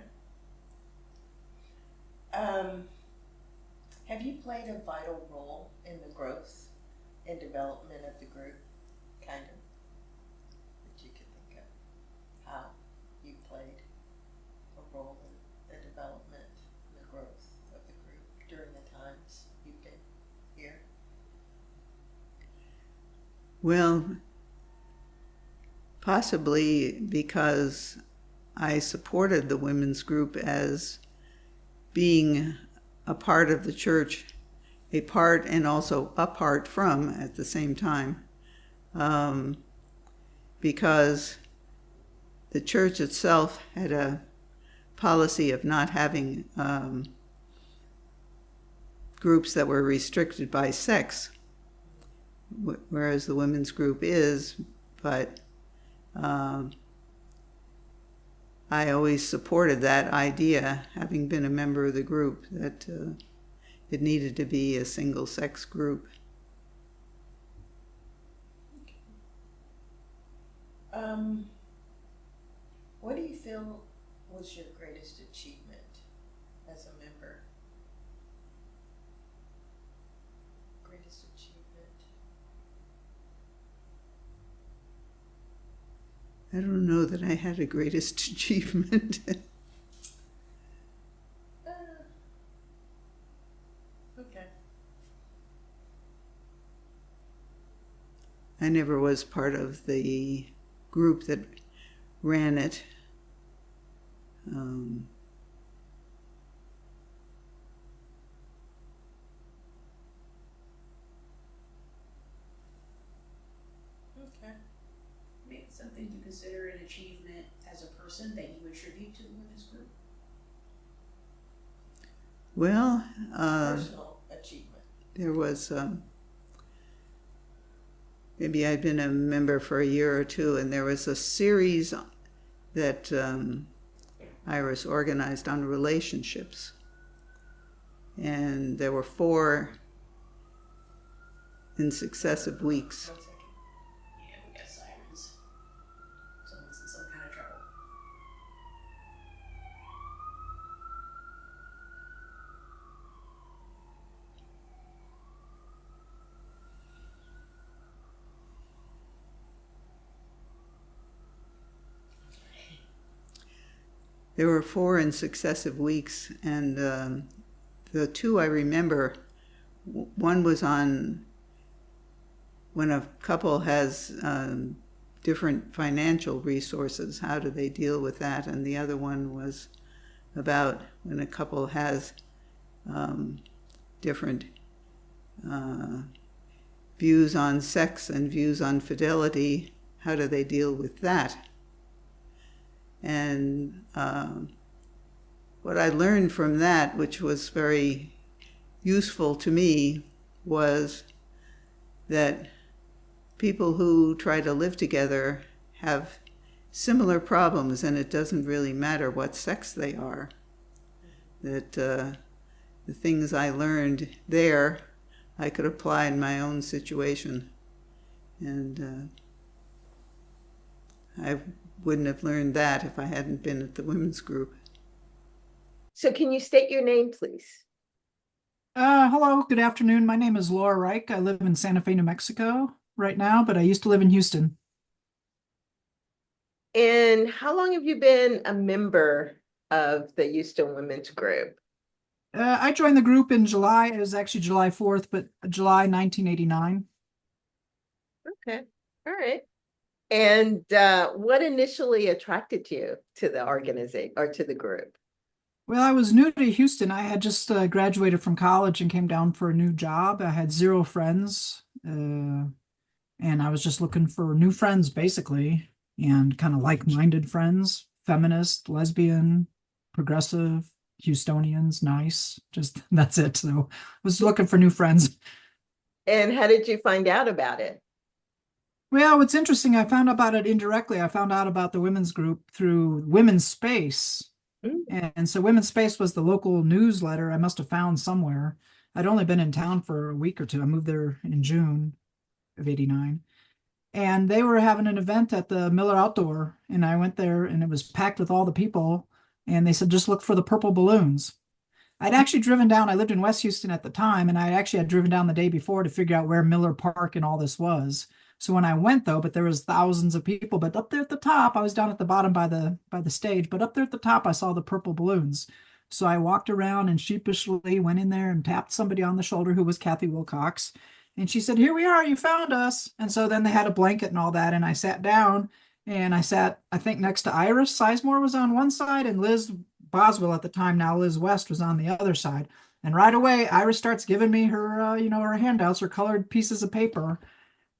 Have you played a vital role in the growth and development of the group? Kind of. That you could think of how you played a role in the development and the growth of the group during the times you've been here? Well, possibly because I supported the women's group as being a part of the church, a part and also apart from at the same time, because the church itself had a policy of not having groups that were restricted by sex, whereas the women's group is, but I always supported that idea, having been a member of the group, that it needed to be a single-sex group. What do you feel was your greatest achievement as a member? Greatest achievement? I don't know that I had a greatest achievement. Okay. I never was part of the group that ran it. Okay. Maybe something you consider an achievement as a person that you attribute to the women's group? Well, Personal achievement. there was, maybe I'd been a member for a year or two, and there was a series that Iris organized on relationships. And there were 4 in successive weeks. Yeah, we got sirens. Someone's in some kind of trouble. There were 4 in successive weeks, and the 2 I remember, one was on when a couple has different financial resources, how do they deal with that? And the other one was about when a couple has different views on sex and views on fidelity, how do they deal with that? And what I learned from that, which was very useful to me, was that people who try to live together have similar problems, and it doesn't really matter what sex they are. That the things I learned there, I could apply in my own situation. And I wouldn't have learned that if I hadn't been at the women's group. So can you state your name, please? Hello, good afternoon. My name is Laura Reich. I live in Santa Fe, New Mexico right now, but I used to live in Houston. And how long have you been a member of the Houston Women's Group? I joined the group in July. It was actually July 4th, but July 1989. Okay, all right. And what initially attracted you to the organization or to the group? Well, I was new to Houston. I had just graduated from college and came down for a new job. I had 0 friends, and I was just looking for new friends, basically, and kind of like-minded friends, feminist, lesbian, progressive, Houstonians, nice. Just that's it. So I was looking for new friends. And how did you find out about it? Well, what's interesting, I found out about it indirectly. I found out about the women's group through Women's Space. And so Women's Space was the local newsletter I must have found somewhere. I'd only been in town for a week or two. I moved there in June of '89. And they were having an event at the Miller Outdoor. And I went there and it was packed with all the people. And they said, just look for the purple balloons. I'd actually driven down, I lived in West Houston at the time, and I actually had driven down the day before to figure out where Miller Park and all this was. So when I went though, but there was thousands of people, but up there at the top, I was down at the bottom by the stage, but up there at the top, I saw the purple balloons. So I walked around and sheepishly went in there and tapped somebody on the shoulder who was Kathy Wilcox. And she said, here we are, you found us. And so then they had a blanket and all that. And I sat down And I sat, I think, next to Iris Sizemore was on one side, and Liz Boswell at the time, now Liz West, was on the other side. And right away, Iris starts giving me her, her handouts, her colored pieces of paper.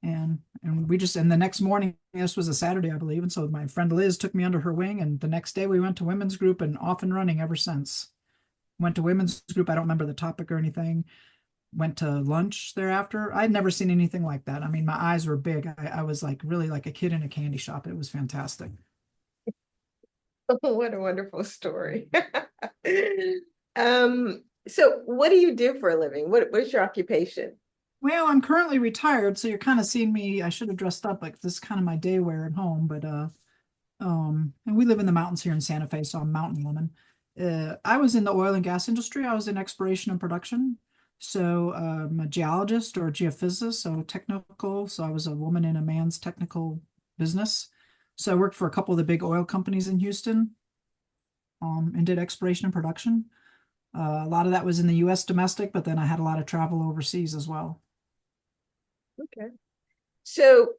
And we just, and the next morning, this was a Saturday, I believe. And so my friend Liz took me under her wing. And the next day we went to women's group, and off and running ever since. Went to women's group. I don't remember the topic or anything. Went to lunch thereafter. I'd never seen anything like that. I mean, my eyes were big. I was like really like a kid in a candy shop. It was fantastic. What a wonderful story. So what do you do for a living? What is your occupation? Well, I'm currently retired, so you're kind of seeing me. I should have dressed up, like this is kind of my day wear at home, but and we live in the mountains here in Santa Fe, so I'm a mountain woman. I was in the oil and gas industry. I was in exploration and production. So I'm a geologist or a geophysicist, so technical. So I was a woman in a man's technical business. So I worked for a couple of the big oil companies in Houston, and did exploration and production. A lot of that was in the U.S. domestic, but then I had a lot of travel overseas as well. Okay. So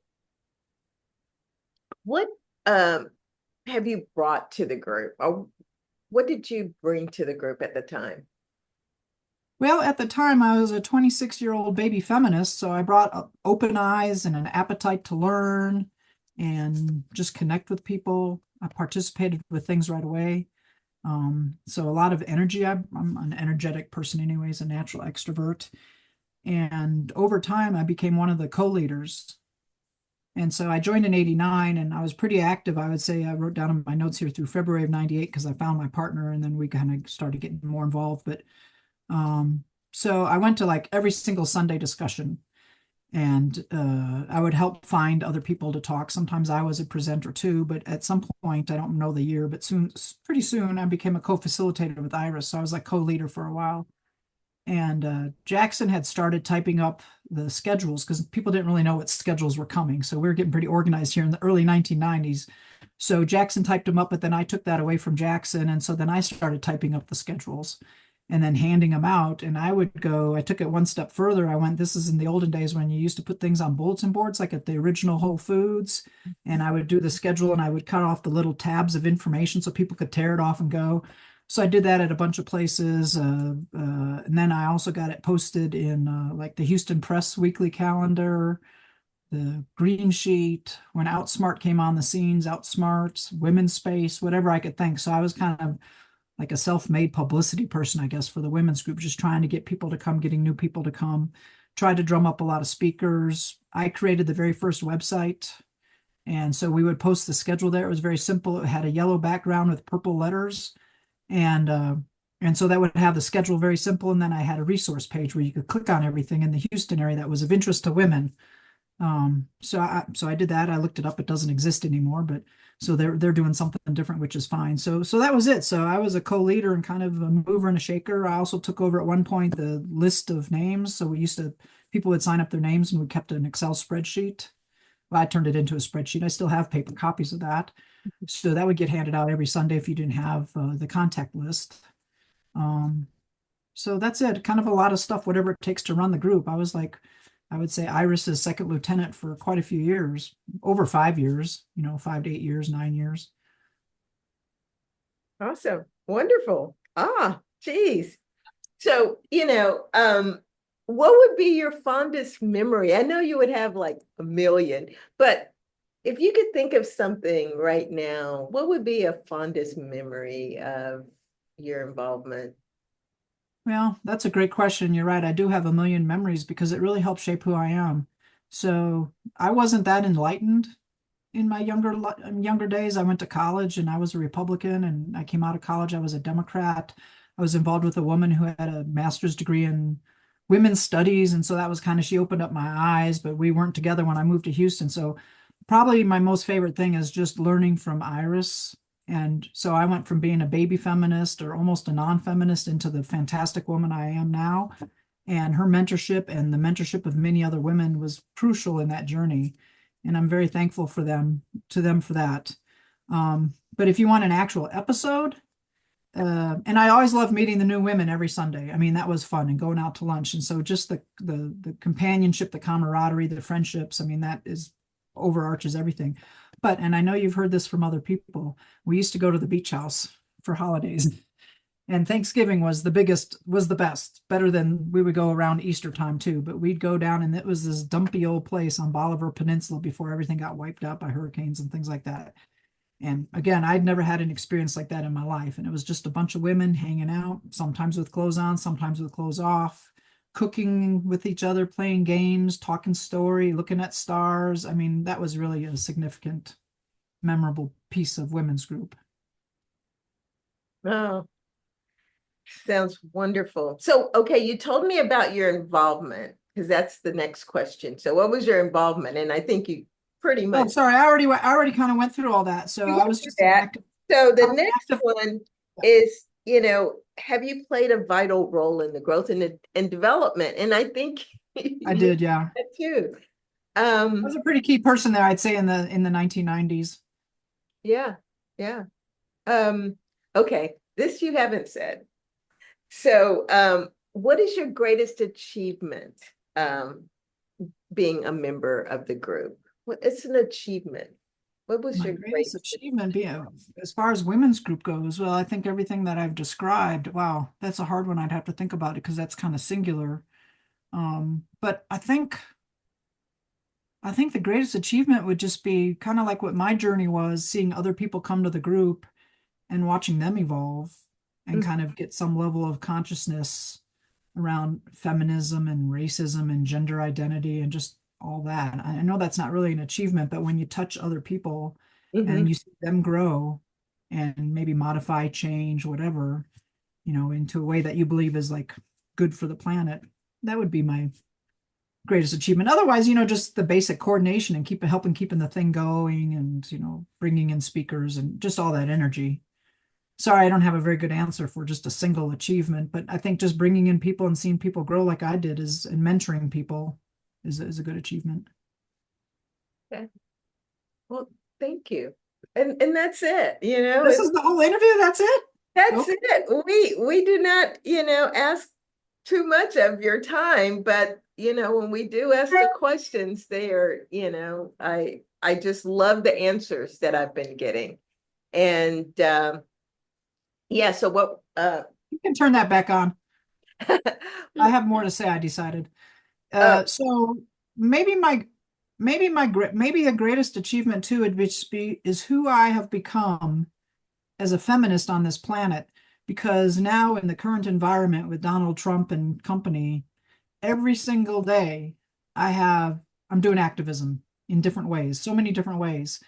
what have you brought to the group? Or what did you bring to the group at the time? Well, at the time, I was a 26-year-old baby feminist, so I brought open eyes and an appetite to learn and just connect with people. I participated with things right away. So a lot of energy. I'm an energetic person anyways, a natural extrovert. And over time, I became one of the co-leaders. And so I joined in 89, and I was pretty active. I would say I wrote down in my notes here through February of 98 because I found my partner, and then we kind of started getting more involved. But so I went to like every single Sunday discussion, and I would help find other people to talk. Sometimes I was a presenter too, but at some point, I don't know the year, but pretty soon I became a co-facilitator with Iris. So I was like co-leader for a while. And Jacsun had started typing up the schedules because people didn't really know what schedules were coming. So we were getting pretty organized here in the early 1990s. So Jacsun typed them up, but then I took that away from Jacsun. And so then I started typing up the schedules and then handing them out. And I took it one step further. This is in the olden days when you used to put things on bulletin boards, like at the original Whole Foods. And I would do the schedule, and I would cut off the little tabs of information so people could tear it off and go. So I did that at a bunch of places. And then I also got it posted in like the Houston Press weekly calendar, the Green Sheet, when Outsmart came on the scenes, Outsmart, Women's Space, whatever I could think. So I was kind of like a self-made publicity person, I guess, for the women's group, just trying to get people to come, getting new people to come, tried to drum up a lot of speakers. I created the very first website. And so we would post the schedule there. It was very simple. It had a yellow background with purple letters. And so that would have the schedule very simple. And then I had a resource page where you could click on everything in the Houston area that was of interest to women. So I did that. I looked it up. It doesn't exist anymore, but so they're doing something different, which is fine. So that was it. So I was a co-leader and kind of a mover and a shaker. I also took over at one point the list of names. So people would sign up their names, and we kept an Excel spreadsheet. Well, I turned it into a spreadsheet. I still have paper copies of that. So that would get handed out every Sunday if you didn't have the contact list. So that's it. Kind of a lot of stuff, whatever it takes to run the group. I was like, I would say Iris's second lieutenant for quite a few years, over 5 years, 5 to 8 years, 9 years. Awesome. Wonderful. Geez. So, what would be your fondest memory? I know you would have like a million, but if you could think of something right now, what would be a fondest memory of your involvement? Well, that's a great question. You're right. I do have a million memories because it really helped shape who I am. So I wasn't that enlightened in my younger days. I went to college and I was a Republican, and I came out of college. I was a Democrat. I was involved with a woman who had a master's degree in women's studies. And so that was she opened up my eyes, but we weren't together when I moved to Houston. So probably my most favorite thing is just learning from Iris. And so I went from being a baby feminist or almost a non-feminist into the fantastic woman I am now. And her mentorship and the mentorship of many other women was crucial in that journey. And I'm very thankful to them for that. But if you want an actual episode, and I always love meeting the new women every Sunday. I mean, that was fun, and going out to lunch. And so just the companionship, the camaraderie, the friendships, I mean, that overarches everything. But, and I know you've heard this from other people, we used to go to the beach house for holidays. And Thanksgiving was the best, better than we would go around Easter time too. But we'd go down and it was this dumpy old place on Bolivar Peninsula before everything got wiped out by hurricanes and things like that. And again, I'd never had an experience like that in my life. And it was just a bunch of women hanging out, sometimes with clothes on, sometimes with clothes off, cooking with each other, playing games, talking story, looking at stars. I mean, that was really a significant, memorable piece of women's group. Oh, sounds wonderful. So, okay, you told me about your involvement, because that's the next question. So what was your involvement? And I think you pretty much. Oh, sorry, I already kind of went through all that. So I was just that. So the next one is, have you played a vital role in the growth and development? And I think I did, yeah. That too. I was a pretty key person there, I'd say, in the 1990s. Yeah, yeah. Okay, this you haven't said. So, what is your greatest achievement being a member of the group? It's an achievement. What was your greatest achievement being, as far as women's group goes? Well, I think everything that I've described. Wow, that's a hard one. I'd have to think about it because that's kind of singular. But I think the greatest achievement would just be kind of like what my journey was, seeing other people come to the group and watching them evolve and kind of get some level of consciousness around feminism and racism and gender identity and just all that. I know that's not really an achievement, but when you touch other people and you see them grow and maybe modify, change, whatever, into a way that you believe is like good for the planet, that would be my greatest achievement. Otherwise, just the basic coordination and keeping the thing going and, bringing in speakers and just all that energy. Sorry, I don't have a very good answer for just a single achievement, but I think just bringing in people and seeing people grow like I did and mentoring people is a good achievement. Okay. Well, thank you. And that's it, This is the whole interview, that's it? That's it. We do not, ask too much of your time, but when we do ask the questions, they are, I just love the answers that I've been getting. And yeah, so what you can turn that back on. I have more to say, I decided. So maybe the greatest achievement too would be is who I have become as a feminist on this planet, because now in the current environment with Donald Trump and company, every single day I'm doing activism in different ways, so many different ways.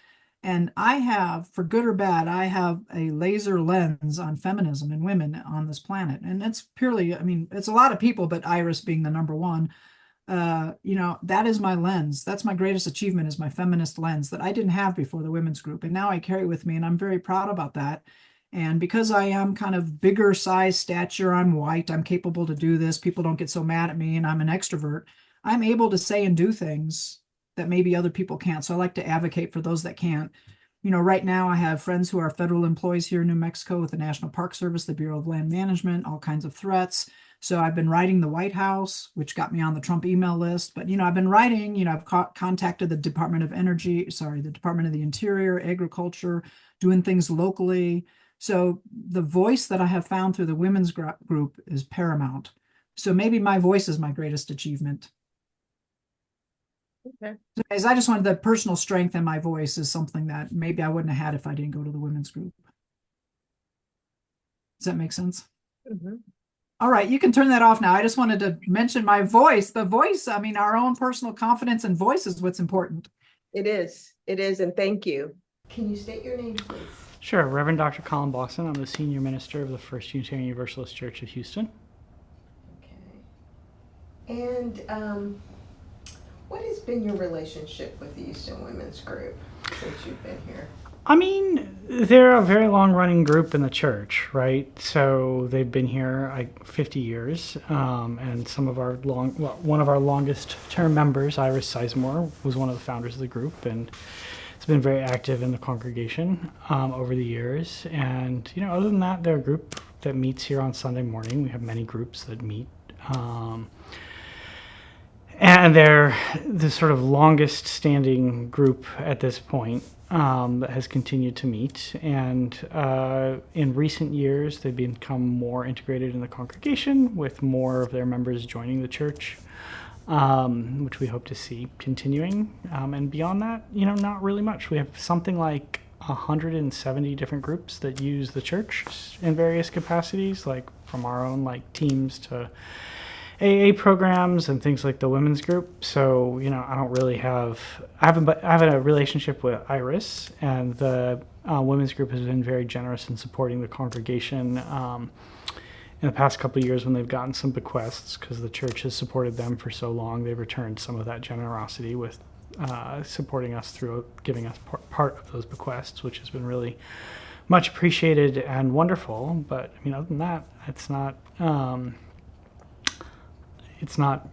And I have, for good or bad, I have a laser lens on feminism and women on this planet. And it's purely, it's a lot of people, but Iris being the number one, that is my lens. That's my greatest achievement, is my feminist lens that I didn't have before the women's group. And now I carry with me, and I'm very proud about that. And because I am kind of bigger size stature, I'm white, I'm capable to do this, people don't get so mad at me, and I'm an extrovert, I'm able to say and do things that maybe other people can't. So I like to advocate for those that can't. Right now I have friends who are federal employees here in New Mexico with the National Park Service, the Bureau of Land Management, all kinds of threats. So I've been writing the White House, which got me on the Trump email list. But, I've been writing, I've contacted the Department of the Department of the Interior, Agriculture, doing things locally. So the voice that I have found through the women's group is paramount. So maybe my voice is my greatest achievement. Okay. So I just wanted the personal strength in my voice is something that maybe I wouldn't have had if I didn't go to the women's group. Does that make sense? All right, you can turn that off now. I just wanted to mention my voice. The voice, our own personal confidence and voice is what's important. It is, and thank you. Can you state your name, please? Sure, Reverend Dr. Colin Bossen. I'm the Senior Minister of the First Unitarian Universalist Church of Houston. Okay. And what has been your relationship with the Houston Women's Group since you've been here? They're a very long-running group in the church, right? So they've been here 50 years, and one of our longest-term members, Iris Sizemore, was one of the founders of the group, and has been very active in the congregation over the years. And other than that, they're a group that meets here on Sunday morning. We have many groups that meet. And they're the sort of longest standing group at this point. that has continued to meet, and in recent years they've become more integrated in the congregation, with more of their members joining the church, which we hope to see continuing. And beyond that, not really much. We have something like 170 different groups that use the church in various capacities, like from our own teams to AA programs and things like the women's group. So, I don't really I have a relationship with Iris, and the women's group has been very generous in supporting the congregation in the past couple of years when they've gotten some bequests, because the church has supported them for so long. They've returned some of that generosity with supporting us through giving us part of those bequests, which has been really much appreciated and wonderful. But other than that, it's not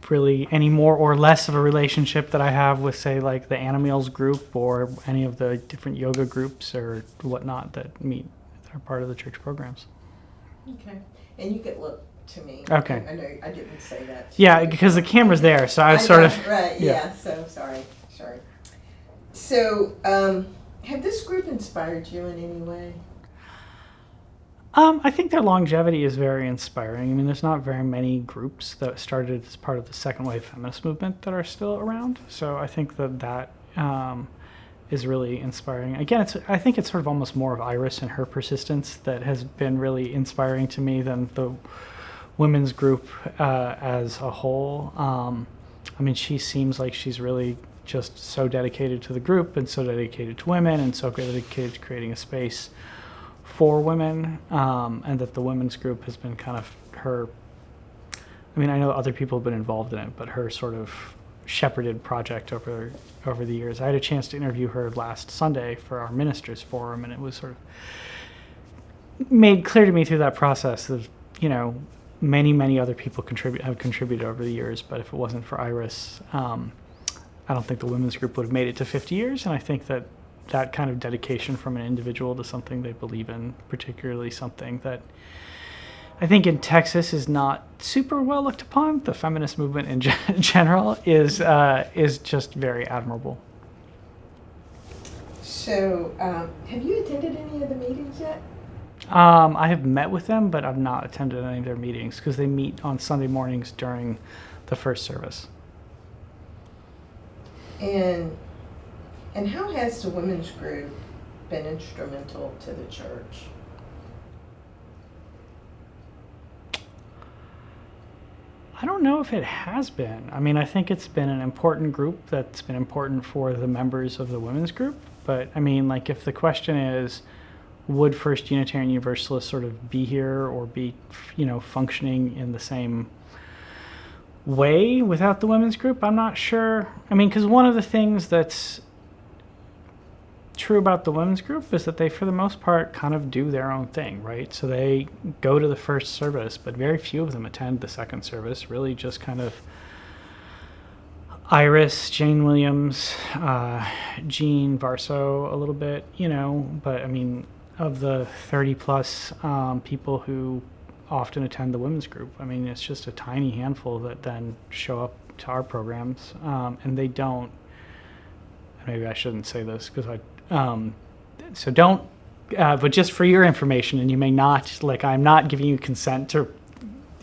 really any more or less of a relationship that I have with, say, like the Animals group or any of the different yoga groups or whatnot that are part of the church programs. Okay, and you could look to me. Okay. I know I didn't say that. Yeah, because the camera's there, so I sort of right. Yeah. So sorry. So, have this group inspired you in any way? I think their longevity is very inspiring. There's not very many groups that started as part of the second wave feminist movement that are still around. So I think that is really inspiring. Again, I think it's sort of almost more of Iris and her persistence that has been really inspiring to me than the women's group as a whole. She seems like she's really just so dedicated to the group and so dedicated to women and so dedicated to creating a space for women, and that the women's group has been kind of her, I know other people have been involved in it, but her sort of shepherded project over the years. I had a chance to interview her last Sunday for our ministers forum, and it was sort of made clear to me through that process that, many other people have contributed over the years, but if it wasn't for Iris, I don't think the women's group would have made it to 50 years, and I think that kind of dedication from an individual to something they believe in, particularly something that I think in Texas is not super well looked upon, the feminist movement in general, is just very admirable. So, have you attended any of the meetings yet? I have met with them, but I've not attended any of their meetings because they meet on Sunday mornings during the first service. And how has the women's group been instrumental to the church? I don't know if it has been. I think it's been an important group that's been important for the members of the women's group. But if the question is, would First Unitarian Universalists sort of be here or be, functioning in the same way without the women's group? I'm not sure. Because one of the things that's true about the women's group is that they, for the most part, kind of do their own thing, right? So they go to the first service, but very few of them attend the second service. Really just kind of Iris, Jane Williams, Jean, Varso a little bit, but of the 30 plus people who often attend the women's group, it's just a tiny handful that then show up to our programs, and they don't, maybe I shouldn't say this because so don't, but just for your information, and you may not, I'm not giving you consent to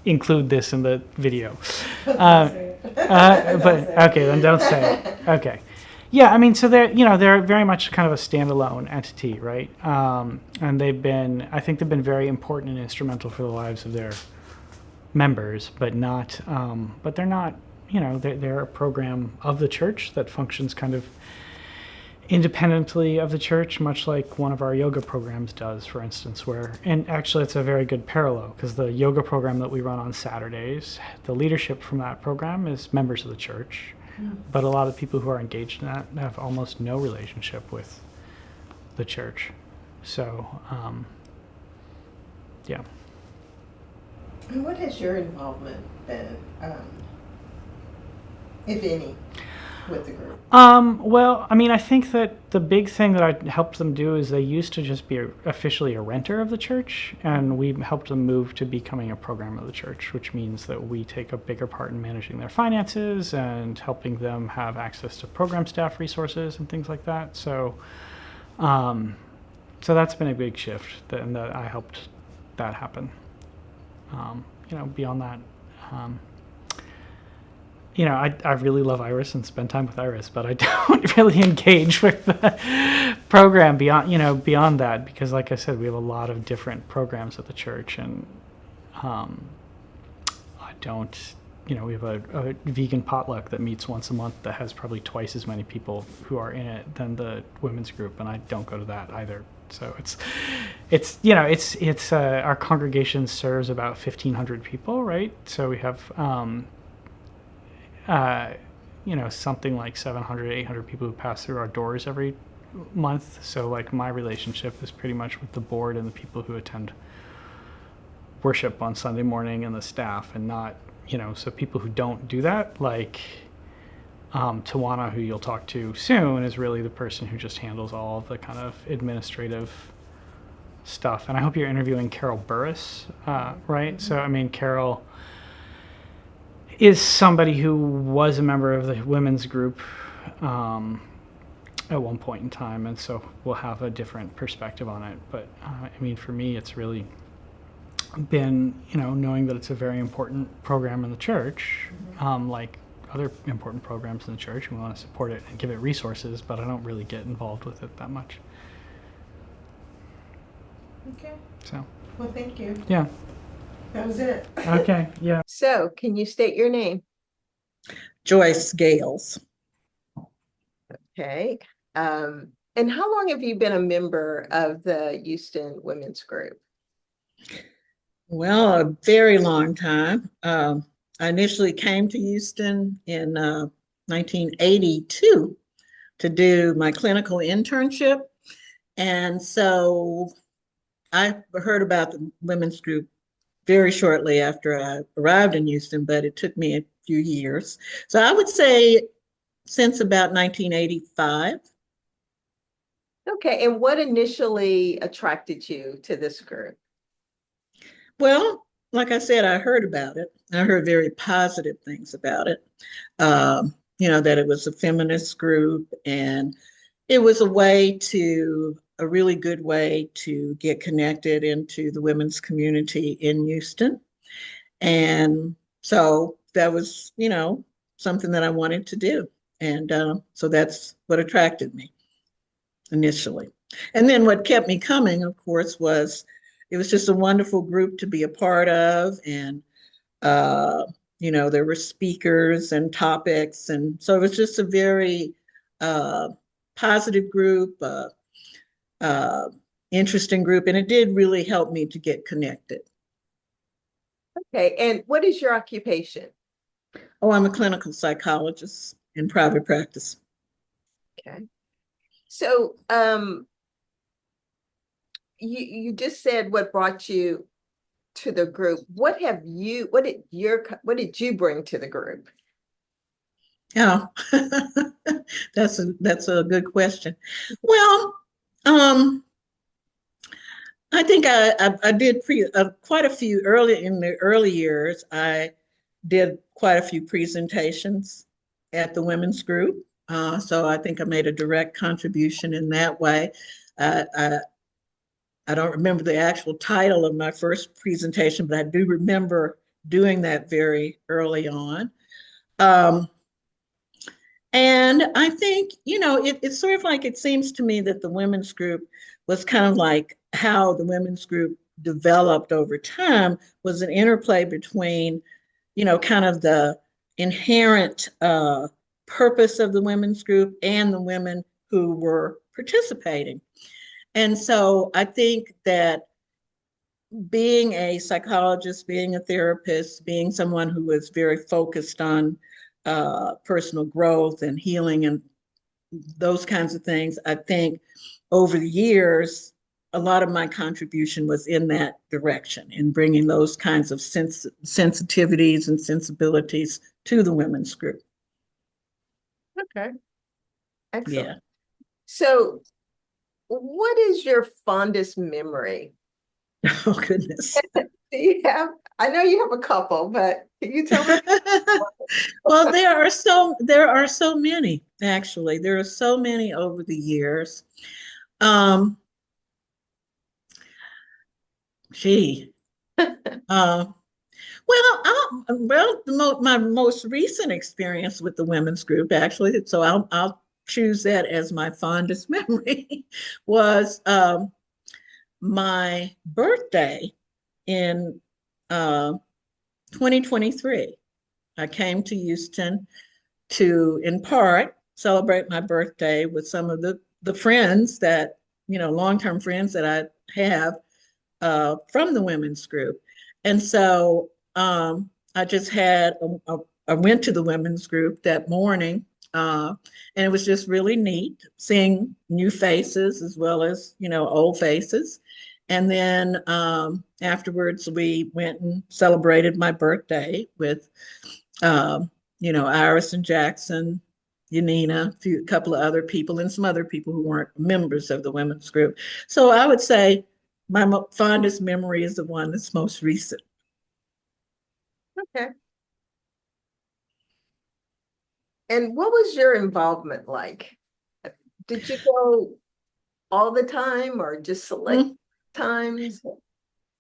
include this in the video. But okay, then don't say it. Okay. Yeah, so they're very much kind of a standalone entity, right? And I think they've been very important and instrumental for the lives of their members, but they're not, they're a program of the church that functions kind of independently of the church, much like one of our yoga programs does, for instance, and actually it's a very good parallel because the yoga program that we run on Saturdays, the leadership from that program is members of the church, but a lot of people who are engaged in that have almost no relationship with the church. So, yeah. And what has your involvement been, if any, with the group? Well, I think that the big thing that I helped them do is they used to just be officially a renter of the church, and we helped them move to becoming a program of the church, which means that we take a bigger part in managing their finances and helping them have access to program staff resources and things like that. So So that's been a big shift, and that I helped that happen. Beyond that, I really love Iris and spend time with Iris, but I don't really engage with the program beyond that, because like I said, we have a lot of different programs at the church, and I don't, we have a vegan potluck that meets once a month that has probably twice as many people who are in it than the women's group, and I don't go to that either. So it's our congregation serves about 1,500 people, right? So we have something like 700, 800 people who pass through our doors every month. So like my relationship is pretty much with the board and the people who attend worship on Sunday morning and the staff, and not, so people who don't do that, like Tawanna, who you'll talk to soon, is really the person who just handles all of the kind of administrative stuff. And I hope you're interviewing Carol Burris, right? So, Carol is somebody who was a member of the women's group at one point in time, and so we'll have a different perspective on it. But for me, it's really been, knowing that it's a very important program in the church, like other important programs in the church. We want to support it and give it resources, but I don't really get involved with it that much. Okay. So. Well, thank you. Yeah. That was it. Okay. Yeah. So, can you state your name? Joyce Grayles. Okay. And how long have you been a member of the Houston Women's Group? Well, a very long time. I initially came to Houston in 1982 to do my clinical internship. And so I heard about the women's group very shortly after I arrived in Houston, but it took me a few years. So I would say since about 1985. Okay, and what initially attracted you to this group? Well, like I said, I heard about it. I heard very positive things about it. That it was a feminist group, and it was a really good way to get connected into the women's community in Houston. And so that was, something that I wanted to do. And so that's what attracted me initially. And then what kept me coming, of course, it was just a wonderful group to be a part of. And, there were speakers and topics. And so it was just a very positive group, interesting group. And it did really help me to get connected. Okay. And what is your occupation? Oh, I'm a clinical psychologist in private practice. Okay. So, you just said what brought you to the group. What did you bring to the group? Oh, that's a good question. Well, I think I did quite a few in the early years. I did quite a few presentations at the women's group. So I think I made a direct contribution in that way. I don't remember the actual title of my first presentation, but I do remember doing that very early on. And I think, it's sort of like, it seems to me that the women's group was kind of like how the women's group developed over time, was an interplay between, kind of the inherent purpose of the women's group and the women who were participating. And so I think that being a psychologist, being a therapist, being someone who is very focused on personal growth and healing and those kinds of things, I think over the years, a lot of my contribution was in that direction, in bringing those kinds of sensitivities and sensibilities to the women's group. Okay. Excellent. Yeah. So what is your fondest memory? Oh, goodness. I know you have a couple, but can you tell me? Well, there are so many, actually. There are so many over the years. Um, gee. My most recent experience with the women's group, actually, so I'll choose that as my fondest memory, was my birthday in 2023. I came to Houston to, in part, celebrate my birthday with some of the friends that, long-term friends that I have from the women's group. And so I just I went to the women's group that morning, and it was just really neat seeing new faces as well as, old faces. And then afterwards, we went and celebrated my birthday with, Iris and Jackson, Janina, a couple of other people, and some other people who weren't members of the women's group. So I would say my fondest memory is the one that's most recent. Okay. And what was your involvement like? Did you go all the time or just select times?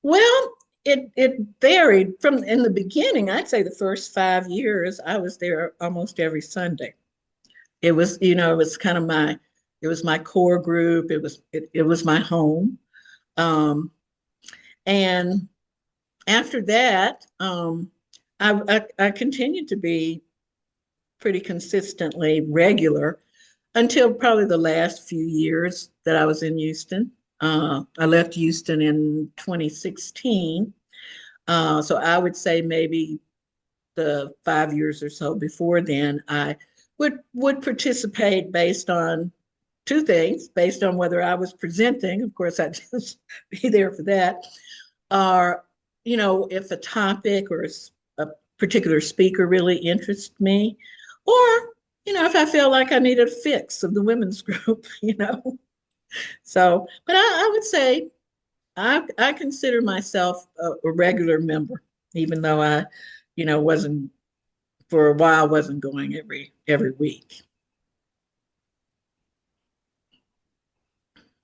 Well, it varied from in the beginning. I'd say the first 5 years I was there almost every Sunday. It was, it was kind of it was my core group. It was my home. And after that, I continued to be pretty consistently regular until probably the last few years that I was in Houston. I left Houston in 2016. So I would say maybe the 5 years or so before then, I would participate based on two things, based on whether I was presenting. Of course, I'd just be there for that. Or, if a topic or a particular speaker really interests me, or, if I feel like I need a fix of the women's group, So, but I would say I consider myself a regular member, even though I, wasn't for a while, wasn't going every week.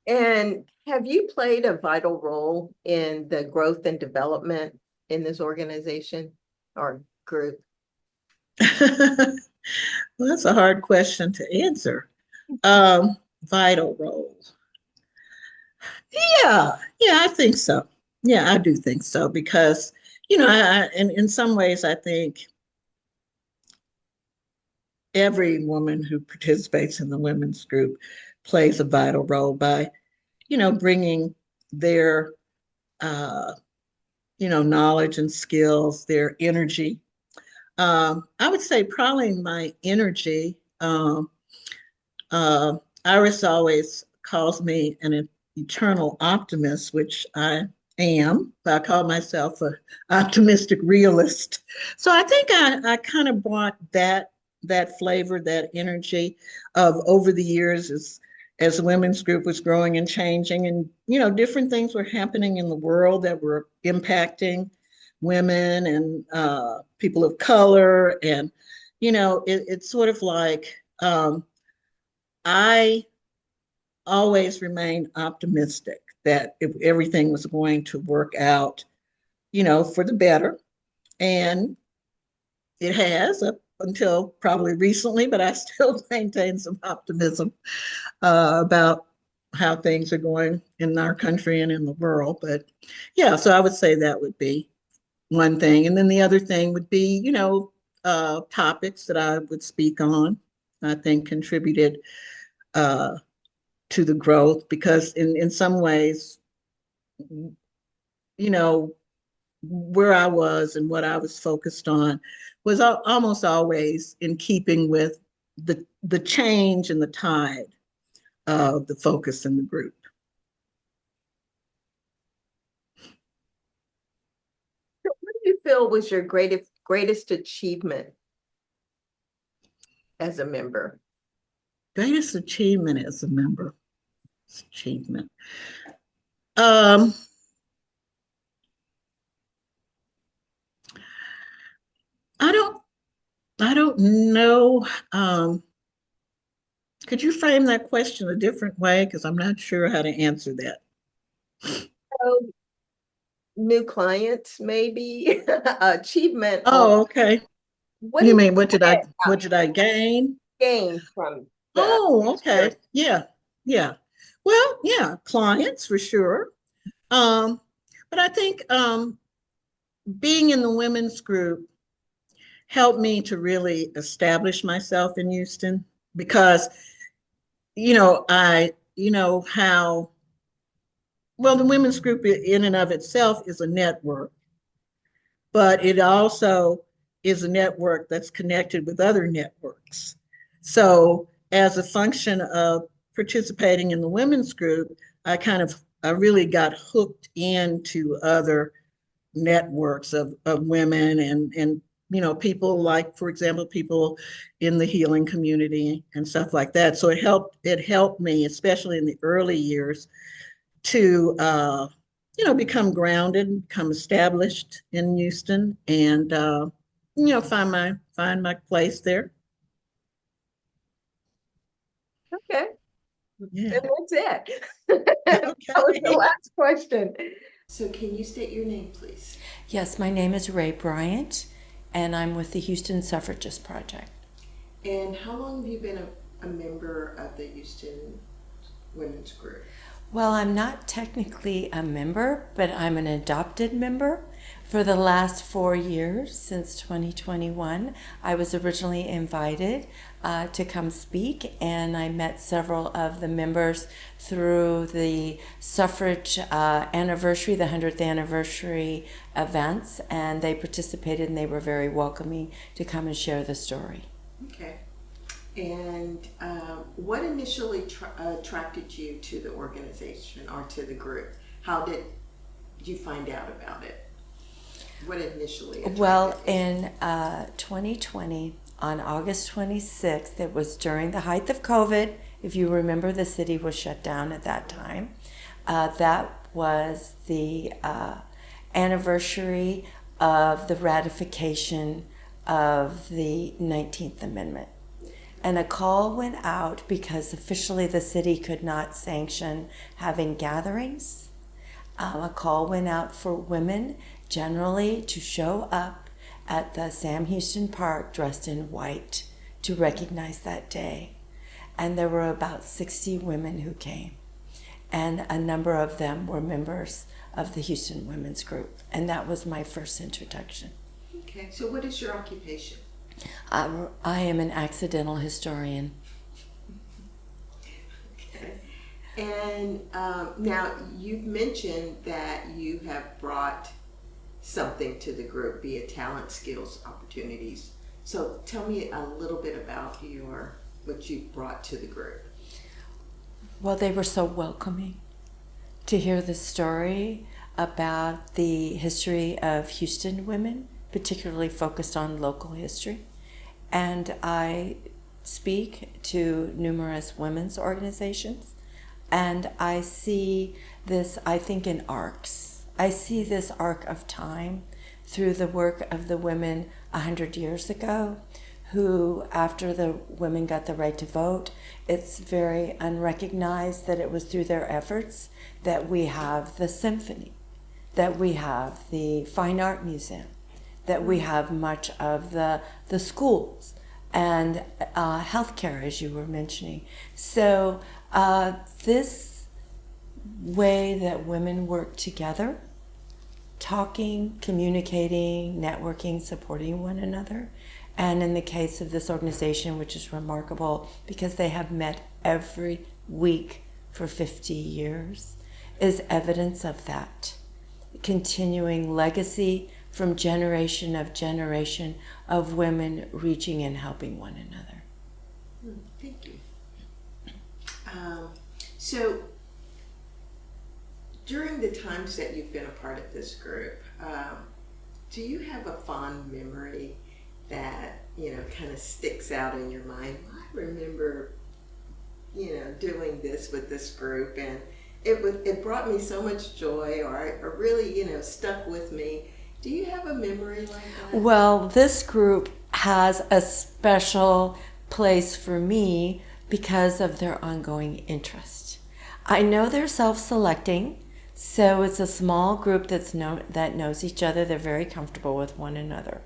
And have you played a vital role in the growth and development in this organization or group? Well, that's a hard question to answer. Vital role. Yeah, I think so. Yeah, I do think so because, in some ways, I think every woman who participates in the women's group plays a vital role by, bringing their, knowledge and skills, their energy. I would say probably my energy. Iris always calls me an eternal optimist, which I am. I call myself an optimistic realist. So I think I kind of brought that flavor, that energy of over the years as the women's group was growing and changing, and different things were happening in the world that were impacting women and people of color, and it's sort of like I always remained optimistic that if everything was going to work out, for the better, and it has up until probably recently, but I still maintain some optimism about how things are going in our country and in the world. But yeah, so I would say that would be one thing. And then the other thing would be, topics that I would speak on, I think contributed to the growth, because in some ways, where I was and what I was focused on was almost always in keeping with the change and the tide of the focus in the group. So what do you feel was your greatest achievement as a member? Greatest achievement as a member. Achievement. I don't know Could you frame that question a different way? Because I'm not sure how to answer that. So, new clients, maybe achievement. Oh, okay. What You did mean what did I gain? gain from the Oh, okay. experience? Yeah. Well, yeah, clients for sure. But I think being in the women's group helped me to really establish myself in Houston because, how, well, the women's group in and of itself is a network, but it also is a network that's connected with other networks. So as a function of participating in the women's group, I really got hooked into other networks of women and people like, for example, people in the healing community and stuff like that. So it helped me, especially in the early years, to become grounded, become established in Houston, and find my place there. Okay. Yeah. And that's it. That was the last question. So can you state your name, please? Yes, my name is Rae Bryant, and I'm with the Houston Suffragist Project. And how long have you been a member of the Houston Women's Group? Well, I'm not technically a member, but I'm an adopted member. For the last 4 years, since 2021, I was originally invited to come speak, and I met several of the members through the suffrage anniversary, the 100th anniversary events, and they participated and they were very welcoming to come and share the story. Okay. And what initially attracted you to the organization or to the group? How did you find out about it? What initially attracted Well, you? in 2020, on August 26th, it was during the height of COVID. If you remember, the city was shut down at that time. That was the anniversary of the ratification of the 19th Amendment. And a call went out because officially the city could not sanction having gatherings. A call went out for women generally to show up at the Sam Houston Park dressed in white to recognize that day. And there were about 60 women who came. And a number of them were members of the Houston Women's Group. And that was my first introduction. Okay, so what is your occupation? I am an accidental historian. Okay. And now you've mentioned that you have brought something to the group, be it talent, skills, opportunities. So tell me a little bit about what you brought to the group. Well, they were so welcoming to hear the story about the history of Houston women, particularly focused on local history. And I speak to numerous women's organizations, and I see this, I think, in arcs. I see this arc of time through the work of the women 100 years ago, who, after the women got the right to vote, it's very unrecognized that it was through their efforts that we have the symphony, that we have the Fine Art Museum, that we have much of the schools and healthcare, as you were mentioning. So this way that women work together, talking, communicating, networking, supporting one another, and in the case of this organization, which is remarkable because they have met every week for 50 years, is evidence of that. Continuing legacy from generation of women reaching and helping one another. Thank you. So during the times that you've been a part of this group, do you have a fond memory that, kind of sticks out in your mind? I remember, doing this with this group, and it brought me so much joy, or it really, stuck with me. Do you have a memory like that? Well, this group has a special place for me because of their ongoing interest. I know they're self-selecting, so it's a small group that knows each other. They're very comfortable with one another.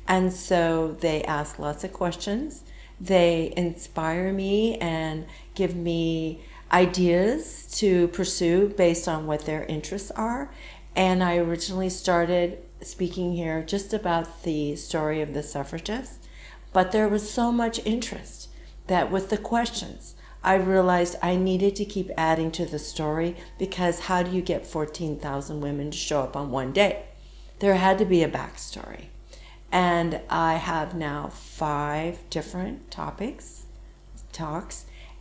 And so they ask lots of questions. They inspire me and give me ideas to pursue based on what their interests are. And I originally started speaking here just about the story of the suffragists, but there was so much interest that with the questions, I realized I needed to keep adding to the story, because how do you get 14,000 women to show up on one day? There had to be a backstory. And I have now 5 different talks,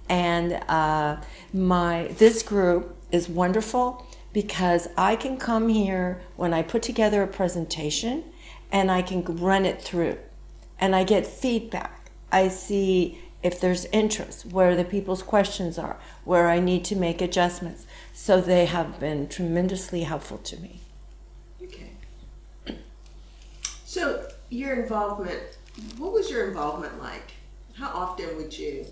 and this group is wonderful because I can come here when I put together a presentation and I can run it through and I get feedback. I see if there's interest, where the people's questions are, where I need to make adjustments. So they have been tremendously helpful to me. Okay. So your involvement, what was your involvement like? How often would you?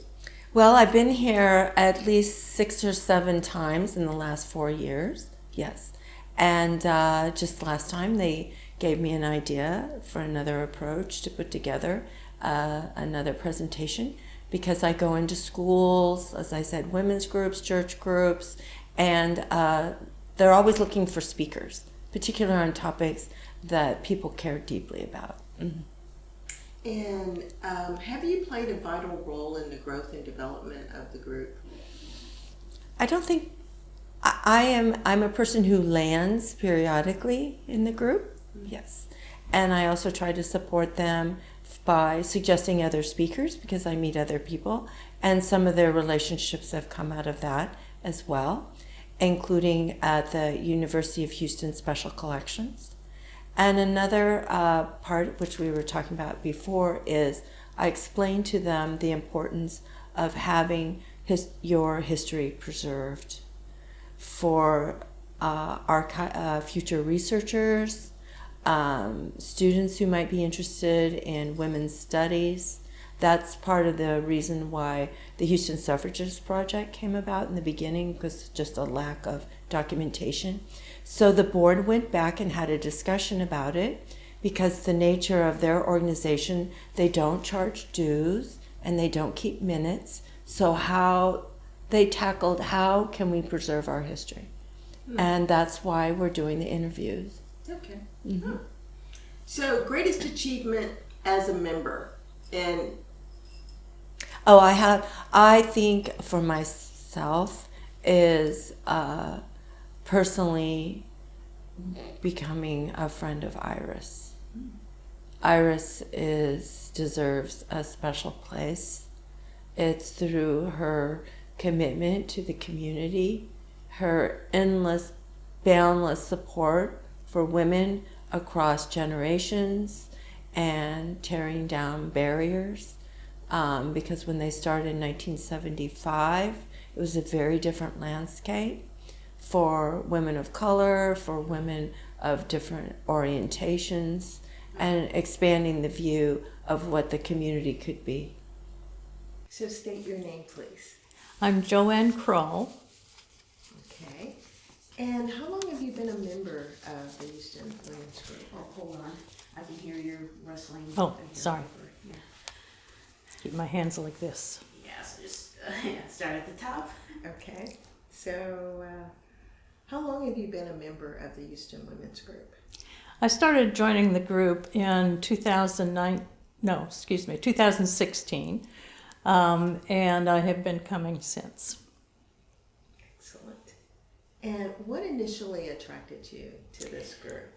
Well, I've been here at least 6 or 7 times in the last 4 years, yes. And just last time they gave me an idea for another approach to put together another presentation, because I go into schools, as I said, women's groups, church groups, and they're always looking for speakers, particularly on topics that people care deeply about. Mm-hmm. And have you played a vital role in the growth and development of the group? I don't think I'm a person who lands periodically in the group, yes. And I also try to support them by suggesting other speakers, because I meet other people, and some of their relationships have come out of that as well, including at the University of Houston Special Collections. And another part, which we were talking about before, is I explain to them the importance of having your history preserved for future researchers, students who might be interested in women's studies. That's part of the reason why the Houston Suffragist Project came about in the beginning, because just a lack of documentation. So the board went back and had a discussion about it, because the nature of their organization, they don't charge dues and they don't keep minutes. So how they tackled, how can we preserve our history? And that's why we're doing the interviews. Okay. Mm-hmm. So, greatest achievement as a member, and I think for myself is personally becoming a friend of Iris. Iris deserves a special place. It's through her commitment to the community, her endless, boundless support for women across generations and tearing down barriers. Because when they started in 1975, it was a very different landscape for women of color, for women of different orientations, and expanding the view of what the community could be. So state your name, please. I'm Joanne Crull. Okay. And how long have you been a member of the Houston Women's Group? Oh, hold on. I can hear your rustling. Oh, sorry. Yeah. Let's keep my hands like this. Yeah, so just start at the top. Okay. So how long have you been a member of the Houston Women's Group? I started joining the group in 2016. And I have been coming since. Excellent. And what initially attracted you to this group?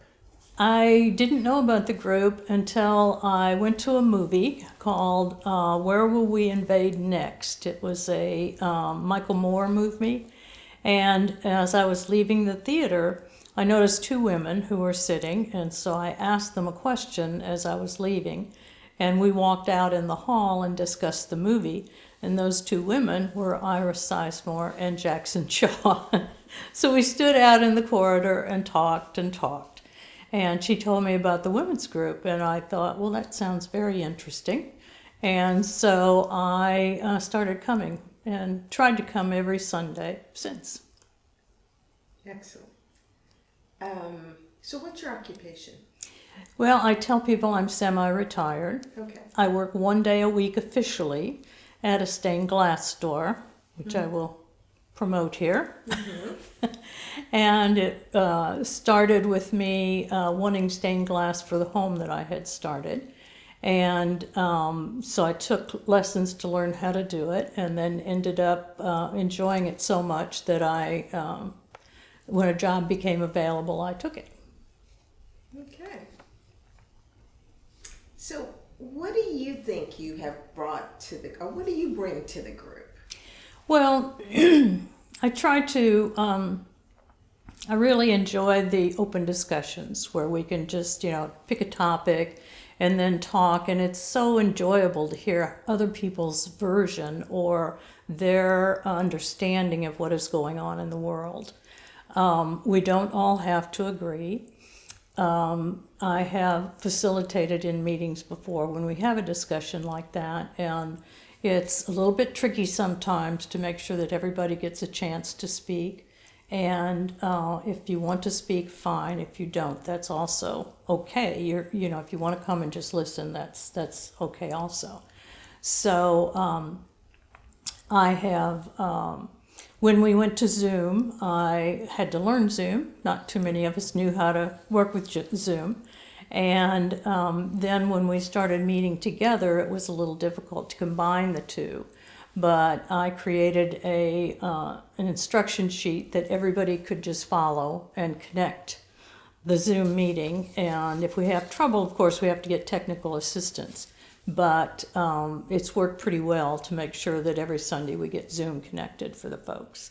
I didn't know about the group until I went to a movie called Where Will We Invade Next? It was a Michael Moore movie. And as I was leaving the theater, I noticed 2 women who were sitting, and so I asked them a question as I was leaving. And we walked out in the hall and discussed the movie. And those 2 women were Iris Sizemore and Jacsun Shah. So we stood out in the corridor and talked and talked. And she told me about the women's group. And I thought, well, that sounds very interesting. And so I started coming and tried to come every Sunday since. Excellent. So what's your occupation? Well, I tell people I'm semi-retired. Okay. I work 1 day a week officially at a stained glass store, which I will promote here. And it started with me wanting stained glass for the home that I had started. And so I took lessons to learn how to do it, and then ended up enjoying it so much that when a job became available, I took it. Okay. So what do you think you have brought to or what do you bring to the group? Well, I try to, I really enjoy the open discussions where we can just, pick a topic and then talk, and it's so enjoyable to hear other people's version or their understanding of what is going on in the world. We don't all have to agree. I have facilitated in meetings before when we have a discussion like that, and it's a little bit tricky sometimes to make sure that everybody gets a chance to speak. And if you want to speak, fine. If you don't, that's also okay. If you want to come and just listen, that's okay also. So I have, when we went to Zoom, I had to learn Zoom. Not too many of us knew how to work with Zoom. And then when we started meeting together, it was a little difficult to combine the two. But I created an instruction sheet that everybody could just follow and connect the Zoom meeting. And if we have trouble, of course, we have to get technical assistance. But it's worked pretty well to make sure that every Sunday we get Zoom connected for the folks.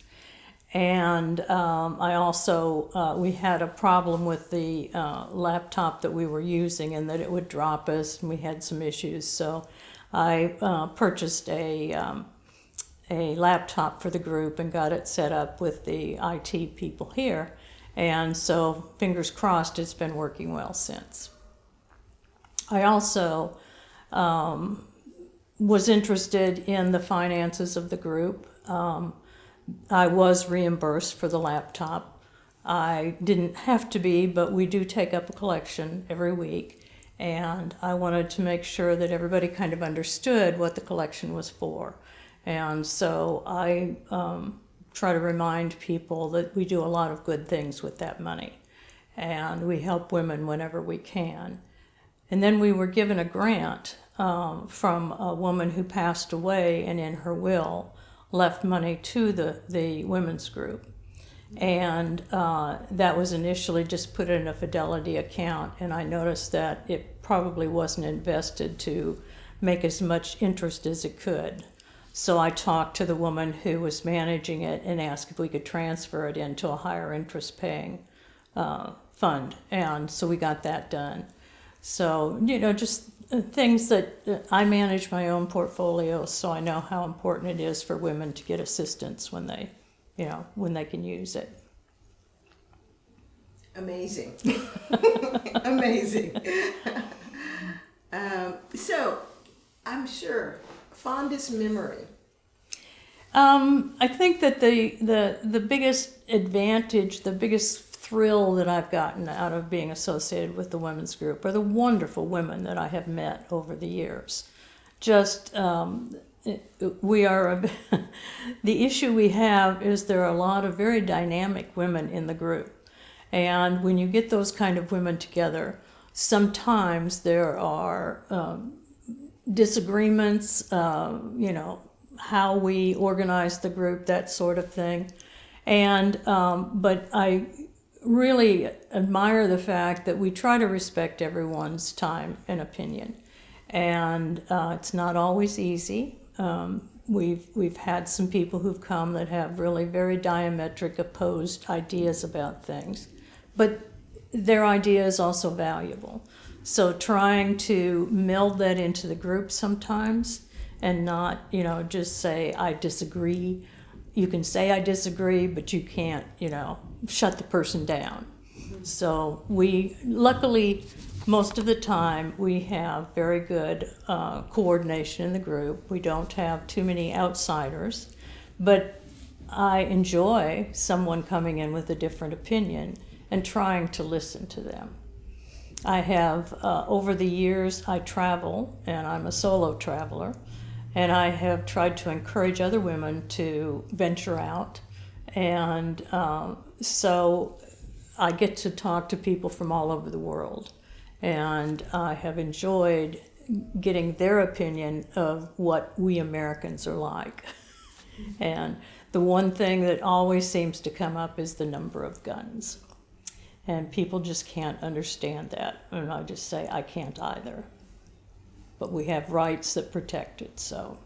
And I also, we had a problem with the laptop that we were using, and that it would drop us, and we had some issues. So I purchased a laptop for the group and got it set up with the IT people here. And so, fingers crossed, it's been working well since. I also was interested in the finances of the group. I was reimbursed for the laptop. I didn't have to be, but we do take up a collection every week. And I wanted to make sure that everybody kind of understood what the collection was for. And so I try to remind people that we do a lot of good things with that money. And we help women whenever we can. And then we were given a grant from a woman who passed away, and in her will left money to the women's group. And that was initially just put in a Fidelity account, and I noticed that it probably wasn't invested to make as much interest as it could. So I talked to the woman who was managing it and asked if we could transfer it into a higher interest paying fund. And so we got that done. So, just things that I manage my own portfolio, so I know how important it is for women to get assistance when they, when they can use it. Amazing. Amazing. So, I'm sure, fondest memory. I think that the biggest advantage, the biggest thrill that I've gotten out of being associated with the women's group are the wonderful women that I have met over the years. Just, we are, the issue we have is there are a lot of very dynamic women in the group. And when you get those kind of women together, sometimes there are disagreements, how we organize the group, that sort of thing. And, but I really admire the fact that we try to respect everyone's time and opinion. And it's not always easy. We've had some people who've come that have really very diametric opposed ideas about things, but their idea is also valuable. So trying to meld that into the group sometimes and not, just say, I disagree. You can say I disagree, but you can't, shut the person down. So we, luckily, most of the time, we have very good coordination in the group. We don't have too many outsiders, but I enjoy someone coming in with a different opinion and trying to listen to them. I have, over the years, I travel, and I'm a solo traveler, and I have tried to encourage other women to venture out. And so I get to talk to people from all over the world. And I have enjoyed getting their opinion of what we Americans are like. And the one thing that always seems to come up is the number of guns. And people just can't understand that. And I just say, I can't either. But we have rights that protect it, so.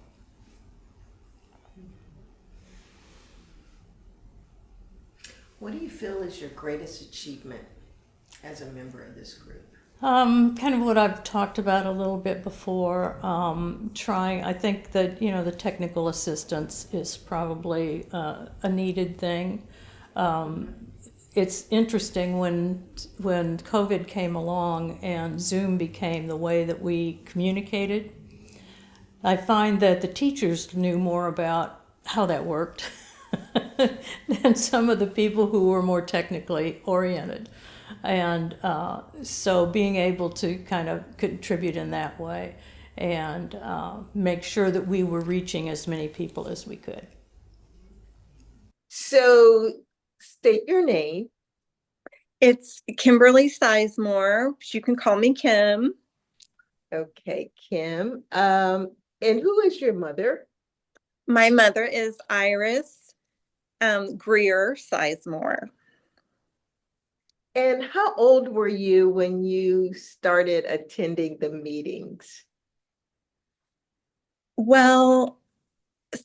What do you feel is your greatest achievement as a member of this group? Kind of what I've talked about a little bit before. I think that, the technical assistance is probably a needed thing. It's interesting when COVID came along and Zoom became the way that we communicated. I find that the teachers knew more about how that worked than some of the people who were more technically oriented. And so being able to kind of contribute in that way and make sure that we were reaching as many people as we could. So state your name. It's Kimberly Sizemore. You can call me Kim. Okay, Kim. And who is your mother? My mother is Iris Greer Sizemore. And how old were you when you started attending the meetings? Well,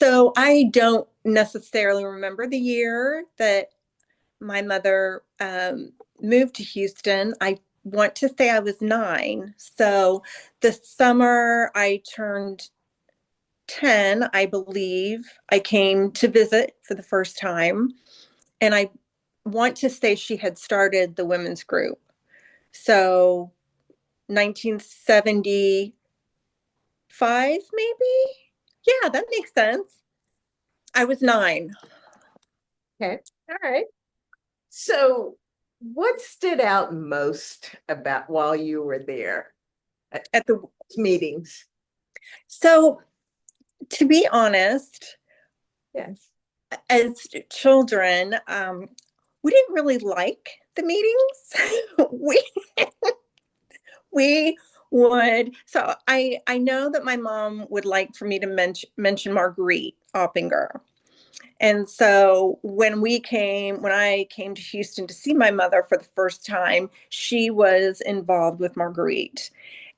so I don't necessarily remember the year that my mother moved to Houston. I want to say I was 9. So the summer I turned 10, I believe, I came to visit for the first time. And I want to say she had started the women's group. So 1975, maybe? Yeah, that makes sense. I was 9. Okay, all right. So what stood out most about while you were there at the meetings? So to be honest, yes, as children, we didn't really like the meetings. we would, so I know that my mom would like for me to mention Marjorie Oppinger. And so when I came to Houston to see my mother for the first time, she was involved with Marguerite.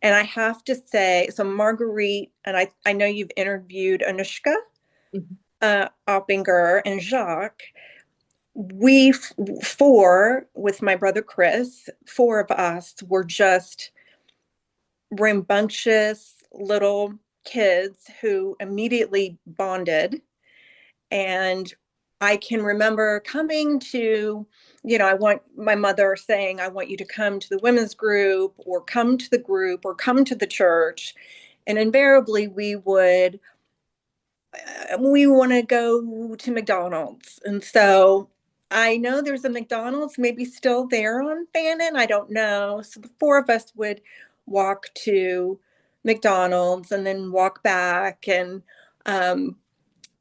And I have to say, so Marguerite, and I know you've interviewed Anushka Oppinger and Jacques. We 4, with my brother Chris, 4 of us were just rambunctious little kids who immediately bonded. And I can remember coming to, I want my mother saying, I want you to come to the women's group or come to the group or come to the church. And invariably we want to go to McDonald's. And so I know there's a McDonald's maybe still there on Fannin. I don't know. So the 4 of us would walk to McDonald's and then walk back. And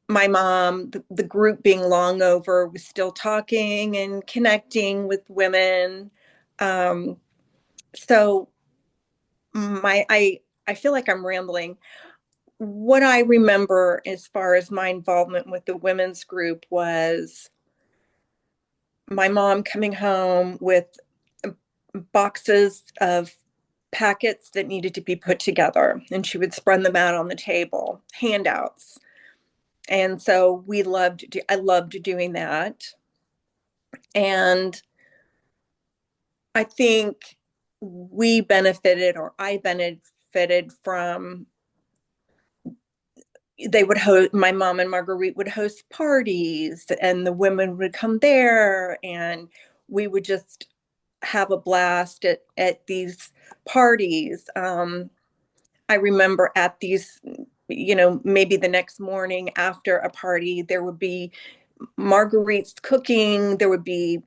my mom, the group being long over, was still talking and connecting with women. So I feel like I'm rambling. What I remember as far as my involvement with the women's group was my mom coming home with boxes of packets that needed to be put together, and she would spread them out on the table, handouts. And so I loved doing that. And I think I benefited from, my mom and Marguerite would host parties and the women would come there and we would just have a blast at these parties. I remember at these, maybe the next morning after a party, there would be marguerites cooking. There would be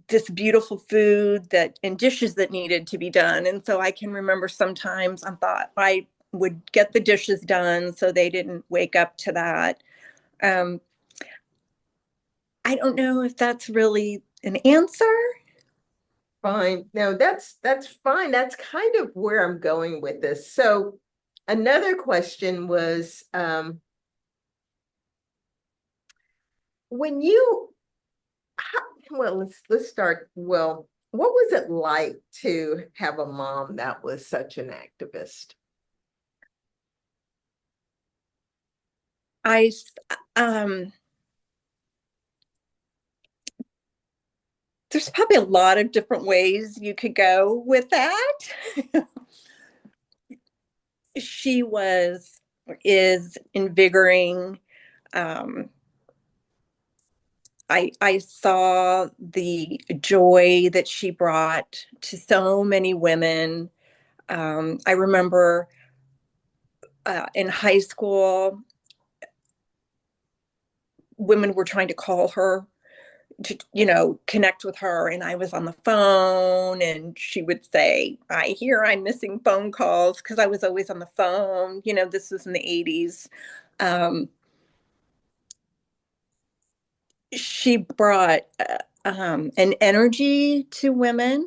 this beautiful food and dishes that needed to be done. And so I can remember sometimes I thought I would get the dishes done so they didn't wake up to that. I don't know if that's really an answer. Fine. No, that's fine. That's kind of where I'm going with this. So another question was, when you, well, let's start. Well, what was it like to have a mom that was such an activist? There's probably a lot of different ways you could go with that. She is invigorating. I saw the joy that she brought to so many women. I remember in high school, women were trying to call her to, connect with her. And I was on the phone and she would say, I hear I'm missing phone calls, because I was always on the phone. This was in the 80s. She brought an energy to women.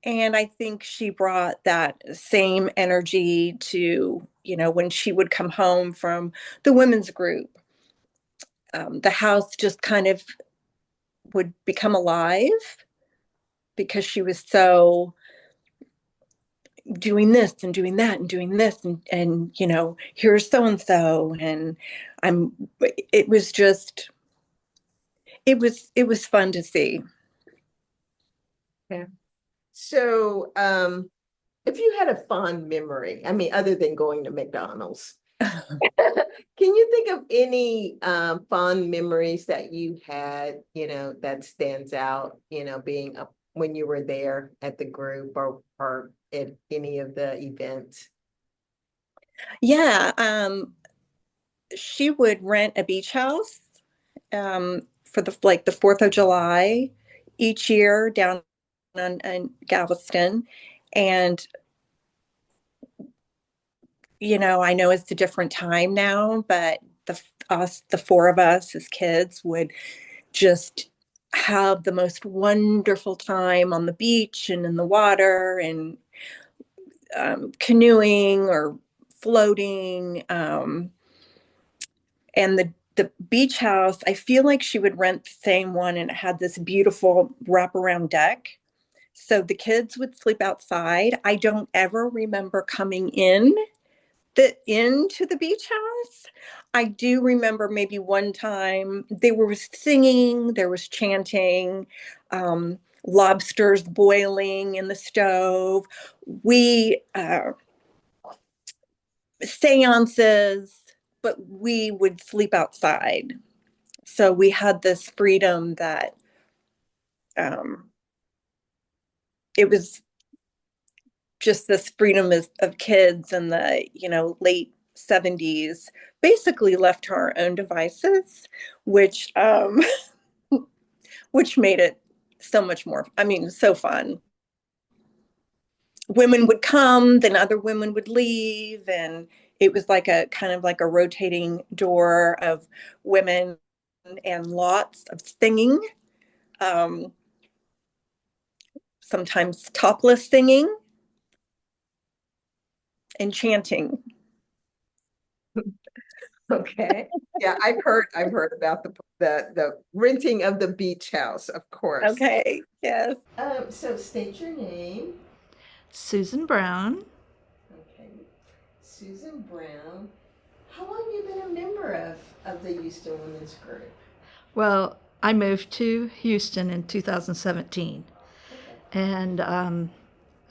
And I think she brought that same energy to, when she would come home from the women's group. The house just kind of would become alive because she was so doing this and doing that and doing this and here's so-and-so. And it was fun to see. Yeah. So, if you had a fond memory, I mean, other than going to McDonald's, can you think of any fond memories that you had, that stands out, being up when you were there at the group or at any of the events? Yeah, she would rent a beach house for the 4th of July each year down in Galveston. And I know it's a different time now, but the four of us as kids would just have the most wonderful time on the beach and in the water and canoeing or floating. And the beach house, I feel like she would rent the same one, and it had this beautiful wraparound deck. So the kids would sleep outside. I don't ever remember coming into the beach house. I do remember maybe one time there was singing, there was chanting, lobsters boiling in the stove. We seances, but we would sleep outside. So we had this freedom that it was just this freedom of kids in the late 70s, basically left to our own devices, which made it so much more, so fun. Women would come, then other women would leave, and it was like a kind of like a rotating door of women and lots of singing, sometimes topless singing and chanting. Okay. Yeah, I've heard about the renting of the beach house, of course. Okay. Yes. So state your name. Susan Brown. Okay. Susan Brown. How long have you been a member of the Houston Women's Group? Well, I moved to Houston in 2017, and I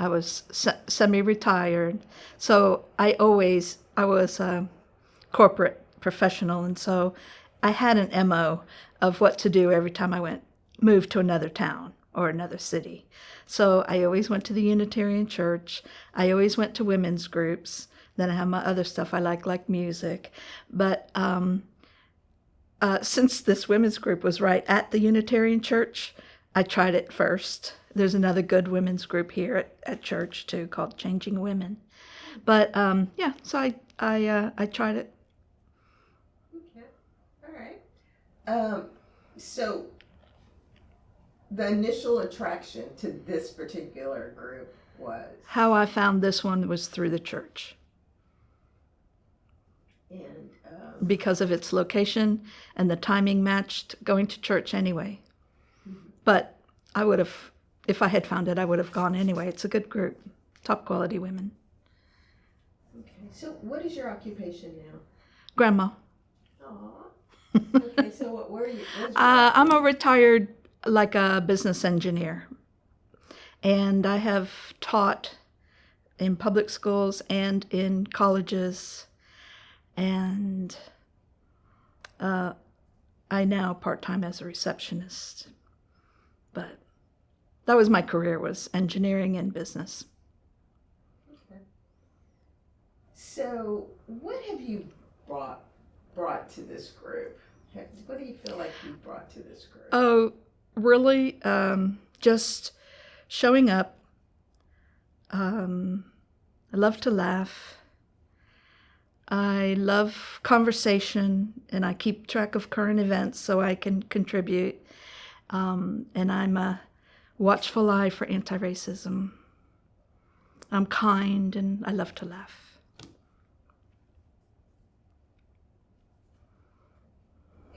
was semi-retired, so I was a corporate professional, and so I had an MO of what to do every time I moved to another town. or another city. So I always went to the Unitarian Church. I always went to women's groups. Then I have my other stuff I like music. But since this women's group was right at the Unitarian Church, I tried it first. There's another good women's group here at church too called Changing Women. But yeah, so I tried it. Okay, all right. So the initial attraction to this particular group was? How I found this one was through the church. And because of its location and the timing matched going to church anyway. But I would have, if I had found it, I would have gone anyway. It's a good group, top quality women. Okay, so what is your occupation now? Grandma. Aw. Okay, so what were you? I'm a retired, like a business engineer. And I have taught in public schools and in colleges. And I now part-time as a receptionist. But that was my career, was engineering and business. Okay. So what have you brought to this group? What do you feel like you brought to this group? Oh, really? Just showing up. I love to laugh. I love conversation, and I keep track of current events so I can contribute. And I'm a watchful eye for anti-racism. I'm kind, and I love to laugh.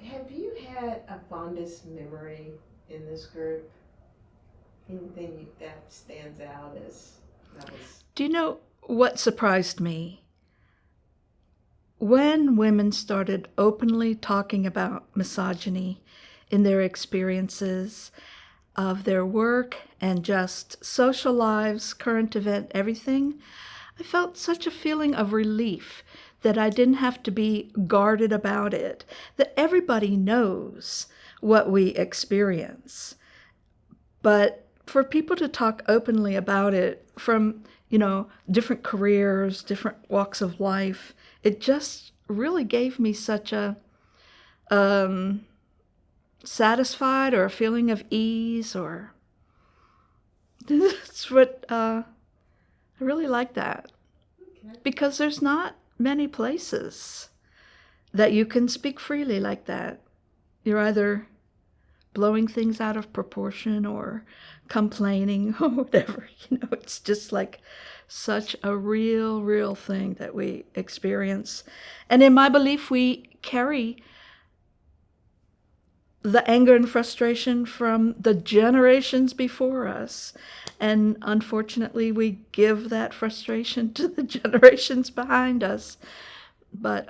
Have you had a fondest memory in this group? Anything that stands out as that was? Do you know what surprised me? When women started openly talking about misogyny in their experiences of their work and just social lives, current event, everything, I felt such a feeling of relief that I didn't have to be guarded about it, that everybody knows what we experience. But for people to talk openly about it from, different careers, different walks of life, it just really gave me such a satisfied or a feeling of ease, or that's what I really like that. Okay. Because there's not many places that you can speak freely like that. You're either blowing things out of proportion or complaining or whatever. It's just like such a real thing that we experience. And in my belief, we carry the anger and frustration from the generations before us. And unfortunately, we give that frustration to the generations behind us. But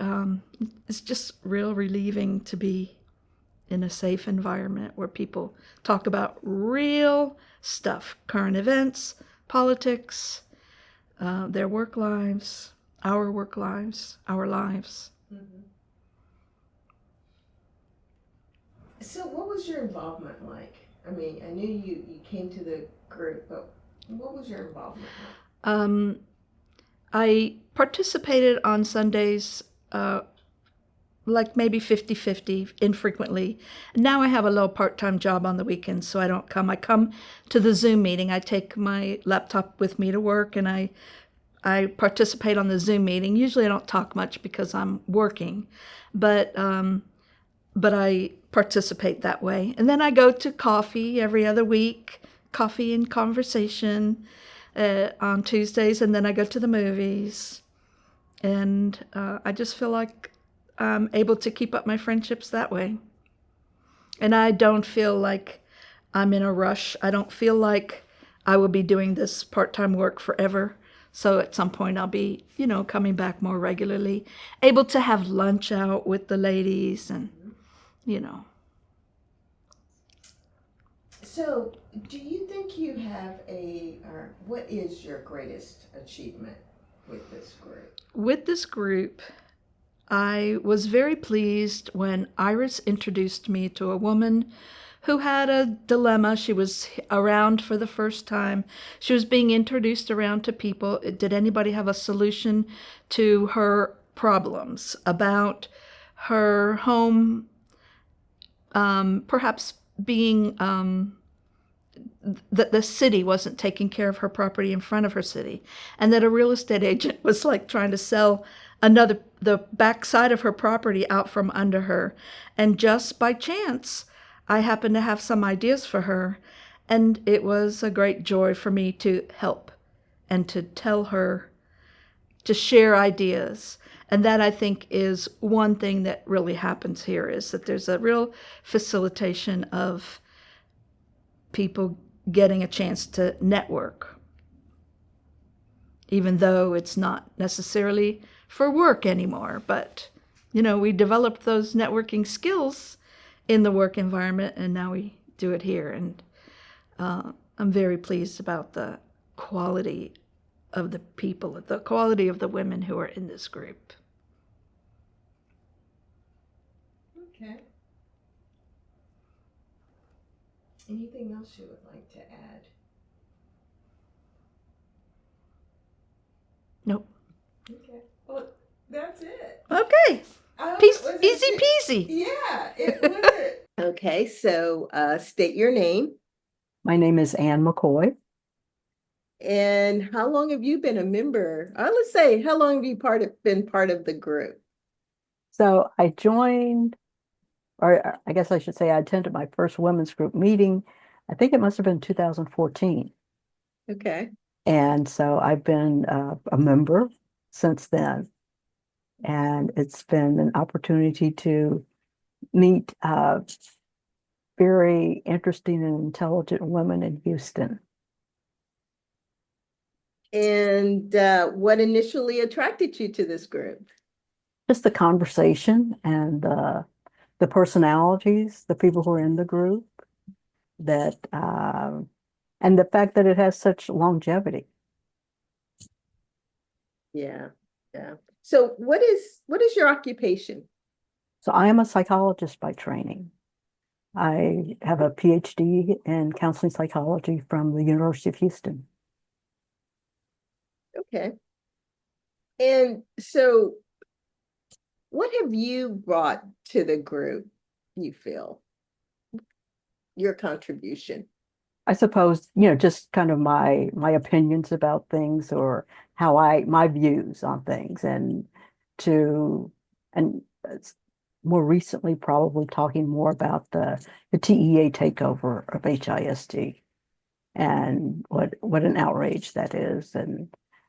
it's just real relieving to be in a safe environment where people talk about real stuff, current events, politics, their work lives, our work lives, our lives. Mm-hmm. So what was your involvement like? I mean, I knew you came to the group, but what was your involvement like? I participated on Sundays, like maybe 50-50, infrequently. Now I have a little part-time job on the weekends, so I don't come. I come to the Zoom meeting. I take my laptop with me to work, and I participate on the Zoom meeting. Usually I don't talk much because I'm working, but I participate that way. And then I go to coffee every other week, coffee and conversation on Tuesdays, and then I go to the movies. And I just feel like I'm able to keep up my friendships that way. And I don't feel like I'm in a rush. I don't feel like I will be doing this part-time work forever. So at some point I'll be, coming back more regularly, able to have lunch out with the ladies and, So do you think you have or what is your greatest achievement with this group? With this group, I was very pleased when Iris introduced me to a woman who had a dilemma. She was around for the first time. She was being introduced around to people. Did anybody have a solution to her problems about her home perhaps being that the city wasn't taking care of her property in front of her city, and that a real estate agent was like trying to sell the backside of her property out from under her. And just by chance, I happened to have some ideas for her, and it was a great joy for me to help and to tell her, to share ideas. And that, I think, is one thing that really happens here, is that there's a real facilitation of people getting a chance to network, even though it's not necessarily for work anymore. But, we developed those networking skills in the work environment, and now we do it here. And I'm very pleased about the quality of the people, the quality of the women who are in this group. Okay. Anything else you would like to add? Nope. Okay. Well, that's it. Okay. Easy peasy. Yeah, it was. Okay, so state your name. My name is Ann McCoy. And how long have you been a member? Let's say, how long have you been part of the group? So I joined, or I guess I should say I attended my first women's group meeting. I think it must have been 2014. Okay. And so I've been a member since then. And it's been an opportunity to meet very interesting and intelligent women in Houston. And what initially attracted you to this group? Just the conversation and the personalities, the people who are in the group, that and the fact that it has such longevity. Yeah, yeah. So what is your occupation? So I am a psychologist by training. I have a PhD in counseling psychology from the University of Houston. Okay. And so what have you brought to the group, you feel? Your contribution? I suppose, just kind of my opinions about things, or my views on things, and more recently probably talking more about the TEA takeover of HISD and what an outrage that is, and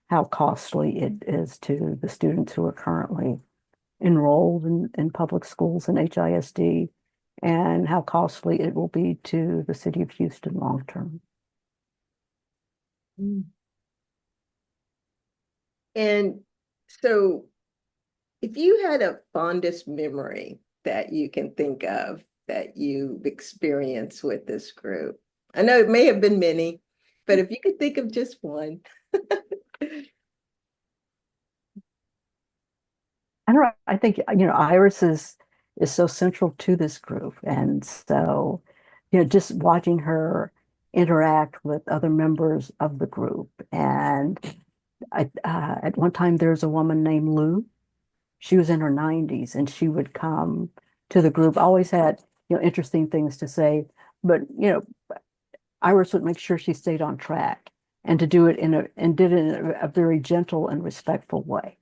how costly it is to the students who are currently enrolled in public schools in HISD, and how costly it will be to the city of Houston long term. And so if you had a fondest memory that you can think of that you've experienced with this group, I know it may have been many, but if you could think of just one. I don't know. I think, Iris is so central to this group. And so, just watching her interact with other members of the group. And at one time, there's a woman named Lou. She was in her 90s, and she would come to the group, always had, interesting things to say. But, Iris would make sure she stayed on track, and did it in a very gentle and respectful way.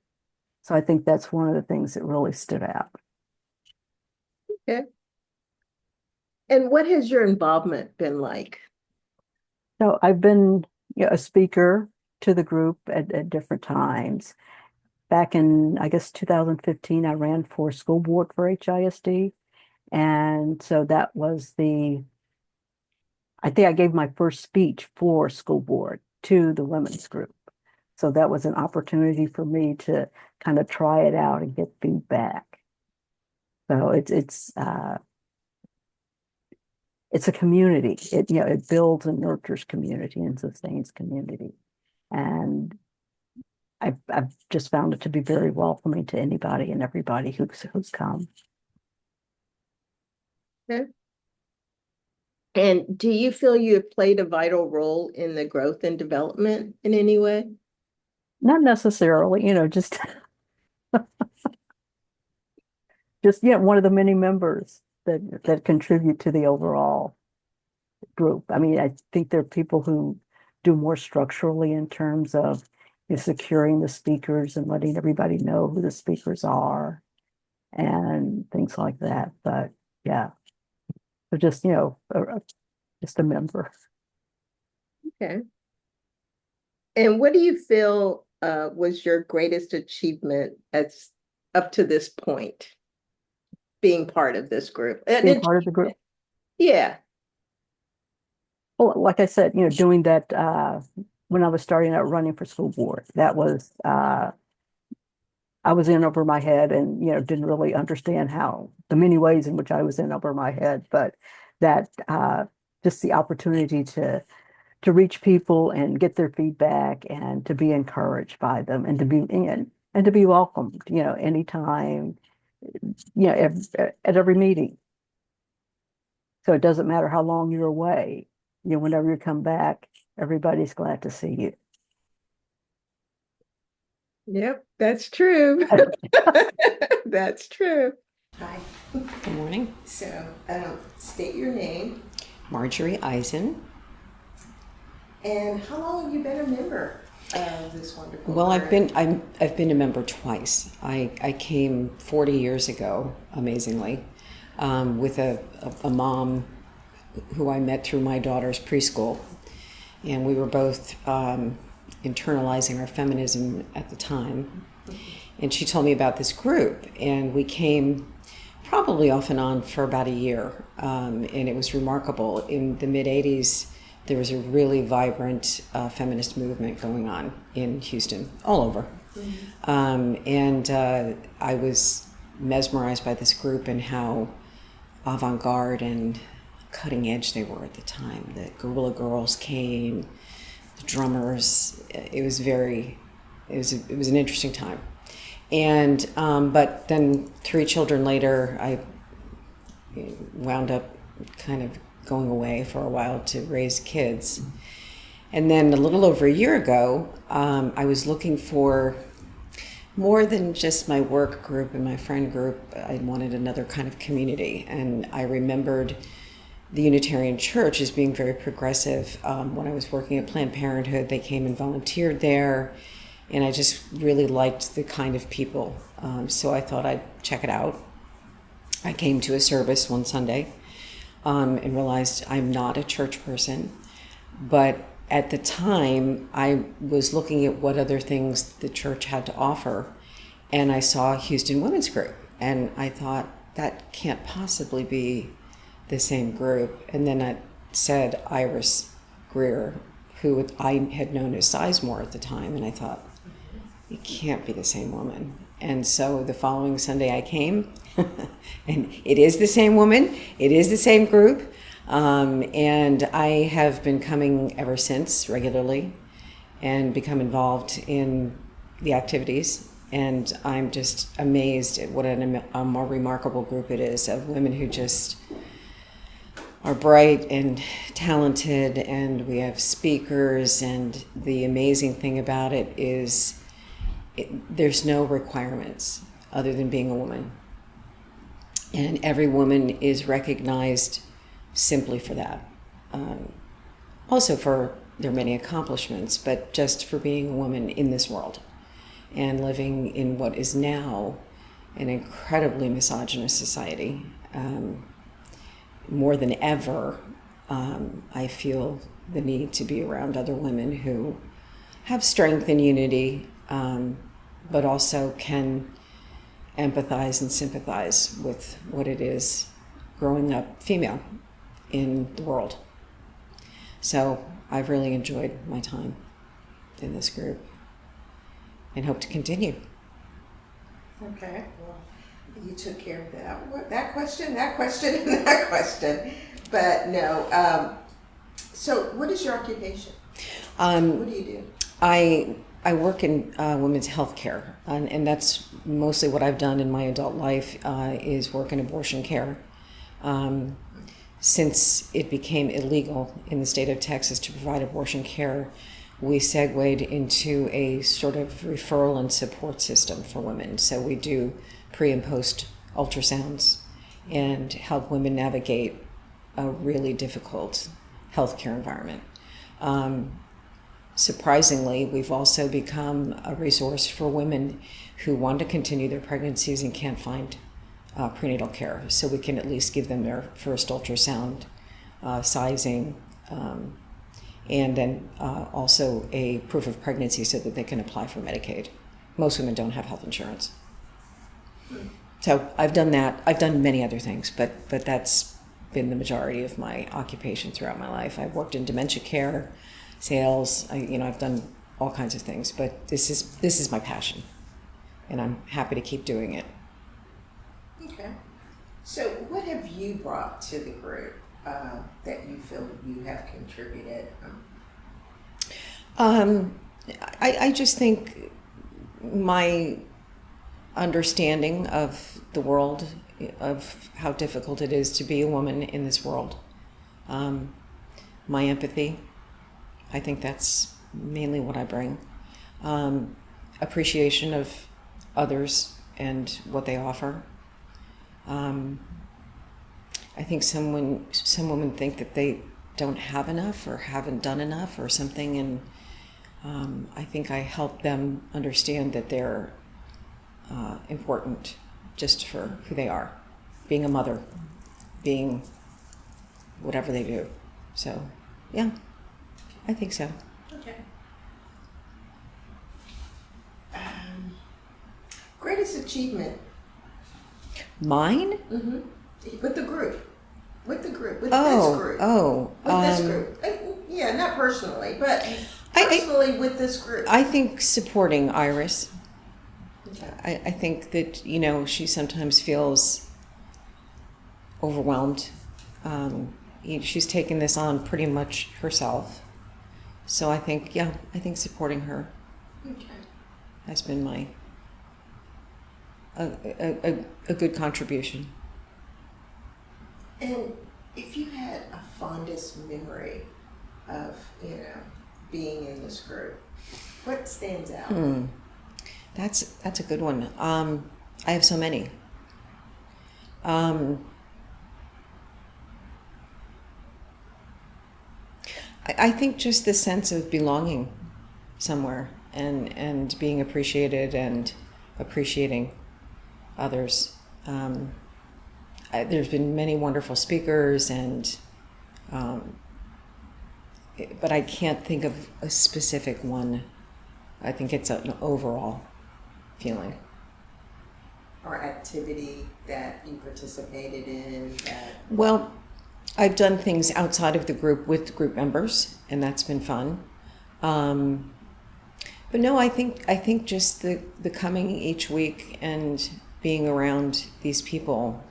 So I think that's one of the things that really stood out. Okay. And what has your involvement been like? So I've been a speaker to the group at different times. Back in, I guess, 2015, I ran for school board for HISD. And so that was I think I gave my first speech for school board to the women's group. So that was an opportunity for me to kind of try it out and get feedback. So it's a community. It builds and nurtures community and sustains community. And I've just found it to be very welcoming to anybody and everybody who's come. Okay. And do you feel you have played a vital role in the growth and development in any way? Not necessarily, just one of the many members that contribute to the overall group. I mean, I think there are people who do more structurally in terms of securing the speakers and letting everybody know who the speakers are and things like that. But yeah, so just just a member. Okay. And what do you feel was your greatest achievement as up to this point, being part of this group? Being part of the group? Yeah. Well, like I said, doing that when I was starting out running for school board, that was I was in over my head and didn't really understand how the many ways in which I was in over my head, but that just the opportunity to reach people and get their feedback and to be encouraged by them and to be welcomed, anytime, at every meeting. So it doesn't matter how long you're away, whenever you come back, everybody's glad to see you. Yep, that's true. That's true. Hi. Good morning. So, state your name. Marjorie Eisen. And how long have you been a member of this wonderful Well, group? I've been a member twice. I came 40 years ago, amazingly, with a mom who I met through my daughter's preschool, and we were both internalizing our feminism at the time. And she told me about this group, and we came probably off and on for about a year, and it was remarkable. In the mid-'80s, there was a really vibrant feminist movement going on in Houston, all over. And I was mesmerized by this group and how avant-garde and cutting edge they were at the time. The Guerrilla Girls came, the drummers. It was an interesting time. And but then 3 children later, I wound up kind of going away for a while to raise kids. And then a little over a year ago, I was looking for more than just my work group and my friend group. I wanted another kind of community. And I remembered the Unitarian Church as being very progressive. When I was working at Planned Parenthood, they came and volunteered there. And I just really liked the kind of people. So I thought I'd check it out. I came to a service one Sunday and realized I'm not a church person. But at the time, I was looking at what other things the church had to offer. And I saw Houston Women's Group. And I thought, that can't possibly be the same group. And then I said Iris Greer, who I had known as Sizemore at the time. And I thought, it can't be the same woman. And so the following Sunday I came, and it is the same woman, it is the same group, and I have been coming ever since regularly and become involved in the activities. And I'm just amazed at what a more remarkable group it is of women who just are bright and talented, and we have speakers, and the amazing thing about it is there's no requirements other than being a woman. And every woman is recognized simply for that. Also for their many accomplishments, but just for being a woman in this world and living in what is now an incredibly misogynist society. More than ever, I feel the need to be around other women who have strength and unity, but also can empathize and sympathize with what it is growing up female in the world. So I've really enjoyed my time in this group and hope to continue. Okay, well, you took care of that question, and that question. But no, so what is your occupation? What do you do? I work in women's health care, and that's mostly what I've done in my adult life is work in abortion care. since it became illegal in the state of Texas to provide abortion care, we segued into a sort of referral and support system for women. So we do pre and post ultrasounds and help women navigate a really difficult healthcare environment. Surprisingly, we've also become a resource for women who want to continue their pregnancies and can't find prenatal care. So we can at least give them their first ultrasound, sizing, and then also a proof of pregnancy so that they can apply for Medicaid. Most women don't have health insurance. So I've done that. I've done many other things, but that's been the majority of my occupation throughout my life. I've worked in dementia care, sales. I've done all kinds of things, but this is my passion, and I'm happy to keep doing it. Okay. So what have you brought to the group that you feel you have contributed? I just think my understanding of the world, of how difficult it is to be a woman in this world. My empathy, I think that's mainly what I bring. Appreciation of others and what they offer. I think some women think that they don't have enough or haven't done enough or something, and I think I help them understand that they're important just for who they are, being a mother, being whatever they do. So, yeah, I think so. Okay. Greatest achievement? Mine? Mm-hmm. With the group. With this group. With this group. Yeah, not personally, but personally with this group. I think supporting Iris. Okay. I think that, she sometimes feels overwhelmed. She's taken this on pretty much herself. So I think supporting her has been my a good contribution. And if you had a fondest memory of, being in this group, what stands out? That's a good one. I have so many. I think just the sense of belonging somewhere and being appreciated and appreciating others. There's been many wonderful speakers, but I can't think of a specific one. I think it's an overall feeling. Or activity that you participated in? Well, I've done things outside of the group with group members, and that's been fun. But no, I think just the coming each week and being around these people.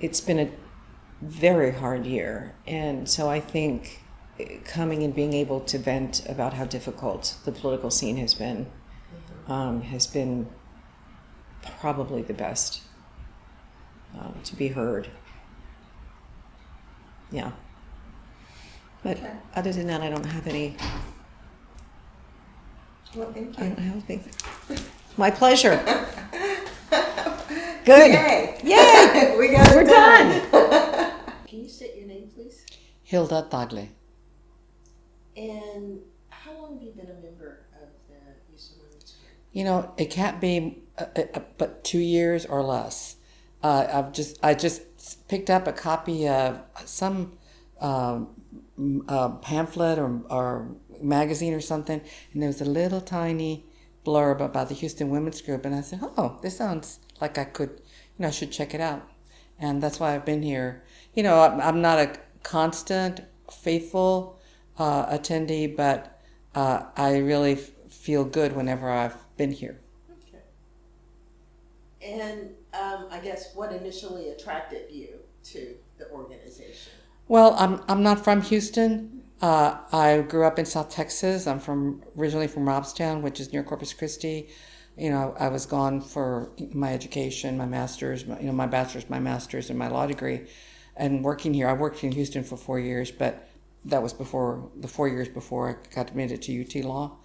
It's been a very hard year, and so I think coming and being able to vent about how difficult the political scene has been probably the best, to be heard. Yeah. But other than that, I don't have any. Well, thank you. I don't have anything. My pleasure. Good. Yay. Yay. We're done. Can you state your name, please? Hilda Tagle. And how long have you been a member of the Houston Women's Group? It can't be but 2 years or less. I just picked up a copy of some pamphlet or magazine or something, and there was a little tiny blurb about the Houston Women's Group, and I said, oh, this sounds like I could, I should check it out. And that's why I've been here. I'm not a constant, faithful attendee, but I really feel good whenever I've been here. Okay. And I guess what initially attracted you to the organization? Well, I'm not from Houston. I grew up in South Texas. I'm originally from Robstown, which is near Corpus Christi. I was gone for my education, my master's, my bachelor's, my master's, and my law degree. and working here. I worked in Houston for 4 years, but that was before the 4 years before I got admitted to UT Law.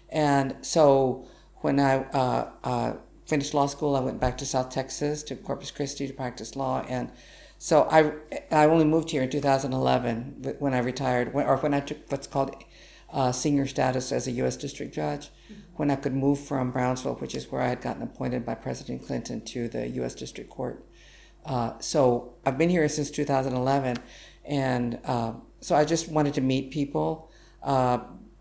And so when I finished law school, I went back to South Texas, to Corpus Christi, to practice law. And so I only moved here in 2011 when I retired, when I took what's called senior status as a U.S. District Judge, when I could move from Brownsville, which is where I had gotten appointed by President Clinton, to the U.S. District Court. So I've been here since 2011, and so I just wanted to meet people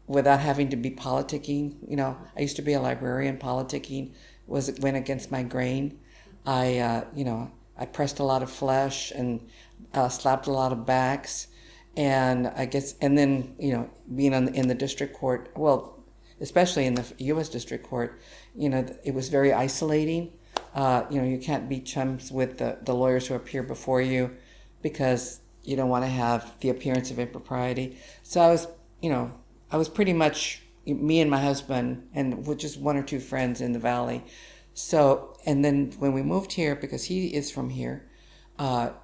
without having to be politicking. You know, I used to be a librarian. Politicking went against my grain. I pressed a lot of flesh and slapped a lot of backs, and I guess, and then being in the district court, well, especially in the U.S. District Court, it was very isolating. You can't be chums with the lawyers who appear before you because you don't want to have the appearance of impropriety. So I was pretty much me and my husband and with just one or two friends in the Valley. So, and then when we moved here, because he is from here,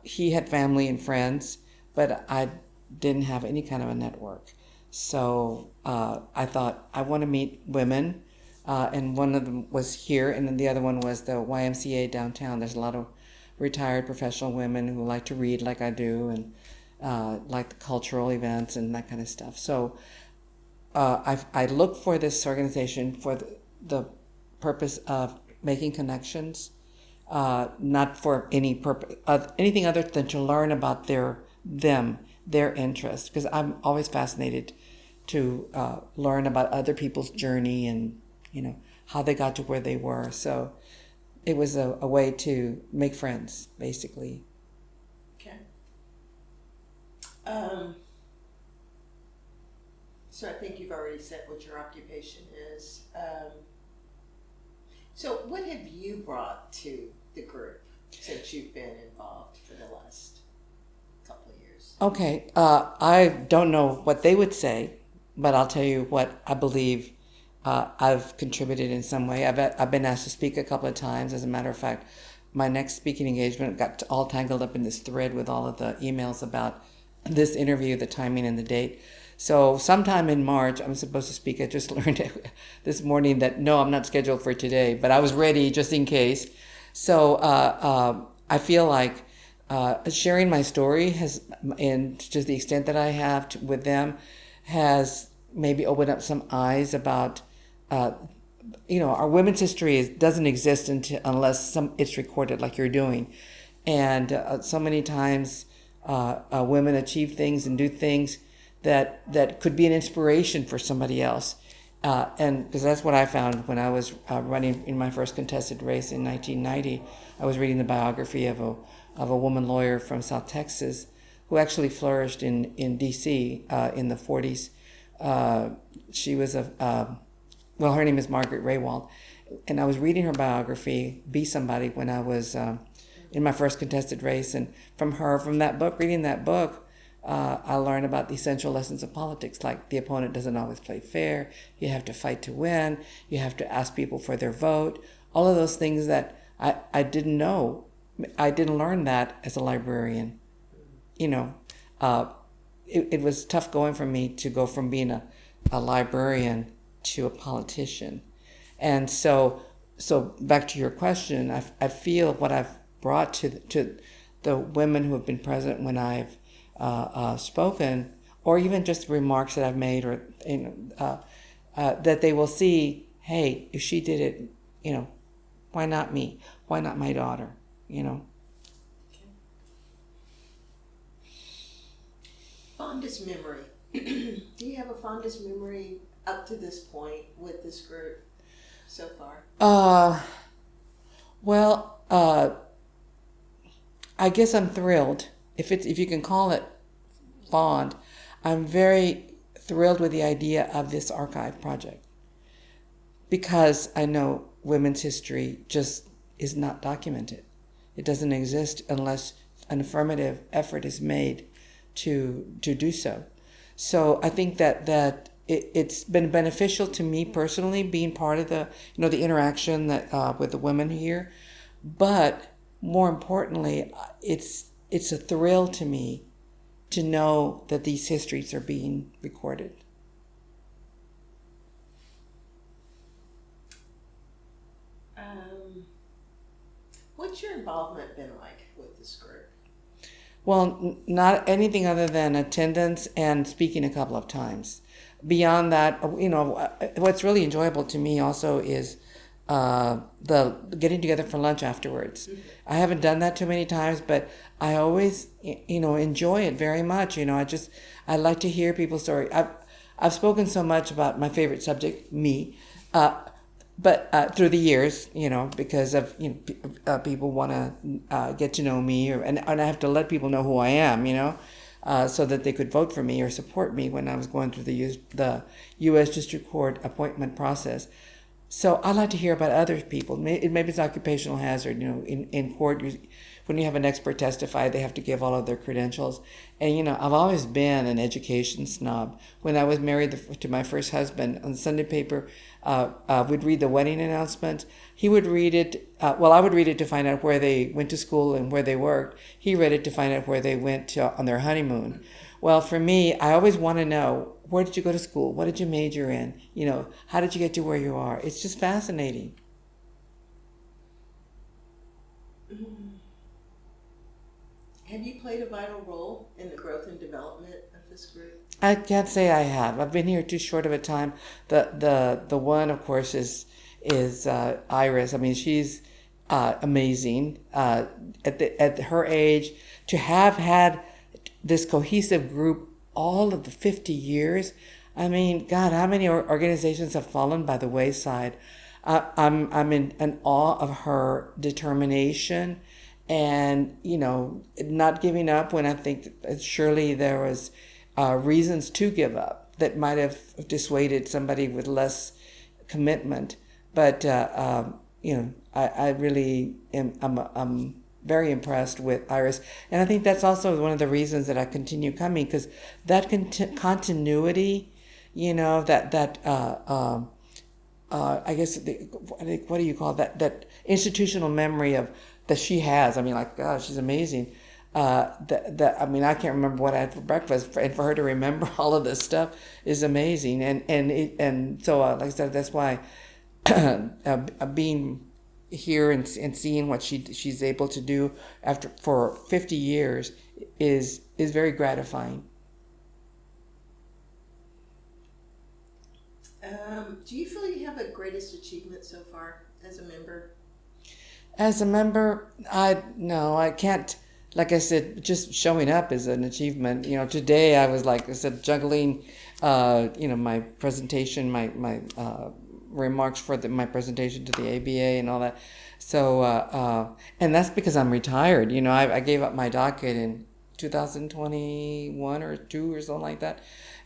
he had family and friends, but I didn't have any kind of a network. So I thought, I want to meet women. And one of them was here, and then the other one was the YMCA downtown. There's a lot of retired professional women who like to read like I do, and like the cultural events and that kind of stuff. So I looked for this organization for the purpose of making connections, not for any purpose, anything other than to learn about their interests, because I'm always fascinated to learn about other people's journey and how they got to where they were. So it was a way to make friends, basically. Okay. So I think you've already said what your occupation is. So what have you brought to the group since you've been involved for the last couple of years? Okay. I don't know what they would say, but I'll tell you what I believe I've contributed in some way. I've been asked to speak a couple of times. As a matter of fact, my next speaking engagement got all tangled up in this thread with all of the emails about this interview, the timing and the date. So sometime in March, I'm supposed to speak. I just learned this morning that no, I'm not scheduled for today, but I was ready just in case. So I feel like sharing my story has, and to the extent that I have with them, has maybe opened up some eyes about our women's history doesn't exist unless it's recorded like you're doing. And so many times women achieve things and do things that could be an inspiration for somebody else. And because that's what I found when I was running in my first contested race in 1990. I was reading the biography of a woman lawyer from South Texas who actually flourished in D.C. In the 40s. She was her name is Margaret Raywald, and I was reading her biography, Be Somebody, when I was in my first contested race, and from that book, reading that book, I learned about the essential lessons of politics, like the opponent doesn't always play fair, you have to fight to win, you have to ask people for their vote, all of those things that I didn't know. I didn't learn that as a librarian. It was tough going for me to go from being a librarian to a politician. And so back to your question, I feel what I've brought to the women who have been present when I've spoken, or even just remarks that I've made, or that they will see, hey, if she did it, why not me? Why not my daughter? Fondest memory. Do you have a fondest memory up to this point with this group so far? Well, I guess I'm thrilled. If you can call it fond, I'm very thrilled with the idea of this archive project, because I know women's history just is not documented. It doesn't exist unless an affirmative effort is made to do so. So I think that it's been beneficial to me personally, being part of the interaction that with the women here. But more importantly, it's it's a thrill to me to know that these histories are being recorded. What's your involvement been like with this group? Well, not anything other than attendance and speaking a couple of times. Beyond that, what's really enjoyable to me also is the getting together for lunch afterwards. Mm-hmm. I haven't done that too many times, but I always, enjoy it very much. I like to hear people's story. I've spoken so much about my favorite subject, me, but through the years, because of people want to get to know me, and I have to let people know who I am, so that they could vote for me or support me when I was going through the U.S. District Court appointment process. So I like to hear about other people. Maybe it's occupational hazard. In court, when you have an expert testify, they have to give all of their credentials. And I've always been an education snob. When I was married to my first husband, on the Sunday paper, we'd read the wedding announcement. He would read it. I would read it to find out where they went to school and where they worked. He read it to find out where they went on their honeymoon. Well, for me, I always want to know, where did you go to school? What did you major in? How did you get to where you are? It's just fascinating. Have you played a vital role in the growth and development of this group? I can't say I have. I've been here too short of a time. The one, of course, is Iris. I mean, she's amazing. At her age, to have had this cohesive group all of the 50 years. I mean, God, how many organizations have fallen by the wayside? I'm in awe of her determination and, not giving up when I think that surely there was reasons to give up that might have dissuaded somebody with less commitment. But, I really I'm very impressed with Iris. And I think that's also one of the reasons that I continue coming, because that continuity, I guess, what do you call that institutional memory that she has. I mean, gosh, she's amazing. I can't remember what I had for breakfast, and for her to remember all of this stuff is amazing. And so, like I said, that's why being here and seeing what she's able to do for 50 years is very gratifying. Do you feel you have a greatest achievement so far as a member? As a member, I can't. Like I said, just showing up is an achievement. Today I was, like I said, juggling, my presentation, my remarks for my presentation to the ABA and all that. So, and that's because I'm retired. I gave up my docket in 2021 or 2 or something like that.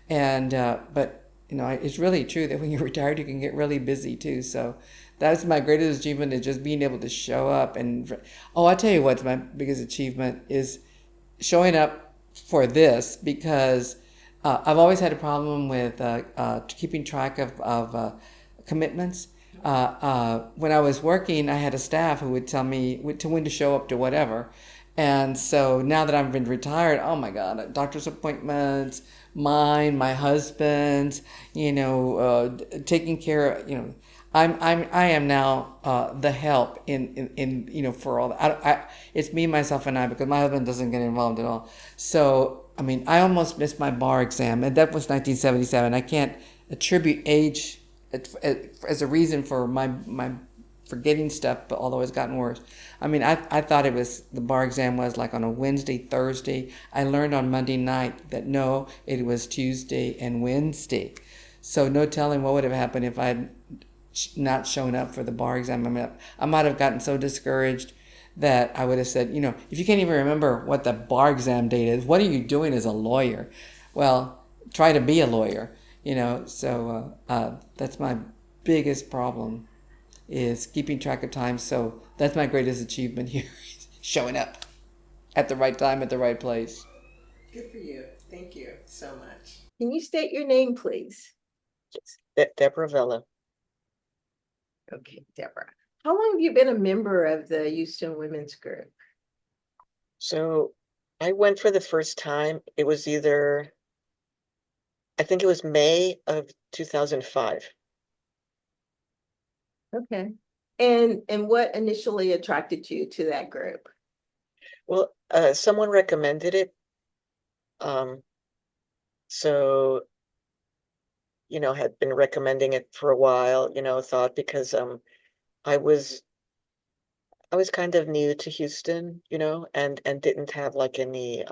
And, but, it's really true that when you're retired, you can get really busy too. So that's my greatest achievement, is just being able to show up. And, I'll tell you what's my biggest achievement is showing up for this, because I've always had a problem with keeping track of commitments. When I was working, I had a staff who would tell me when to show up to whatever. And so now that I've been retired, oh my God, doctor's appointments, mine, my husband's, taking care of, I am now the help in for all that. It's me, myself, and I, because my husband doesn't get involved at all. So, I almost missed my bar exam, and that was 1977. I can't attribute age as a reason for my forgetting stuff, but although it's gotten worse. I thought it was, the bar exam was like on a Wednesday, Thursday. I learned on Monday night that no, it was Tuesday and Wednesday. So no telling what would have happened if I had not shown up for the bar exam. I might have gotten so discouraged that I would have said, if you can't even remember what the bar exam date is, what are you doing as a lawyer? Well, try to be a lawyer, So that's my biggest problem, is keeping track of time. So that's my greatest achievement here, showing up at the right time, at the right place. Good for you. Thank you so much. Can you state your name, please? Debra Vela. Okay, Deborah. How long have you been a member of the Houston Women's Group? So I went for the first time. It was either, I think it was May of 2005. Okay. And what initially attracted you to that group? Well, someone recommended it. So, had been recommending it for a while, thought because I was I was kind of new to Houston, and didn't have like any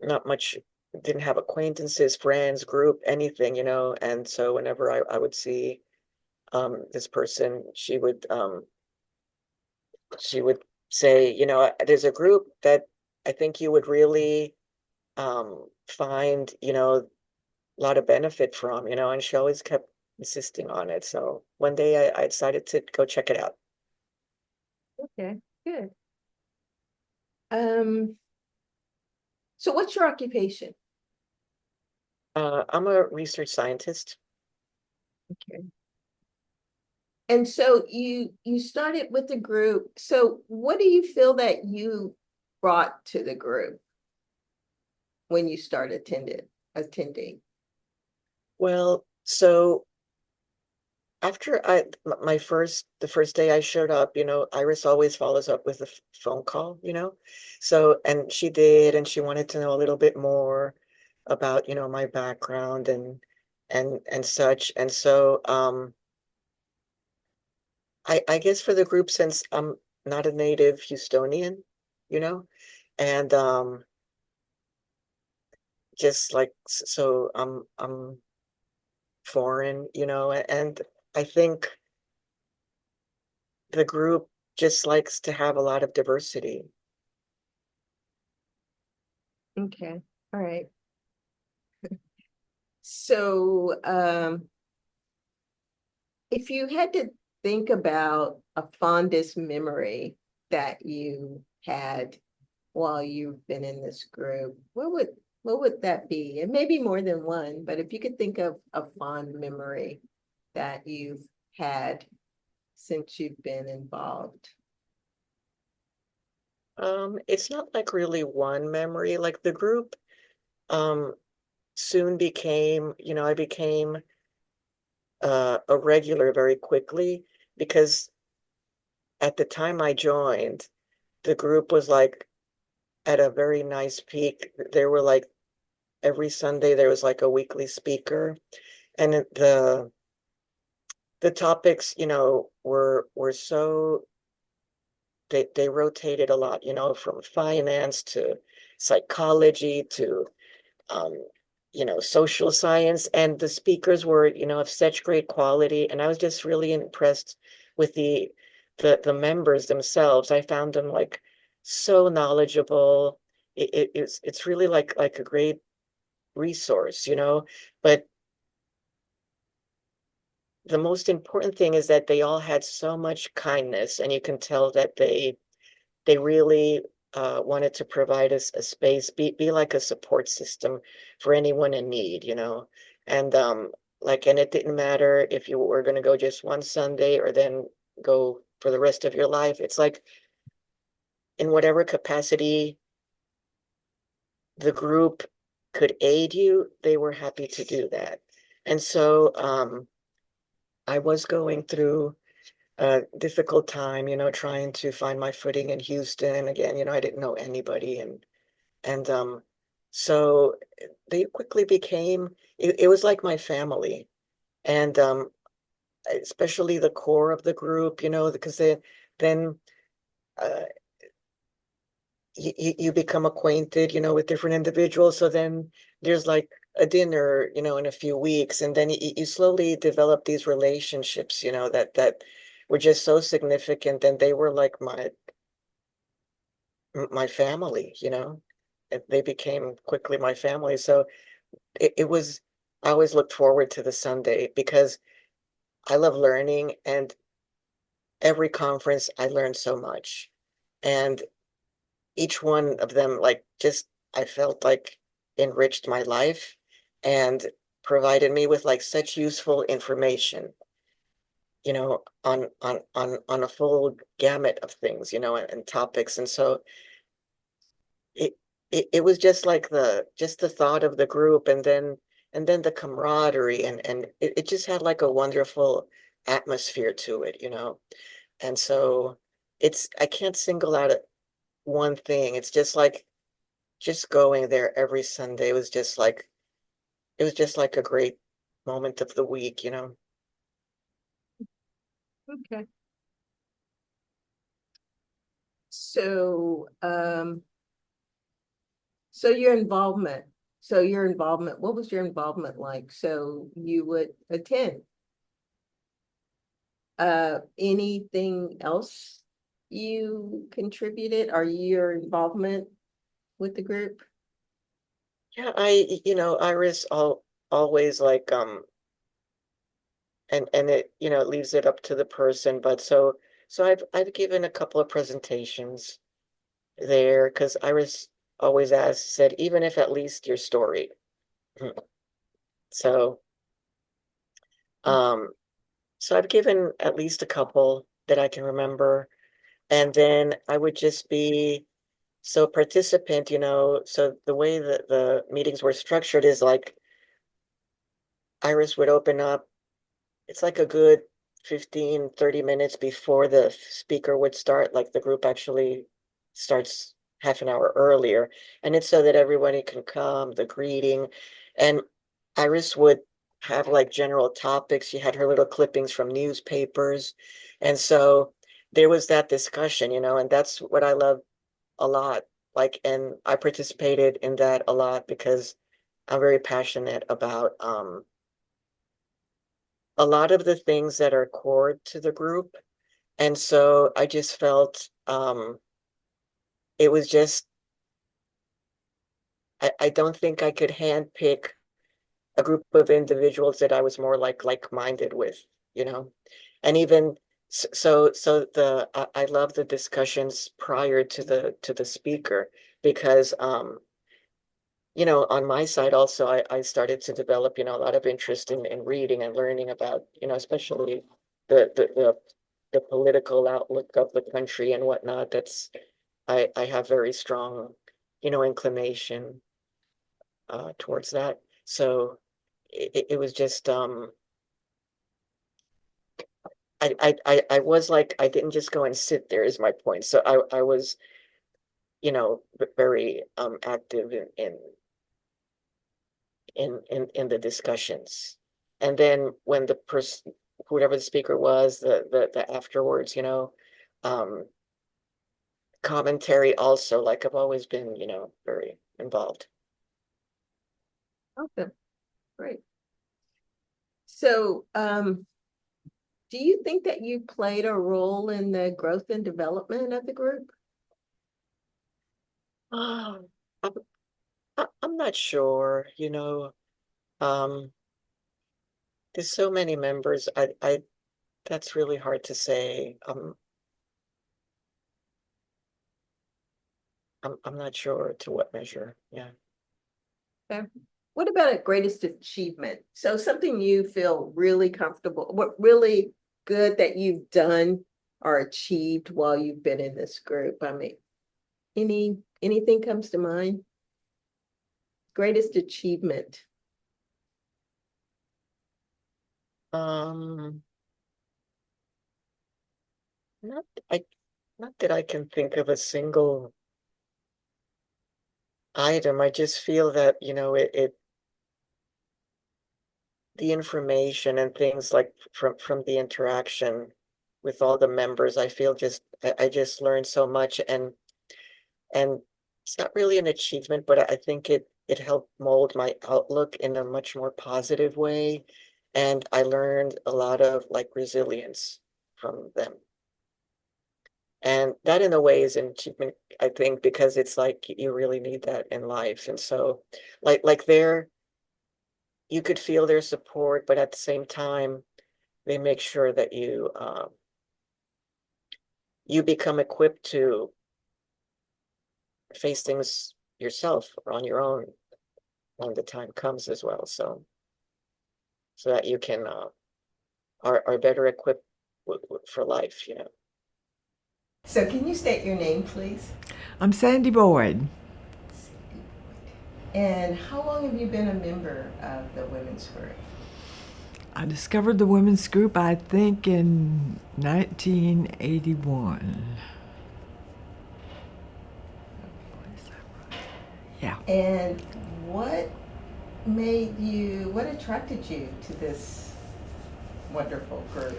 not much, didn't have acquaintances, friends, group, anything, and so whenever I would see this person, she would say, there's a group that I think you would really find, a lot of benefit from, and she always kept insisting on it. So one day I decided to go check it out. Okay, good. So what's your occupation? I'm a research scientist. Okay. And so you started with the group. So what do you feel that you brought to the group when you started attending? Well, so after the first day I showed up, Iris always follows up with a phone call, so, and she did, and she wanted to know a little bit more about, my background and such. And so I guess for the group, since I'm not a native Houstonian, and just like, so I'm foreign, and I think the group just likes to have a lot of diversity. Okay, all right. So if you had to think about a fondest memory that you had while you've been in this group, what would that be? It may be more than one, but if you could think of a fond memory that you've had since you've been involved. It's not like really one memory. Like the group soon became, I became a regular very quickly, because at the time I joined, the group was like at a very nice peak. There were like every Sunday there was like a weekly speaker, and the topics, were so, they rotated a lot, from finance to psychology to social science, and the speakers were, of such great quality, and I was just really impressed with the members themselves. I found them like so knowledgeable. It's really like a great resource, but the most important thing is that they all had so much kindness, and you can tell that they really wanted to provide us a space, be like a support system for anyone in need, and and it didn't matter if you were going to go just one Sunday or then go for the rest of your life. It's like in whatever capacity the group could aid you, they were happy to do that. And so I was going through a difficult time, trying to find my footing in Houston. Again, I didn't know anybody, and so they quickly became, it was like my family, and especially the core of the group, because then uh, you become acquainted, with different individuals. So then there's like a dinner, in a few weeks, and then you slowly develop these relationships, that were just so significant, and they were like my family, They became quickly my family. So it was, I always looked forward to the Sunday because I love learning, and every conference I learned so much. And each one of them, like, just, I felt like enriched my life and provided me with like such useful information, you know, on a full gamut of things, you know, and topics. And so it was just like just the thought of the group, and then the camaraderie, and it just had like a wonderful atmosphere to it, you know. And so I can't single out one thing. It's just like just going there every Sunday was just like it was just like a great moment of the week, you know. Okay. So, so your involvement. What was your involvement like? So you would attend. Anything else you contributed, or your involvement with the group? Yeah, you know, Iris always like and it, you know, it leaves it up to the person, but so I've given a couple of presentations there because Iris always said, even if at least your story. So so I've given at least a couple that I can remember. And then I would just be so participant, you know. So the way that the meetings were structured is like Iris would open up. It's like a good 15, 30 minutes before the speaker would start. Like the group actually starts half an hour earlier. And it's so that everybody can come, the greeting. And Iris would have like general topics. She had her little clippings from newspapers. And so there was that discussion, you know, and that's what I love a lot. Like, and I participated in that a lot because I'm very passionate about a lot of the things that are core to the group. And so I just felt it was just, I don't think I could handpick a group of individuals that I was more like-minded with, you know. And even so I love the discussions prior to the speaker, because you know, on my side also, I started to develop, you know, a lot of interest in reading and learning about, you know, especially the political outlook of the country and whatnot. That's I have very strong, you know, inclination towards that. So it was just I was like, I didn't just go and sit there is my point. So I was, you know, very active in the discussions. And then when the person, whoever the speaker was, the afterwards, you know, commentary also, like I've always been, you know, very involved. Okay, great. So, do you think that you played a role in the growth and development of the group? I'm not sure, you know. There's so many members. That's really hard to say. I'm not sure to what measure. Yeah. Okay. What about a greatest achievement? So something you feel really comfortable, what really good that you've done or achieved while you've been in this group? I mean, anything comes to mind? Greatest achievement. Not not that I can think of a single item. I just feel that, you know, the information and things like from the interaction with all the members, I feel I just learned so much, and it's not really an achievement, but I think it helped mold my outlook in a much more positive way. And I learned a lot of like resilience from them. And that in a way is an achievement, I think, because it's like you really need that in life. And so like you could feel their support, but at the same time, they make sure that you become equipped to face things yourself or on your own when the time comes as well. So that you can are better equipped for life, So can you state your name, please? I'm Sandy Boyd. And how long have you been a member of the women's group? I discovered the women's group, I think, in 1981. Yeah. And what attracted you to this wonderful group?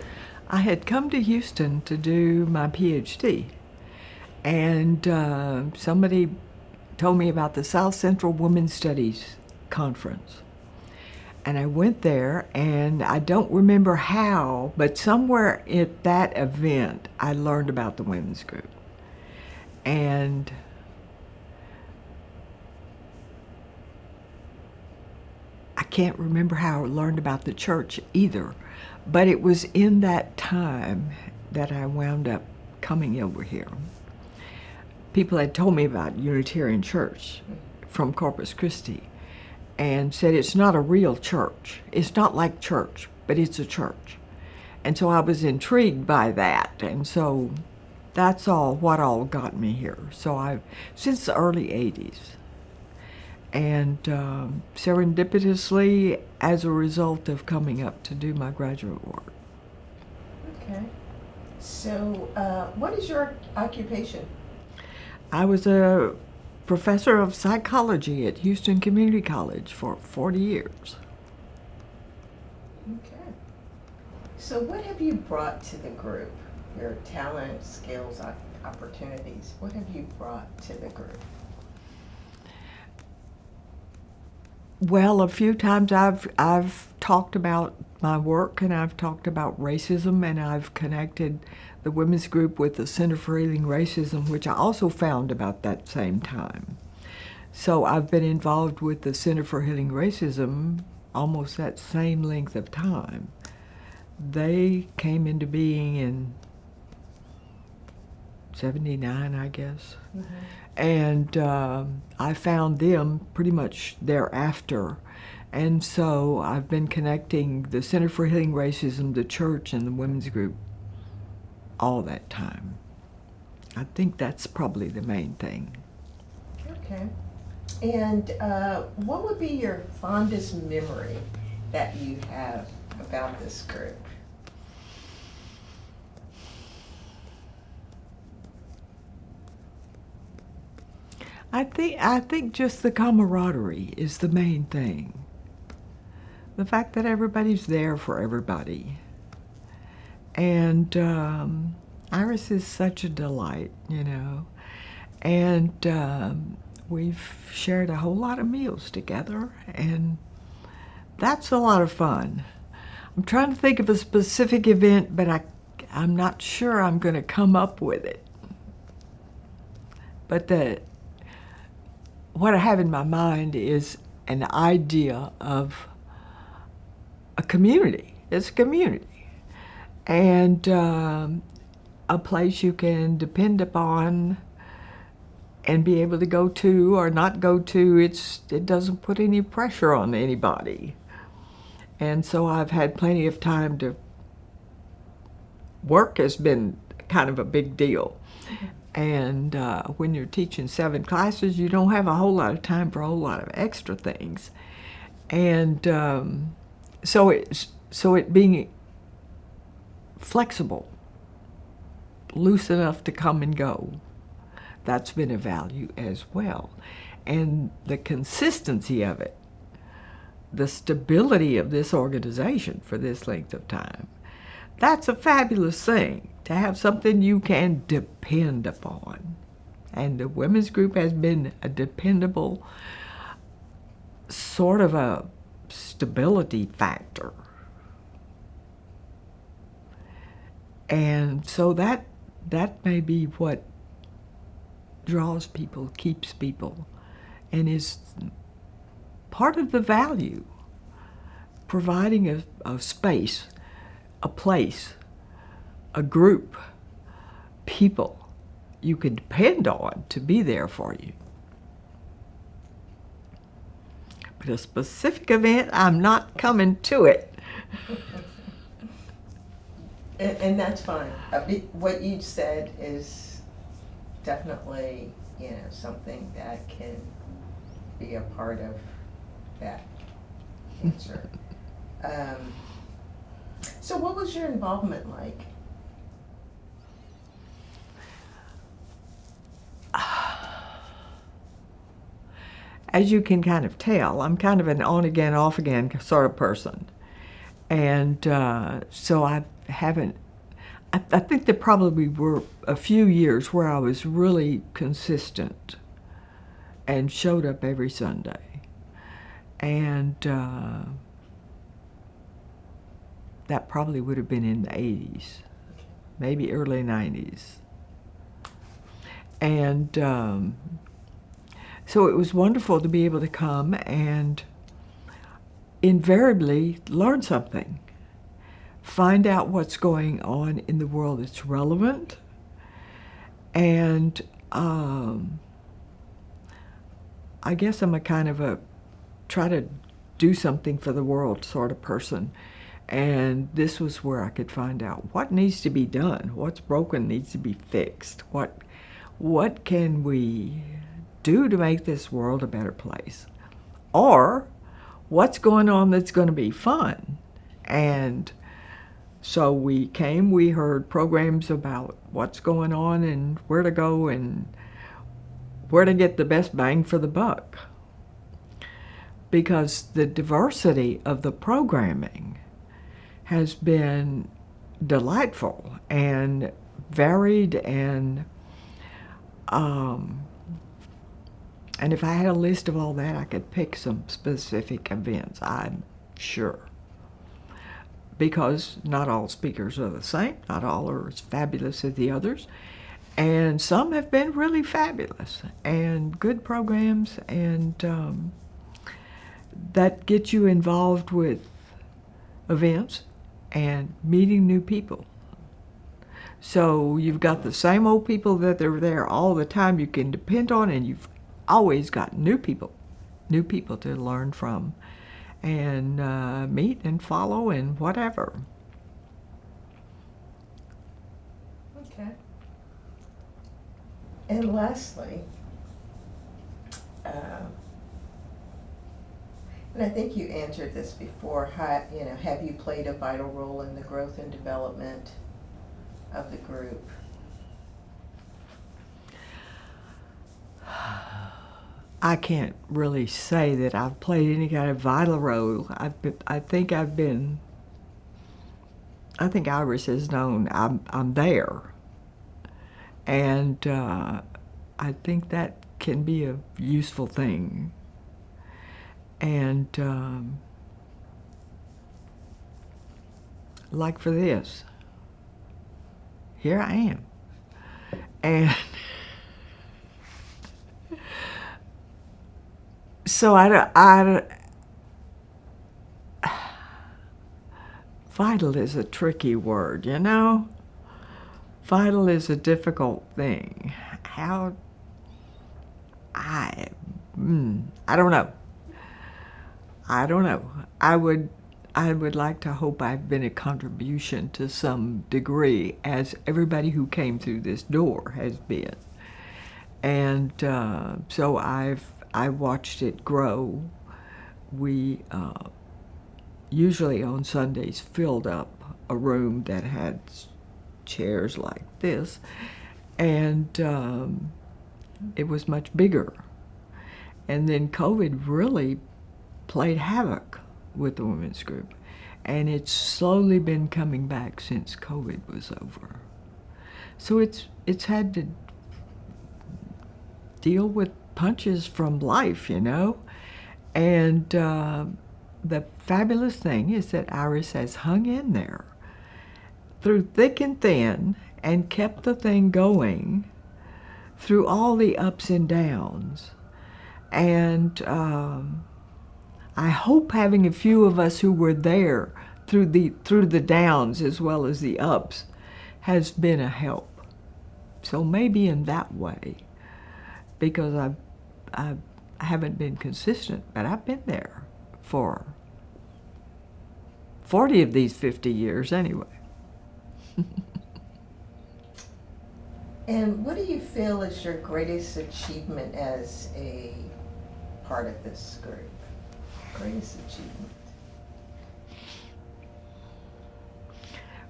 I had come to Houston to do my PhD, and somebody told me about the South Central Women's Studies Conference. And I went there, and I don't remember how, but somewhere at that event, I learned about the women's group. And I can't remember how I learned about the church either, but it was in that time that I wound up coming over here. People had told me about Unitarian Church from Corpus Christi and said it's not a real church. It's not like church, but it's a church. And so I was intrigued by that, and so that's what all got me here. So since the early 80s. And serendipitously, as a result of coming up to do my graduate work. Okay. So what is your occupation? I was a professor of psychology at Houston Community College for 40 years. Okay. So what have you brought to the group? Your talent, skills, opportunities. What have you brought to the group? Well, a few times I've talked about my work, and I've talked about racism, and I've connected the women's group with the Center for Healing Racism, which I also found about that same time. So I've been involved with the Center for Healing Racism almost that same length of time. They came into being in 79, I guess. Mm-hmm. And I found them pretty much thereafter. And so I've been connecting the Center for Healing Racism, the church, and the women's group all that time. I think that's probably the main thing. Okay. And what would be your fondest memory that you have about this group? I think just the camaraderie is the main thing. The fact that everybody's there for everybody. And Iris is such a delight, And we've shared a whole lot of meals together, and that's a lot of fun. I'm trying to think of a specific event, but I'm not sure I'm going to come up with it. But what I have in my mind is an idea of a community. It's a community. And a place you can depend upon and be able to go to or not go to. It doesn't put any pressure on anybody. And so I've had plenty of time to work has been kind of a big deal. And when you're teaching 7 classes, you don't have a whole lot of time for a whole lot of extra things. And so it being flexible, loose enough to come and go, that's been a value as well. And the consistency of it, the stability of this organization for this length of time, that's a fabulous thing, to have something you can depend upon. And the women's group has been a dependable sort of a stability factor. And so that may be what draws people, keeps people, and is part of the value, providing a space, a place, a group, people you can depend on to be there for you. But a specific event, I'm not coming to it. And that's fine. What you said is definitely, something that can be a part of that answer. So what was your involvement like? As you can kind of tell, I'm kind of an on again, off again sort of person. And so I think there probably were a few years where I was really consistent and showed up every Sunday. And that probably would have been in the 80s, maybe early 90s. And so it was wonderful to be able to come and invariably learn something, find out what's going on in the world that's relevant, and I guess I'm a kind of a try to do something for the world sort of person. And this was where I could find out what needs to be done, what's broken needs to be fixed, what can we do to make this world a better place, or what's going on that's going to be fun. And so we heard programs about what's going on and where to go and where to get the best bang for the buck. Because the diversity of the programming has been delightful and varied, and if I had a list of all that, I could pick some specific events, I'm sure. Because not all speakers are the same, not all are as fabulous as the others, and some have been really fabulous and good programs, and that get you involved with events and meeting new people. So you've got the same old people that are there all the time you can depend on, and you've always got new people to learn from and meet and follow and whatever. Okay. And lastly, and I think you answered this before, have you played a vital role in the growth and development of the group? I can't really say that I've played any kind of vital role. I think Iris has known I'm there. And I think that can be a useful thing. And like for this, here I am. And so vital is a tricky word, you know? Vital is a difficult thing. I don't know. I would like to hope I've been a contribution to some degree, as everybody who came through this door has been. And so I watched it grow. We usually on Sundays filled up a room that had chairs like this, and it was much bigger. And then COVID really played havoc with the women's group, and it's slowly been coming back since COVID was over. So it's had to deal with punches from life, you know. And the fabulous thing is that Iris has hung in there through thick and thin and kept the thing going through all the ups and downs. And I hope having a few of us who were there through the downs as well as the ups has been a help. So maybe in that way, because I haven't been consistent, but I've been there for 40 of these 50 years anyway. And what do you feel is your greatest achievement as a part of this group? Greatest achievement?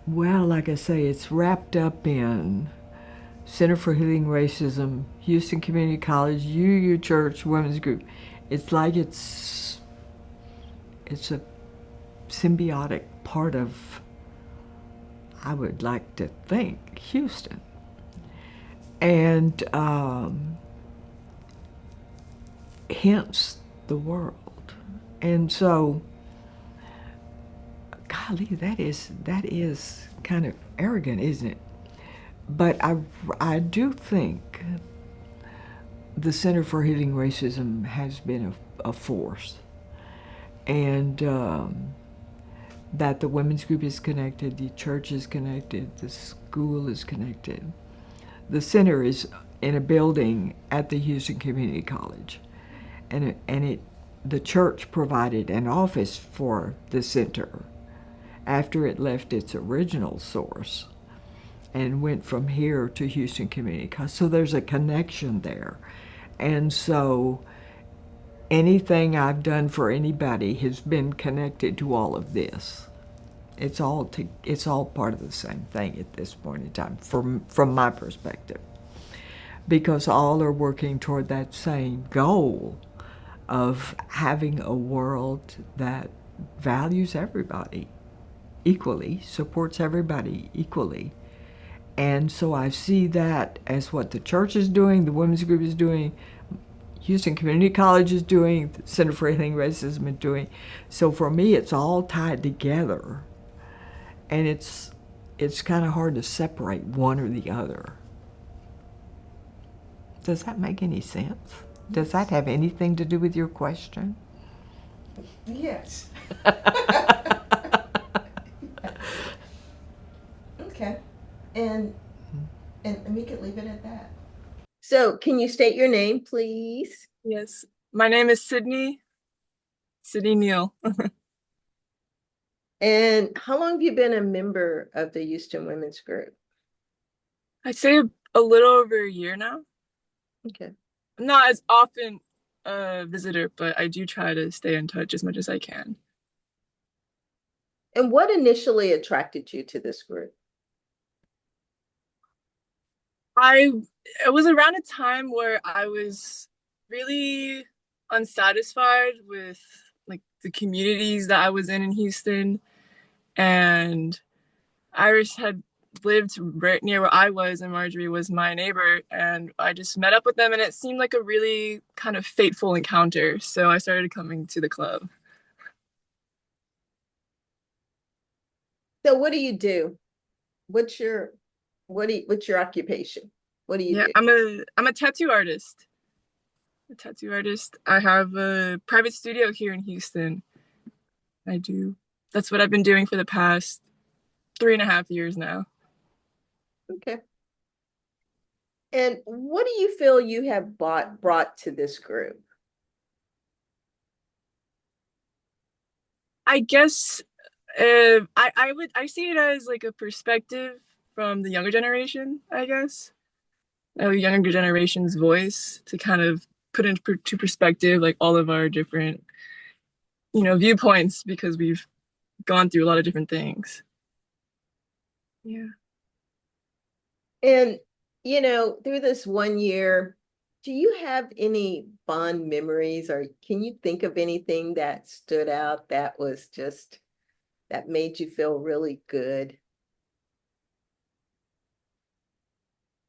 Well, like I say, it's wrapped up in Center for Healing Racism, Houston Community College, UU Church Women's Group. It's like it's a symbiotic part of, I would like to think, Houston. And hence the world. And so, golly, that is kind of arrogant, isn't it? But I do think the Center for Healing Racism has been a force. And that the women's group is connected, the church is connected, the school is connected. The center is in a building at the Houston Community College, and the church provided an office for the center after it left its original source and went from here to Houston Community College. So there's a connection there. And so anything I've done for anybody has been connected to all of this. It's all part of the same thing at this point in time, from my perspective, because all are working toward that same goal of having a world that values everybody equally, supports everybody equally. And so I see that as what the church is doing, the women's group is doing, Houston Community College is doing, the Center for Healing Racism is doing. So for me, it's all tied together. And it's kind of hard to separate one or the other. Does that make any sense? Does that have anything to do with your question? Yes. Okay. And we could leave it at that. So can you state your name, please? Yes. My name is Sydney Neal. And how long have you been a member of the Houston Women's Group? I'd say a little over a year now. Okay. I'm not as often a visitor, but I do try to stay in touch as much as I can. And what initially attracted you to this group? It was around a time where I was really unsatisfied with like the communities that I was in Houston, and Iris had lived right near where I was, and Marjorie was my neighbor, and I just met up with them, and it seemed like a really kind of fateful encounter, so I started coming to the club. So what do you do? What's your occupation? What do you do? I'm a tattoo artist. I have a private studio here in Houston. That's what I've been doing for the past 3.5 years now. Okay. And what do you feel you have brought to this group? I guess I see it as like a perspective from the younger generation, I guess. A younger generation's voice to kind of put into perspective like all of our different, viewpoints, because we've gone through a lot of different things. Yeah. And, through this 1 year, do you have any fond memories, or can you think of anything that stood out that made you feel really good?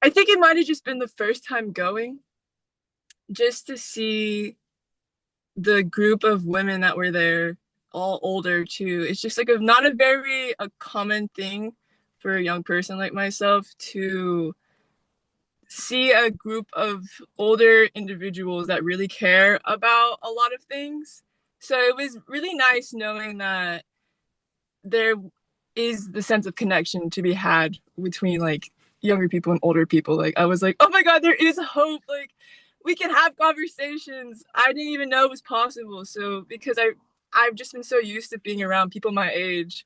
I think it might have just been the first time going, just to see the group of women that were there, all older too. It's just like not a very common thing for a young person like myself to see a group of older individuals that really care about a lot of things. So it was really nice knowing that there is the sense of connection to be had between like younger people and older people. Like I was like, oh my God, there is hope. Like we can have conversations. I didn't even know it was possible. So because I've just been so used to being around people my age.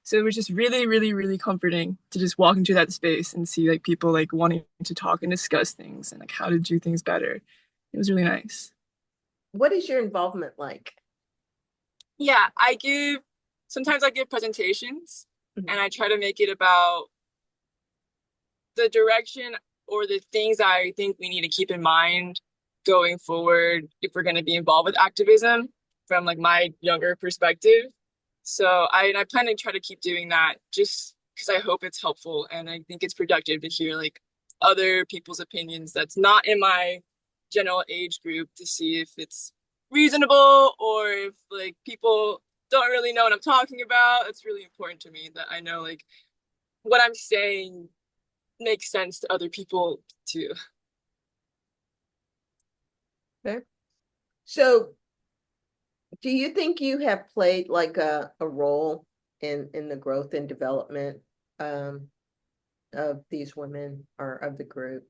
So it was just really, really, really comforting to just walk into that space and see like people like wanting to talk and discuss things and like how to do things better. It was really nice. What is your involvement like? Yeah, sometimes I give presentations and I try to make it about the direction or the things I think we need to keep in mind going forward if we're going to be involved with activism from like my younger perspective. So I plan to try to keep doing that just because I hope it's helpful and I think it's productive to hear like other people's opinions that's not in my general age group to see if it's reasonable or if like people don't really know what I'm talking about. It's really important to me that I know like what I'm saying makes sense to other people too. Okay. So do you think you have played like a role in the growth and development of these women or of the group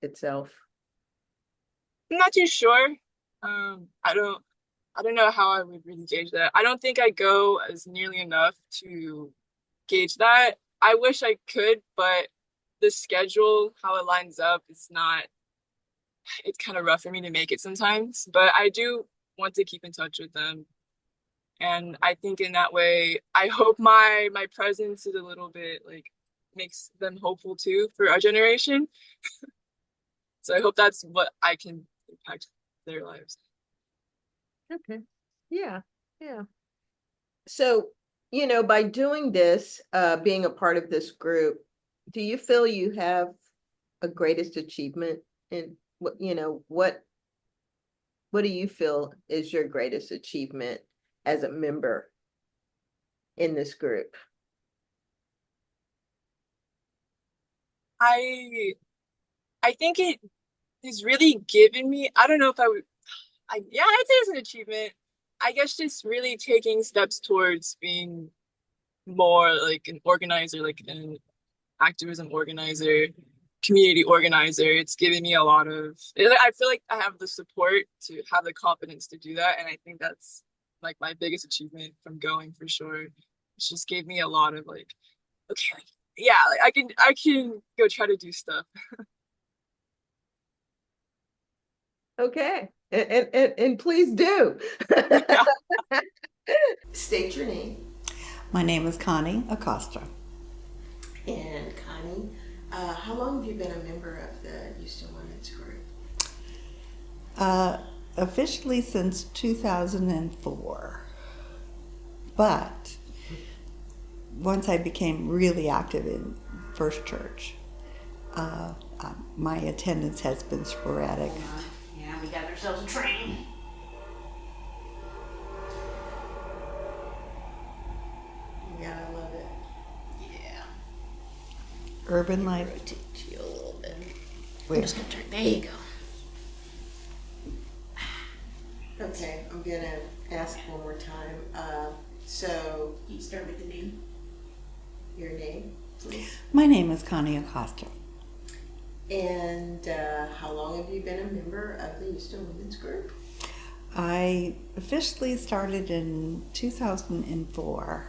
itself? I'm not too sure. I don't know how I would really gauge that. I don't think I go as nearly enough to gauge that. I wish I could, but the schedule, how it lines up, it's kind of rough for me to make it sometimes. But I do want to keep in touch with them. And I think in that way, I hope my presence is a little bit like makes them hopeful too for our generation. So I hope that's what I can impact their lives. Okay. Yeah. Yeah. So, by doing this, being a part of this group, do you feel you have a greatest achievement in what do you feel is your greatest achievement as a member in this group? I think it has really given me, I don't know if I'd say it's an achievement. I guess just really taking steps towards being more like an organizer, like an activism organizer, community organizer. It's given me a lot of, I feel like I have the support to have the confidence to do that. And I think that's like my biggest achievement from going for sure. It's just gave me a lot of like, okay, yeah, like I can go try to do stuff. Okay. And please do. State your name. My name is Connie Acosta. And Connie, how long have you been a member of the Houston Women's Group? Officially since 2004. But once I became really active in First Church, my attendance has been sporadic. Yeah, we got ourselves a train. Yeah, I love it. Yeah. Urban life. Rotate you a little bit. Where? I'm just gonna turn. There you go. Okay, I'm gonna ask one more time. So you start with the name. Your name, please. My name is Connie Acosta. And how long have you been a member of the Houston Women's Group? I officially started in 2004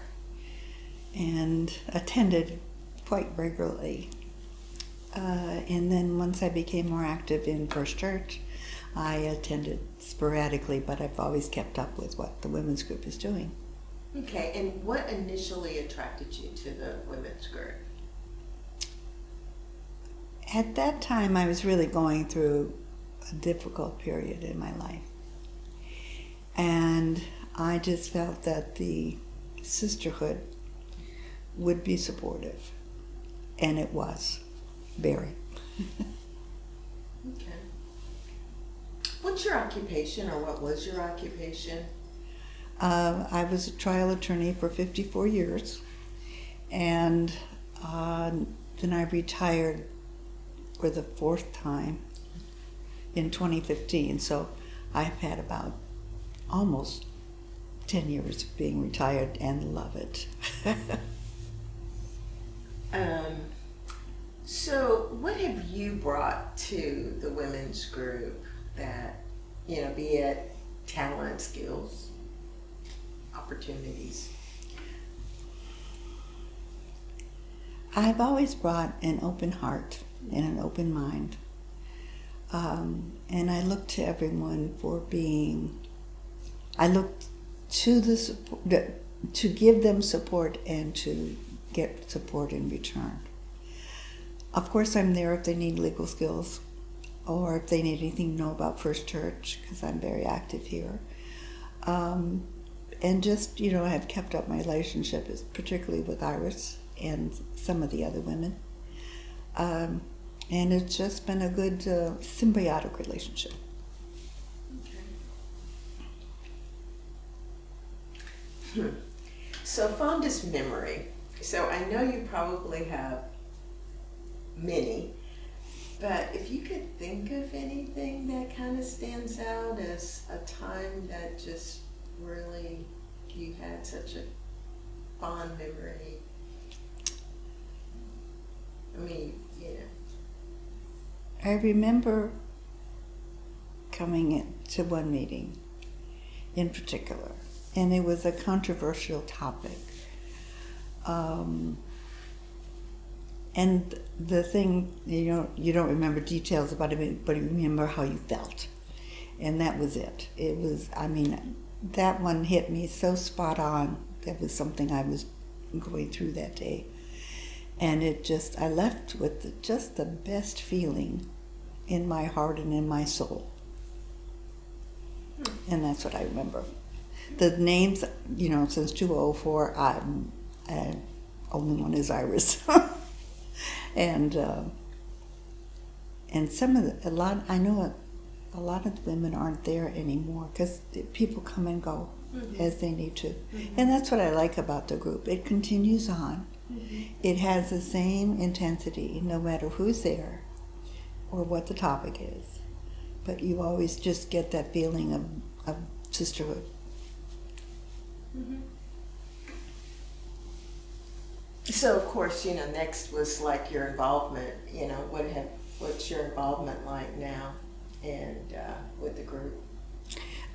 and attended quite regularly. And then once I became more active in First Church, I attended sporadically, but I've always kept up with what the women's group is doing. Okay, and what initially attracted you to the women's group? At that time, I was really going through a difficult period in my life. And I just felt that the sisterhood would be supportive. And it was, very. Okay. What's your occupation, or what was your occupation? I was a trial attorney for 54 years. And then I retired for the fourth time in 2015. So I've had about almost 10 years of being retired and love it. So what have you brought to the women's group that, be it talent, skills, opportunities? I've always brought an open heart and an open mind. And I look to everyone I look to to give them support and to get support in return. Of course, I'm there if they need legal skills or if they need anything to know about First Church, because I'm very active here. And just, I have kept up my relationship, particularly with Iris and some of the other women. And it's just been a good symbiotic relationship. So fondest memory. So I know you probably have many, but if you could think of anything that kind of stands out as a time that just really you had such a fond memory. I mean, I remember coming to one meeting in particular, and it was a controversial topic. And the thing, you don't remember details about it, but you remember how you felt. And that was it. It was, that one hit me so spot on. That was something I was going through that day. And I left with just the best feeling in my heart and in my soul. And that's what I remember. The names, since 2004, only one is Iris. And I know a lot of the women aren't there anymore because people come and go as they need to. And that's what I like about the group. It continues on. It has the same intensity no matter who's there or what the topic is. But you always just get that feeling of sisterhood. So of course, next was like your involvement. What's your involvement like now, and with the group?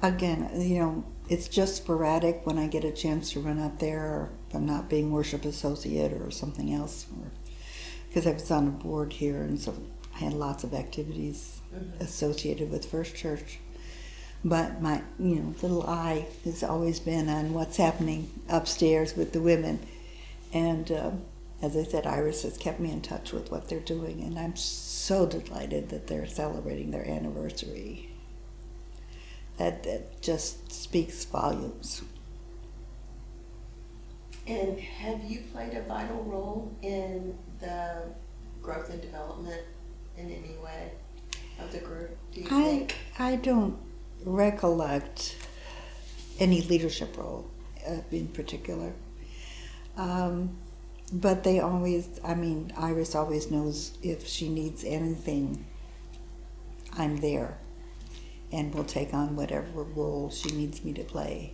Again, it's just sporadic when I get a chance to run up there, or if I'm not being worship associate or something else, because I was on a board here, and so I had lots of activities associated with First Church. But my, little eye has always been on what's happening upstairs with the women. And as I said, Iris has kept me in touch with what they're doing, and I'm so delighted that they're celebrating their anniversary. That just speaks volumes. And have you played a vital role in the growth and development in any way of the group, do you think? I don't recollect any leadership role in particular. But they always, Iris always knows if she needs anything, I'm there. And will take on whatever role she needs me to play.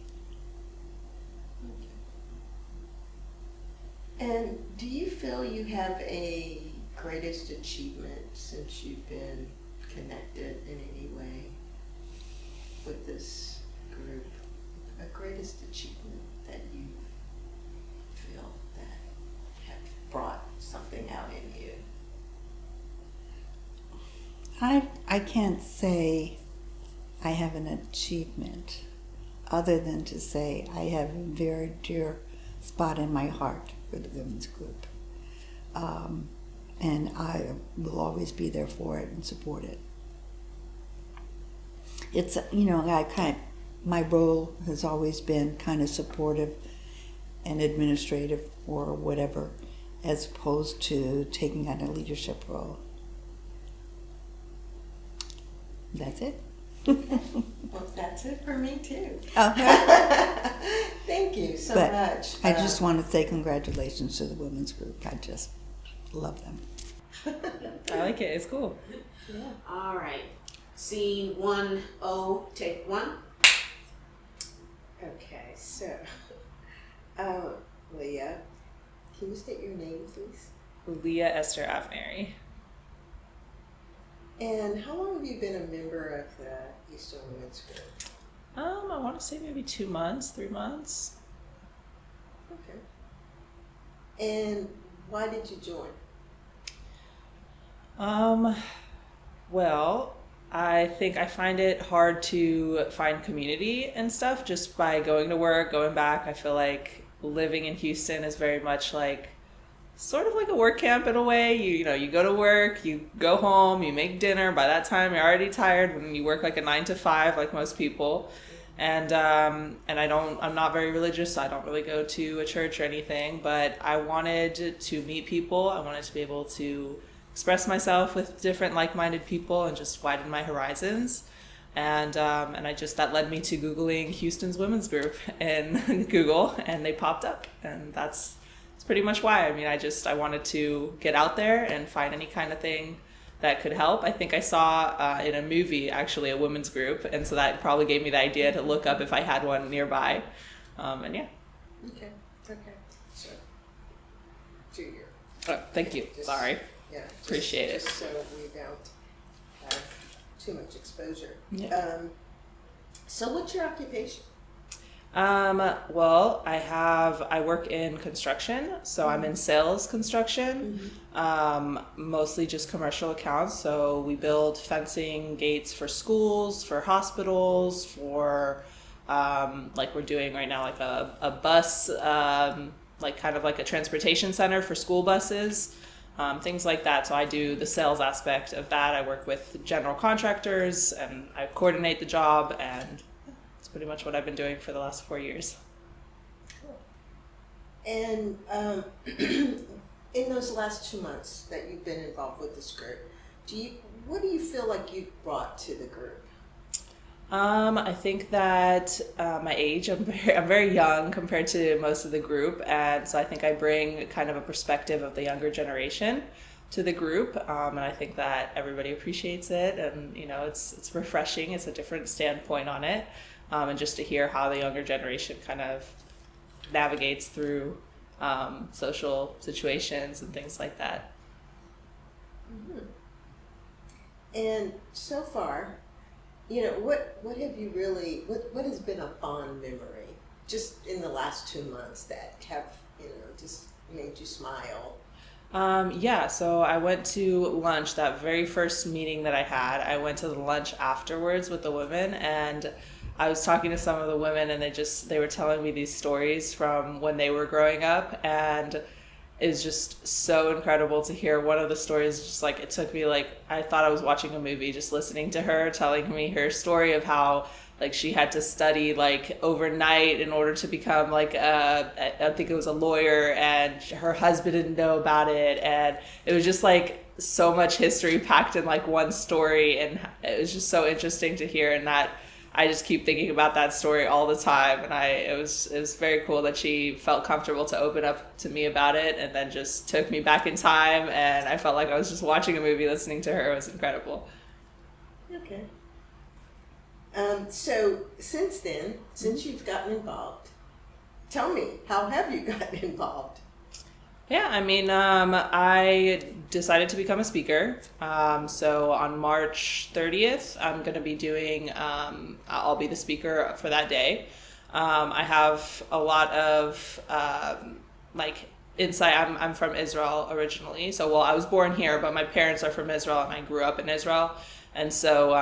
And do you feel you have a greatest achievement since you've been connected in any way with this group? A greatest achievement that you feel that have brought something out in you? I can't say I have an achievement other than to say I have a very dear spot in my heart for the women's group. And I will always be there for it and support it. It's, my role has always been kind of supportive and administrative or whatever, as opposed to taking on a leadership role. That's it. Well, that's it for me too. Thank you so much. I just want to say congratulations to the women's group. I just love them. I like it. It's cool. Yeah. All right. Scene 1-0, take 1. Okay, so, Leeya, can you state your name, please? Leeya Esther Avneri. And how long have you been a member of the Eastern Women's Group? I want to say maybe 2 months, 3 months. Okay. And why did you join? Well, I think I find it hard to find community and stuff just by going to work, going back. I feel like living in Houston is very much like sort of like a work camp in a way. You know, you go to work, you go home, you make dinner. By that time, you're already tired when you work like a 9 to 5, like most people. And I'm not very religious, so I don't really go to a church or anything, but I wanted to meet people. I wanted to be able to express myself with different like-minded people and just widen my horizons. And that led me to Googling Houston's women's group in Google, and they popped up, and that's pretty much why. I mean, I wanted to get out there and find any kind of thing that could help. I think I saw in a movie actually a women's group, and so that probably gave me the idea to look up if I had one nearby. And yeah. Okay. So, 2 years. Oh, thank you. Sorry. Yeah. Appreciate it. Just so we don't have too much exposure. Yeah. So what's your occupation? Well, I work in construction, so I'm in sales construction, mostly just commercial accounts. So we build fencing gates for schools, for hospitals, for, like we're doing right now, like a bus, like kind of like a transportation center for school buses, things like that. So I do the sales aspect of that. I work with general contractors and I coordinate the job, and pretty much what I've been doing for the last 4 years. Cool. And in those last 2 months that you've been involved with this group, what do you feel like you brought to the group? I think that my age, I'm very young compared to most of the group, and so I think I bring kind of a perspective of the younger generation to the group, and I think that everybody appreciates it, and you know, it's refreshing. It's a different standpoint on it. And just to hear how the younger generation kind of navigates through social situations and things like that. Mm-hmm. And so far, you know, what have you really, what has been a fond memory just in the last 2 months that have, you know, just made you smile? Yeah, so I went to lunch, that very first meeting that I had. I went to the lunch afterwards with the women, and I was talking to some of the women, and they were telling me these stories from when they were growing up, and it was just so incredible to hear one of the stories. Just like, it took me, like, I thought I was watching a movie just listening to her telling me her story of how like she had to study like overnight in order to become like I think it was a lawyer, and her husband didn't know about it, and it was just like so much history packed in like one story, and it was just so interesting to hear. And that I just keep thinking about that story all the time, and it was very cool that she felt comfortable to open up to me about it, and then just took me back in time, and I felt like I was just watching a movie listening to her. It was incredible. Okay. So since then, since you've gotten involved, tell me, how have you gotten involved? Yeah, I mean, I decided to become a speaker. So on March 30th, I'm going to be doing, I'll be the speaker for that day. I have a lot of like insight. I'm from Israel originally. So, well, I was born here, but my parents are from Israel, and I grew up in Israel. And so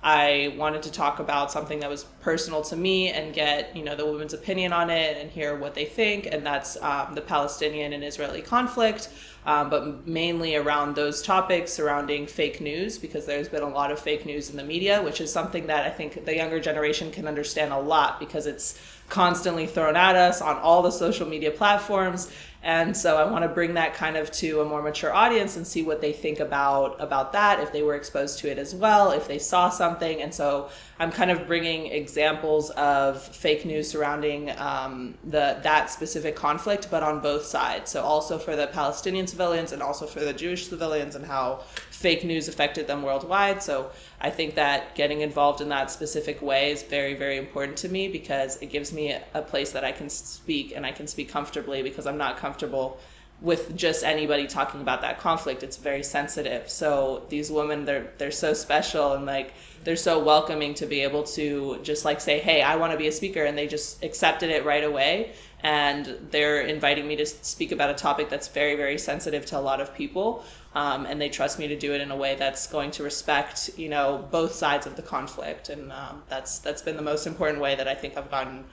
I wanted to talk about something that was personal to me and get, you know, the women's opinion on it and hear what they think. And that's the Palestinian and Israeli conflict, but mainly around those topics surrounding fake news, because there's been a lot of fake news in the media, which is something that I think the younger generation can understand a lot, because it's constantly thrown at us on all the social media platforms. And so I want to bring that kind of to a more mature audience and see what they think about that, if they were exposed to it as well, if they saw something. And so I'm kind of bringing examples of fake news surrounding that specific conflict, but on both sides. So also for the Palestinian civilians and also for the Jewish civilians, and how fake news affected them worldwide. So I think that getting involved in that specific way is very, very important to me, because it gives me a place that I can speak, and I can speak comfortably, because I'm not comfortable with just anybody talking about that conflict, it's very sensitive. So these women, they're so special, and like they're so welcoming to be able to just like say, hey, I want to be a speaker, and they just accepted it right away. And they're inviting me to speak about a topic that's very, very sensitive to a lot of people. And they trust me to do it in a way that's going to respect, you know, both sides of the conflict. And that's been the most important way that I think I've gotten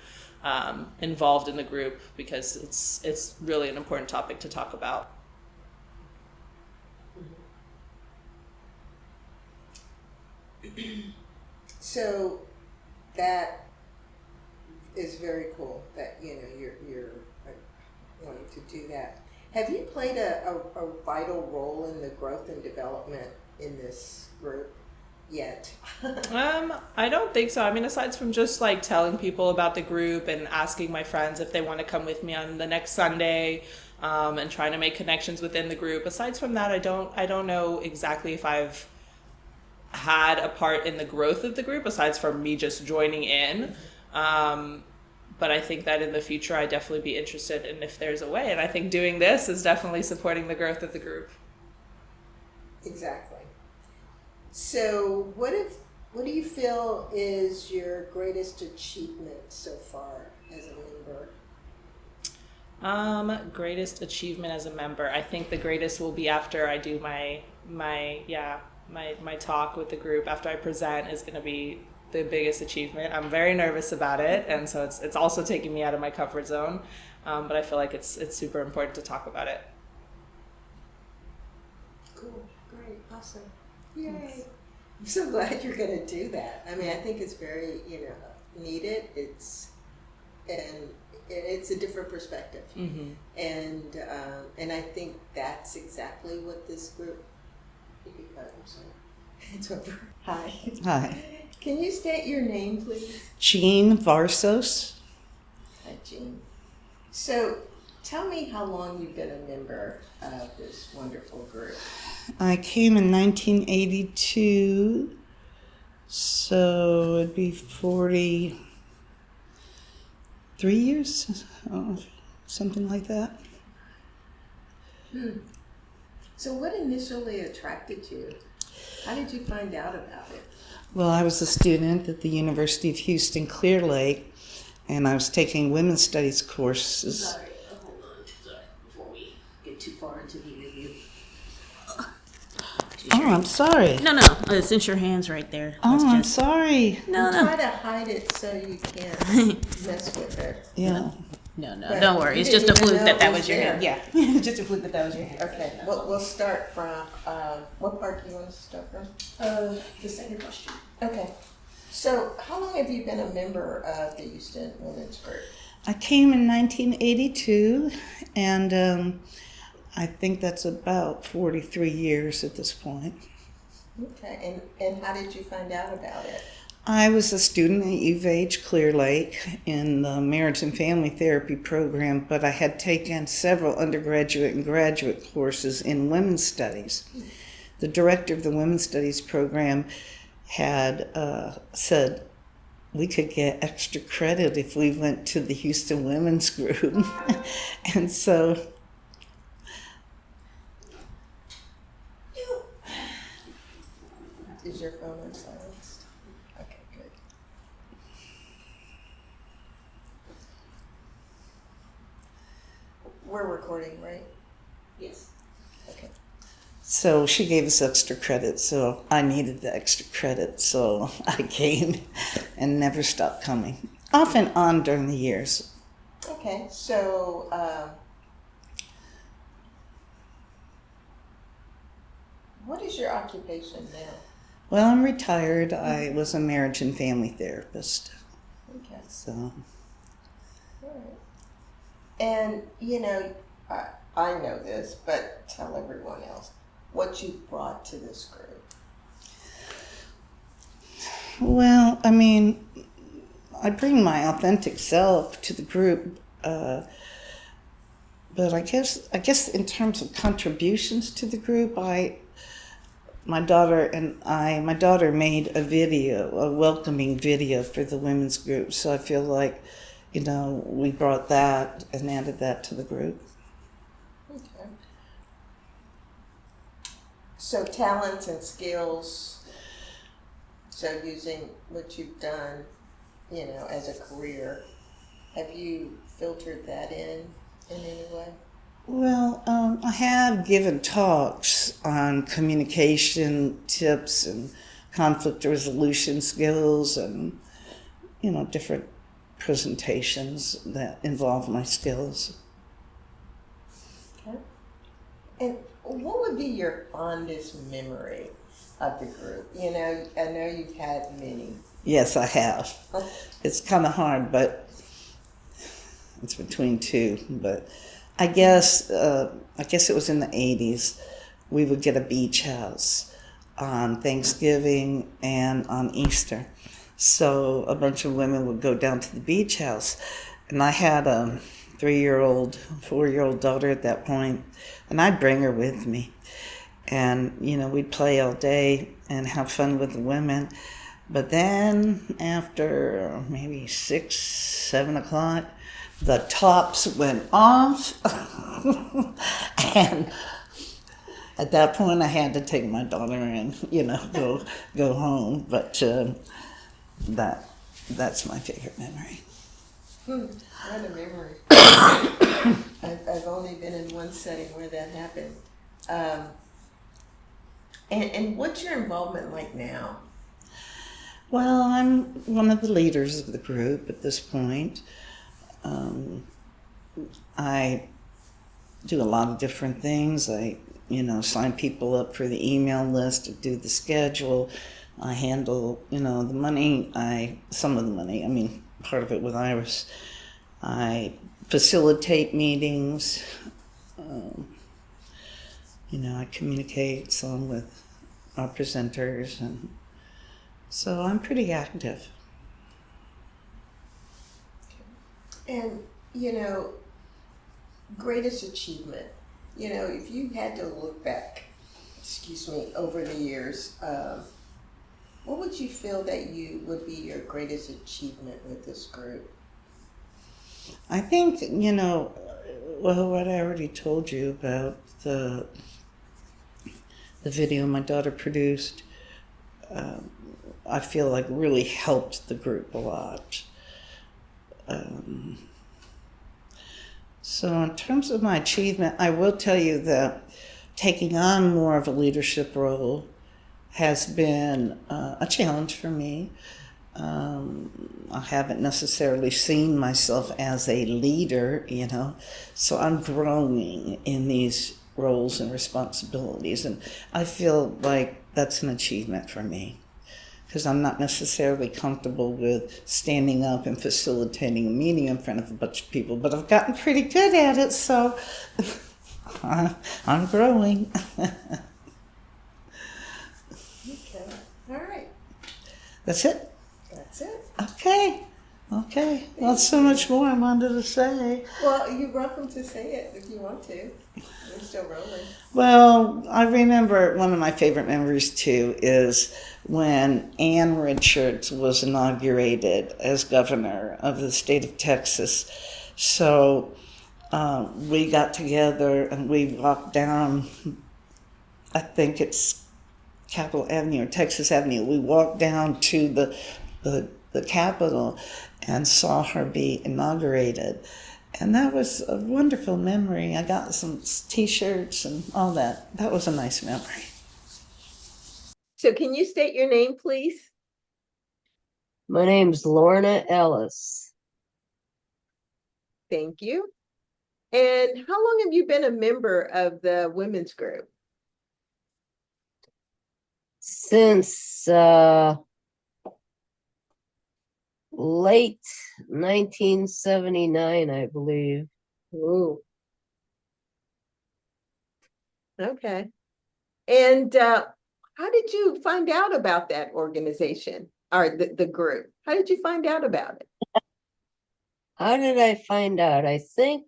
involved in the group, because it's really an important topic to talk about. So that is very cool that, you know, you're wanting to do that. Have you played a vital role in the growth and development in this group yet? I don't think so. I mean, aside from just like telling people about the group and asking my friends if they want to come with me on the next Sunday, and trying to make connections within the group. Aside from that, I don't know exactly if I've had a part in the growth of the group, aside from me just joining in. But I think that in the future, I'd definitely be interested in if there's a way. And I think doing this is definitely supporting the growth of the group. Exactly. So what do you feel is your greatest achievement so far as a member? Greatest achievement as a member. I think the greatest will be after I do my talk with the group. After I present is going to be the biggest achievement. I'm very nervous about it, and so it's also taking me out of my comfort zone. But I feel like it's super important to talk about it. Cool, great, awesome, yay! I'm so glad you're going to do that. I mean, I think it's very, you know, needed. It's a different perspective, and I think that's exactly what this group. I'm sorry. It's over. Hi. Hi. Can you state your name, please? Jean Varsos. Hi, Jean. So, tell me how long you've been a member of this wonderful group. I came in 1982, so it'd be 43 years, something like that. So, what initially attracted you? How did you find out about it? Well, I was a student at the University of Houston, Clear Lake, and I was taking women's studies courses. Sorry, hold on. Sorry, before we get too far into the review. Oh, I'm sorry. No, since your hand's right there. I'm sorry. No. Try to hide it so you can't mess with her. Yeah. No, But don't worry. you It's just a didn't even fluke know that it was your there. hand. Yeah, just a fluke that was your hand. Okay, we'll start from, what part do you want us to start from? The second question. Okay, so how long have you been a member of the Houston Women's Group? I came in 1982, and I think that's about 43 years at this point. Okay, and how did you find out about it? I was a student at UVH Clear Lake in the marriage and family therapy program, but I had taken several undergraduate and graduate courses in women's studies. The director of the women's studies program had said we could get extra credit if we went to the Houston Women's Group. And so Is your phone on silenced? Okay, good. We're recording, right? Yes. Okay. So she gave us extra credit, so I needed the extra credit, so I came and never stopped coming, off and on during the years. Okay, so what is your occupation now? Well, I'm retired. I was a marriage and family therapist. Okay. So. All right. And, you know, I know this, but tell everyone else what you brought to this group. Well, I mean, I bring my authentic self to the group, but I guess in terms of contributions to the group, my daughter made a video, a welcoming video for the women's group. So I feel like, you know, we brought that and added that to the group. Okay. So talents and skills, so using what you've done, you know, as a career, have you filtered that in any way? Well, I have given talks on communication tips and conflict resolution skills and, you know, different presentations that involve my skills. Okay. And what would be your fondest memory of the group? You know, I know you've had many. Yes, I have. It's kind of hard, but it's between two. But I guess it was in the 80s. We would get a beach house on Thanksgiving and on Easter. So a bunch of women would go down to the beach house. And I had a 3-year-old, 4-year-old daughter at that point, and I'd bring her with me. And, you know, we'd play all day and have fun with the women. But then after maybe 6, 7 o'clock, the tops went off. And at that point, I had to take my daughter and, you know, go home. But that's my favorite memory. What a memory. I've only been in one setting where that happened. And what's your involvement like now? Well, I'm one of the leaders of the group at this point. I do a lot of different things. I, you know, sign people up for the email list, to do the schedule. I handle, you know, the money, some of the money, I mean, part of it with Iris. I facilitate meetings. You know, I communicate some with our presenters, and so I'm pretty active. And, you know, greatest achievement, you know, if you had to look back, over the years, what would you feel that you would be your greatest achievement with this group? I think, you know, well, what I already told you about the video my daughter produced, I feel like really helped the group a lot. So in terms of my achievement, I will tell you that taking on more of a leadership role has been a challenge for me. I haven't necessarily seen myself as a leader, you know, so I'm growing in these roles and responsibilities, and I feel like that's an achievement for me, because I'm not necessarily comfortable with standing up and facilitating a meeting in front of a bunch of people, but I've gotten pretty good at it, so I'm growing. Okay, all right. That's it? That's it. Okay. Well, so much more I wanted to say. Well, you're welcome to say it if you want to. We're still rolling. Well, I remember one of my favorite memories too is when Ann Richards was inaugurated as governor of the state of Texas. So we got together and we walked down, I think it's Capitol Avenue or Texas Avenue. We walked down to the Capitol and saw her be inaugurated. And that was a wonderful memory. I got some t-shirts and all that. That was a nice memory. So can you state your name, please? My name's Lorna Ellis. Thank you. And how long have you been a member of the women's group? Since late 1979, I believe. Ooh. Okay. And how did you find out about that organization or the group? How did you find out about it? How did I find out? I think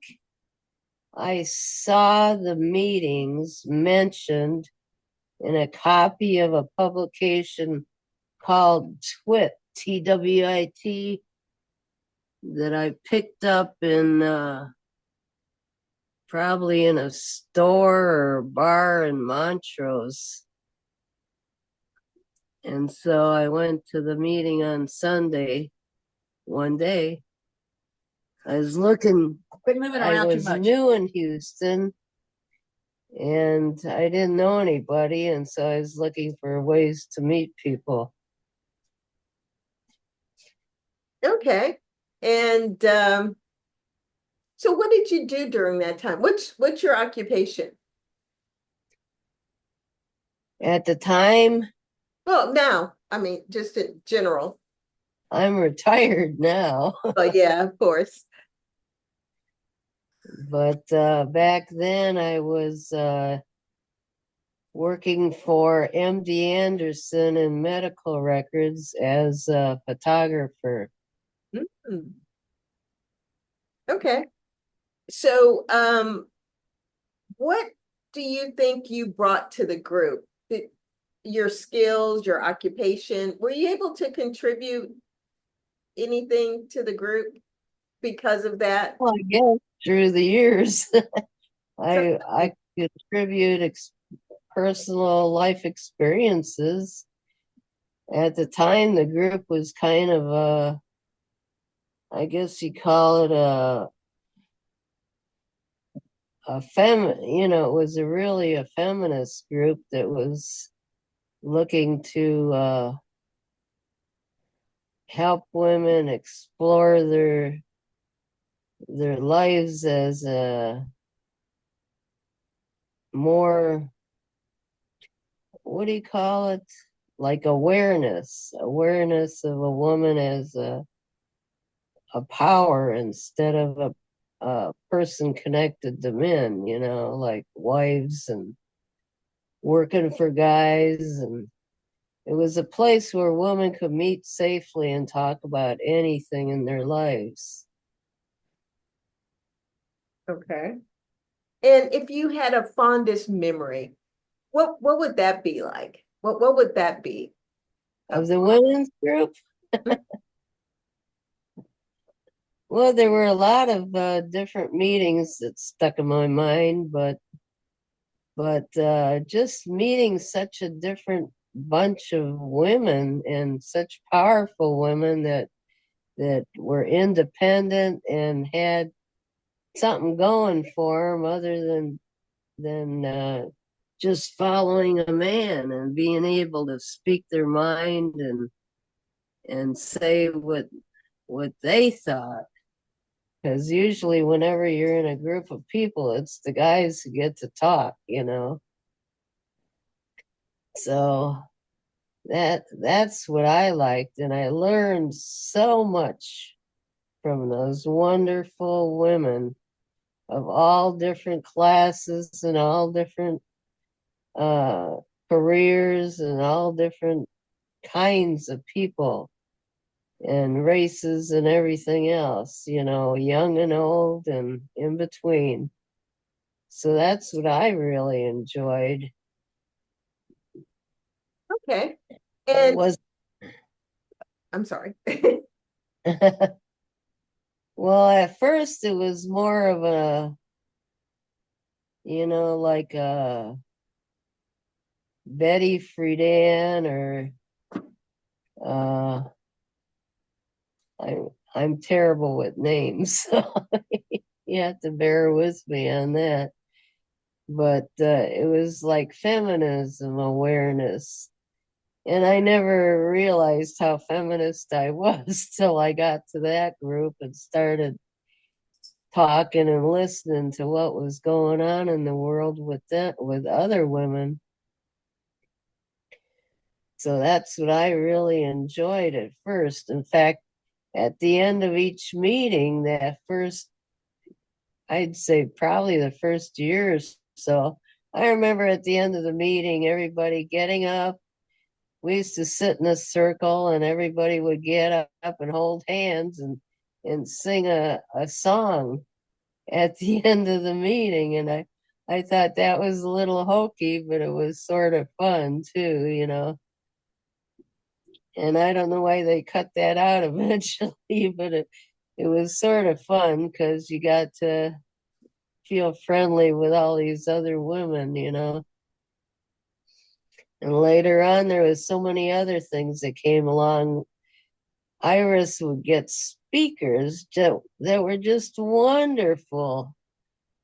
I saw the meetings mentioned in a copy of a publication called TWIT, T-W-I-T, that I picked up in probably in a store or bar in Montrose. And so I went to the meeting on Sunday. One day, I was looking. Quit moving I around too was much. new in Houston, and I didn't know anybody, and so I was looking for ways to meet people. Okay. And so what did you do during that time? What's your occupation? At the time, Well, now, I mean, just in general. I'm retired now. Oh, yeah, of course. But back then I was working for MD Anderson in medical records as a photographer. Mm. Okay. So, what do you think you brought to the group? Your skills, your occupation, were you able to contribute anything to the group because of that? Well, I guess through the years, I contribute personal life experiences. At the time, the group was kind of a, I guess you call it it was really a feminist group that was looking to help women explore their lives as a more, what do you call it? Like awareness of a woman as a power instead of a person connected to men, like wives and working for guys. And it was a place where women could meet safely and talk about anything in their lives. Okay. And if you had a fondest memory, what would that be like? What would that be? Of the women's group? Well, there were a lot of different meetings that stuck in my mind, but just meeting such a different bunch of women and such powerful women that were independent and had something going for them other than just following a man and being able to speak their mind and say what they thought. Because usually whenever you're in a group of people, it's the guys who get to talk, So that's what I liked. And I learned so much from those wonderful women of all different classes and all different careers and all different kinds of people and races and everything else, young and old and in between. So that's what I really enjoyed. Okay. And I'm sorry. Well, at first it was more of a, like a Betty Friedan or I'm terrible with names, so you have to bear with me on that. But it was like feminism awareness. And I never realized how feminist I was till I got to that group and started talking and listening to what was going on in the world with other women. So that's what I really enjoyed at first. In fact, at the end of each meeting, I'd say probably the first year or so, I remember at the end of the meeting, everybody getting up. We used to sit in a circle and everybody would get up and hold hands and sing a song at the end of the meeting. And I thought that was a little hokey, but it was sort of fun too, And I don't know why they cut that out eventually, but it was sort of fun because you got to feel friendly with all these other women, And later on, there was so many other things that came along. Iris would get speakers that were just wonderful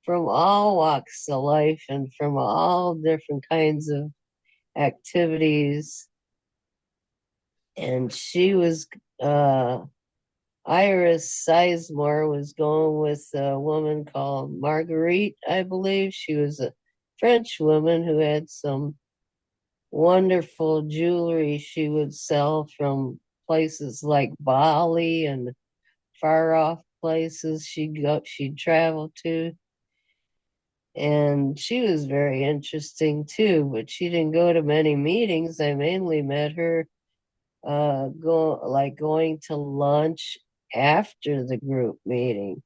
from all walks of life and from all different kinds of activities. And she was, Iris Sizemore was going with a woman called Marguerite, I believe. She was a French woman who had some wonderful jewelry she would sell from places like Bali and far off places she'd travel to. And she was very interesting too, but she didn't go to many meetings. I mainly met her going to lunch after the group meeting.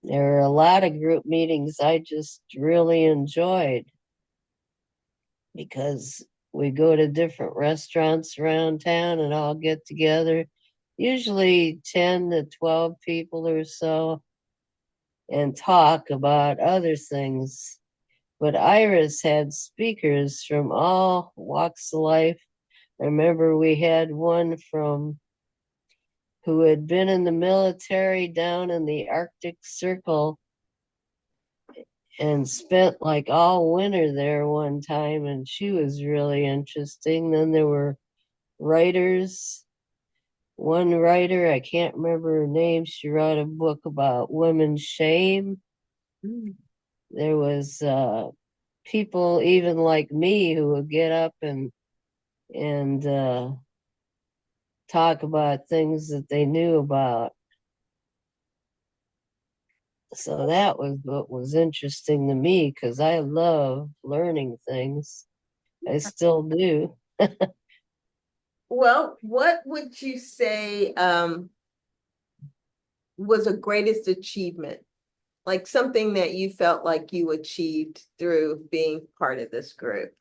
There were a lot of group meetings I just really enjoyed because we go to different restaurants around town and all get together, usually 10 to 12 people or so, and talk about other things. But Iris had speakers from all walks of life. I remember we had one who had been in the military down in the Arctic Circle and spent like all winter there one time, and she was really interesting. Then there were writers. One writer, I can't remember her name, she wrote a book about women's shame. There was people even like me who would get up and talk about things that they knew about. So that was what was interesting to me because I love learning things. I still do. Well, what would you say was a greatest achievement? Like something that you felt like you achieved through being part of this group?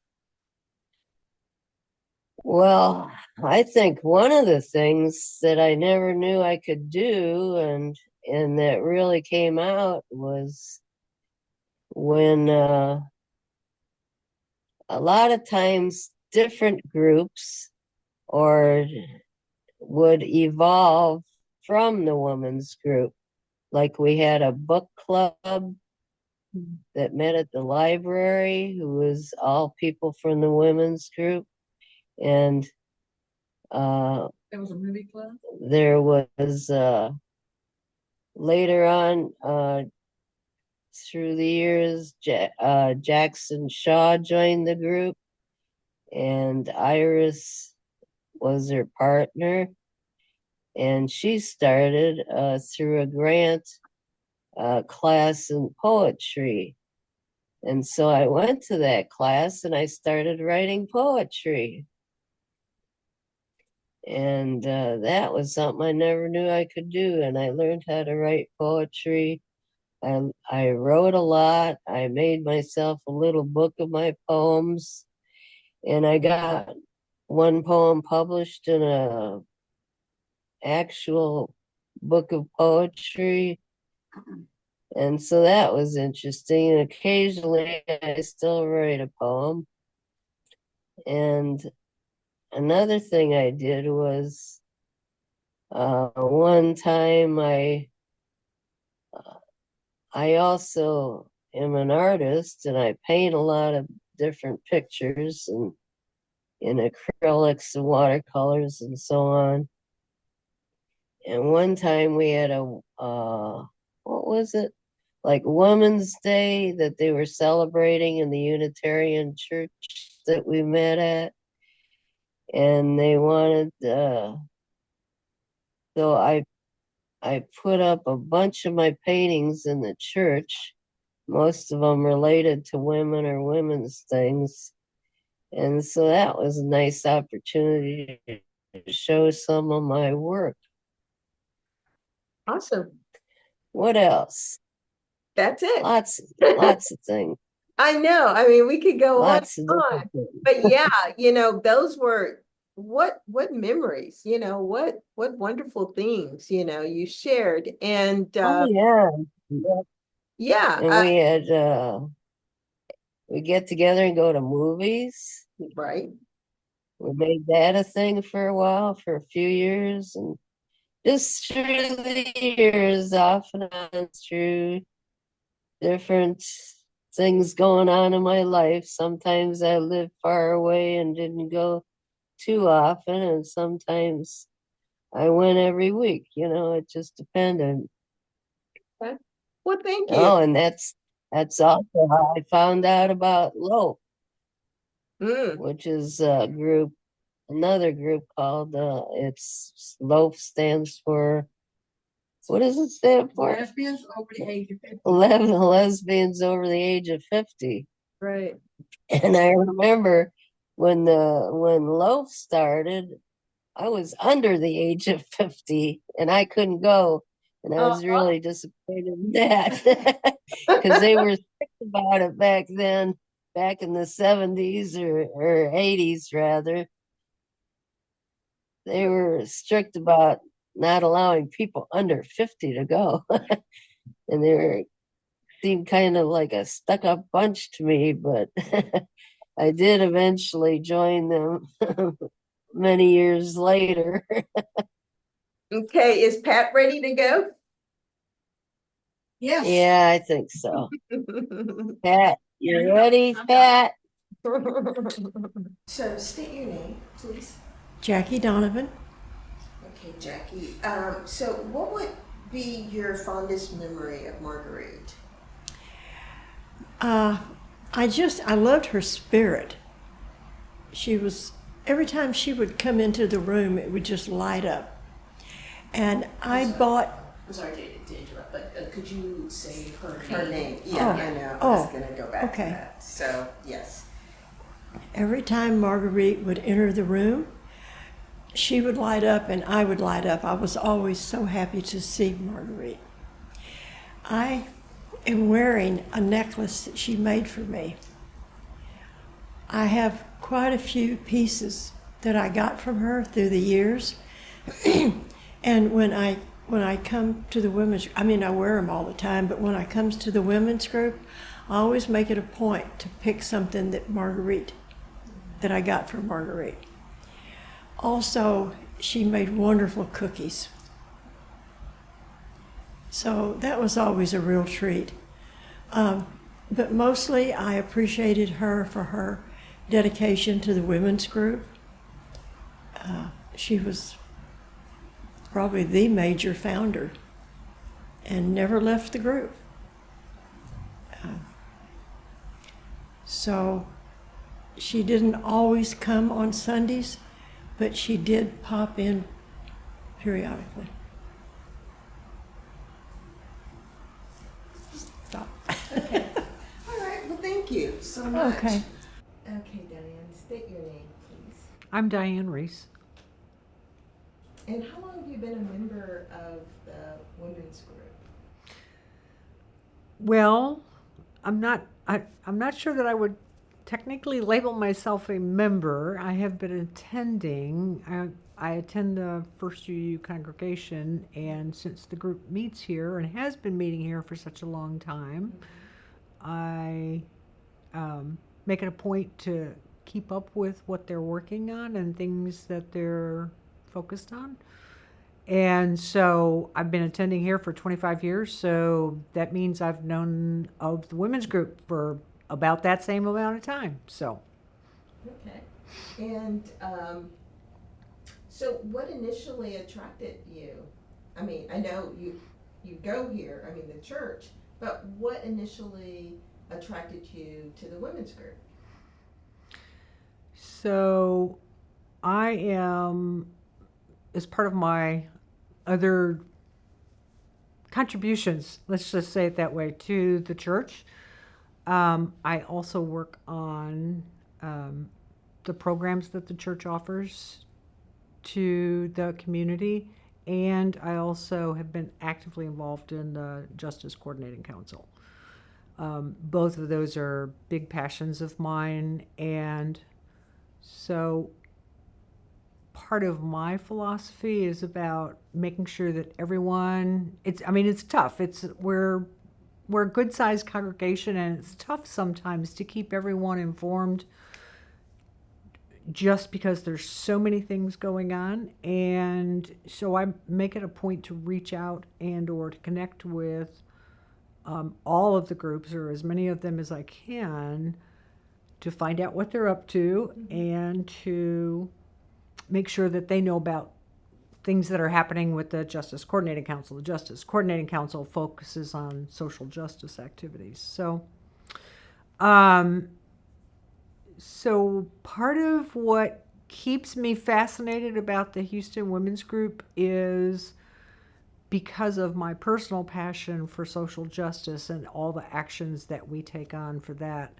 Well, I think one of the things that I never knew I could do and that really came out was when a lot of times different groups would evolve from the women's group. Like we had a book club that met at the library, who was all people from the women's group. And there was a movie club. There was later on through the years, Jacsun Shah joined the group, and Iris was her partner, and she started through a grant class in poetry. And so I went to that class and I started writing poetry. And that was something I never knew I could do. And I learned how to write poetry. I wrote a lot. I made myself a little book of my poems. And I got one poem published in a actual book of poetry. And so that was interesting. And occasionally I still write a poem. And another thing I did was one time I also am an artist and I paint a lot of different pictures and in acrylics and watercolors and so on. And one time we had what was it? Like Women's Day that they were celebrating in the Unitarian church that we met at. And they wanted, so I put up a bunch of my paintings in the church, most of them related to women or women's things. And so that was a nice opportunity to show some of my work. Awesome. What else? That's it. Lots of things. I know. I mean, we could go Lots on of and on. But yeah, those were what memories, what wonderful things, you shared. And oh yeah. Yeah. And we get together and go to movies. Right. We made that a thing for a while, for a few years, and just through the years, off and on, through different things going on in my life. Sometimes I lived far away and didn't go too often, and sometimes I went every week. It just depended. Okay. Well, thank you. Oh, and that's also how I found out about LOAF, which is another group called it's LOAF stands for, what does it stand for? Lesbians over the age of 50. Lesbians over the age of 50. Right. And I remember when LOAF started, I was under the age of 50 and I couldn't go. And I was really disappointed in that because they were strict about it back then, back in the 70s or 80s rather. They were strict about not allowing people under 50 to go. And they seemed kind of like a stuck-up bunch to me, but I did eventually join them many years later. Okay, is Pat ready to go? Yes. Yeah, I think so. Pat, you ready, Pat? So state your name, please. Jackie Donovan. Okay, Jackie. So what would be your fondest memory of Marguerite? I loved her spirit. Every time she would come into the room, it would just light up. And I'm sorry to interrupt, but could you say her name? Yeah, I know. I was going to go back to that. So, yes. Every time Marguerite would enter the room, she would light up and I would light up. I was always so happy to see Marguerite. I am wearing a necklace that she made for me. I have quite a few pieces that I got from her through the years. And when I come to the women's, I wear them all the time, but when I comes to the women's group, I always make it a point to pick something that I got from Marguerite. Also, she made wonderful cookies. So that was always a real treat. But mostly I appreciated her for her dedication to the women's group. She was probably the major founder and never left the group. So she didn't always come on Sundays, but she did pop in periodically. Stop. Okay. All right. Well, thank you so much. Okay. Okay, Dianne, state your name, please. I'm Dianne Reece. And how long have you been a member of the women's group? Well, I'm not sure that I would technically label myself a member. I have been attending. I attend the First UU congregation, and since the group meets here and has been meeting here for such a long time, I make it a point to keep up with what they're working on and things that they're focused on. And so I've been attending here for 25 years, so that means I've known of the women's group for about that same amount of time. So Okay. And so what initially attracted you? I mean, I know you go here, the church, but what initially attracted you to the women's group? So I am, as part of my other contributions, let's just say it that way, to the church, I also work on the programs that the church offers to the community, and I also have been actively involved in the Justice Coordinating Council. Both of those are big passions of mine, and so part of my philosophy is about making sure that everyone, it's tough. We're we're a good sized congregation, and it's tough sometimes to keep everyone informed just because there's so many things going on. And so I make it a point to reach out and or to connect with all of the groups, or as many of them as I can, to find out what they're up to and to make sure that they know about things that are happening with the Justice Coordinating Council. The Justice Coordinating Council focuses on social justice activities. So part of what keeps me fascinated about the Houston Women's Group is because of my personal passion for social justice and all the actions that we take on for that.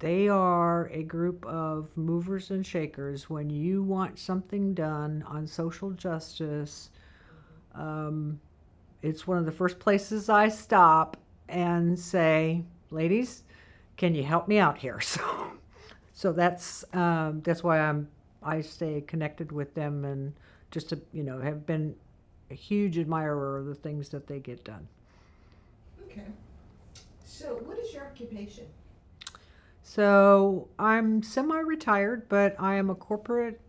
They are a group of movers and shakers. When you want something done on social justice, it's one of the first places I stop and say, ladies, can you help me out here? So that's why I stay connected with them, and just to, have been a huge admirer of the things that they get done. Okay. So what is your occupation? So I'm semi-retired, but I am a corporate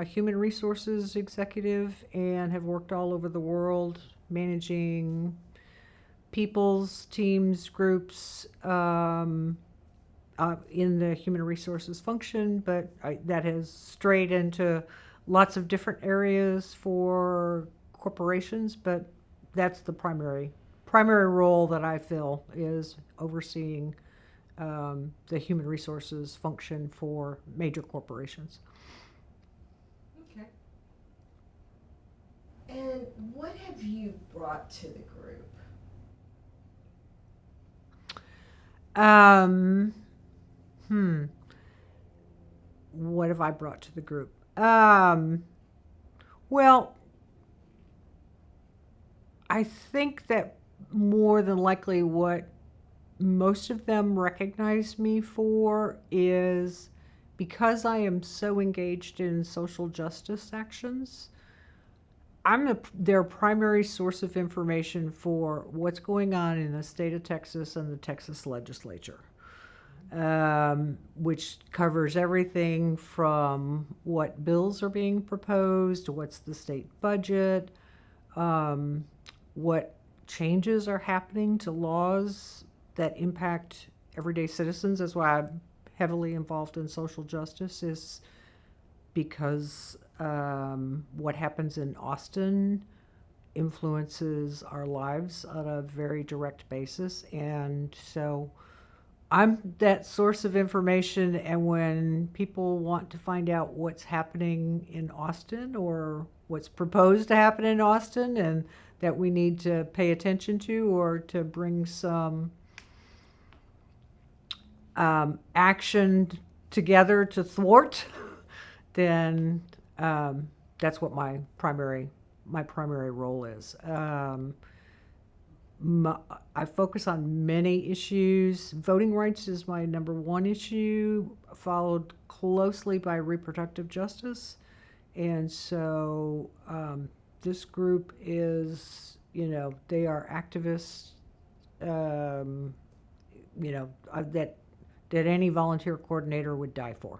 human resources executive and have worked all over the world managing people's teams, groups in the human resources function, but that has strayed into lots of different areas for corporations, but that's the primary role that I fill, is overseeing the human resources function for major corporations. Okay. And what have you brought to the group? What have I brought to the group? Well, I think that more than likely what most of them recognize me for is because I am so engaged in social justice actions, I'm their primary source of information for what's going on in the state of Texas and the Texas legislature, which covers everything from what bills are being proposed, what's the state budget, what changes are happening to laws that impact everyday citizens. That's why I'm heavily involved in social justice, is because what happens in Austin influences our lives on a very direct basis. And so I'm that source of information, and when people want to find out what's happening in Austin or what's proposed to happen in Austin and that we need to pay attention to or to bring some action together to thwart, then that's what my primary role is. I focus on many issues. Voting rights is my number one issue, followed closely by reproductive justice. And so this group is, they are activists, that any volunteer coordinator would die for.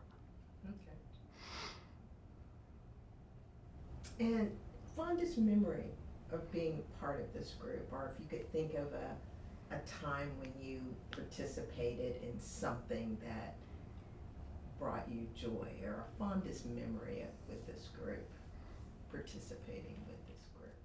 Okay. And fondest memory of being part of this group, or if you could think of a time when you participated in something that brought you joy, or a fondest memory with this group, participating with this group.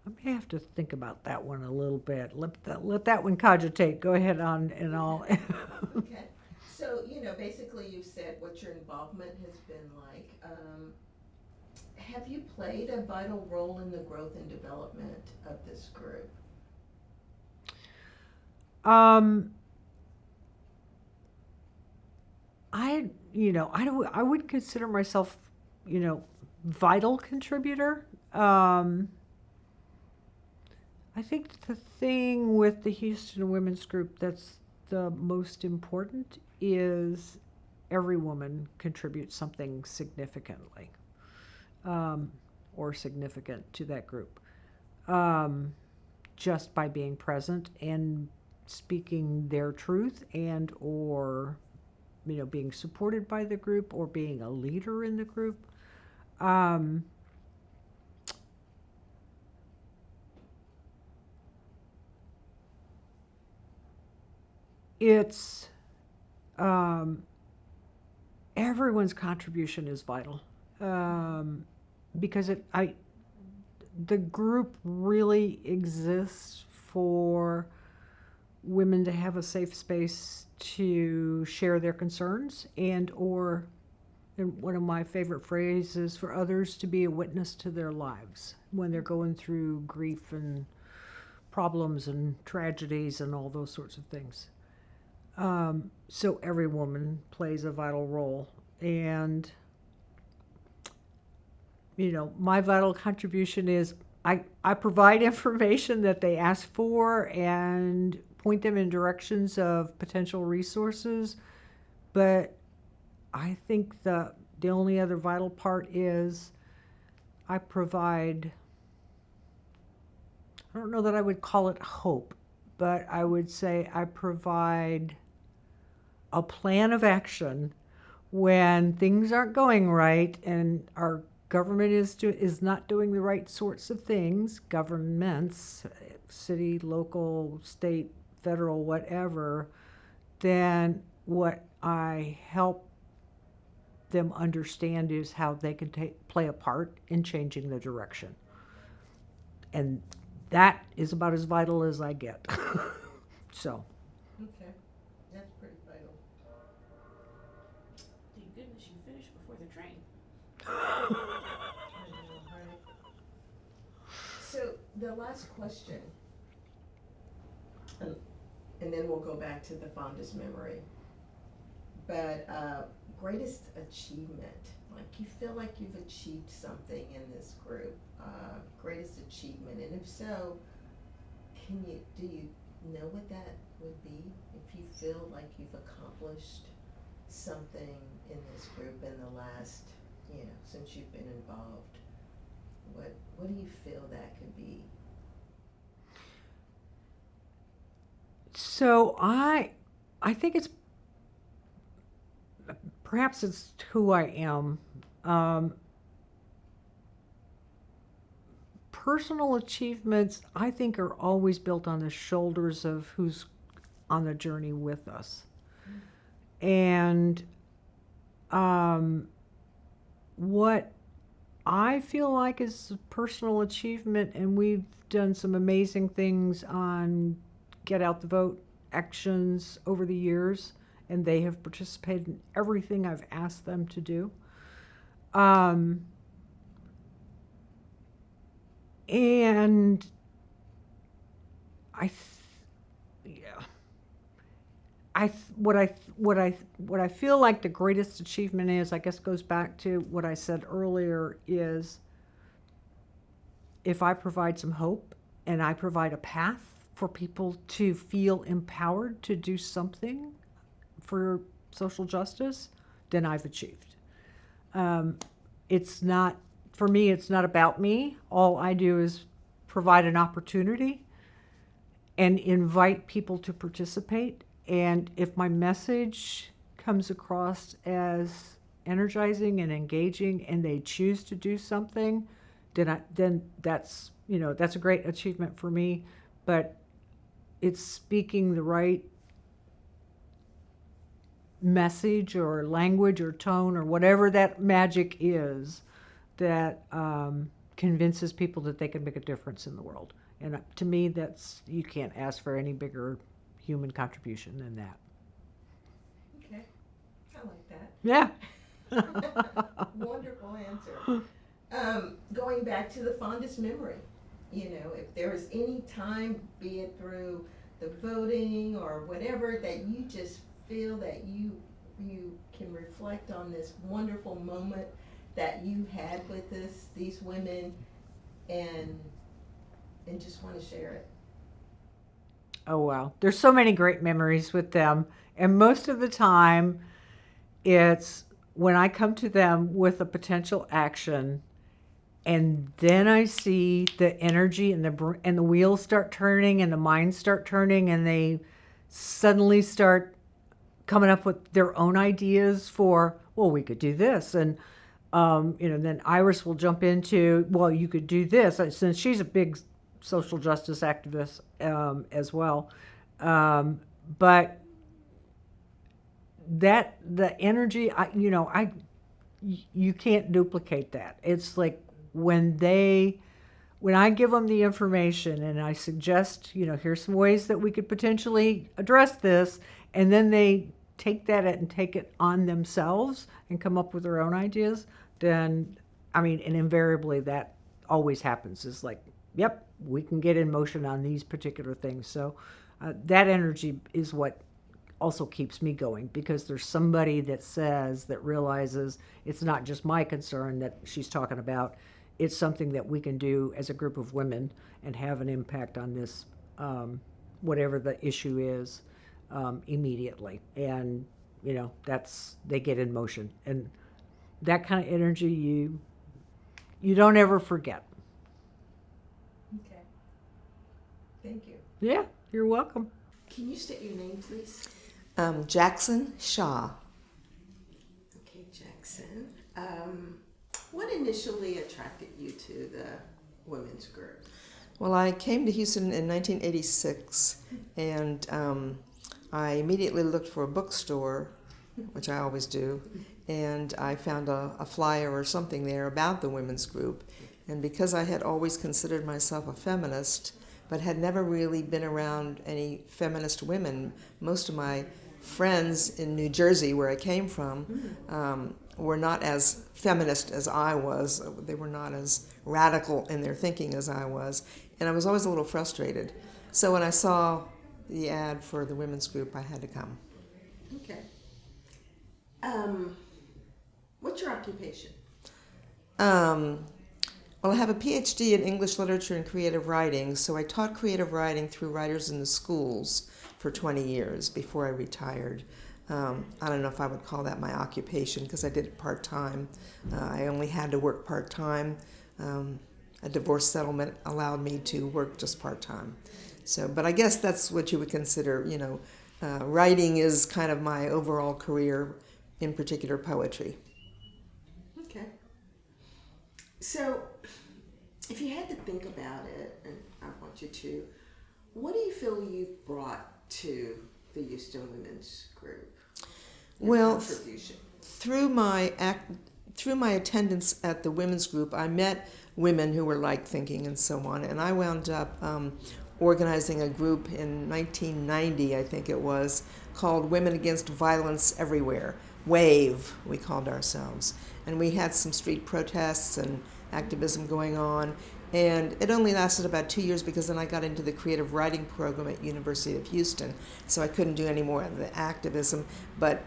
I may have to think about that one a little bit. Let that one cogitate. Go ahead on, and I'll. Okay. So, basically you've said what your involvement has been like. Have you played a vital role in the growth and development of this group? I would consider myself, vital contributor. I think the thing with the Houston Women's Group that's the most important is every woman contributes something significantly, or significant to that group, just by being present and speaking their truth, and or being supported by the group, or being a leader in the group. It's everyone's contribution is vital, because the group really exists for women to have a safe space to share their concerns, and one of my favorite phrases, for others to be a witness to their lives when they're going through grief and problems and tragedies and all those sorts of things. So every woman plays a vital role, and my vital contribution is I provide information that they ask for and point them in directions of potential resources. But I think the only other vital part is I provide, I don't know that I would call it hope, but I would say I provide a plan of action when things aren't going right and our government is not doing the right sorts of things. Governments, city, local, state, federal, whatever, then what I help them understand is how they can play a part in changing the direction. And that is about as vital as I get. So. Okay, that's pretty vital. Thank goodness you finished before the train. So the last question, and then we'll go back to the fondest memory. But greatest achievement, like you feel like you've achieved something in this group, greatest achievement, and if so, do you know what that would be? If you feel like you've accomplished something in this group in the last, since you've been involved, what do you feel that could be? So I think it's perhaps it's who I am. Personal achievements, I think, are always built on the shoulders of who's on the journey with us. And what I feel like is a personal achievement, and we've done some amazing things on Get Out the Vote actions over the years, and they have participated in everything I've asked them to do. And what I feel like the greatest achievement is, I guess, goes back to what I said earlier, is if I provide some hope and I provide a path for people to feel empowered to do something for social justice, then I've achieved. It's not, for me, it's not about me. All I do is provide an opportunity and invite people to participate. And if my message comes across as energizing and engaging, and they choose to do something, then that's a great achievement for me. But it's speaking the right message or language or tone or whatever that magic is that convinces people that they can make a difference in the world. And to me, you can't ask for any bigger human contribution than that. Okay, I like that. Yeah. Wonderful answer. Going back to the fondest memory, if there is any time, be it through the voting or whatever, that you just feel that you can reflect on this wonderful moment that you had with these women, and just want to share it. Oh, wow. There's so many great memories with them. And most of the time, it's when I come to them with a potential action, and then I see the energy and the wheels start turning and the minds start turning, and they suddenly start coming up with their own ideas for, well, we could do this. And, then Iris will jump into, well, you could do this. Since she's a big social justice activist as well. But the energy, you can't duplicate that. It's like when I give them the information and I suggest, here's some ways that we could potentially address this, and then they take that and take it on themselves and come up with their own ideas, then, and invariably that always happens. Is like, yep, we can get in motion on these particular things. So that energy is what also keeps me going, because there's somebody that realizes it's not just my concern that she's talking about. It's something that we can do as a group of women and have an impact on this, whatever the issue is, immediately. And, they get in motion. And that kind of energy you don't ever forget. Okay. Thank you. Yeah, you're welcome. Can you state your name, please? Jacsun Shah. Okay, Jacsun. What initially attracted you to the women's group? Well, I came to Houston in 1986, and I immediately looked for a bookstore, which I always do, and I found a flyer or something there about the women's group. And because I had always considered myself a feminist, but had never really been around any feminist women, most of my friends in New Jersey, where I came from, were not as feminist as I was. They were not as radical in their thinking as I was. And I was always a little frustrated. So when I saw the ad for the women's group, I had to come. Okay. What's your occupation? Well, I have a PhD in English literature and creative writing, so I taught creative writing through Writers in the Schools for 20 years before I retired. I don't know if I would call that my occupation, because I did it part-time. I only had to work part-time. A divorce settlement allowed me to work just part-time. But I guess that's what you would consider, writing is kind of my overall career, in particular poetry. Okay. So, if you had to think about it, and I want you to, what do you feel you've brought to the Houston Women's Group? Well, contribution? Through my attendance at the women's group, I met women who were like thinking and so on, and I wound up organizing a group in 1990, I think it was, called Women Against Violence Everywhere. WAVE, we called ourselves. And we had some street protests and activism going on. And it only lasted about 2 years, because then I got into the creative writing program at University of Houston. So I couldn't do any more of the activism. But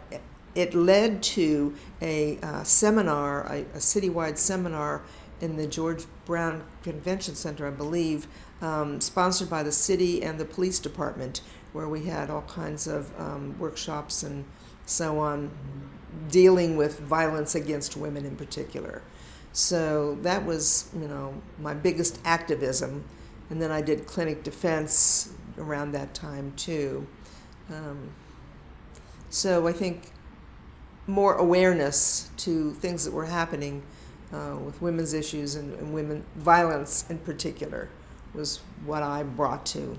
it led to a seminar, a citywide seminar in the George Brown Convention Center, I believe, sponsored by the city and the police department, where we had all kinds of workshops and so on, dealing with violence against women in particular. So that was, my biggest activism. And then I did clinic defense around that time too. So I think more awareness to things that were happening with women's issues and women violence in particular was what I brought to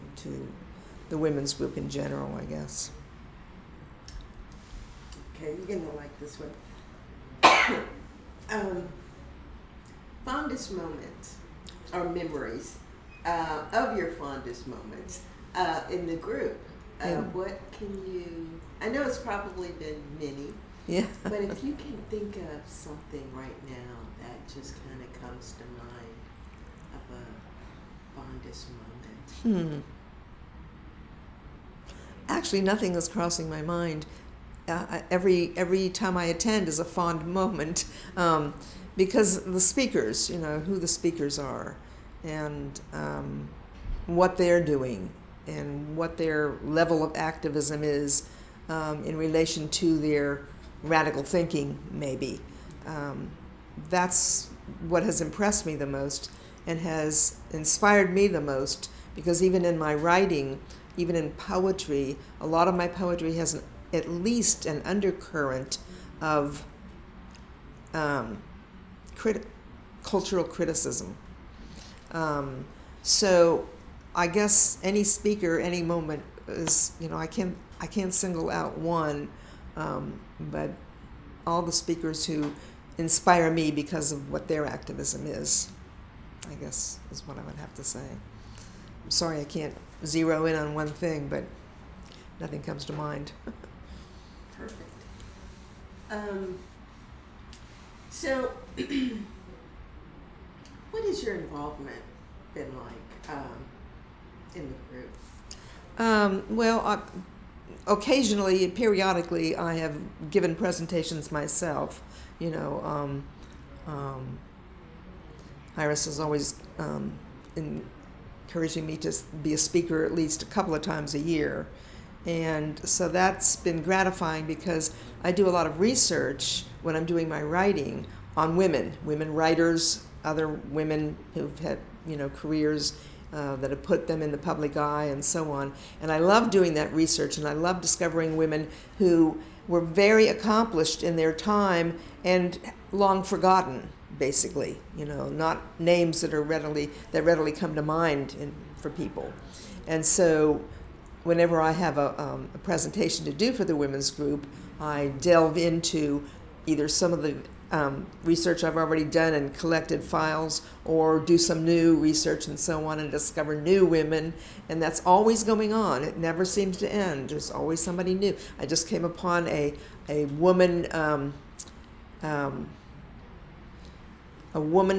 the women's group in general, I guess. Okay, you're gonna like this one. Fondest moments or memories of your fondest moments in the group. What can you? I know it's probably been many. Yeah. But if you can think of something right now that just kind of comes to mind of a fondest moment. Actually, nothing is crossing my mind. Every time I attend is a fond moment, because the speakers, who the speakers are, and what they're doing, and what their level of activism is in relation to their radical thinking, maybe. That's what has impressed me the most and has inspired me the most, because even in my writing, even in poetry, a lot of my poetry has at least an undercurrent of cultural criticism. So I guess any speaker, any moment is, I can't single out one, but all the speakers who inspire me because of what their activism is, I guess, is what I would have to say. I'm sorry I can't zero in on one thing, but nothing comes to mind. Perfect. So, what has your involvement been like in the group? Well, occasionally, periodically, I have given presentations myself. Iris is always encouraging me to be a speaker at least a couple of times a year. And so that's been gratifying, because I do a lot of research when I'm doing my writing on women writers, other women who've had, careers that have put them in the public eye and so on. And I love doing that research, and I love discovering women who were very accomplished in their time and long forgotten, basically, not names that readily come to mind for people. And so whenever I have a presentation to do for the women's group, I delve into either some of the research I've already done and collected files, or do some new research and so on, and discover new women. And that's always going on. It never seems to end. There's always somebody new. I just came upon a woman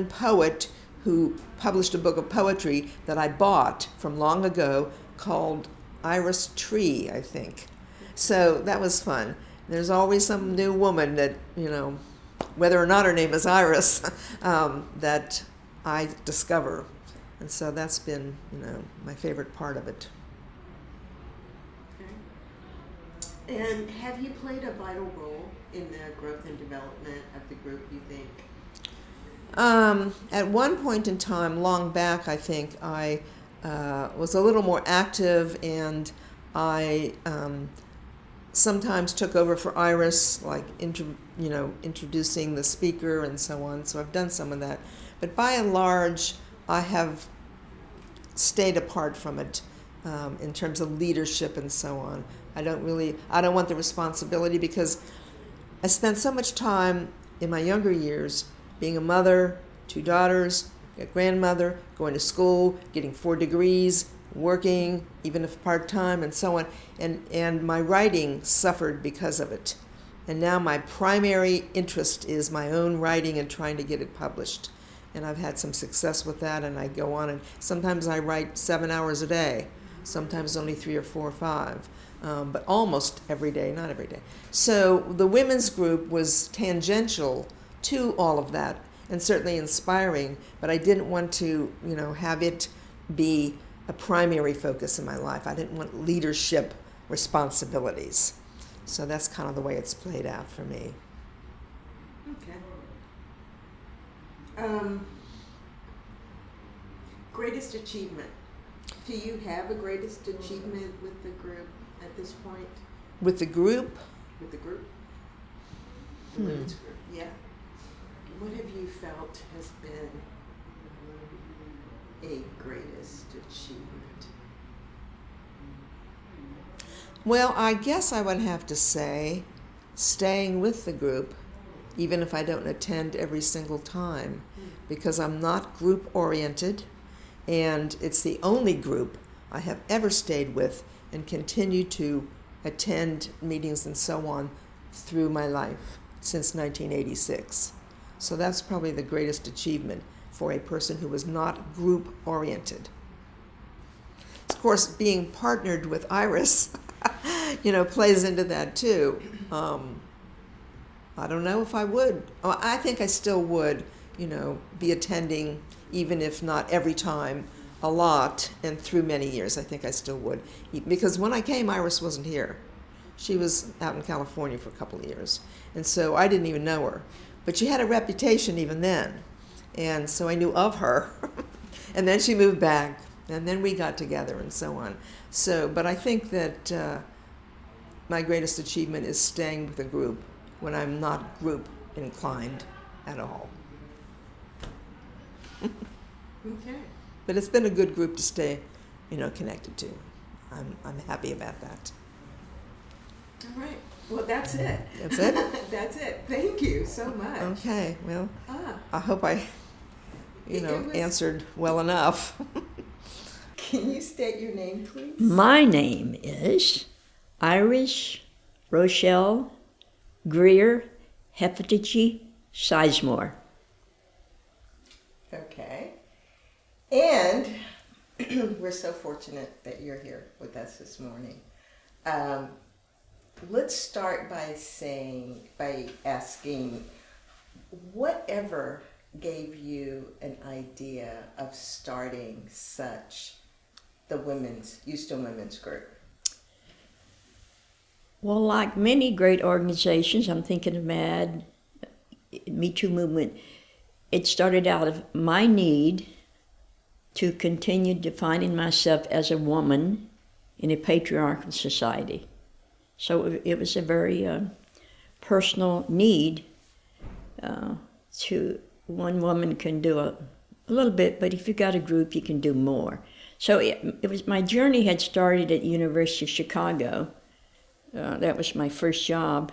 poet who published a book of poetry that I bought from long ago called Iris Tree, I think. So that was fun. There's always some new woman that, whether or not her name is Iris, that I discover. And so that's been, my favorite part of it. Okay. And have you played a vital role in the growth and development of the group, you think? At one point in time, long back, I think, I was a little more active, and I sometimes took over for Iris, like introducing the speaker and so on. So I've done some of that, but by and large, I have stayed apart from it in terms of leadership and so on. I don't want the responsibility, because I spent so much time in my younger years being a mother, 2 daughters, a grandmother, going to school, getting 4 degrees, working, even if part-time and so on, and my writing suffered because of it. And now my primary interest is my own writing and trying to get it published. And I've had some success with that, and I go on, and sometimes I write 7 hours a day, sometimes only 3 or 4 or 5, but almost every day, not every day. So the women's group was tangential to all of that, and certainly inspiring, but I didn't want to, have it be a primary focus in my life. I didn't want leadership responsibilities. So that's kind of the way it's played out for me. Okay. Greatest achievement. Do you have a greatest achievement with the group at this point? With the group? With the group? The women's group, yeah. What have you felt has been a greatest achievement? Well, I guess I would have to say staying with the group, even if I don't attend every single time, because I'm not group oriented, and it's the only group I have ever stayed with and continue to attend meetings and so on through my life since 1986. So that's probably the greatest achievement for a person who was not group oriented. Of course, being partnered with Iris, plays into that too. I don't know if I would. I think I still would, be attending, even if not every time, a lot, and through many years. I think I still would. Because when I came, Iris wasn't here. She was out in California for a couple of years, and so I didn't even know her. But she had a reputation even then, and so I knew of her. And then she moved back, and then we got together and so on. So, but I think that my greatest achievement is staying with a group when I'm not group inclined at all. Okay. But it's been a good group to stay, connected to. I'm happy about that. All right. Well, that's it. That's it? That's it. Thank you so much. Okay. Well, I hope I, answered well enough. Can you state your name, please? My name is Iris Rochelle Greer Hefetici Sizemore. Okay. And we're so fortunate that you're here with us this morning. Let's start by asking, whatever gave you an idea of starting the Houston Women's Group? Well, like many great organizations, I'm thinking of MAD, Me Too movement, it started out of my need to continue defining myself as a woman in a patriarchal society. So it was a very personal need. One woman can do a little bit, but if you've got a group, you can do more. So it was, my journey had started at University of Chicago. That was my first job.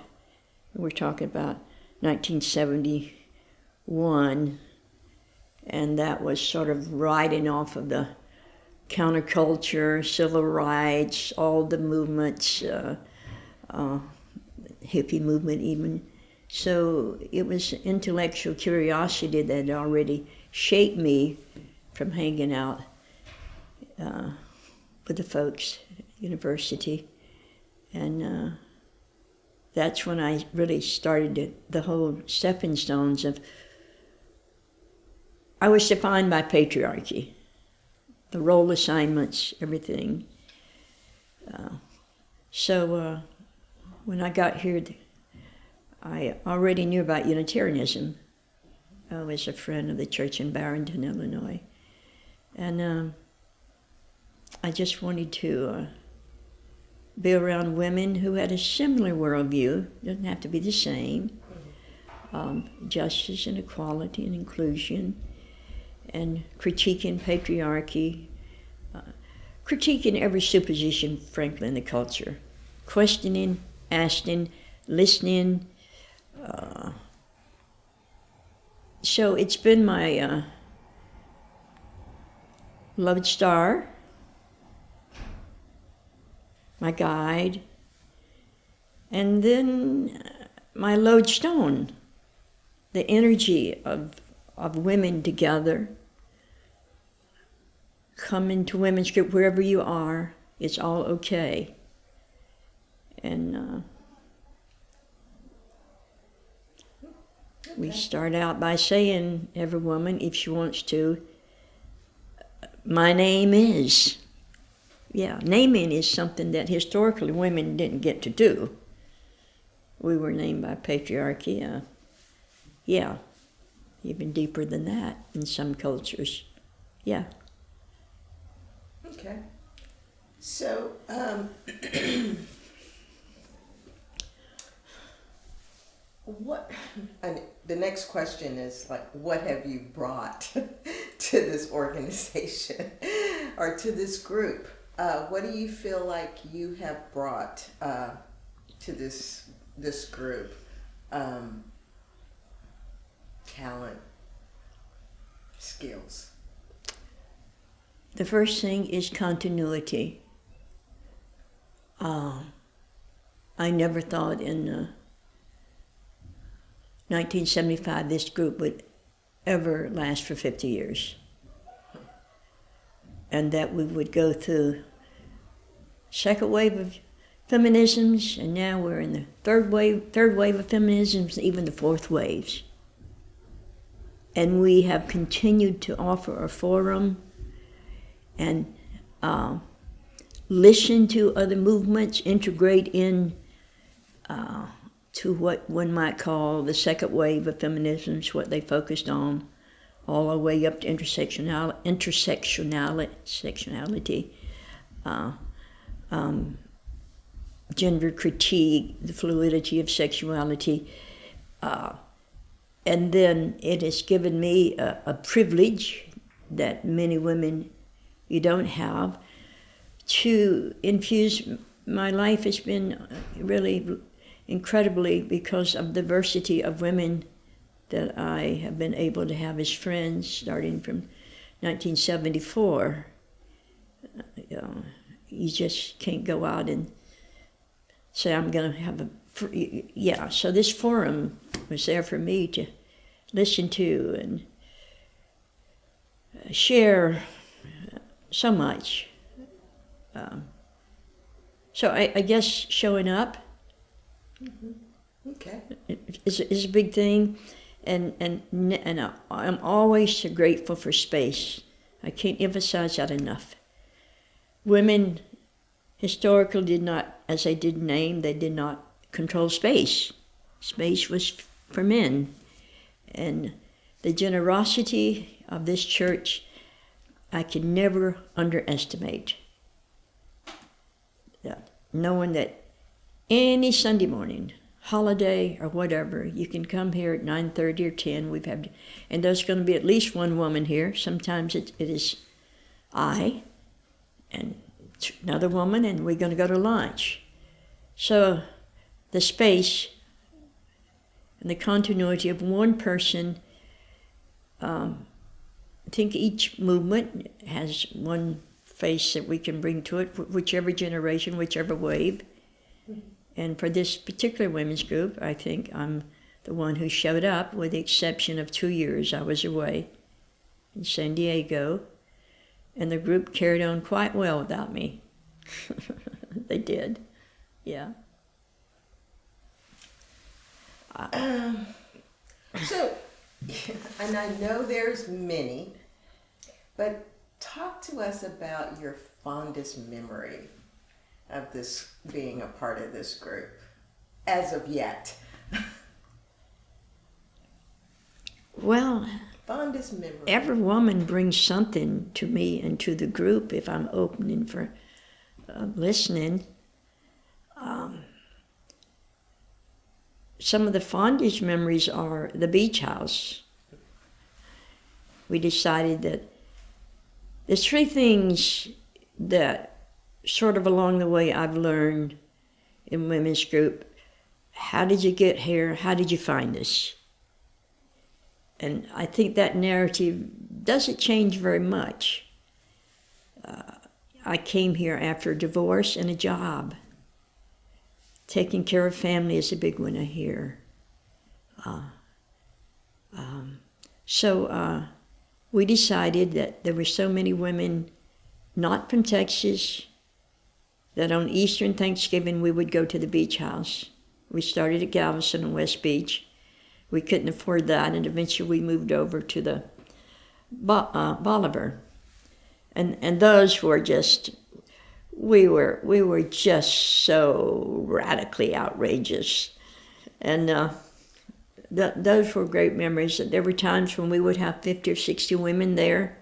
We're talking about 1971. And that was sort of riding off of the counterculture, civil rights, all the movements, hippie movement even. So it was intellectual curiosity that had already shaped me from hanging out with the folks at university. And that's when I really started the whole stepping stones of, I was defined by patriarchy, the role assignments, everything. So when I got here, I already knew about Unitarianism. I was a friend of the church in Barrington, Illinois. And I just wanted to be around women who had a similar worldview. Doesn't have to be the same. Justice and equality and inclusion, and critiquing patriarchy, critiquing every supposition, frankly, in the culture, questioning, asking, listening. So it's been my lodestar, my guide, and then my lodestone, the energy of women together. Come into women's group wherever you are, it's all okay. And we start out by saying, every woman, if she wants to, my name is. Yeah, naming is something that historically women didn't get to do. We were named by patriarchy. Yeah, even deeper than that in some cultures. Yeah. Okay. So, the next question is what have you brought to this organization or to this group? What do you feel like you have brought to this group? Talent, skills. The first thing is continuity. I never thought in 1975 this group would ever last for 50 years. And that we would go through second wave of feminisms, and now we're in the third wave of feminisms, even the fourth waves. And we have continued to offer a forum and listen to other movements, integrate in to what one might call the second wave of feminism, what they focused on, all the way up to intersectionality, gender critique, the fluidity of sexuality. And then it has given me a privilege that many women you don't have, to infuse my life has been really incredibly because of the diversity of women that I have been able to have as friends starting from 1974. You just can't go out and say, I'm going to have so this forum was there for me to listen to and share so much. So I guess showing up is a big thing, and I'm always so grateful for space. I can't emphasize that enough. Women historically did not, as I did name, they did not control space. Space was for men. And the generosity of this church, I can never underestimate. Knowing that any Sunday morning, holiday or whatever, you can come here at 9:30 or 10. And there's going to be at least one woman here. Sometimes it is I and another woman, and we're going to go to lunch. So the space and the continuity of one person, I think each movement has one face that we can bring to it, whichever generation, whichever wave. And for this particular women's group, I think I'm the one who showed up, with the exception of 2 years I was away in San Diego, and the group carried on quite well without me. They did, yeah. So, and I know there's many, but talk to us about your fondest memory of this, being a part of this group, as of yet. Well, fondest memory. Every woman brings something to me and to the group if I'm opening for listening. Some of the fondest memories are the beach house. We decided that there's three things that sort of along the way I've learned in women's group. How did you get here? How did you find us? And I think that narrative doesn't change very much. I came here after a divorce and a job. Taking care of family is a big one here. So we decided that there were so many women not from Texas that on Eastern Thanksgiving we would go to the beach house. We started at Galveston and West Beach. We couldn't afford that, and eventually we moved over to the Bolivar. And those were just, we were just so radically outrageous. And those were great memories. There were times when we would have 50 or 60 women there.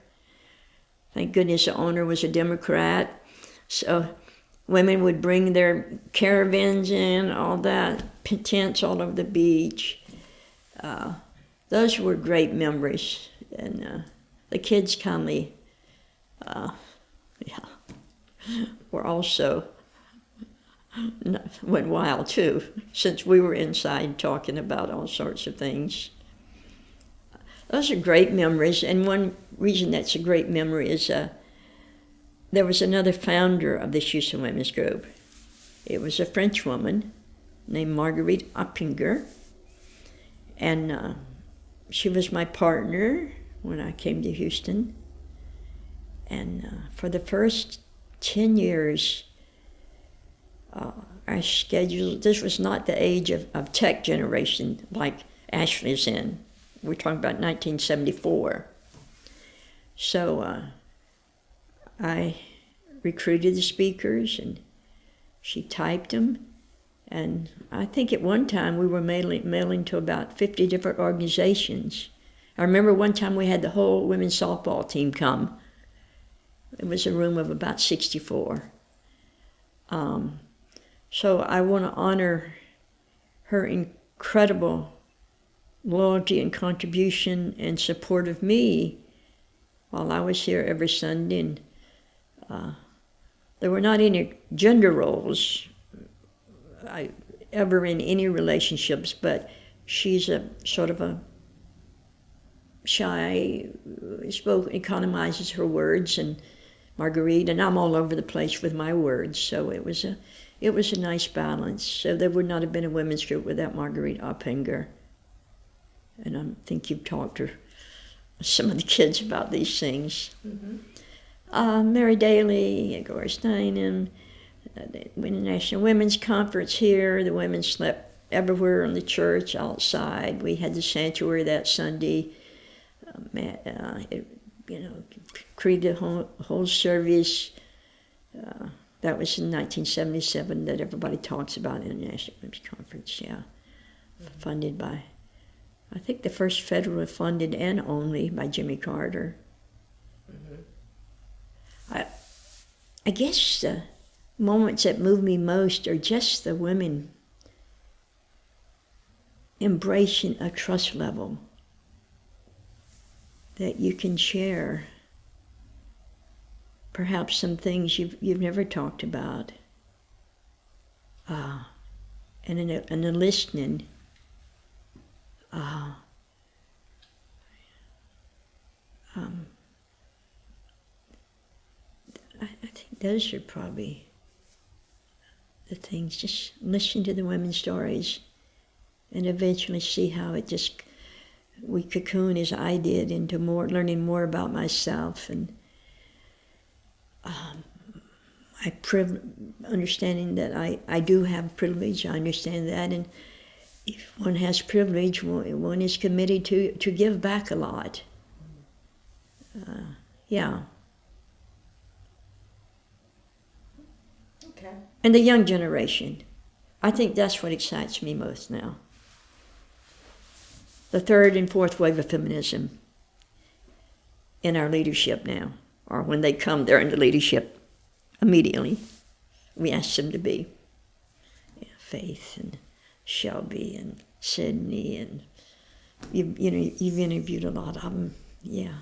Thank goodness the owner was a Democrat. So women would bring their caravans in, all that, tents all over the beach. Those were great memories. And the kids kindly, were also, went wild too, since we were inside talking about all sorts of things. Those are great memories, and one reason that's a great memory is there was another founder of the Jacsun Women's Group. It was a French woman named Marjorie Oppinger, and she was my partner when I came to Houston. And for the first 10 years, our schedule, this was not the age of tech generation like Ashley's in. We're talking about 1974. So I recruited the speakers, and she typed them, And I think at one time we were mailing to about 50 different organizations. I remember one time we had the whole women's softball team come. It was a room of about 64. So I want to honor her incredible loyalty and contribution and support of me while I was here every Sunday. And there were not any gender roles ever in any relationships, but she's a sort of a shy, economizes her words, and Marguerite, and I'm all over the place with my words, so it was a nice balance. So there would not have been a women's group without Marjorie Oppinger. And I think you've talked to some of the kids about these things. Mm-hmm. Mary Daly, Gloria Steinem, the International Women's Conference here. The women slept everywhere in the church, outside. We had the sanctuary that Sunday. Created the whole service. That was in 1977 that everybody talks about, International Women's Conference, yeah. Mm-hmm. Funded by, I think the first federally funded and only by Jimmy Carter. Mm-hmm. I guess the moments that move me most are just the women embracing a trust level that you can share perhaps some things you've never talked about, and in the listening, I think those are probably the things. Just listen to the women's stories, and eventually see how it just we cocoon as I did into learning more about myself, and understanding that I do have privilege. I understand that, and if one has privilege, one is committed to give back a lot. Yeah. Okay. And the young generation, I think that's what excites me most now. The third and fourth wave of feminism in our leadership now, or when they come, they're in the leadership immediately. We ask them to be. Yeah, Faith and Shelby and Sydney, and you've interviewed a lot of them. Yeah.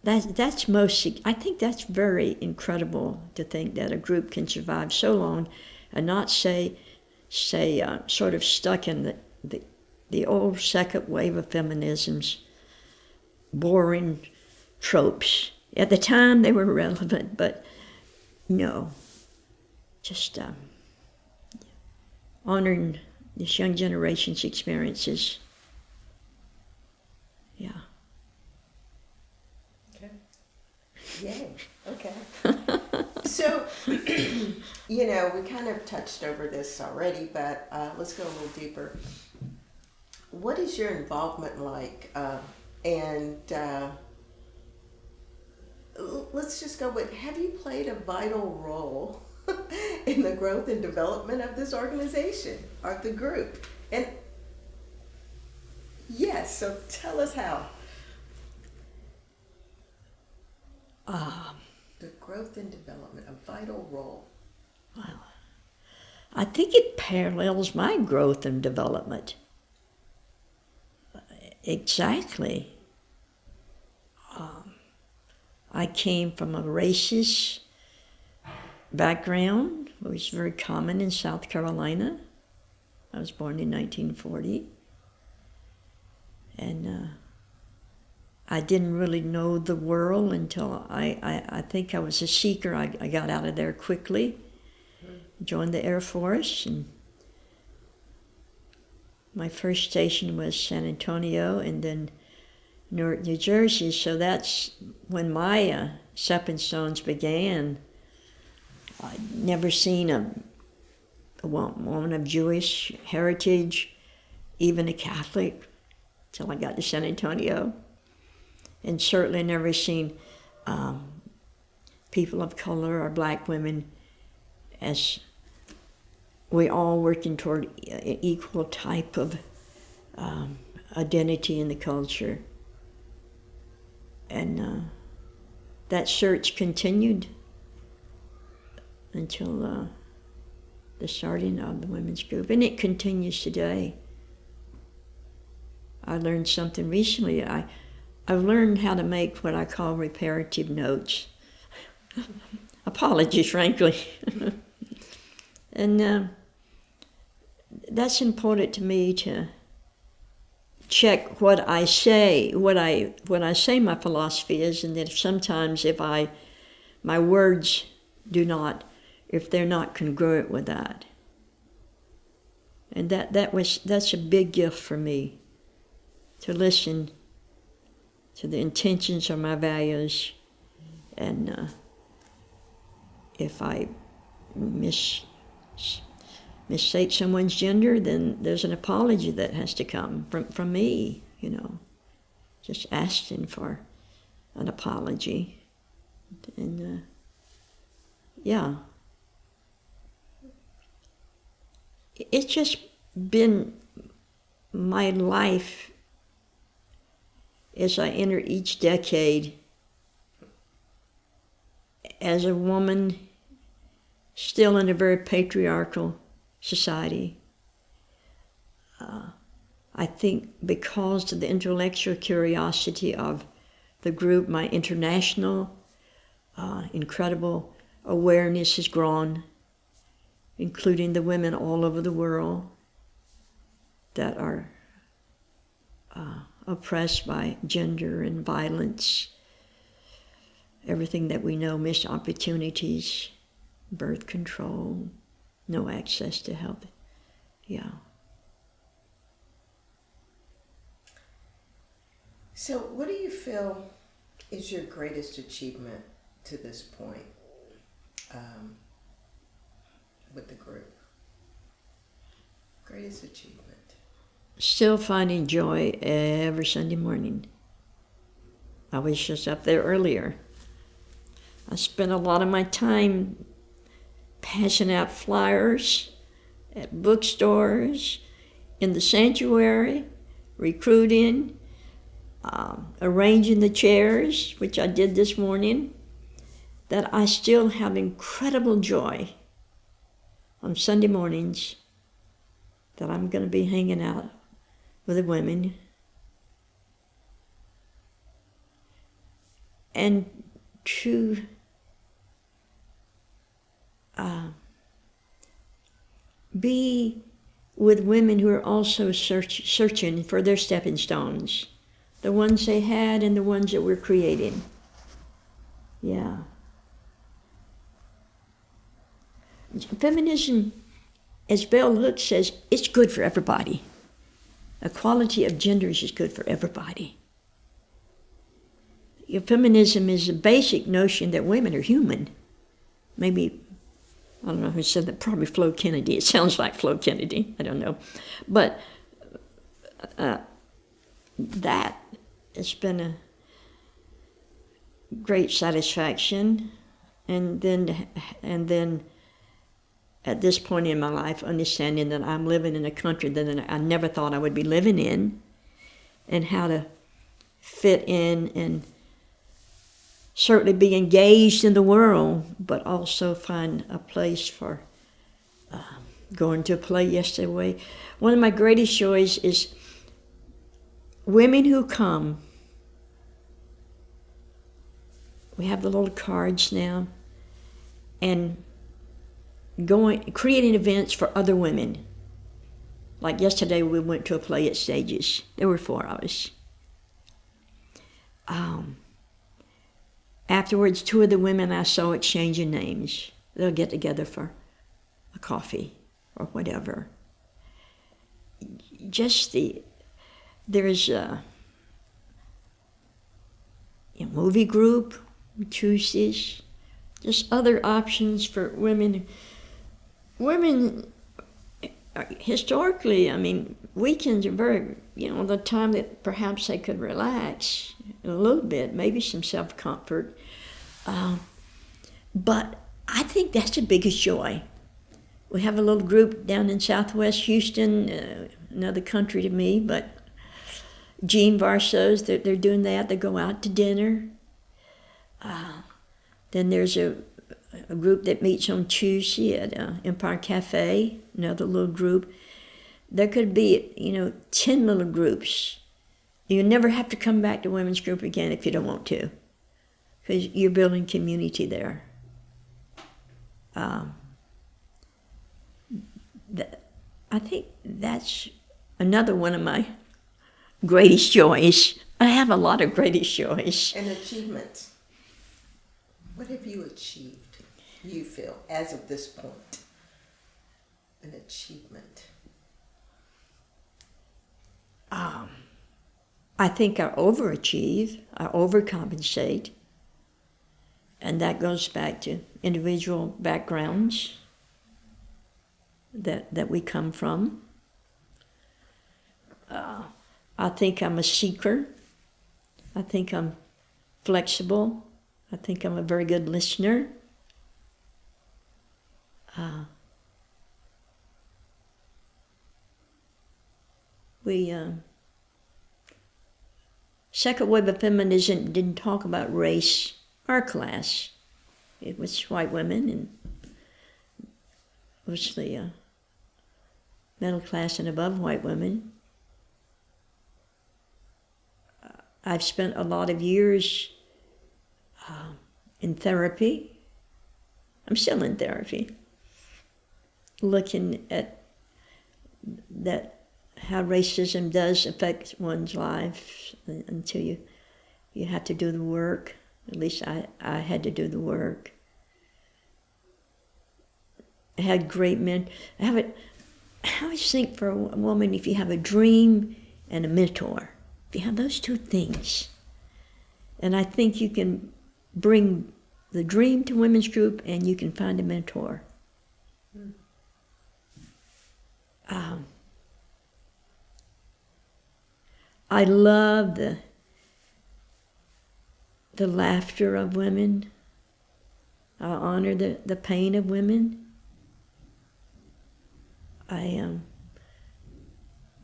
That's most. I think that's very incredible to think that a group can survive so long and not say sort of stuck in the old second wave of feminism's boring tropes. At the time, they were relevant, but no. Just honoring this young generation's experiences. Yeah. Okay. Yay. Okay. So, we kind of touched over this already, but let's go a little deeper. What is your involvement like? Let's just go with, have you played a vital role in the growth and development of this organization or the group? And yes, so tell us how. The growth and development, a vital role. Well, I think it parallels my growth and development. Exactly. I came from a racist background. It was very common in South Carolina. I was born in 1940. And I didn't really know the world until I think I was a seeker. I got out of there quickly, joined the Air Force, and my first station was San Antonio and then Newark, New Jersey. So that's when my stepping stones began. I'd never seen a woman of Jewish heritage, even a Catholic, till I got to San Antonio. And certainly never seen people of color or black women as we all working toward an equal type of identity in the culture. And that search continued until the starting of the women's group, and it continues today. I learned something recently. I've learned how to make what I call reparative notes. Apologies, frankly. And that's important to me, to check what I say, what I say my philosophy is, and that sometimes if my words do not, if they're not congruent with that. And that's a big gift for me, to listen to the intentions of my values, and if I misstate someone's gender, then there's an apology that has to come from me, just asking for an apology. And yeah, it's just been my life as I enter each decade as a woman still in a very patriarchal society. I think because of the intellectual curiosity of the group, my international incredible awareness has grown, including the women all over the world that are oppressed by gender and violence, everything that we know, missed opportunities, birth control, no access to health. Yeah. So what do you feel is your greatest achievement to this point with the group? Greatest achievement? Still finding joy every Sunday morning. I was just up there earlier. I spent a lot of my time passing out flyers at bookstores, in the sanctuary, recruiting, arranging the chairs, which I did this morning, that I still have incredible joy on Sunday mornings that I'm going to be hanging out with the women. And to be with women who are also searching for their stepping stones, the ones they had and the ones that we're creating. Yeah. Feminism, as Bell Hooks says, it's good for everybody. Equality of genders is good for everybody. Feminism is a basic notion that women are human. Maybe, I don't know who said that, probably Flo Kennedy. It sounds like Flo Kennedy, I don't know. But that has been a great satisfaction. And then at this point in my life, understanding that I'm living in a country that I never thought I would be living in, and how to fit in and certainly be engaged in the world, but also find a place for going to a play yesterday. One of my greatest joys is women who come. We have the little cards now, and creating events for other women. Like yesterday, we went to a play at Stages. There were 4 of us. Afterwards, 2 of the women I saw exchanging names. They'll get together for a coffee or whatever. There's a movie group Tuesdays, just other options for women. Women, historically, weekends are very, the time that perhaps they could relax a little bit, maybe some self-comfort. But I think that's the biggest joy. We have a little group down in Southwest Houston, another country to me, but Jean Varsos, they're doing that. They go out to dinner. Then there's a group that meets on Tuesday at Empire Cafe, another little group. There could be, 10 little groups. You never have to come back to women's group again if you don't want to, because you're building community there. I think that's another one of my greatest joys. I have a lot of greatest joys. And achievements. What have you achieved, you feel, as of this point? An achievement. I think I overachieve, I overcompensate, and that goes back to individual backgrounds that we come from. I think I'm a seeker. I think I'm flexible. I think I'm a very good listener. Second Wave of Feminism didn't talk about race or class. It was white women and mostly middle class and above white women. I've spent a lot of years in therapy. I'm still in therapy, looking at how racism does affect one's life until you have to do the work. At least I had to do the work. I had great men. I always think for a woman, if you have a dream and a mentor, if you have those two things, and I think you can bring the dream to women's group and you can find a mentor. I love the laughter of women. I honor the pain of women. I am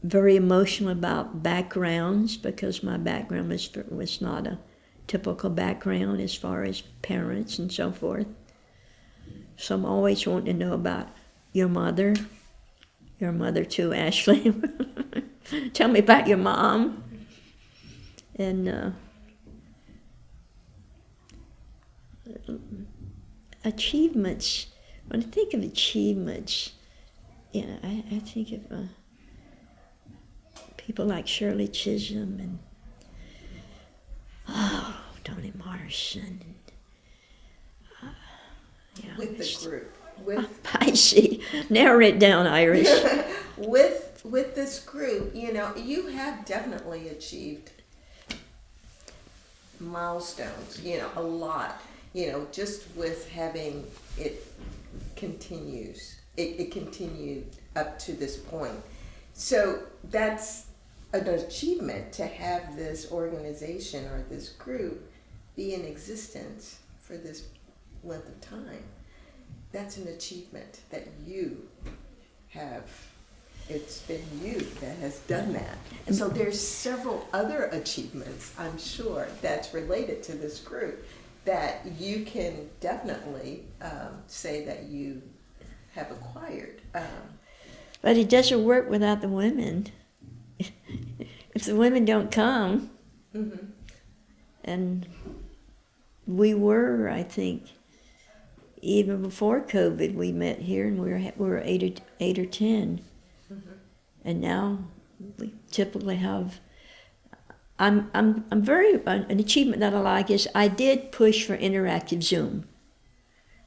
very emotional about backgrounds because my background was not a typical background as far as parents and so forth. So I'm always wanting to know about your mother too, Ashley. Tell me about your mom. And achievements, when I think of achievements, I think of people like Shirley Chisholm and Toni Morrison. With the group. I see. Narrow it down, Iris. With this group, you have definitely achieved milestones, a lot, just with having it continues. It continued up to this point. So that's an achievement to have this organization or this group be in existence for this length of time. That's an achievement that you have. It's been you that has done that. And so there's several other achievements, I'm sure, that's related to this group that you can definitely say that you have acquired. But it doesn't work without the women. If the women don't come, and we were, I think, even before COVID, we met here and we were eight or 10. And now we typically have. I'm very an achievement that I like is I did push for interactive Zoom.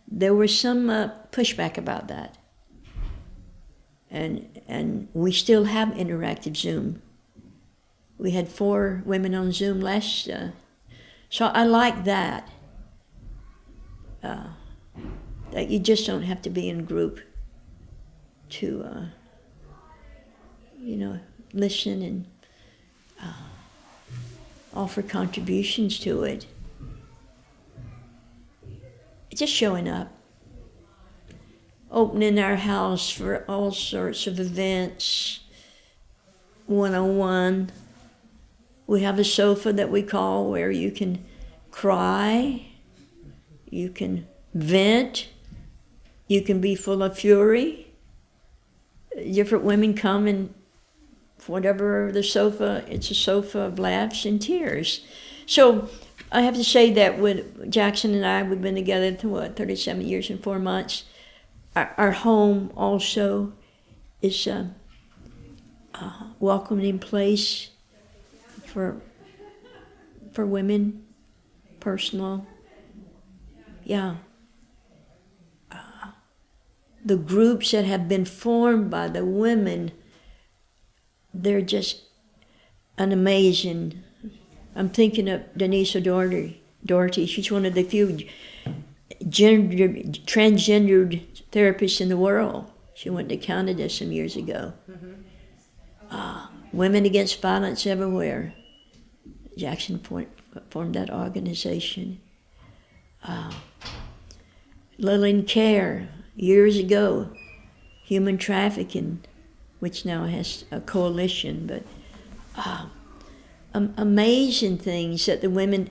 There was some pushback about that, and we still have interactive Zoom. We had 4 women on Zoom last, so I like that. That you just don't have to be in a group to. Listen and offer contributions to it. Just showing up. opening our house for all sorts of events, one-on-one. We have a sofa that we call where you can cry, you can vent, you can be full of fury. Different women come and whatever the sofa, it's a sofa of laughs and tears. So I have to say that with Jacsun and I, we've been together for 37 years and 4 months. Our home also is a welcoming place for women, personal. Yeah. The groups that have been formed by the women, they're just an amazing. I'm thinking of Denis O'Doherty. She's one of the few transgendered therapists in the world. She went to Canada some years ago. Women Against Violence Everywhere. Jacsun formed that organization. Lillian Care, years ago. Human trafficking, which now has a coalition, but amazing things that the women,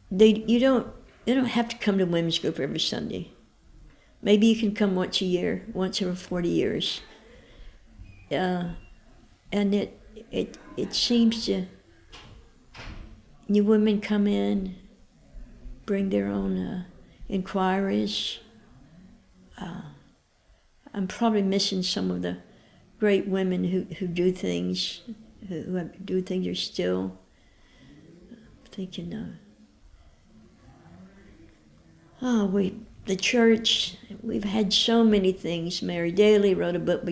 they don't have to come to women's group every Sunday. Maybe you can come once a year, once every 40 years. And it seems to, new women come in, bring their own inquiries. I'm probably missing some of the great women who do things, who do things are still thinking of. The church, we've had so many things. Mary Daly wrote a book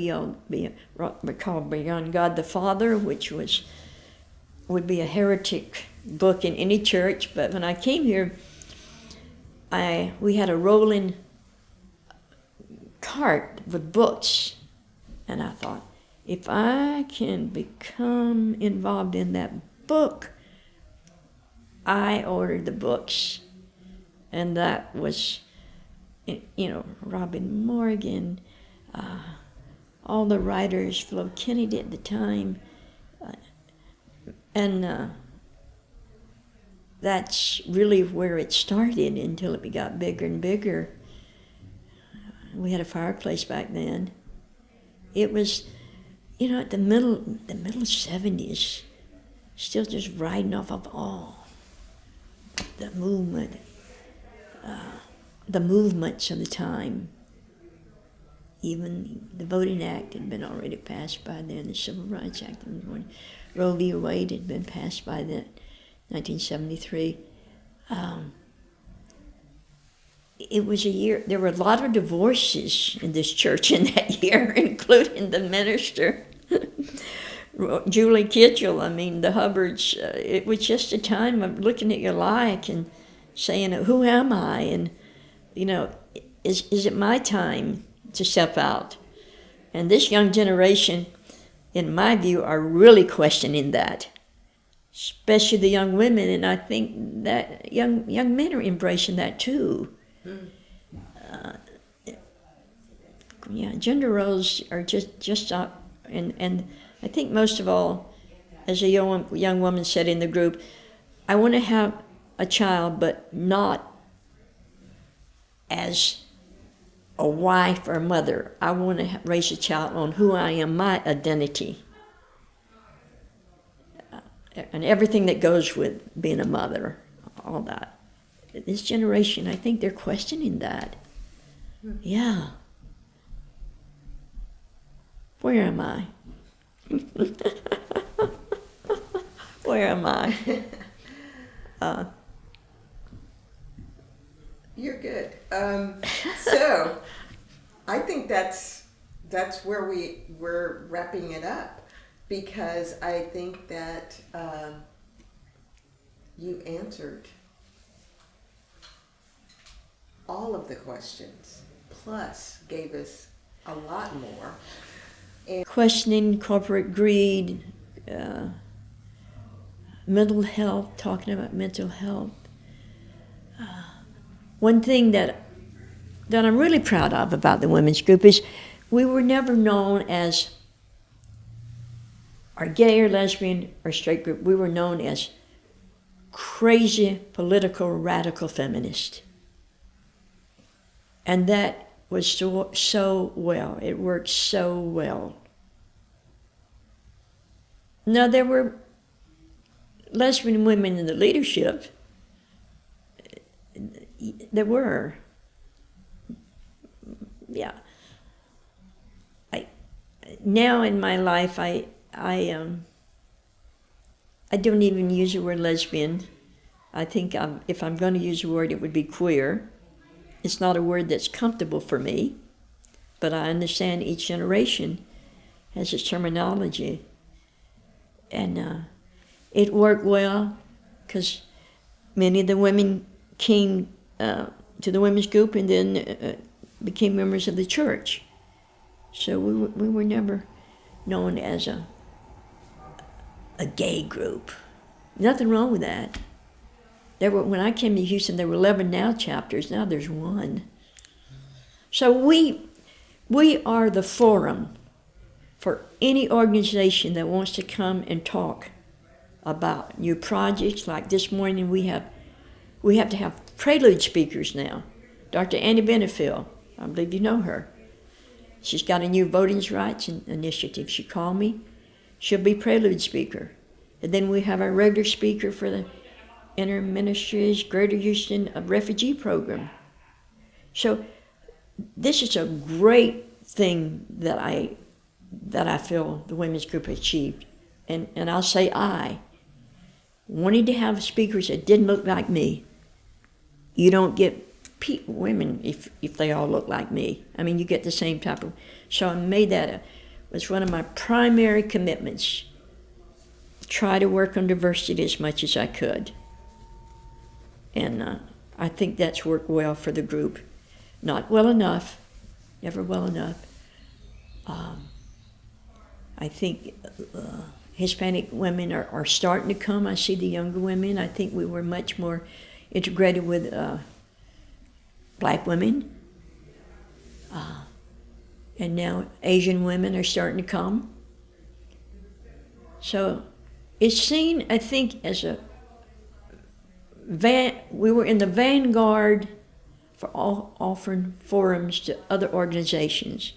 called Beyond God the Father, which would be a heretic book in any church. But when I came here, we had a rolling cart with books, and I thought, if I can become involved in that book, I ordered the books, and that was, Robin Morgan, all the writers, Flo Kennedy at the time, and that's really where it started until it got bigger and bigger. We had a fireplace back then. It was, at the middle 70s, still just riding off of all the movement, the movements of the time. Even the Voting Act had been already passed by then, the Civil Rights Act, Roe v. Wade had been passed by then, 1973. It was a year, there were a lot of divorces in this church in that year, including the minister, Julie Kitchell. The Hubbards. It was just a time of looking at your life and saying, who am I? And, is it my time to step out? And this young generation, in my view, are really questioning that, especially the young women, and I think that young men are embracing that too. Gender roles are just up, and I think most of all, as a young woman said in the group, I want to have a child, but not as a wife or mother. I want to raise a child on who I am, my identity, and everything that goes with being a mother, all that. This generation, I think they're questioning that. Yeah. Where am I? Where am I? You're good. So I think that's where we're wrapping it up, because I think that you answered all of the questions, plus gave us a lot more. And questioning corporate greed, mental health, talking about mental health. One thing that that I'm really proud of about the women's group is we were never known as our gay or lesbian or straight group. We were known as crazy political radical feminist. And that was so well. It worked so well. Now, there were lesbian women in the leadership. There were. Yeah. Now in my life, I don't even use the word lesbian. I think if I'm going to use a word, it would be queer. It's not a word that's comfortable for me, but I understand each generation has its terminology. And it worked well because many of the women came to the women's group and then became members of the church. So we were never known as a gay group. Nothing wrong with that. When I came to Houston, there were 11 now chapters. Now there's one. So we are the forum for any organization that wants to come and talk about new projects. Like this morning, we have to have prelude speakers now. Dr. Annie Benefiel, I believe you know her. She's got a new voting rights initiative. She called me. She'll be prelude speaker. And then we have our regular speaker for the Interministries Greater Houston Refugee Program. So this is a great thing that I feel the women's group achieved. And I'll say I wanted to have speakers that didn't look like me. You don't get women if they all look like me. I mean, you get the same type of. So I made that was one of my primary commitments. Try to work on diversity as much as I could. And I think that's worked well for the group. Not well enough, never well enough. I think Hispanic women are starting to come. I see the younger women. I think we were much more integrated with Black women. And now Asian women are starting to come. So it's seen, I think, as we were in the vanguard for offering forums to other organizations.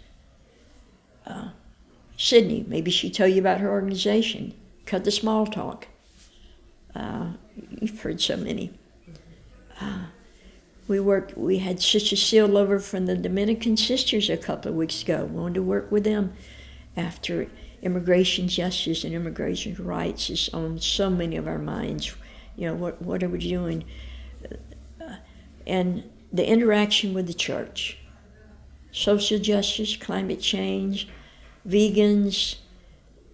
Sydney, maybe she'll tell you about her organization. Cut the small talk. You've heard so many. We had Sister Seal over from the Dominican Sisters a couple of weeks ago. We wanted to work with them after immigration justice and immigration rights is on so many of our minds. You know, what are we doing? And the interaction with the church. Social justice, climate change, vegans,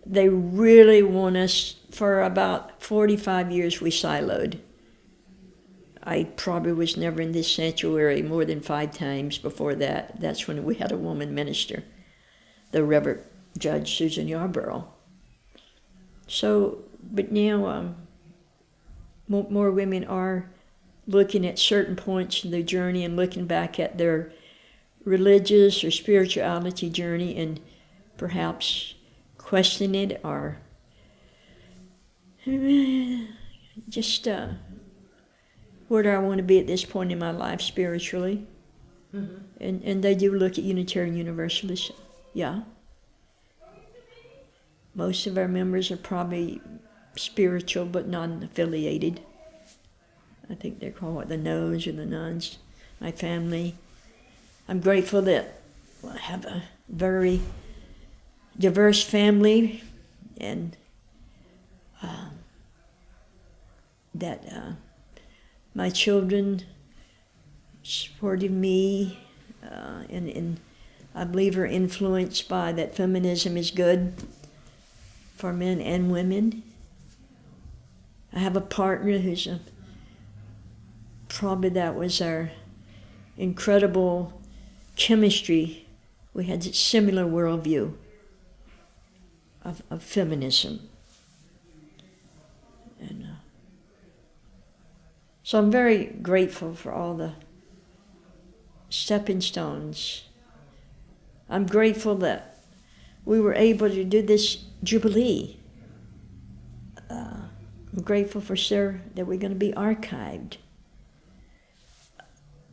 they really want us. For about 45 years we siloed. I probably was never in this sanctuary more than 5 times before that. That's when we had a woman minister, the Reverend Judge Susan Yarborough. So, but now more women are looking at certain points in their journey and looking back at their religious or spirituality journey and perhaps questioning it or just where do I want to be at this point in my life spiritually? Mm-hmm. And they do look at Unitarian Universalists. Yeah. Most of our members are probably spiritual but non-affiliated. I think they're called the Noes or the Nuns. My family. I'm grateful that I have a very diverse family and that my children supported me and I believe are influenced by that feminism is good for men and women. I have a partner who's probably that was our incredible chemistry. We had a similar worldview of feminism. And so I'm very grateful for all the stepping stones. I'm grateful that we were able to do this Jubilee. I'm grateful for sure that we're going to be archived.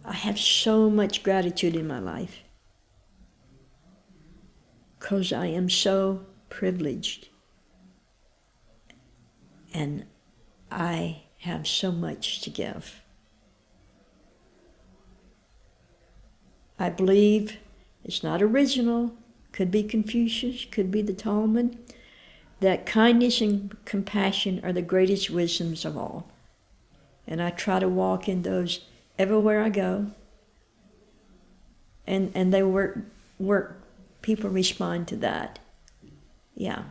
I have so much gratitude in my life because I am so privileged and I have so much to give. I believe it's not original, could be Confucius, could be the Talmud, that kindness and compassion are the greatest wisdoms of all. And I try to walk in those everywhere I go. And they work, people respond to that. Yeah.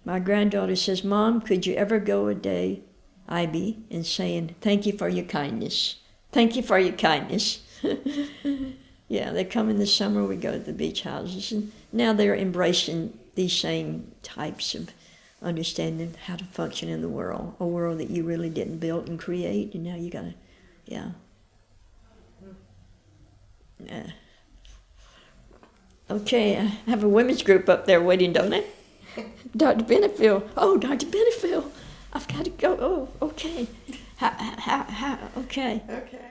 My granddaughter says, Mom, could you ever go a day, Ivy, and saying, thank you for your kindness. Thank you for your kindness. Yeah, they come in the summer, we go to the beach houses, and now they're embracing these same types of understanding how to function in the world, a world that you really didn't build and create, and now you gotta, yeah. Okay, I have a women's group up there waiting, don't I? Dr. Benefield. Oh, Dr. Benefield. I've got to go. Oh, okay. Okay. Okay.